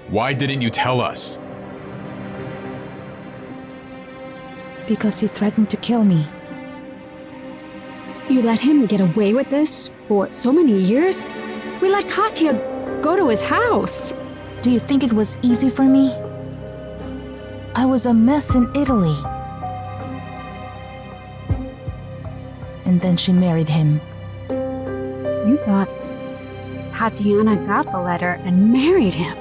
Why didn't you tell us? Because he threatened to kill me. You let him get away with this for so many years? We let Katya go to his house. Do you think it was easy for me? I was a mess in Italy. And then she married him. You thought Tatyana got the letter and married him.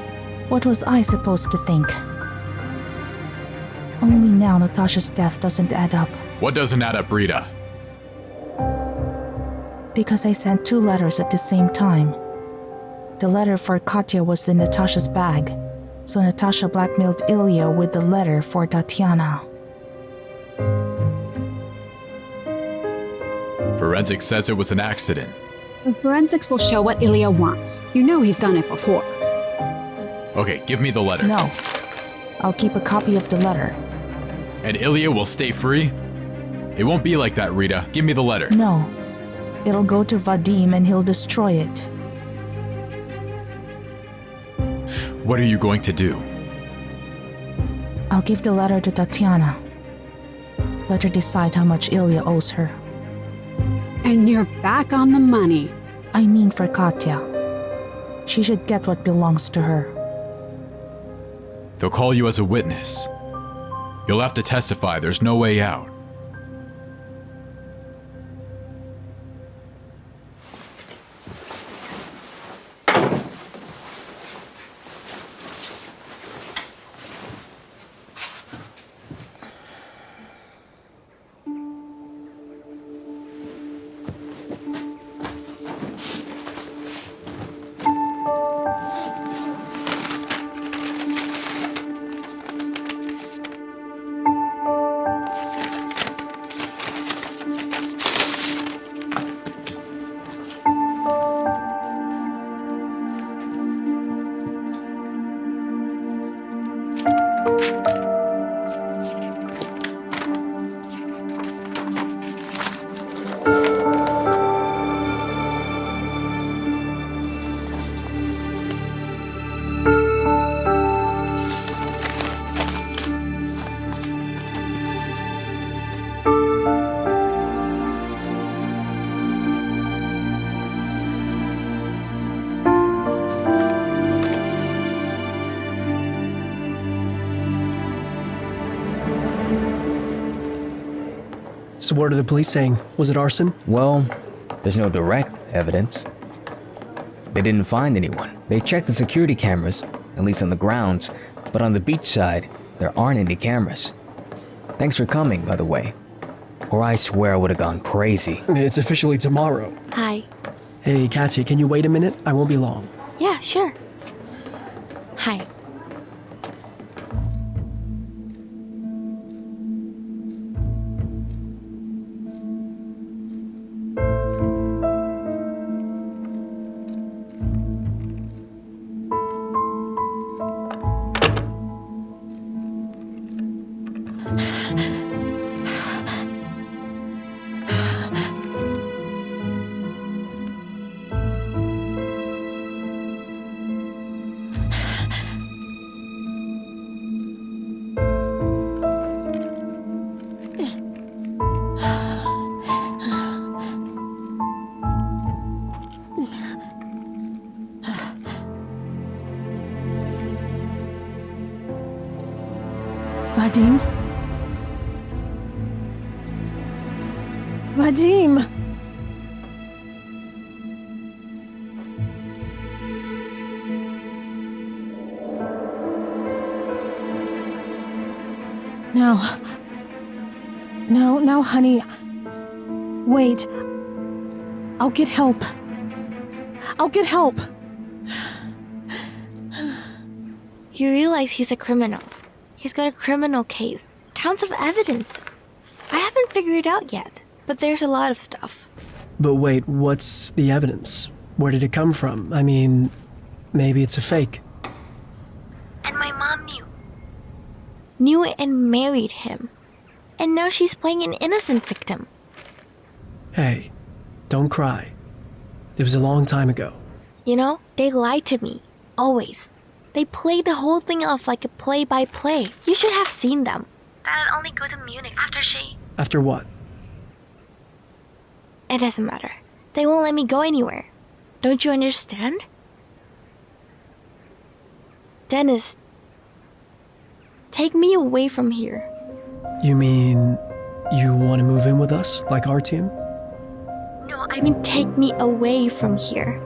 What was I supposed to think? Only now Natasha's death doesn't add up. What doesn't add up, Rita? Because I sent 2 letters at the same time. The letter for Katya was in Natasha's bag, so Natasha blackmailed Ilya with the letter for Tatyana. Forensics says it was an accident. The forensics will show what Ilya wants. You know he's done it before. Okay, give me the letter. No. I'll keep a copy of the letter. And Ilya will stay free? It won't be like that, Rita. Give me the letter. No. It'll go to Vadim and he'll destroy it. What are you going to do? I'll give the letter to Tatyana. Let her decide how much Ilya owes her. And you're back on the money. I mean for Katya. She should get what belongs to her. They'll call you as a witness. You'll have to testify. There's no way out. So what are the police saying? Was it arson? Well, there's no direct evidence. They didn't find anyone. They checked the security cameras, at least on the grounds, but on the beach side, there aren't any cameras. Thanks for coming, by the way. Or I swear I would have gone crazy. It's officially tomorrow. Hi. Hey, Katya, can you wait a minute? I won't be long. Yeah, sure. Hi. Vadim? Vadim! Now, honey. Wait. I'll get help. I'll get help. You realize he's a criminal. He's got a criminal case. Tons of evidence. I haven't figured it out yet, but there's a lot of stuff. But wait, what's the evidence? Where did it come from? I mean, maybe it's a fake. And my mom knew. Knew and married him. And now she's playing an innocent victim. Hey, don't cry. It was a long time ago. You know, they lied to me. Always. They played the whole thing off like a play-by-play. You should have seen them. That I'd only go to Munich after she... After what? It doesn't matter. They won't let me go anywhere. Don't you understand? Dennis, take me away from here. You mean you want to move in with us, like our team? No, I mean take me away from here.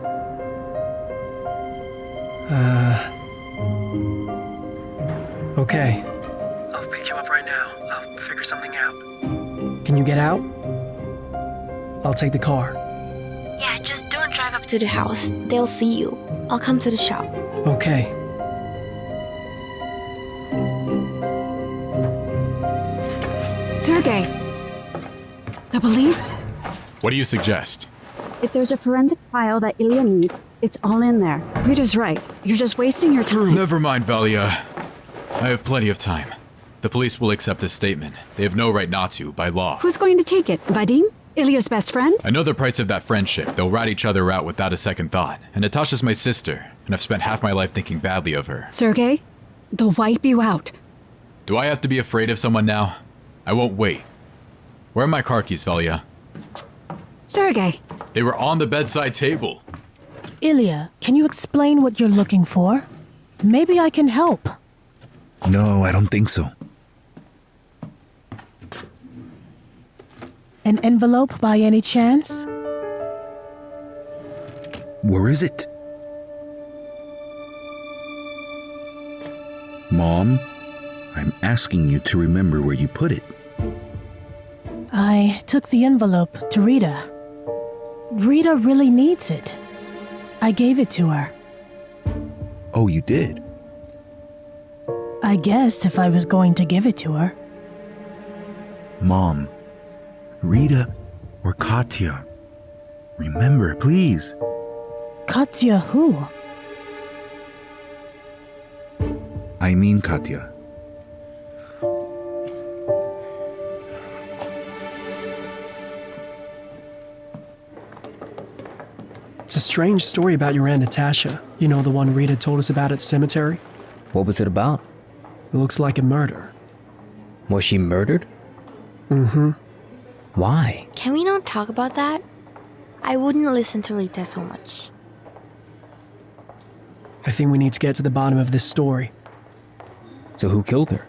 Okay. I'll pick you up right now. I'll figure something out. Can you get out? I'll take the car. Yeah, just don't drive up to the house. They'll see you. I'll come to the shop. Okay. Sergei! The police? What do you suggest? If there's a forensic file that Ilya needs, it's all in there. Rita's right. You're just wasting your time. Never mind, Valia. I have plenty of time. The police will accept this statement. They have no right not to, by law. Who's going to take it? Vadim? Ilya's best friend? I know the price of that friendship. They'll rat each other out without a second thought. And Natasha's my sister, and I've spent half my life thinking badly of her. Sergei, they'll wipe you out. Do I have to be afraid of someone now? I won't wait. Where are my car keys, Valia? Sergei! They were on the bedside table. Ilya, can you explain what you're looking for? Maybe I can help. No, I don't think so. An envelope by any chance? Where is it? Mom, I'm asking you to remember where you put it. I took the envelope to Rita. Rita really needs it. I gave it to her. Oh, you did? I guess if I was going to give it to her. Mom, Rita or Katya. Remember, please. Katya who? I mean Katya. It's a strange story about your Aunt Natasha. You know, the one Rita told us about at the cemetery? What was it about? It looks like a murder. Was she murdered? Mm-hmm. Why? Can we not talk about that? I wouldn't listen to Rita so much. I think we need to get to the bottom of this story. So who killed her?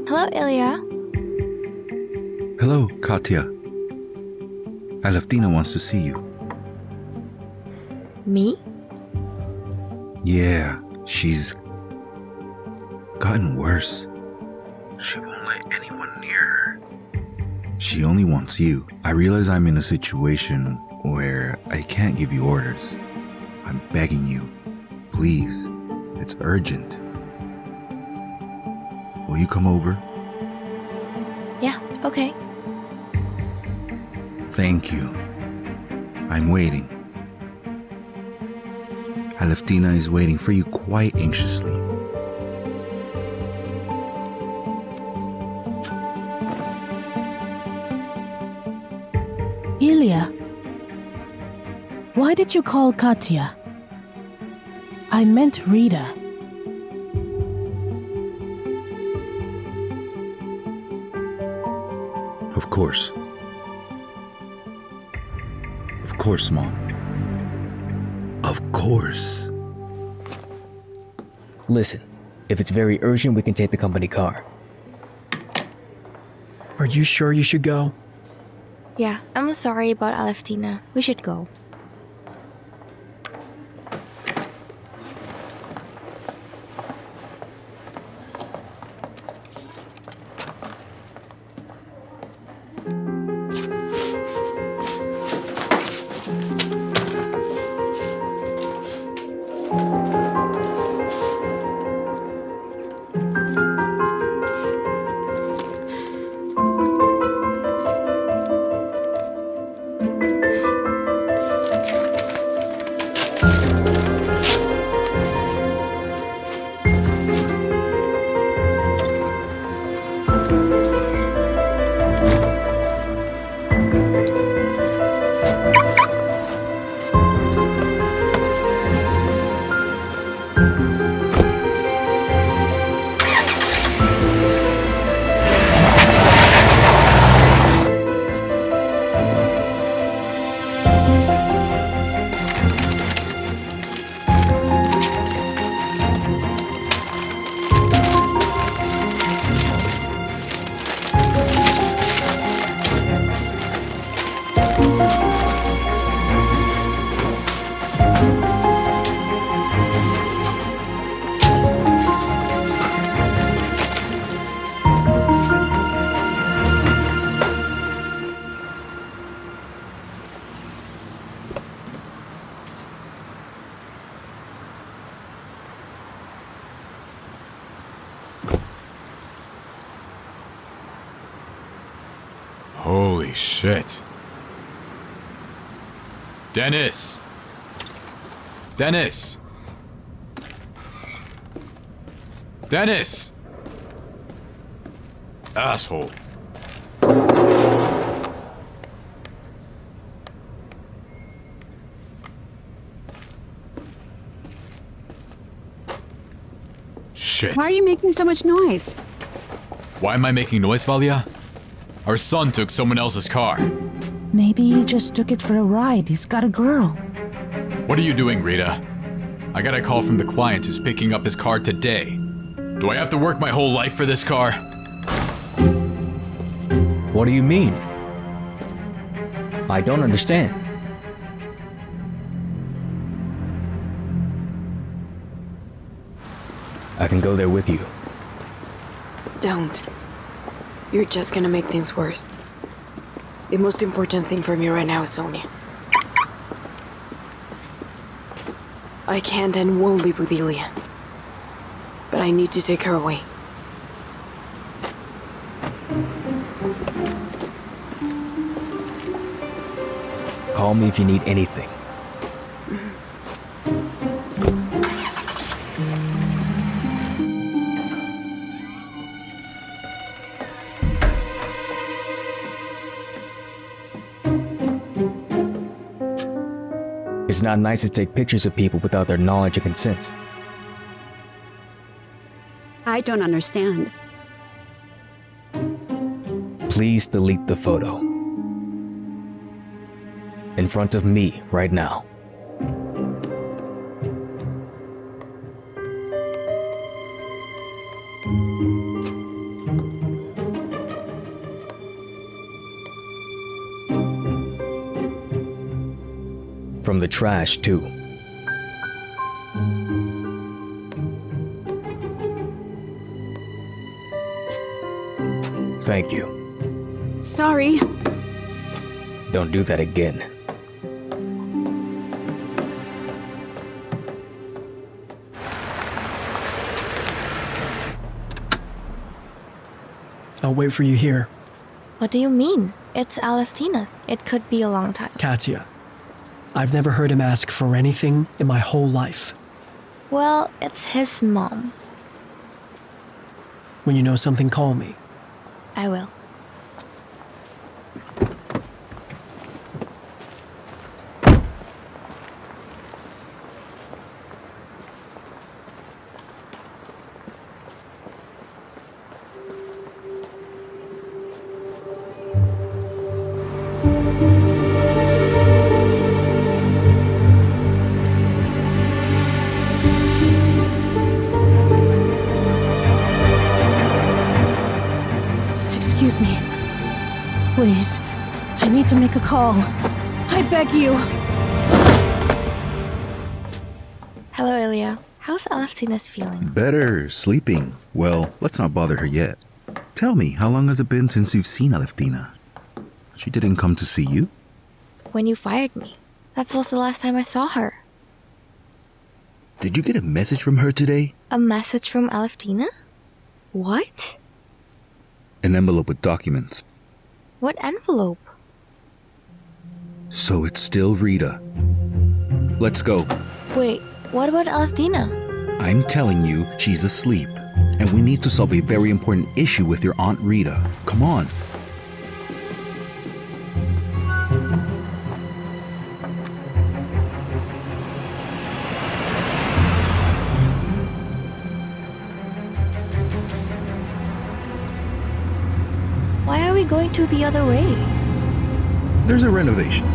Hello, Ilya. Hello, Katya. Aleftina wants to see you. Me? Yeah, she's gotten worse. She won't let anyone near her. She only wants you. I realize I'm in a situation where I can't give you orders. I'm begging you. Please. It's urgent. Will you come over? Yeah, okay. Thank you. I'm waiting. Aleftina is waiting for you quite anxiously. Ilya, why did you call Katya? I meant Rita. Of course. Of course, Mom. Of course. Listen, if it's very urgent, we can take the company car. Are you sure you should go? Yeah, I'm sorry about Aleftina. We should go. Holy shit. Dennis! Dennis! Dennis! Asshole. Shit. Why are you making so much noise? Why am I making noise, Valia? Our son took someone else's car. Maybe he just took it for a ride. He's got a girl. What are you doing, Rita? I got a call from the client who's picking up his car today. Do I have to work my whole life for this car? What do you mean? I don't understand. I can go there with you. Don't. You're just gonna make things worse. The most important thing for me right now is Sonia. I can't and won't live with Ilya. But I need to take her away. Call me if you need anything. It's not nice to take pictures of people without their knowledge and consent. I don't understand. Please delete the photo. In front of me right now. From the trash, too. Thank you. Sorry. Don't do that again. I'll wait for you here. What do you mean? It's Aleftina's. It could be a long time. Katya, I've never heard him ask for anything in my whole life. Well, it's his mom. When you know something, call me. I will. Excuse me. Please. I need to make a call. I beg you. Hello, Ilya. How's Aleftina's feeling? Better, sleeping. Well, let's not bother her yet. Tell me, how long has it been since you've seen Aleftina? She didn't come to see you? When you fired me. That was the last time I saw her. Did you get a message from her today? A message from Aleftina? What? An envelope with documents. What envelope? So it's still Rita. Let's go. Wait, what about Aleftina? I'm telling you, she's asleep. And we need to solve a very important issue with your Aunt Rita. Come on. Why are we going to the other way? There's a renovation.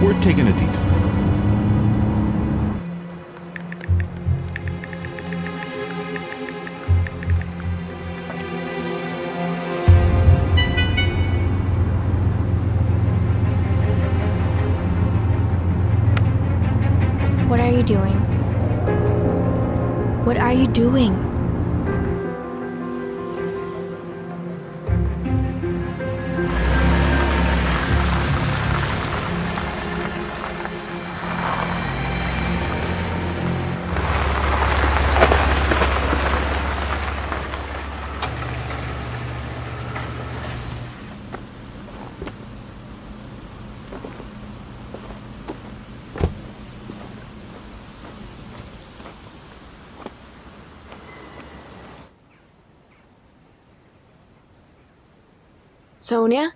We're taking a detour. What are you doing? What are you doing? Sonia?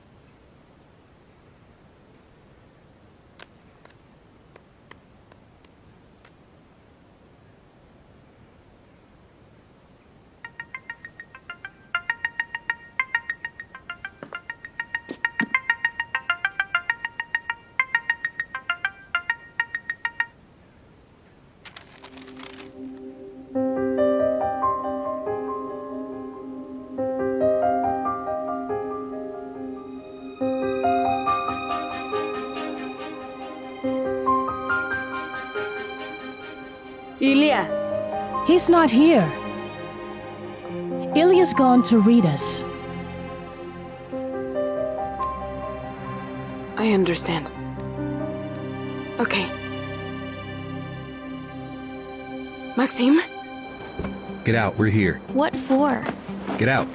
Ilya! He's not here. Ilya's gone to Rita's. I understand. Okay. Maxime? Get out, we're here. What for? Get out.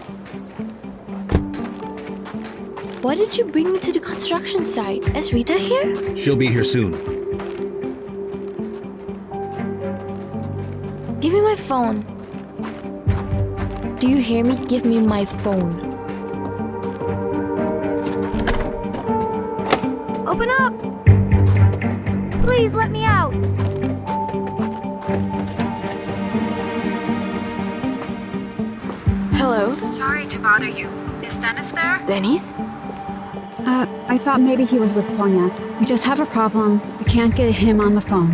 Why did you bring me to the construction site? Is Rita here? She'll be here soon. Give me my phone. Do you hear me? Give me my phone. Open up! Please let me out! Hello? Sorry to bother you. Is Dennis there? Dennis? I thought maybe he was with Sonia. We just have a problem. We can't get him on the phone.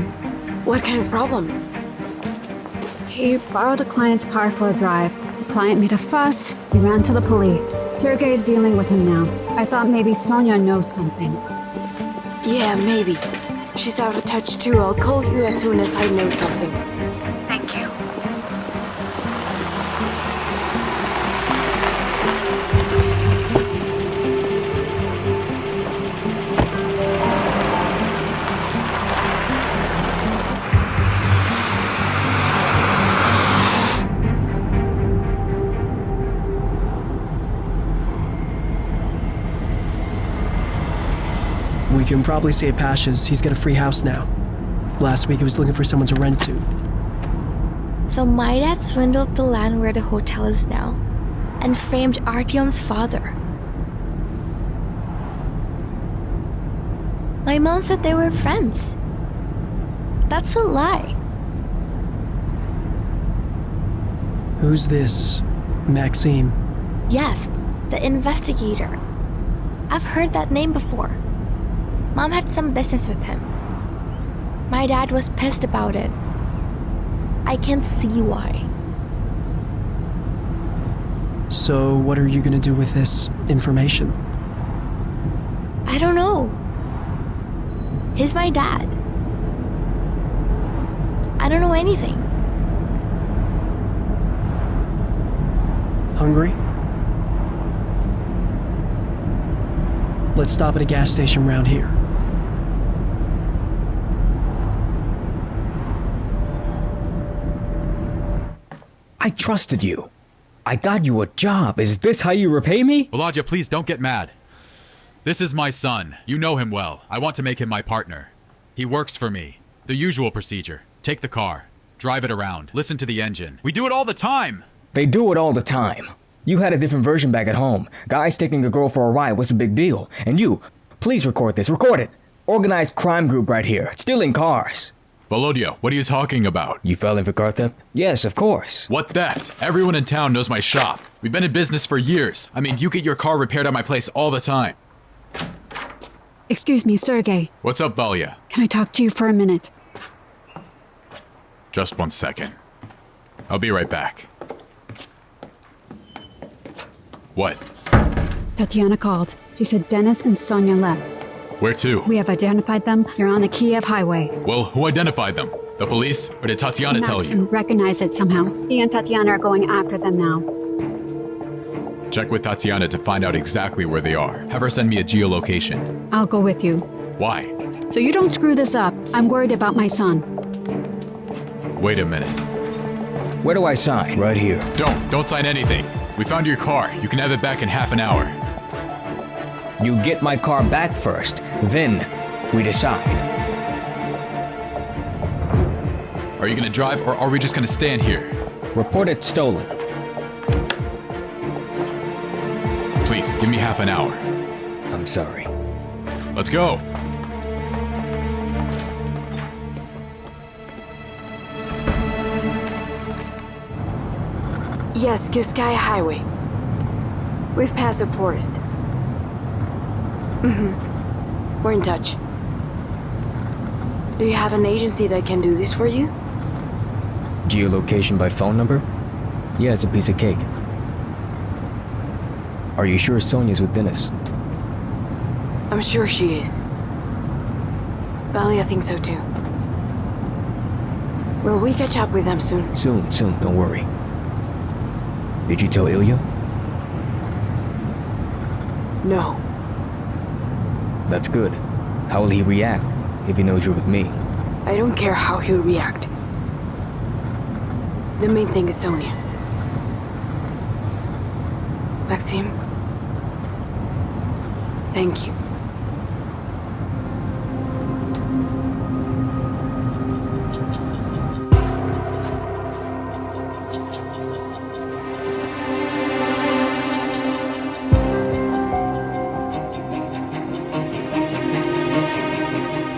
What kind of problem? He borrowed a client's car for a drive. The client made a fuss. He ran to the police. Sergey is dealing with him now. I thought maybe Sonia knows something. Yeah, maybe. She's out of touch too. I'll call you as soon as I know something. Thank you. We can probably say at Pasha's he's got a free house now. Last week he was looking for someone to rent to. So my dad swindled the land where the hotel is now and framed Artyom's father. My mom said they were friends. That's a lie. Who's this Maxime? Yes, the investigator. I've heard that name before. Mom had some business with him. My dad was pissed about it. I can see why. So what are you gonna do with this information? I don't know. He's my dad. I don't know anything. Hungry? Let's stop at a gas station around here. I trusted you. I got you a job. Is this how you repay me? Volodya, please don't get mad. This is my son. You know him well. I want to make him my partner. He works for me. The usual procedure. Take the car. Drive it around. Listen to the engine. We do it all the time. They do it all the time. You had a different version back at home. Guys taking a girl for a ride was a big deal. And you, please record this. Record it. Organized crime group right here. Stealing cars. Volodya, what are you talking about? You fell in for car theft? Yes, of course. What theft? Everyone in town knows my shop. We've been in business for years. I mean, you get your car repaired at my place all the time. Excuse me, Sergey. What's up, Valya? Can I talk to you for a minute? Just 1 second. I'll be right back. What? Tatyana called. She said Dennis and Sonia left. Where to? We have identified them. They're on the Kiev highway. Well, who identified them? The police? Or did Tatyana tell you? Maxim recognized it somehow. He and Tatyana are going after them now. Check with Tatyana to find out exactly where they are. Have her send me a geolocation. I'll go with you. Why? So you don't screw this up. I'm worried about my son. Wait a minute. Where do I sign? Right here. Don't sign anything. We found your car. You can have it back in half an hour. You get my car back first, then we decide. Are you gonna drive or are we just gonna stand here? Report it stolen. Please, give me half an hour. I'm sorry. Let's go. Yes, Kivskaya Highway. We've passed the forest. We're in touch. Do you have an agency that can do this for you? Geolocation by phone number? Yeah, it's a piece of cake. Are you sure Sonia's with Dennis? I'm sure she is. Valley, I think so too. Will we catch up with them soon? Soon, don't worry. Did you tell Ilya? No. That's good. How will he react if he knows you're with me? I don't care how he'll react. The main thing is Sonia. Maxim, thank you.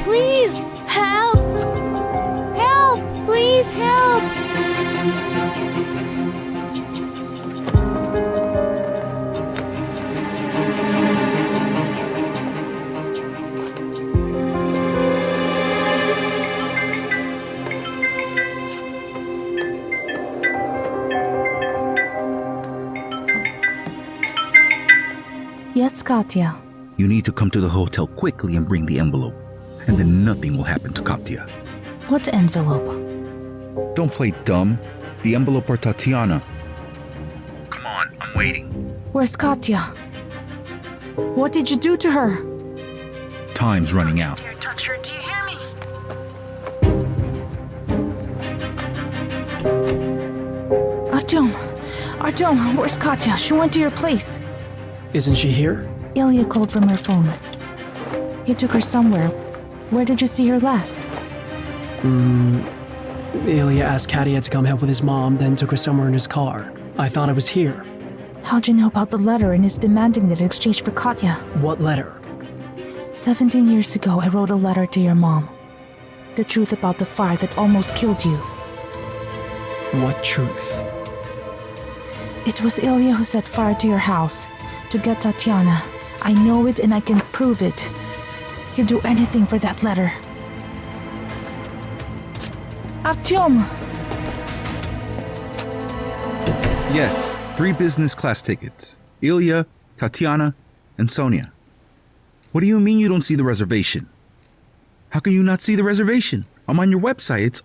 Please, help! Help! Please, help! Yes, Katya. You need to come to the hotel quickly and bring the envelope. And then nothing will happen to Katya. What envelope? Don't play dumb. The envelope for Tatyana. Come on, I'm waiting. Where's Katya? What did you do to her? Time's running out. Dare touch her, do you hear me? Artyom, where's Katya? She went to your place. Isn't she here? Ilya called from her phone. He took her somewhere. Where did you see her last? Ilya asked Katya to come help with his mom, then took her somewhere in his car. I thought I was here. How'd you know about the letter and his demanding it in exchange for Katya? What letter? 17 years ago, I wrote a letter to your mom. The truth about the fire that almost killed you. What truth? It was Ilya who set fire to your house to get Tatyana. I know it and I can prove it. He'd do anything for that letter. Artyom! Yes, 3 business class tickets. Ilya, Tatyana, and Sonia. What do you mean you don't see the reservation? How can you not see the reservation? I'm on your website. It's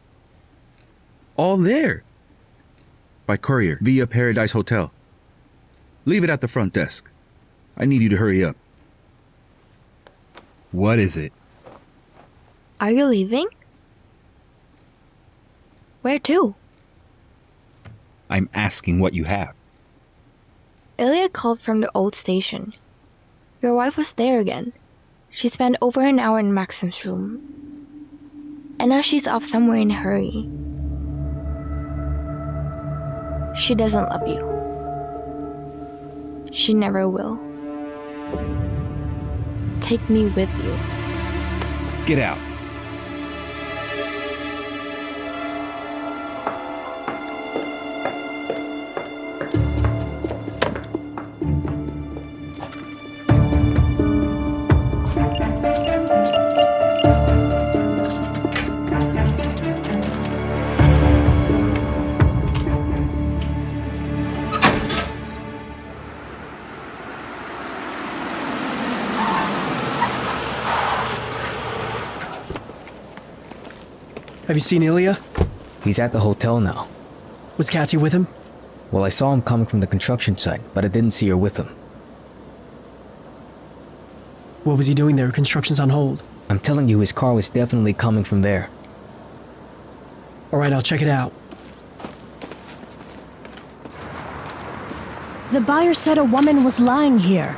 all there. By courier, via Paradise Hotel. Leave it at the front desk. I need you to hurry up. What is it? Are you leaving? Where to? I'm asking what you have. Ilya called from the old station. Your wife was there again. She spent over an hour in Maxim's room. And now she's off somewhere in a hurry. She doesn't love you. She never will. Take me with you. Get out. Have you seen Ilya? He's at the hotel now. Was Katya with him? Well, I saw him coming from the construction site, but I didn't see her with him. What was he doing there? Construction's on hold. I'm telling you, his car was definitely coming from there. Alright, I'll check it out. The buyer said a woman was lying here.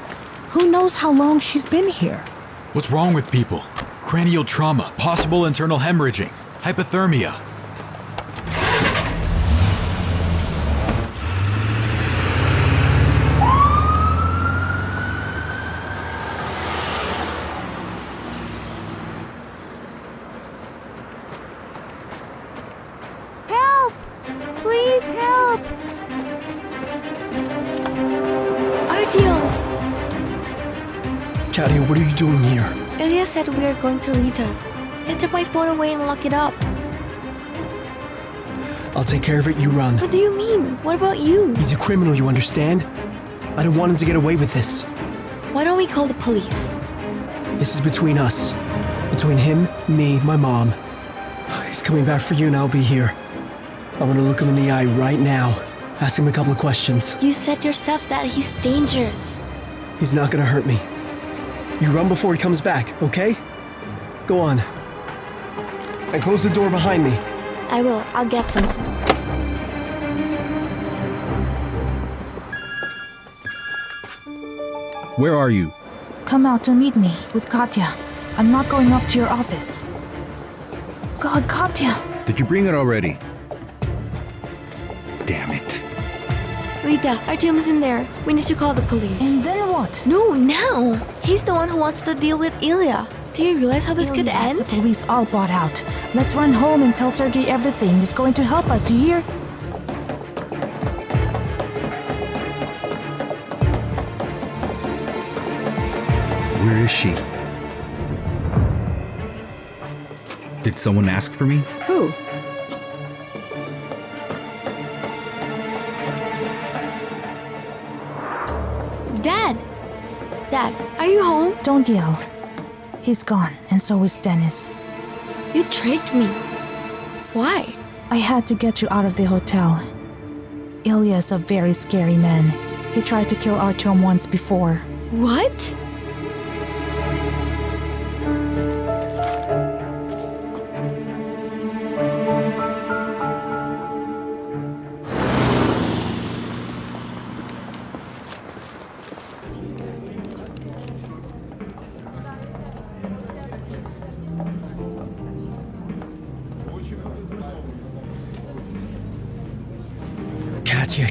Who knows how long she's been here? What's wrong with people? Cranial trauma, possible internal hemorrhaging, hypothermia. Katya, what are you doing here? Ilya said we are going to Rita's. He took my phone away and locked it up. I'll take care of it, you run. What do you mean? What about you? He's a criminal, you understand? I don't want him to get away with this. Why don't we call the police? This is between us. Between him, me, my mom. He's coming back for you and I'll be here. I'm gonna look him in the eye right now. Ask him a couple of questions. You said yourself that he's dangerous. He's not gonna hurt me. You run before he comes back, okay? Go on. And close the door behind me. I will. I'll get someone. Where are you? Come out to meet me with Katya. I'm not going up to your office. God, Katya! Did you bring it already? Damn it. Rita, Artyom is in there. We need to call the police. And then what? No, now! He's the one who wants to deal with Ilya. Do you realize how this could Ilya has end? the police all bought out. Let's run home and tell Sergei everything. He's going to help us, you hear? Where is she? Did someone ask for me? Who? Dad! Dad, are you home? Don't yell. He's gone, and so is Dennis. You tricked me. Why? I had to get you out of the hotel. Ilya is a very scary man. He tried to kill Artyom once before. What?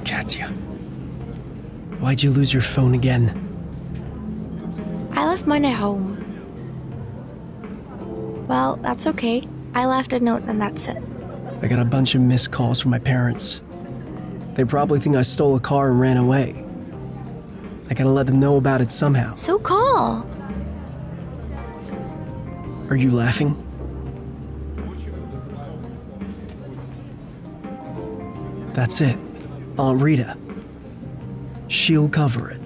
Katya. Why'd you lose your phone again? I left mine at home. Well, that's okay. I left a note and that's it. I got a bunch of missed calls from my parents. They probably think I stole a car and ran away. I gotta let them know about it somehow. So call. Are you laughing? That's it. Aunt Rita. She'll cover it.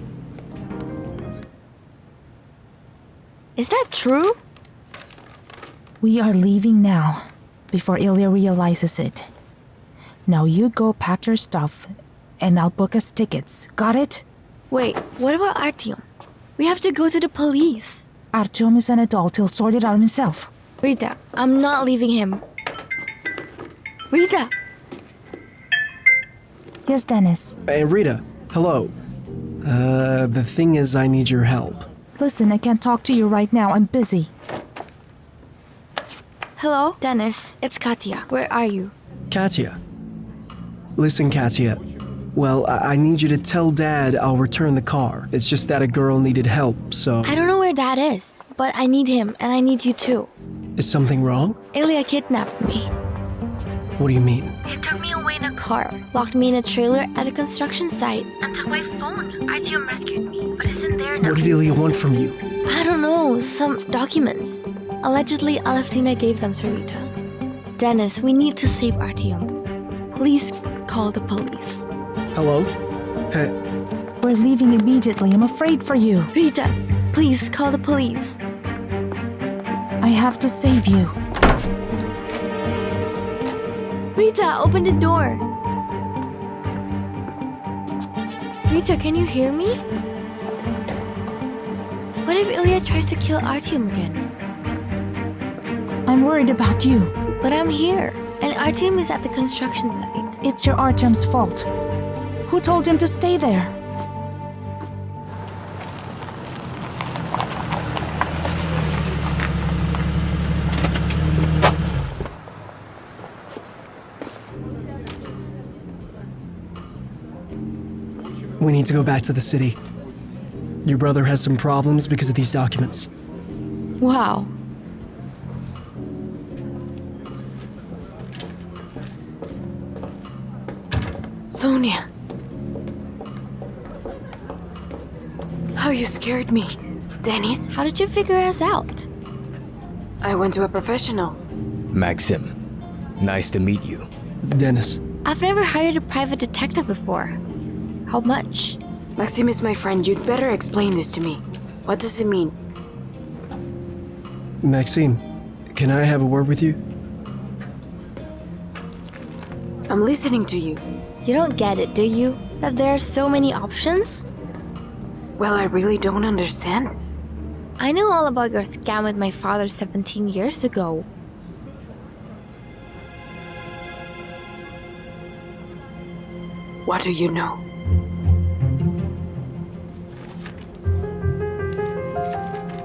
Is that true? We are leaving now, before Ilya realizes it. Now you go pack your stuff, and I'll book us tickets. Got it? Wait, what about Artyom? We have to go to the police. Artyom is an adult. He'll sort it out himself. Rita, I'm not leaving him. Rita! Yes, Dennis. Hey, Rita. Hello. The thing is, I need your help. Listen, I can't talk to you right now. I'm busy. Hello, Dennis. It's Katya. Where are you? Katya. Listen, Katya. Well, I need you to tell Dad I'll return the car. It's just that a girl needed help, so... I don't know where Dad is, but I need him, and I need you too. Is something wrong? Ilya kidnapped me. What do you mean? He took me away in a car, locked me in a trailer at a construction site, and took my phone. Artyom rescued me, but it's in there now. What did Ilya want from you? I don't know, some documents. Allegedly, Aleftina gave them to Rita. Dennis, we need to save Artyom. Please call the police. Hello? Hey. We're leaving immediately. I'm afraid for you. Rita, please call the police. I have to save you. Rita, open the door. Rita, can you hear me? What if Ilya tries to kill Artyom again? I'm worried about you. But I'm here, and Artyom is at the construction site. It's your Artyom's fault. Who told him to stay there? We need to go back to the city. Your brother has some problems because of these documents. Wow. Sonia. How you scared me. Dennis? How did you figure us out? I went to a professional. Maxim, nice to meet you. Dennis. I've never hired a private detective before. How much? Maxim is my friend. You'd better explain this to me. What does it mean? Maxime, can I have a word with you? I'm listening to you. You don't get it, do you? That there are so many options? Well, I really don't understand. I know all about your scam with my father 17 years ago. What do you know?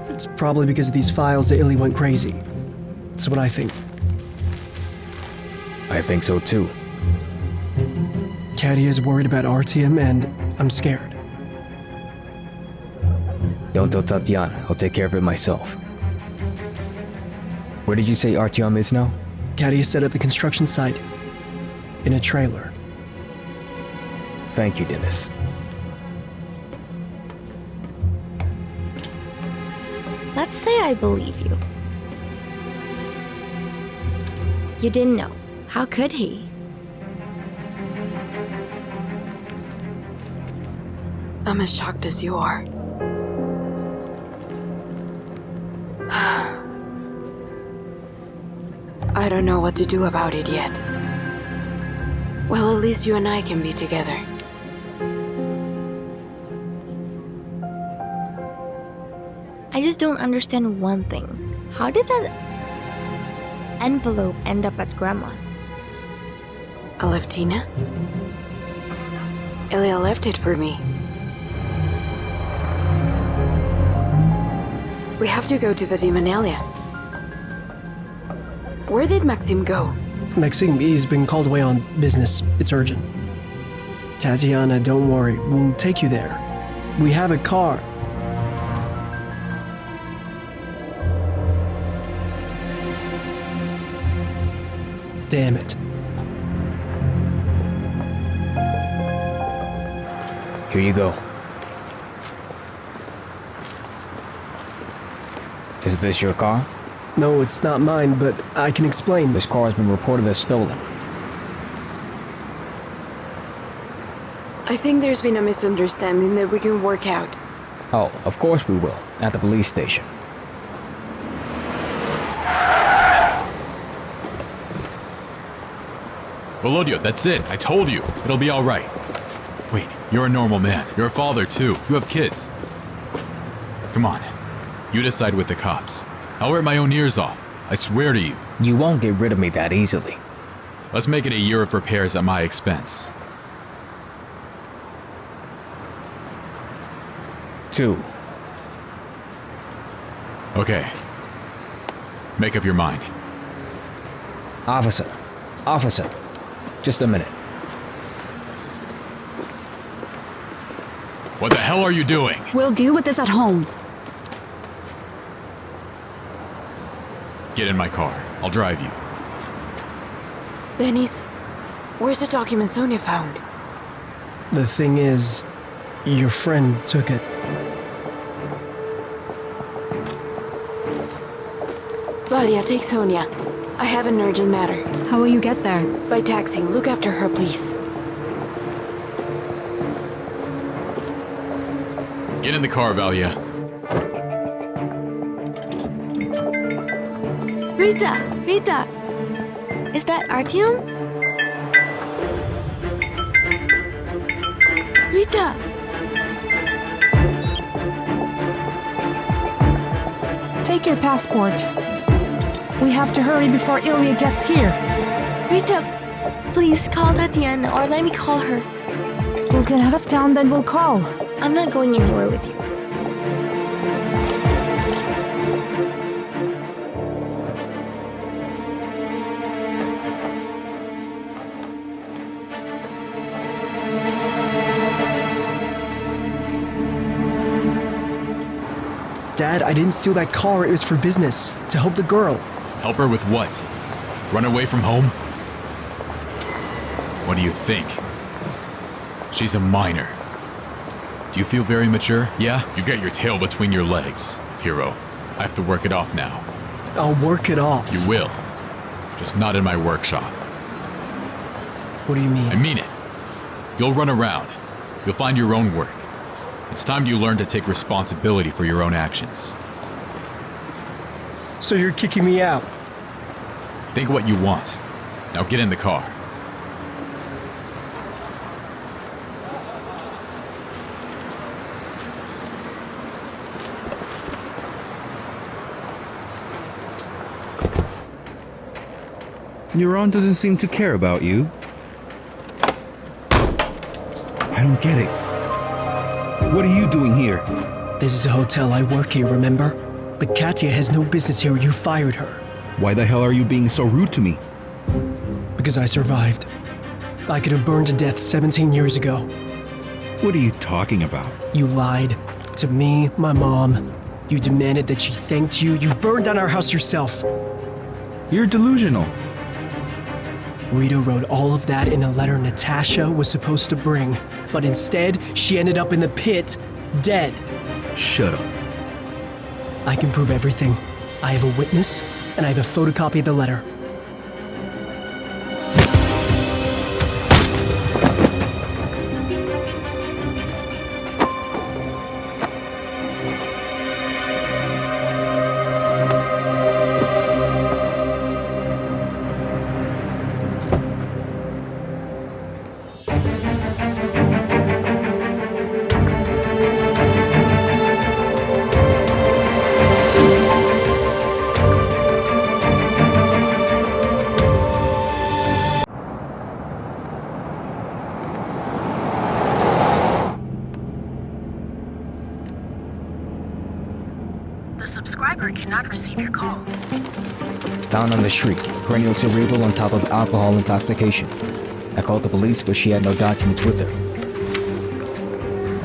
It's probably because of these files that Ilya went crazy. That's what I think. I think so too. Katia is worried about Artyom, and I'm scared. Don't tell Tatyana. I'll take care of it myself. Where did you say Artyom is now? Katia said at the construction site. In a trailer. Thank you, Dennis. Let's say I believe you. You didn't know. How could he? I'm as shocked as you are. I don't know what to do about it yet. Well, at least you and I can be together. I just don't understand one thing. How did that envelope end up at Grandma's? Aleftina? Ilya left it for me. We have to go to Vadim and Ilya. Where did Maxim go? Maxime, he's been called away on business. It's urgent. Tatyana, don't worry. We'll take you there. We have a car. Damn it. Here you go. Is this your car? No, it's not mine, but I can explain. This car has been reported as stolen. I think there's been a misunderstanding that we can work out. Oh, of course we will. At the police station. Volodya, that's it. I told you. It'll be all right. Wait, you're a normal man. You're a father, too. You have kids. Come on. You decide with the cops. I'll wear my own ears off. I swear to you. You won't get rid of me that easily. Let's make it a year of repairs at my expense. 2. Okay. Make up your mind. Officer. Just a minute. What the hell are you doing? We'll deal with this at home. Get in my car. I'll drive you. Dennis, where's the document Sonia found? The thing is, your friend took it. Valia, take Sonia. I have an urgent matter. How will you get there? By taxi. Look after her, please. Get in the car, Valia. Rita! Is that Artyom? Rita! Take your passport. We have to hurry before Ilya gets here. Rita, please call Tatyana or let me call her. We'll get out of town, then we'll call. I'm not going anywhere with you. Dad, I didn't steal that car. It was for business. To help the girl. Help her with what? Run away from home? What do you think? She's a minor. Do You feel very mature, yeah? You get your tail between your legs, hero. I have to work it off now. I'll work it off. You will. Just not in my workshop. What do you mean? I mean it. You'll run around. You'll find your own work. It's time you learn to take responsibility for your own actions. So you're kicking me out? Think what you want. Now get in the car. Neuron doesn't seem to care about you. I don't get it. What are you doing here? This is a hotel. I work here, remember? But Katya has no business here. You fired her. Why the hell are you being so rude to me? Because I survived. I could have burned to death 17 years ago. What are you talking about? You lied to me, my mom. You demanded that she thanked you. You burned down our house yourself. You're delusional. Rita wrote all of that in a letter Natasha was supposed to bring, but instead, she ended up in the pit, dead. Shut up. I can prove everything. I have a witness, and I have a photocopy of the letter. The subscriber cannot receive your call. Found on the street, cranial cerebral on top of alcohol intoxication. I called the police, but she had no documents with her.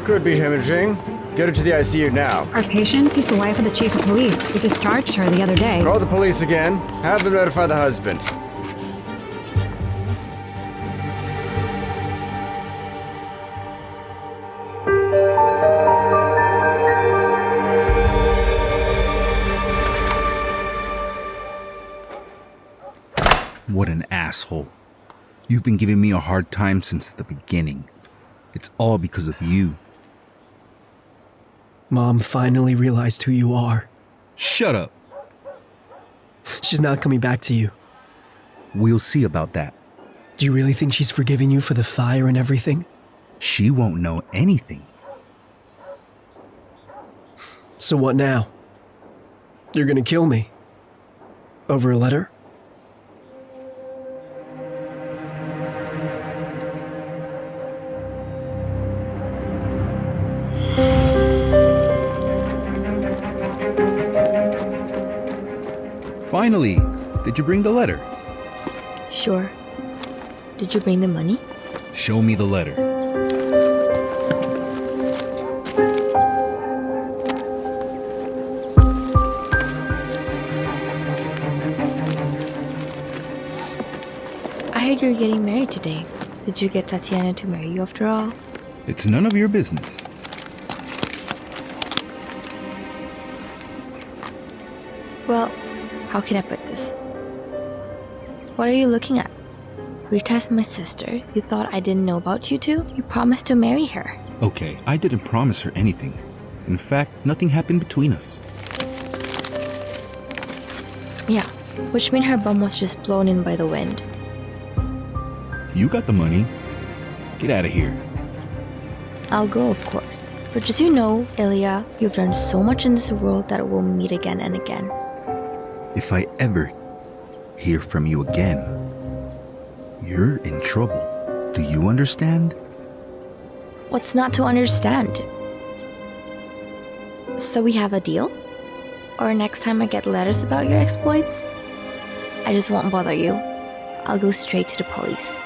Could be hemorrhaging. Get her to the ICU now. Our patient is the wife of the chief of police. We discharged her the other day. Call the police again. Have them notify the husband. What an asshole. You've been giving me a hard time since the beginning. It's all because of you. Mom finally realized who you are. Shut up. She's not coming back to you. We'll see about that. Do you really think she's forgiven you for the fire and everything? She won't know anything. So what now? You're gonna kill me? Over a letter? Finally, did you bring the letter? Sure. Did you bring the money? Show me the letter. I heard you're getting married today. Did you get Tatyana to marry you after all? It's none of your business. Well, how can I put this? What are you looking at? Rita's my sister. You thought I didn't know about you two? You promised to marry her. Okay, I didn't promise her anything. In fact, nothing happened between us. Yeah, which means her bum was just blown in by the wind. You got the money. Get out of here. I'll go, of course. But just you know, Ilya, you've learned so much in this world that we'll meet again and again. If I ever hear from you again, you're in trouble. Do you understand? What's not to understand? So we have a deal? Or next time I get letters about your exploits, I just won't bother you. I'll go straight to the police.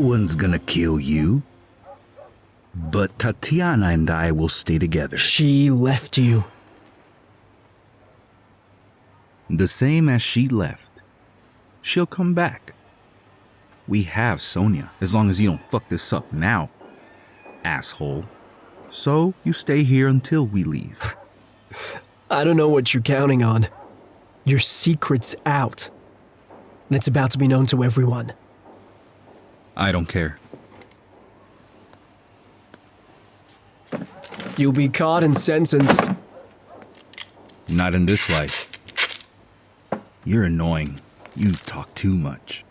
one's gonna kill you. But Tatyana and I will stay together. She left you. The same as she left. She'll come back. We have Sonia, as long as you don't fuck this up now, asshole. So you stay here until we leave. I don't know what you're counting on. Your secret's out. And it's about to be known to everyone. I don't care. You'll be caught and sentenced. Not in this life. You're annoying. You talk too much.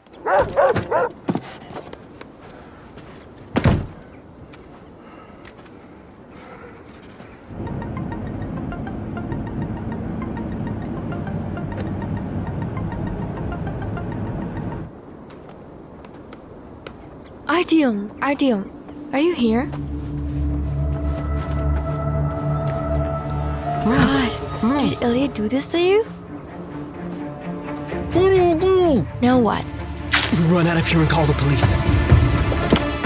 Artyom, are you here? God, did Ilya do this to you? Now what? Run out of here and call the police.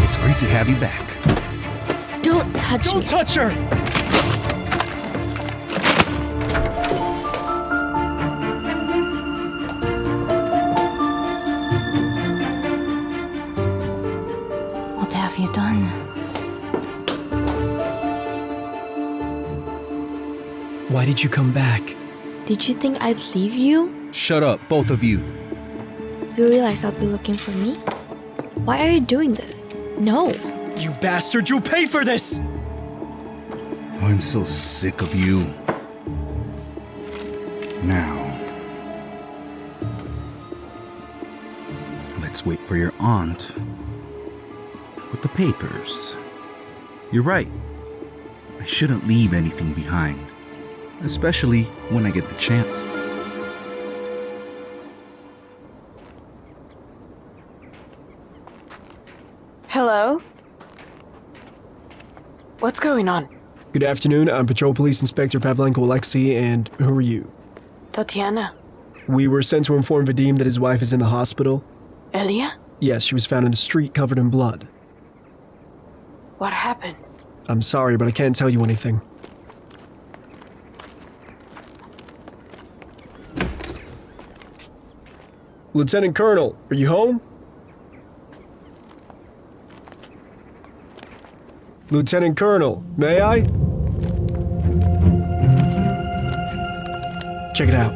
It's great to have you back. Don't touch me. Don't touch her! What have you done? Why did you come back? Did you think I'd leave you? Shut up, both of you. You realize I'll be looking for me? Why are you doing this? No. You bastard, you'll pay for this! I'm so sick of you. Now, let's wait for your aunt with the papers. You're right. I shouldn't leave anything behind, especially when I get the chance. Hello? What's going on? Good afternoon, I'm Patrol Police Inspector Pavlenko Alexei, and who are you? Tatyana? We were sent to inform Vadim that his wife is in the hospital. Ilya? Yes, she was found in the street covered in blood. What happened? I'm sorry, but I can't tell you anything. Lieutenant Colonel, are you home? Lieutenant Colonel, may I? Check it out.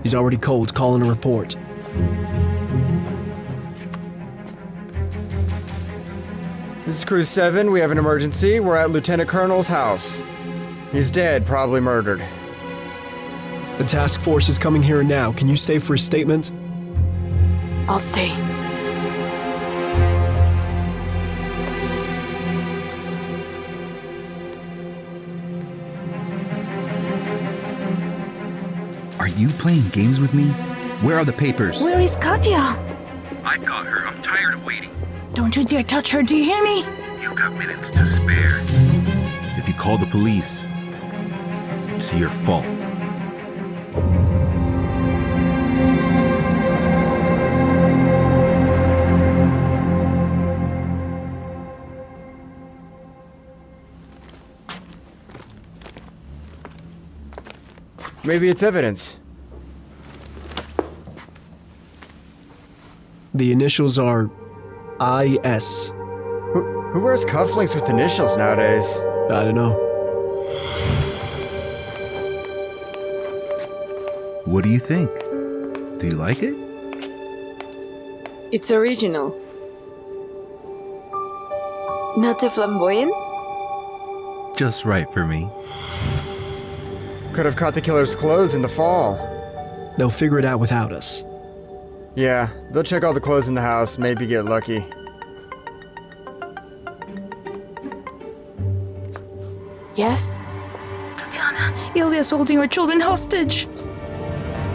He's already cold, calling a report. This is Crew 7. We have an emergency. We're at Lieutenant Colonel's house. He's dead, probably murdered. The task force is coming here now. Can you stay for a statement? I'll stay. Are you playing games with me? Where are the papers? Where is Katya? I got her. I'm tired of waiting. Don't you dare touch her, do you hear me? You got minutes to spare. If you call the police, it's your fault. Maybe it's evidence. The initials are IS. Who wears cufflinks with initials nowadays? I don't know. What do you think? Do you like it? It's original. Not too flamboyant? Just right for me. Could have caught the killer's clothes in the fall. They'll figure it out without us. Yeah, they'll check all the clothes in the house, maybe get lucky. Yes? Tatyana, Ilya's holding her children hostage.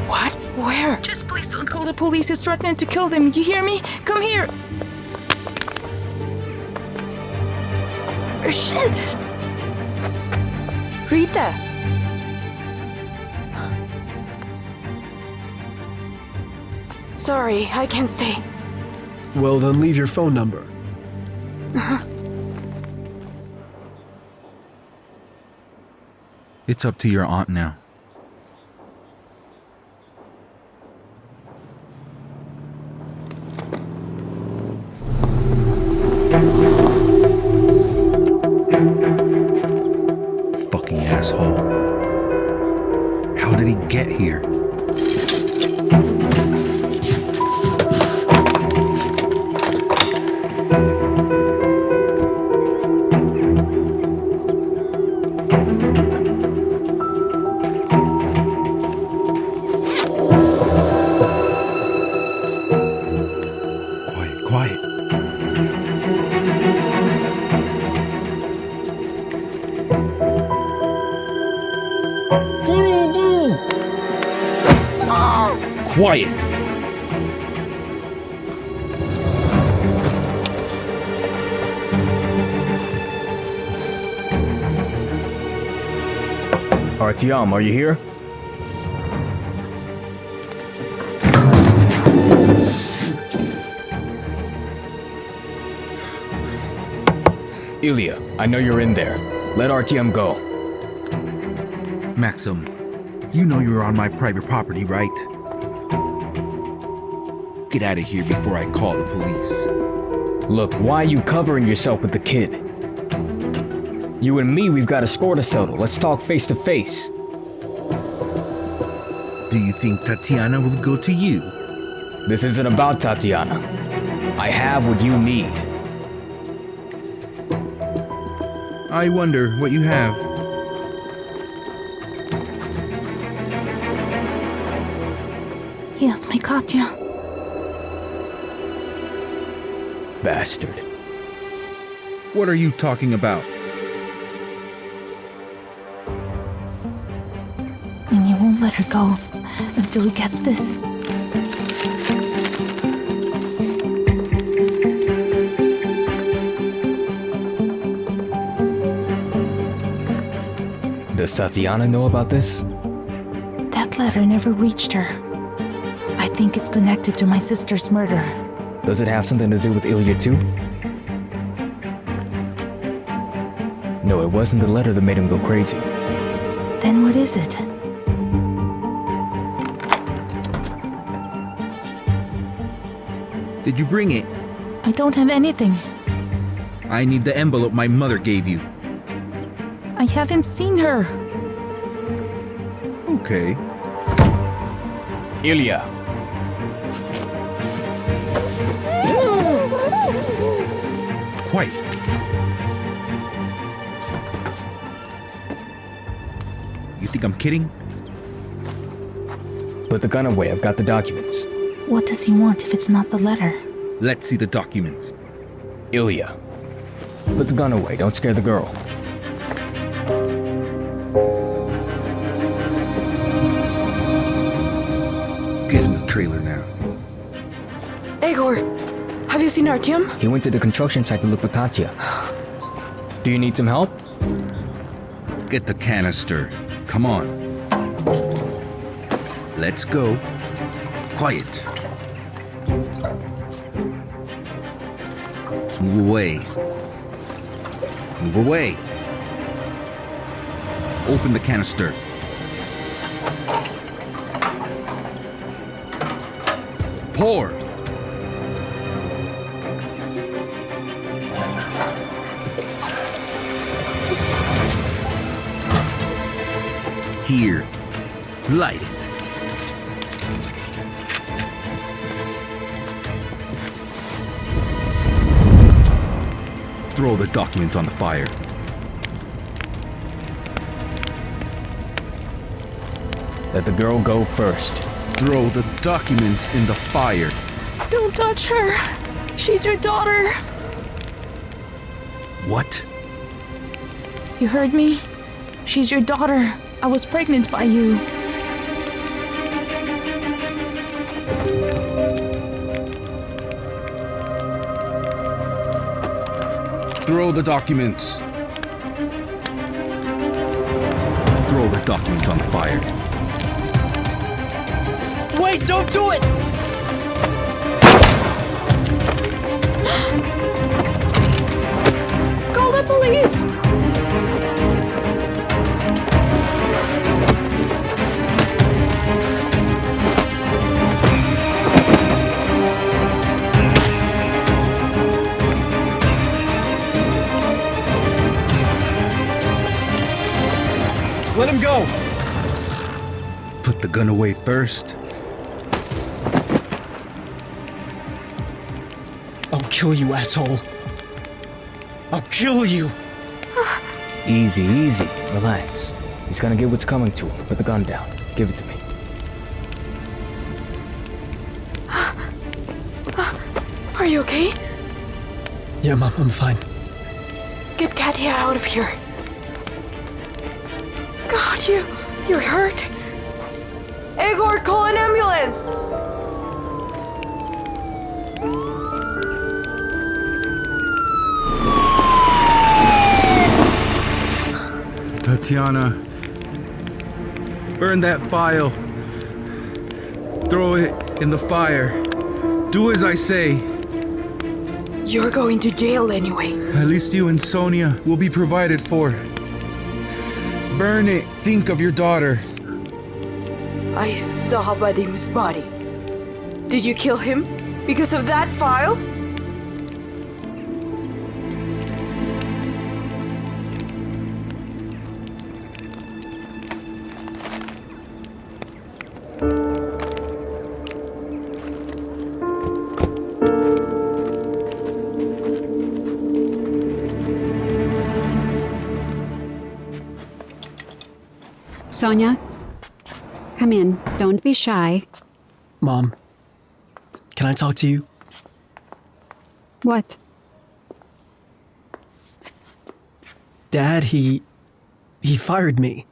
What? Where? Just please don't call the police. He's threatening to kill them. You hear me? Come here. Shit! Rita! Sorry, I can't stay. Well, then leave your phone number. It's up to your aunt now. Fucking asshole. How did he get here? Quiet. Quiet. Artyom, are you here? Ilya, I know you're in there. Let Artyom go. Maxim, you know you're on my private property, right? Get out of here before I call the police. Look, why are you covering yourself with the kid? You and me, we've got a score to settle. Let's talk face to face. Do you think Tatyana will go to you? This isn't about Tatyana. I have what you need. I wonder what you have. Yes, my Katya. Bastard. What are you talking about? And you won't let her go until he gets this. Does Tatyana know about this? That letter never reached her. I think it's connected to my sister's murder. Does it have something to do with Ilya too? No, it wasn't the letter that made him go crazy. Then what is it? Did you bring it? I don't have anything. I need the envelope my mother gave you. I haven't seen her. Okay. Ilya. Quiet. You think I'm kidding? Put the gun away, I've got the documents. What does he want if it's not the letter? Let's see the documents. Ilya. Put the gun away, don't scare the girl. Get in the trailer now. Igor, have you seen Artyom? He went to the construction site to look for Katya. Do you need some help? Get the canister. Come on. Let's go. Quiet. Move away. Move away. Open the canister. Pour. Here. Light it. Throw the documents on the fire. Let the girl go first. Throw the documents in the fire. Don't touch her. She's your daughter. What? You heard me? She's your daughter. I was pregnant by you. Throw the documents. documents on fire. Wait, don't do it! Call the police! Let him go! Put the gun away first. I'll kill you, asshole. I'll kill you! Easy, easy. Relax. He's gonna get what's coming to him. Put the gun down. Give it to me. Are you okay? Yeah, Mom, I'm fine. Get Katya out of here. God, you're hurt. Igor, call an ambulance! Tatyana, burn that file. Throw it in the fire. Do as I say. You're going to jail anyway. At least you and Sonia will be provided for. Burn it. Think of your daughter. I saw Vadim's body. Did you kill him because of that file? Sonia, come in. Don't be shy. Mom, can I talk to you? What? Dad, he fired me.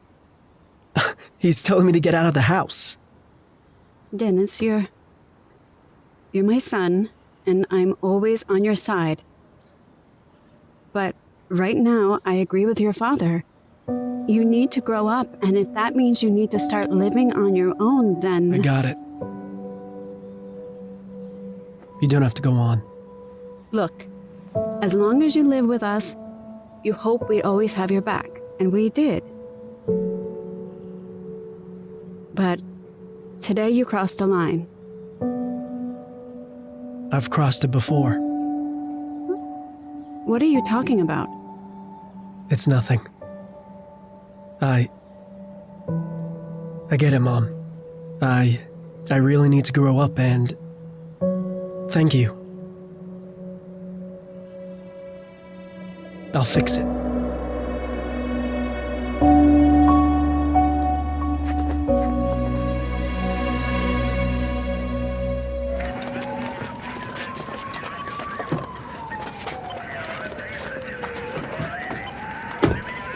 He's telling me to get out of the house. Dennis, you're my son, and I'm always on your side. But right now, I agree with your father. You need to grow up, and if that means you need to start living on your own, then... I got it. You don't have to go on. Look, as long as you live with us, you hope we'd always have your back, and we did. But today you crossed a line. I've crossed it before. What are you talking about? It's nothing. I get it, Mom. I really need to grow up, and thank you. I'll fix it.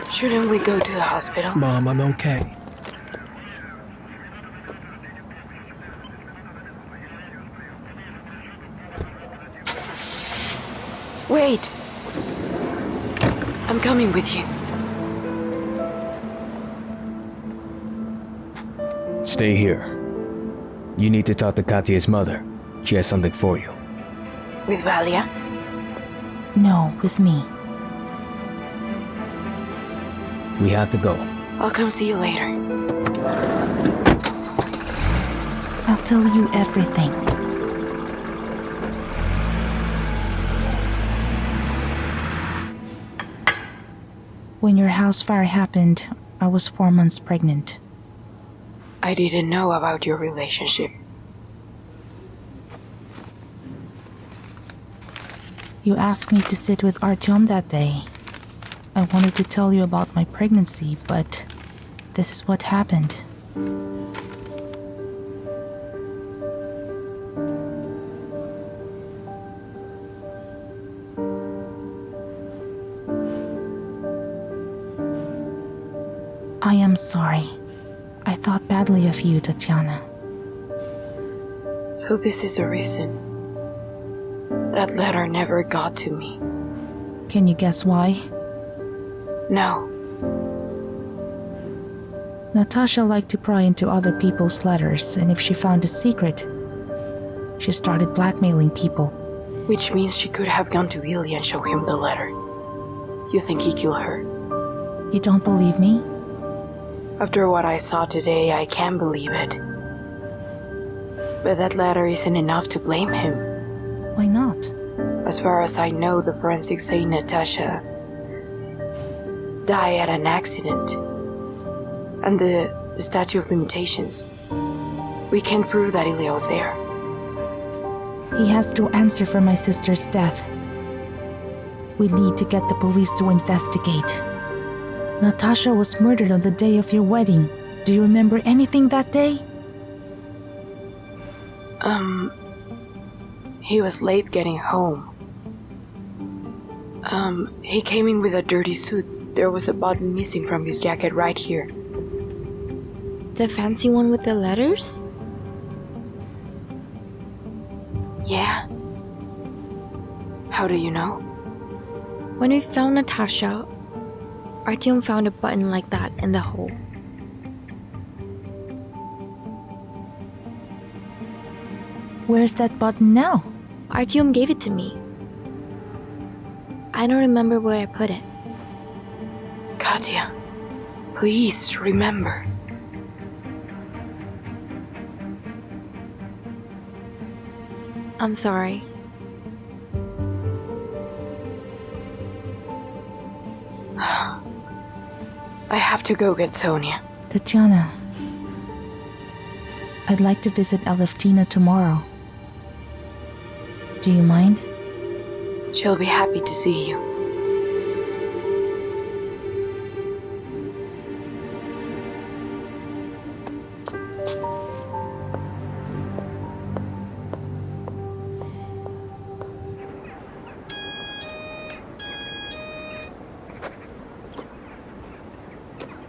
Shouldn't we go to the hospital? Mom, I'm okay. Wait! I'm coming with you. Stay here. You need to talk to Katya's mother. She has something for you. With Valia? No, with me. We have to go. I'll come see you later. I'll tell you everything. When your house fire happened, I was 4 months pregnant. I didn't know about your relationship. You asked me to sit with Artyom that day. I wanted to tell you about my pregnancy, but this is what happened. I am sorry. I thought badly of you, Tatyana. So this is the reason. That letter never got to me. Can you guess why? No. Natasha liked to pry into other people's letters, and if she found a secret, she started blackmailing people. Which means she could have gone to Ilya and show him the letter. You think he killed her? You don't believe me? After what I saw today, I can't believe it. But that letter isn't enough to blame him. Why not? As far as I know, the forensics say Natasha died at an accident. And the statute of limitations. We can't prove that Ilya was there. He has to answer for my sister's death. We need to get the police to investigate. Natasha was murdered on the day of your wedding. Do you remember anything that day? He was late getting home. He came in with a dirty suit. There was a button missing from his jacket right here. The fancy one with the letters? Yeah. How do you know? When we found Natasha, Artyom found a button like that in the hole. Where's that button now? Artyom gave it to me. I don't remember where I put it. Katya, please remember. I'm sorry. I have to go get Sonia. Tatyana, I'd like to visit Aleftina tomorrow. Do you mind? She'll be happy to see you.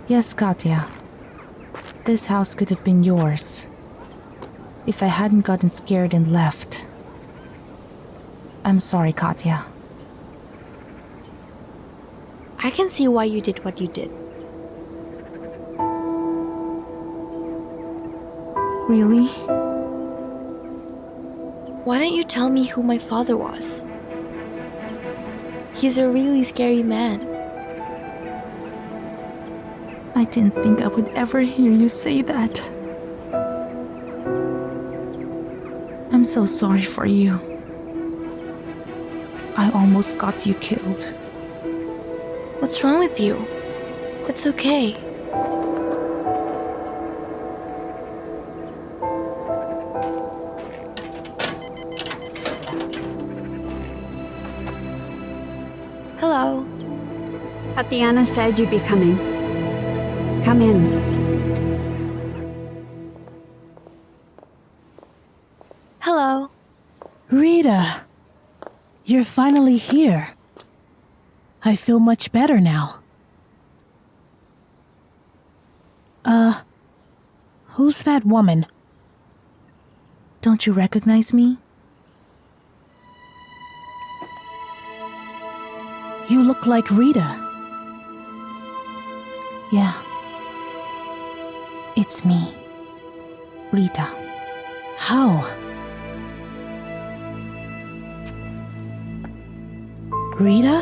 Yes, Katya. This house could have been yours if I hadn't gotten scared and left. I'm sorry, Katya. I can see why you did what you did. Really? Why didn't you tell me who my father was? He's a really scary man. I didn't think I would ever hear you say that. I'm so sorry for you. I almost got you killed. What's wrong with you? It's okay. Hello. Tatyana said you'd be coming. Come in. Hello. Rita, you're finally here. I feel much better now. Who's that woman? Don't you recognize me? You look like Rita. Yeah. It's me, Rita. How? Rita?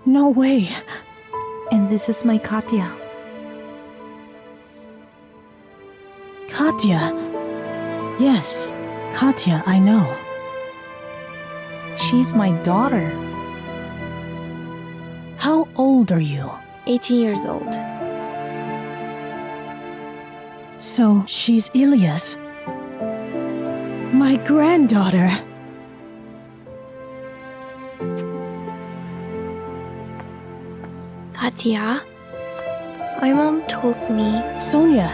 No way. And this is my Katya. Katya? Yes, Katya, I know. She's my daughter. How old are you? 18 years old. So she's Ilya's. My granddaughter. Katya, my mom told me. Sonia,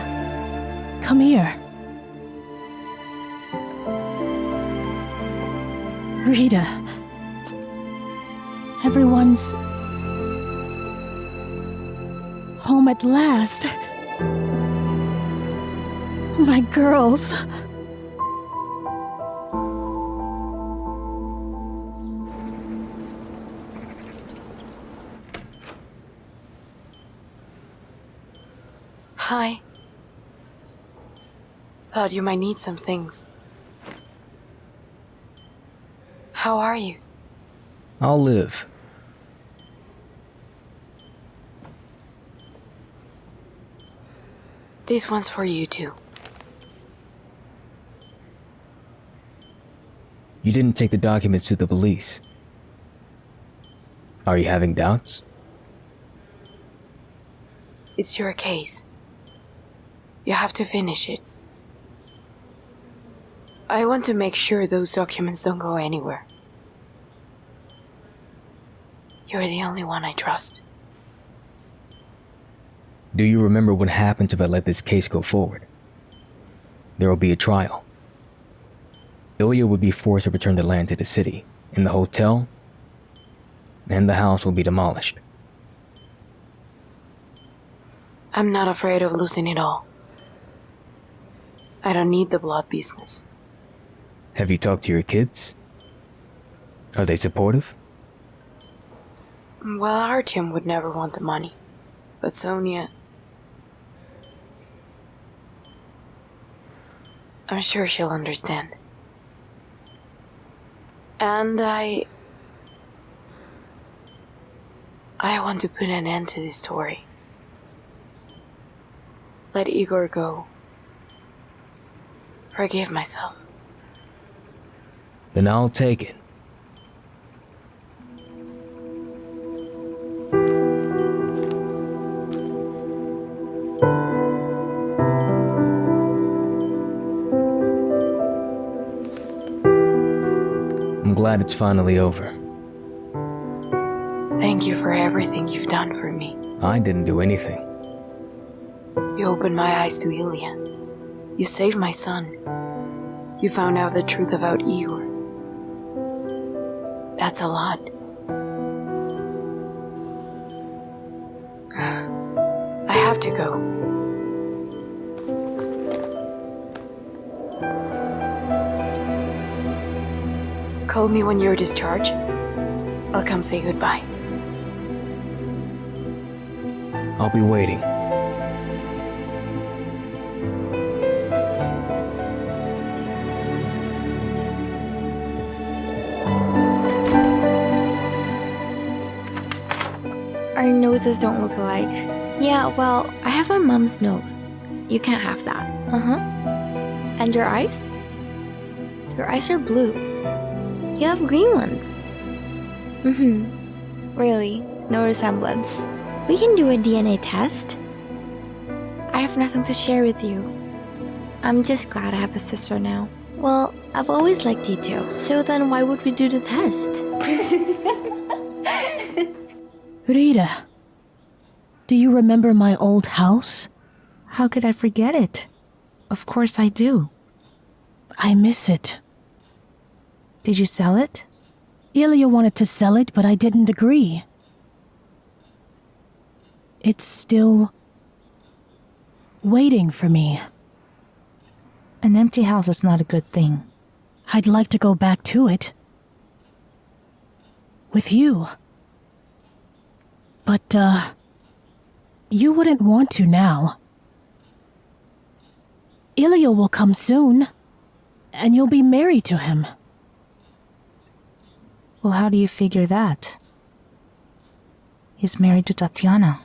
come here. Rita, everyone's home at last. My girls. Hi. Thought you might need some things. How are you? I'll live. This one's for you too. You didn't take the documents to the police. Are you having doubts? It's your case. You have to finish it. I want to make sure those documents don't go anywhere. You're the only one I trust. Do you remember what happens if I let this case go forward? There will be a trial. Ilya would be forced to return the land to the city, and the hotel, and the house will be demolished. I'm not afraid of losing it all. I don't need the blood business. Have you talked to your kids? Are they supportive? Well, Artyom would never want the money. But Sonia... I'm sure she'll understand. And I want to put an end to this story. Let Igor go. Forgive myself. Then I'll take it. I'm glad it's finally over. Thank you for everything you've done for me. I didn't do anything. You opened my eyes to Ilya. You saved my son. You found out the truth about Igor. That's a lot. I have to go. Call me when you're discharged. I'll come say goodbye. I'll be waiting. Our noses don't look alike. Yeah, well, I have my mom's nose. You can't have that. Uh-huh. And your eyes? Your eyes are blue. You have green ones. Mm-hmm. Really, no resemblance. We can do a DNA test. I have nothing to share with you. I'm just glad I have a sister now. Well, I've always liked you too. So then why would we do the test? Rita, do you remember my old house? How could I forget it? Of course I do. I miss it. Did you sell it? Ilya wanted to sell it, but I didn't agree. It's still waiting for me. An empty house is not a good thing. I'd like to go back to it. With you. But, you wouldn't want to now. Ilya will come soon, and you'll be married to him. Well, how do you figure that? He's married to Tatyana.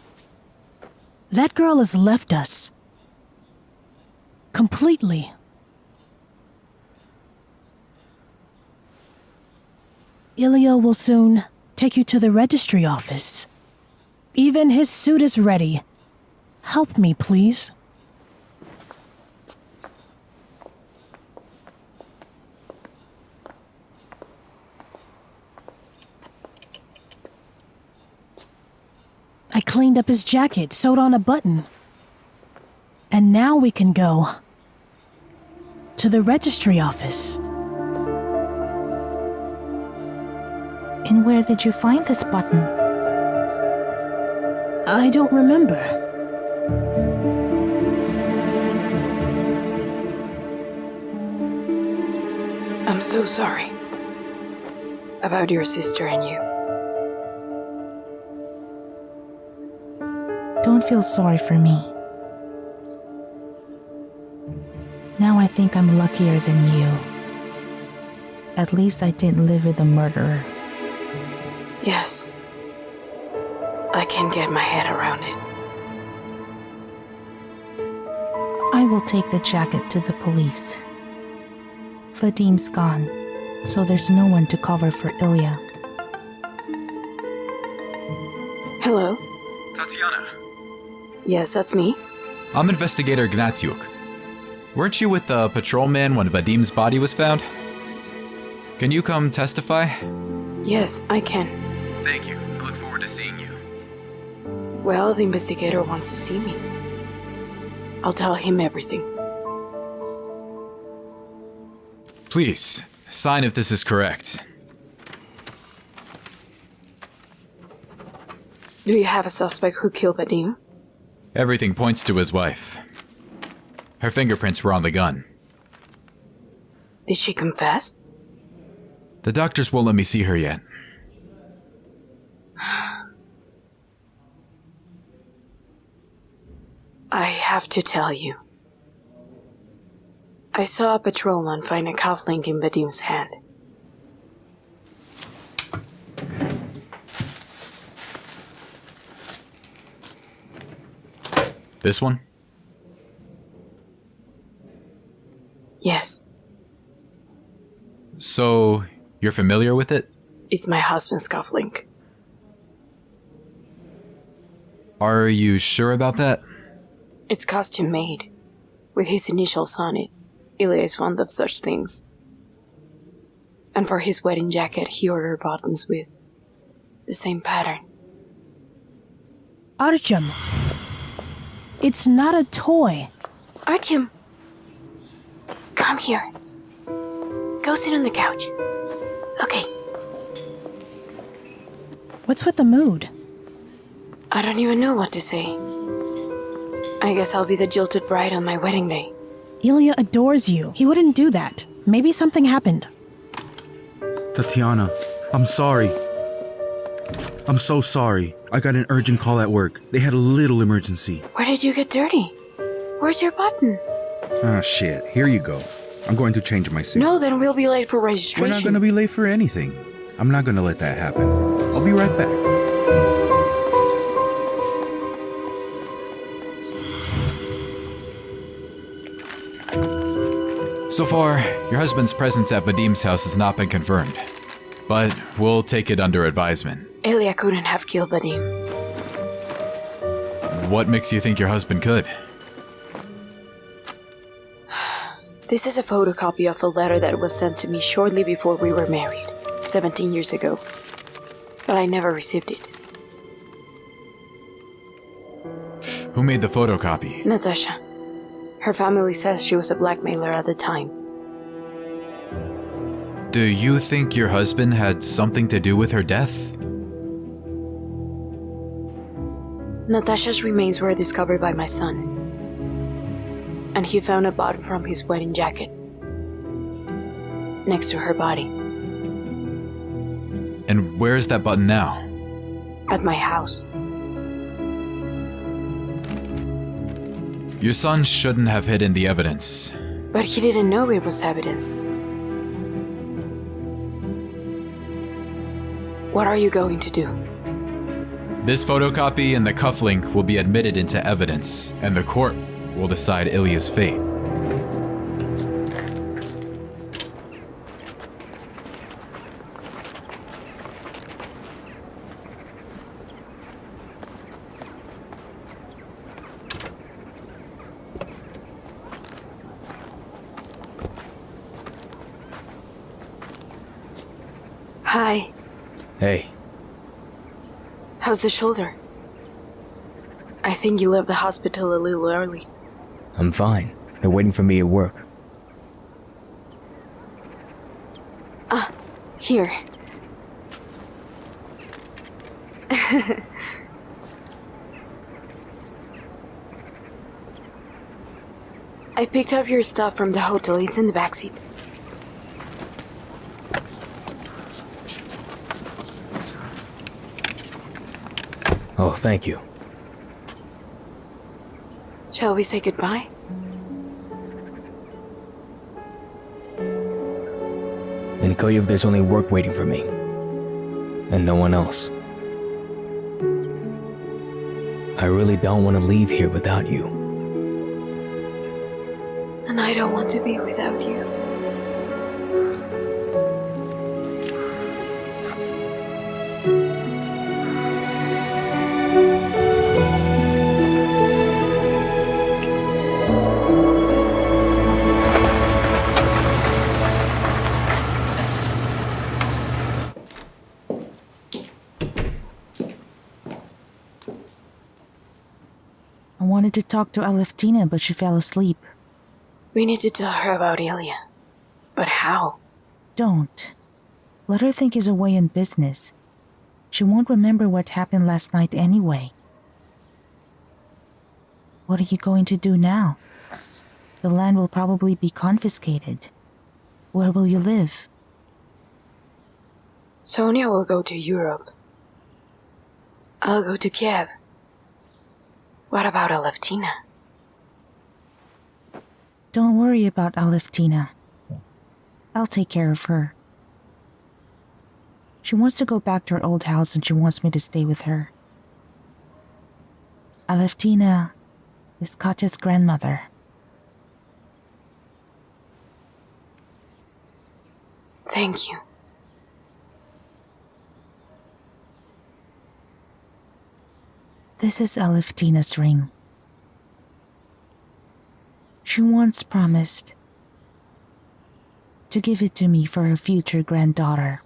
That girl has left us. Completely. Ilya will soon take you to the registry office. Even his suit is ready. Help me, please. I cleaned up his jacket, sewed on a button. And now we can go to the registry office. And where did you find this button? I don't remember. I'm so sorry. About your sister and you. Don't feel sorry for me. Now I think I'm luckier than you. At least I didn't live with a murderer. Yes. I can get my head around it. I will take the jacket to the police. Vadim's gone, so there's no one to cover for Ilya. Hello? Tatyana. Yes, that's me. I'm Investigator Gnatyuk. Weren't you with the patrolman when Vadim's body was found? Can you come testify? Yes, I can. Thank you. I look forward to seeing you. Well, the investigator wants to see me. I'll tell him everything. Please, sign if this is correct. Do you have a suspect who killed Vadim? Everything points to his wife. Her fingerprints were on the gun. Did she confess? The doctors won't let me see her yet. I have to tell you. I saw a patrolman find a cufflink in Vadim's hand. This one? Yes. So, you're familiar with it? It's my husband's cufflink. Are you sure about that? It's custom made, with his initials on it. Ilya is fond of such things. And for his wedding jacket, he ordered buttons with the same pattern. Artyom, it's not a toy. Artyom, come here. Go sit on the couch. Okay. What's with the mood? I don't even know what to say. I guess I'll be the jilted bride on my wedding day. Ilya adores you. He wouldn't do that. Maybe something happened. Tatyana, I'm sorry. I'm so sorry. I got an urgent call at work. They had a little emergency. Where did you get dirty? Where's your button? Ah, shit. Here you go. I'm going to change my suit. No, then we'll be late for We're registration. not going to be late for anything. I'm not going to let that happen. I'll be right back. So far, your husband's presence at Vadim's house has not been confirmed. But we'll take it under advisement. Ilya couldn't have killed Vadim. What makes you think your husband could? This is a photocopy of a letter that was sent to me shortly before we were married, 17 years ago. But I never received it. Who made the photocopy? Natasha. Her family says she was a blackmailer at the time. Do you think your husband had something to do with her death? Natasha's remains were discovered by my son. And he found a button from his wedding jacket next to her body. And where is that button now? At my house. Your son shouldn't have hidden the evidence. But he didn't know it was evidence. What are you going to do? This photocopy and the cufflink will be admitted into evidence, and the court will decide Ilya's fate. Hi. Hey. How's the shoulder? I think you left the hospital a little early. I'm fine. They're waiting for me at work. Here. I picked up your stuff from the hotel. It's in the backseat. Oh, thank you. Shall we say goodbye? tell you if there's only work waiting for me. And no one else. I really don't want to leave here without you. And I don't want to be without you. I wanted to talk to Aleftina, but she fell asleep. We need to tell her about Ilya. But how? Don't. Let her think he's away in business. She won't remember what happened last night anyway. What are you going to do now? The land will probably be confiscated. Where will you live? Sonia will go to Europe. I'll go to Kiev. What about Aleftina? Don't worry about Aleftina. I'll take care of her. She wants to go back to her old house and she wants me to stay with her. Aleftina is Katya's grandmother. Thank you. This is Aleftina's ring. She once promised to give it to me for her future granddaughter.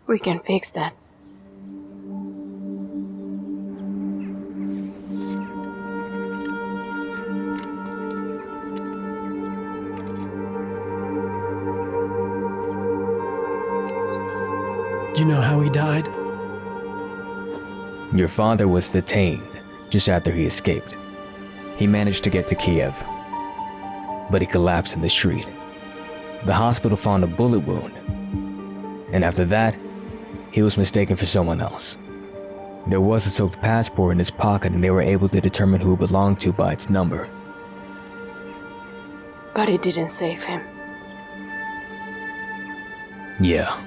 We can fix that. Do you know how he died? Your father was detained just after he escaped. He managed to get to Kiev, but he collapsed in the street. The hospital found a bullet wound, and after that, he was mistaken for someone else. There was a soaked passport in his pocket and they were able to determine who it belonged to by its number. But it didn't save him. Yeah.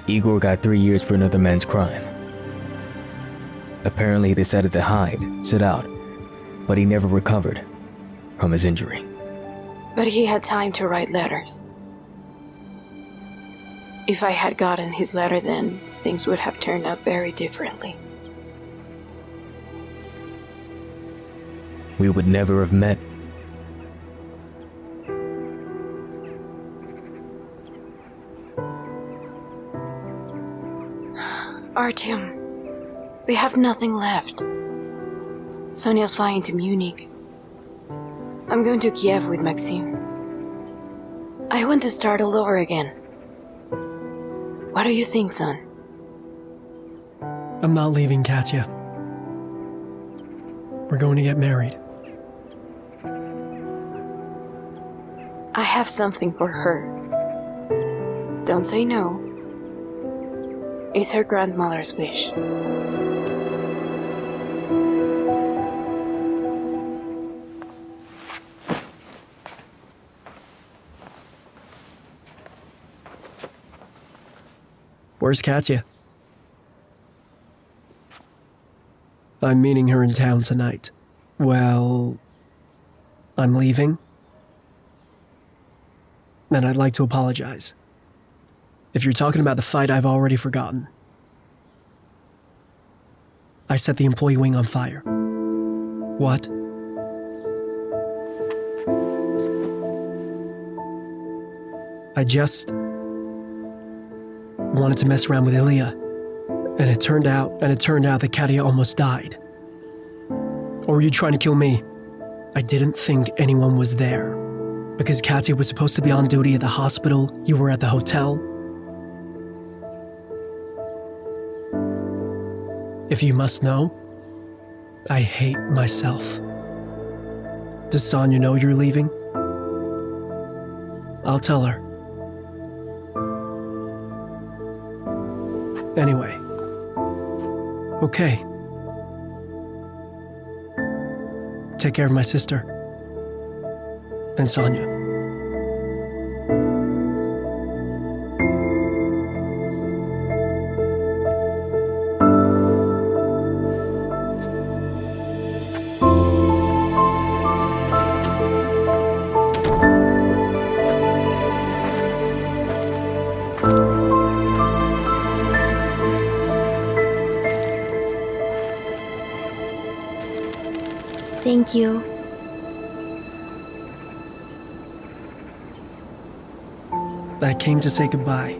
Igor got 3 years for another man's crime. Apparently he decided to hide, sit out, but he never recovered from his injury. But he had time to write letters. If I had gotten his letter then, things would have turned out very differently. We would never have met. Artyom, we have nothing left. Sonia's flying to Munich. I'm going to Kiev with Maxim. I want to start all over again. What do you think, son? I'm not leaving Katya. We're going to get married. I have something for her. Don't say no. It's her grandmother's wish. Where's Katya? I'm meeting her in town tonight. Well, I'm leaving. And I'd like to apologize. If you're talking about the fight, I've already forgotten. I set the employee wing on fire. What? I just wanted to mess around with Ilya, and it turned out that Katya almost died. Or were you trying to kill me? I didn't think anyone was there. Because Katya was supposed to be on duty at the hospital, you were at the hotel. If you must know, I hate myself. Does Sonia know you're leaving? I'll tell her. Anyway. Okay. take care of my sister. And Sonia. Thank you. I came to say goodbye.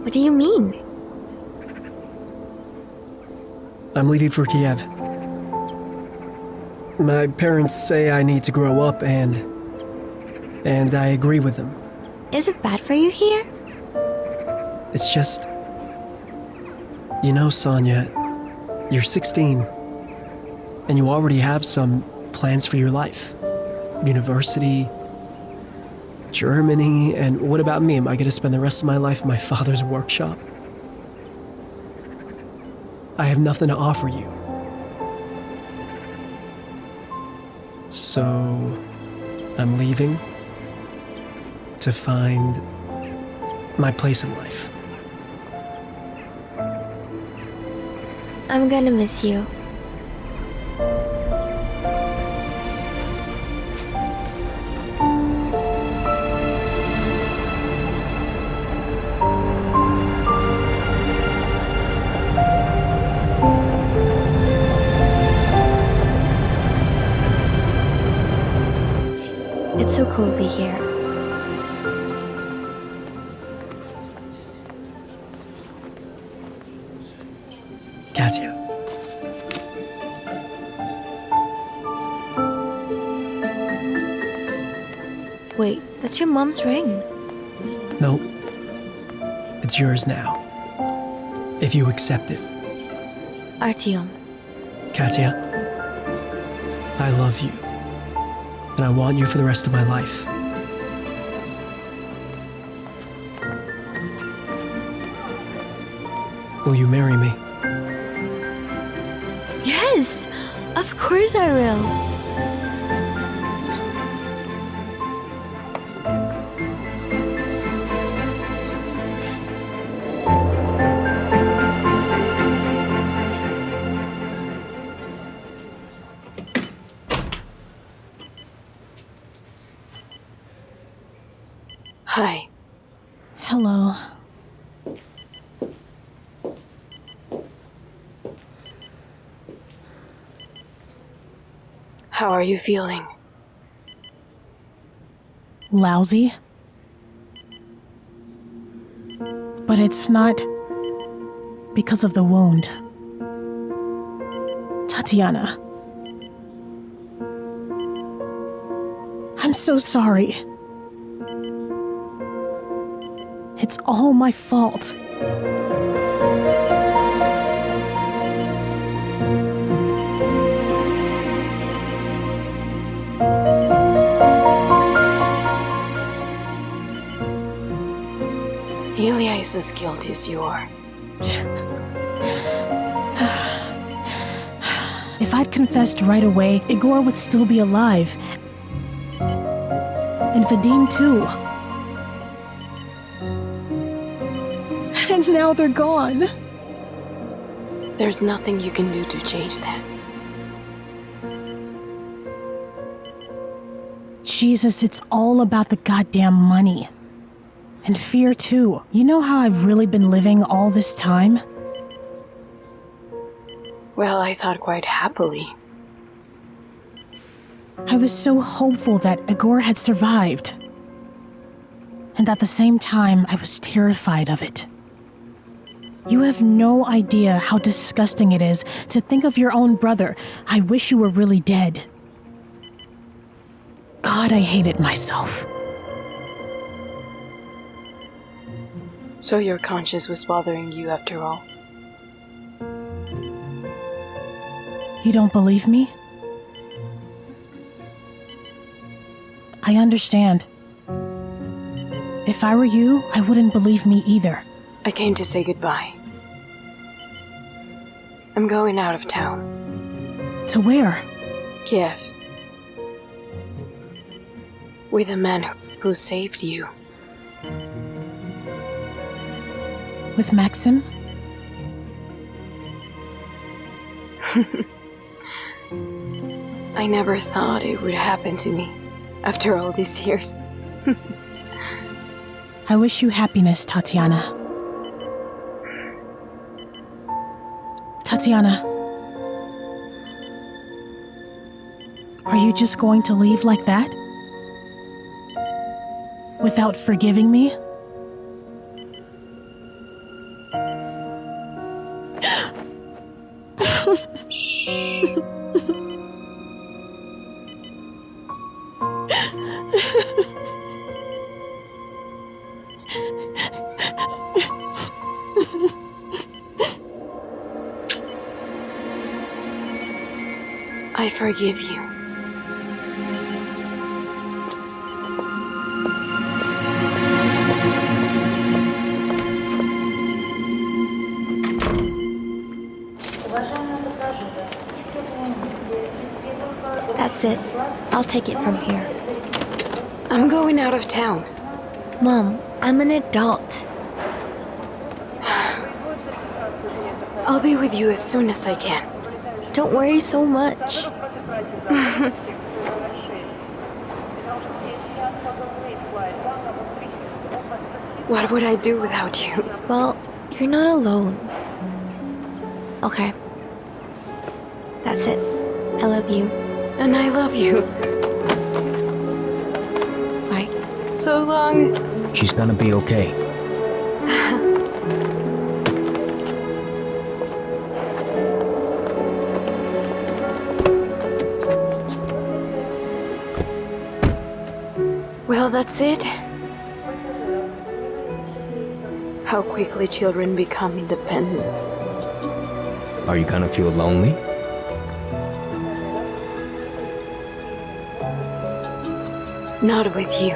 What do you mean? I'm leaving for Kiev. My parents say I need to grow up and I agree with them. Is it bad for you here? It's just... You know, Sonia, you're 16, and you already have some plans for your life. University, Germany, and what about me? Am I going to spend the rest of my life in my father's workshop? I have nothing to offer you. So, I'm leaving to find my place in life. I'm gonna miss you. It's so cozy here. Katya. Wait, that's your mom's ring. Nope. It's yours now. If you accept it. Artyom. Katya, I love you. And I want you for the rest of my life. Will you marry me? Yes! Of course I will. Hi. Hello. How are you feeling? Lousy. But it's not because of the wound. Tatyana. I'm so sorry. It's all my fault. Ilya is as guilty as you are. If I'd confessed right away, Igor would still be alive. And Vadim too. And now they're gone. There's nothing you can do to change that. Jesus, it's all about the goddamn money. And fear too. You know how I've really been living all this time? Well, I thought quite happily. I was so hopeful that Igor had survived. And at the same time, I was terrified of it. You have no idea how disgusting it is to think of your own brother. I wish you were really dead. God, I hated myself. So your conscience was bothering you after all? You don't believe me? I understand. If I were you, I wouldn't believe me either. I came to say goodbye. I'm going out of town. To where? Kiev. With the man who saved you. With Maxim? I never thought it would happen to me after all these years. I wish you happiness, Tatyana. Tatyana. Are you just going to leave like that? Without forgiving me? I forgive you. That's it. I'll take it from here. I'm going out of town. Mom, I'm an adult. I'll be with you as soon as I can. Don't worry so much. What would I do without you? Well, you're not alone. Okay. That's it. I love you. And I love you. Bye. So long. She's gonna be okay. Well, that's it. How quickly children become independent. Are you gonna feel lonely? Not with you.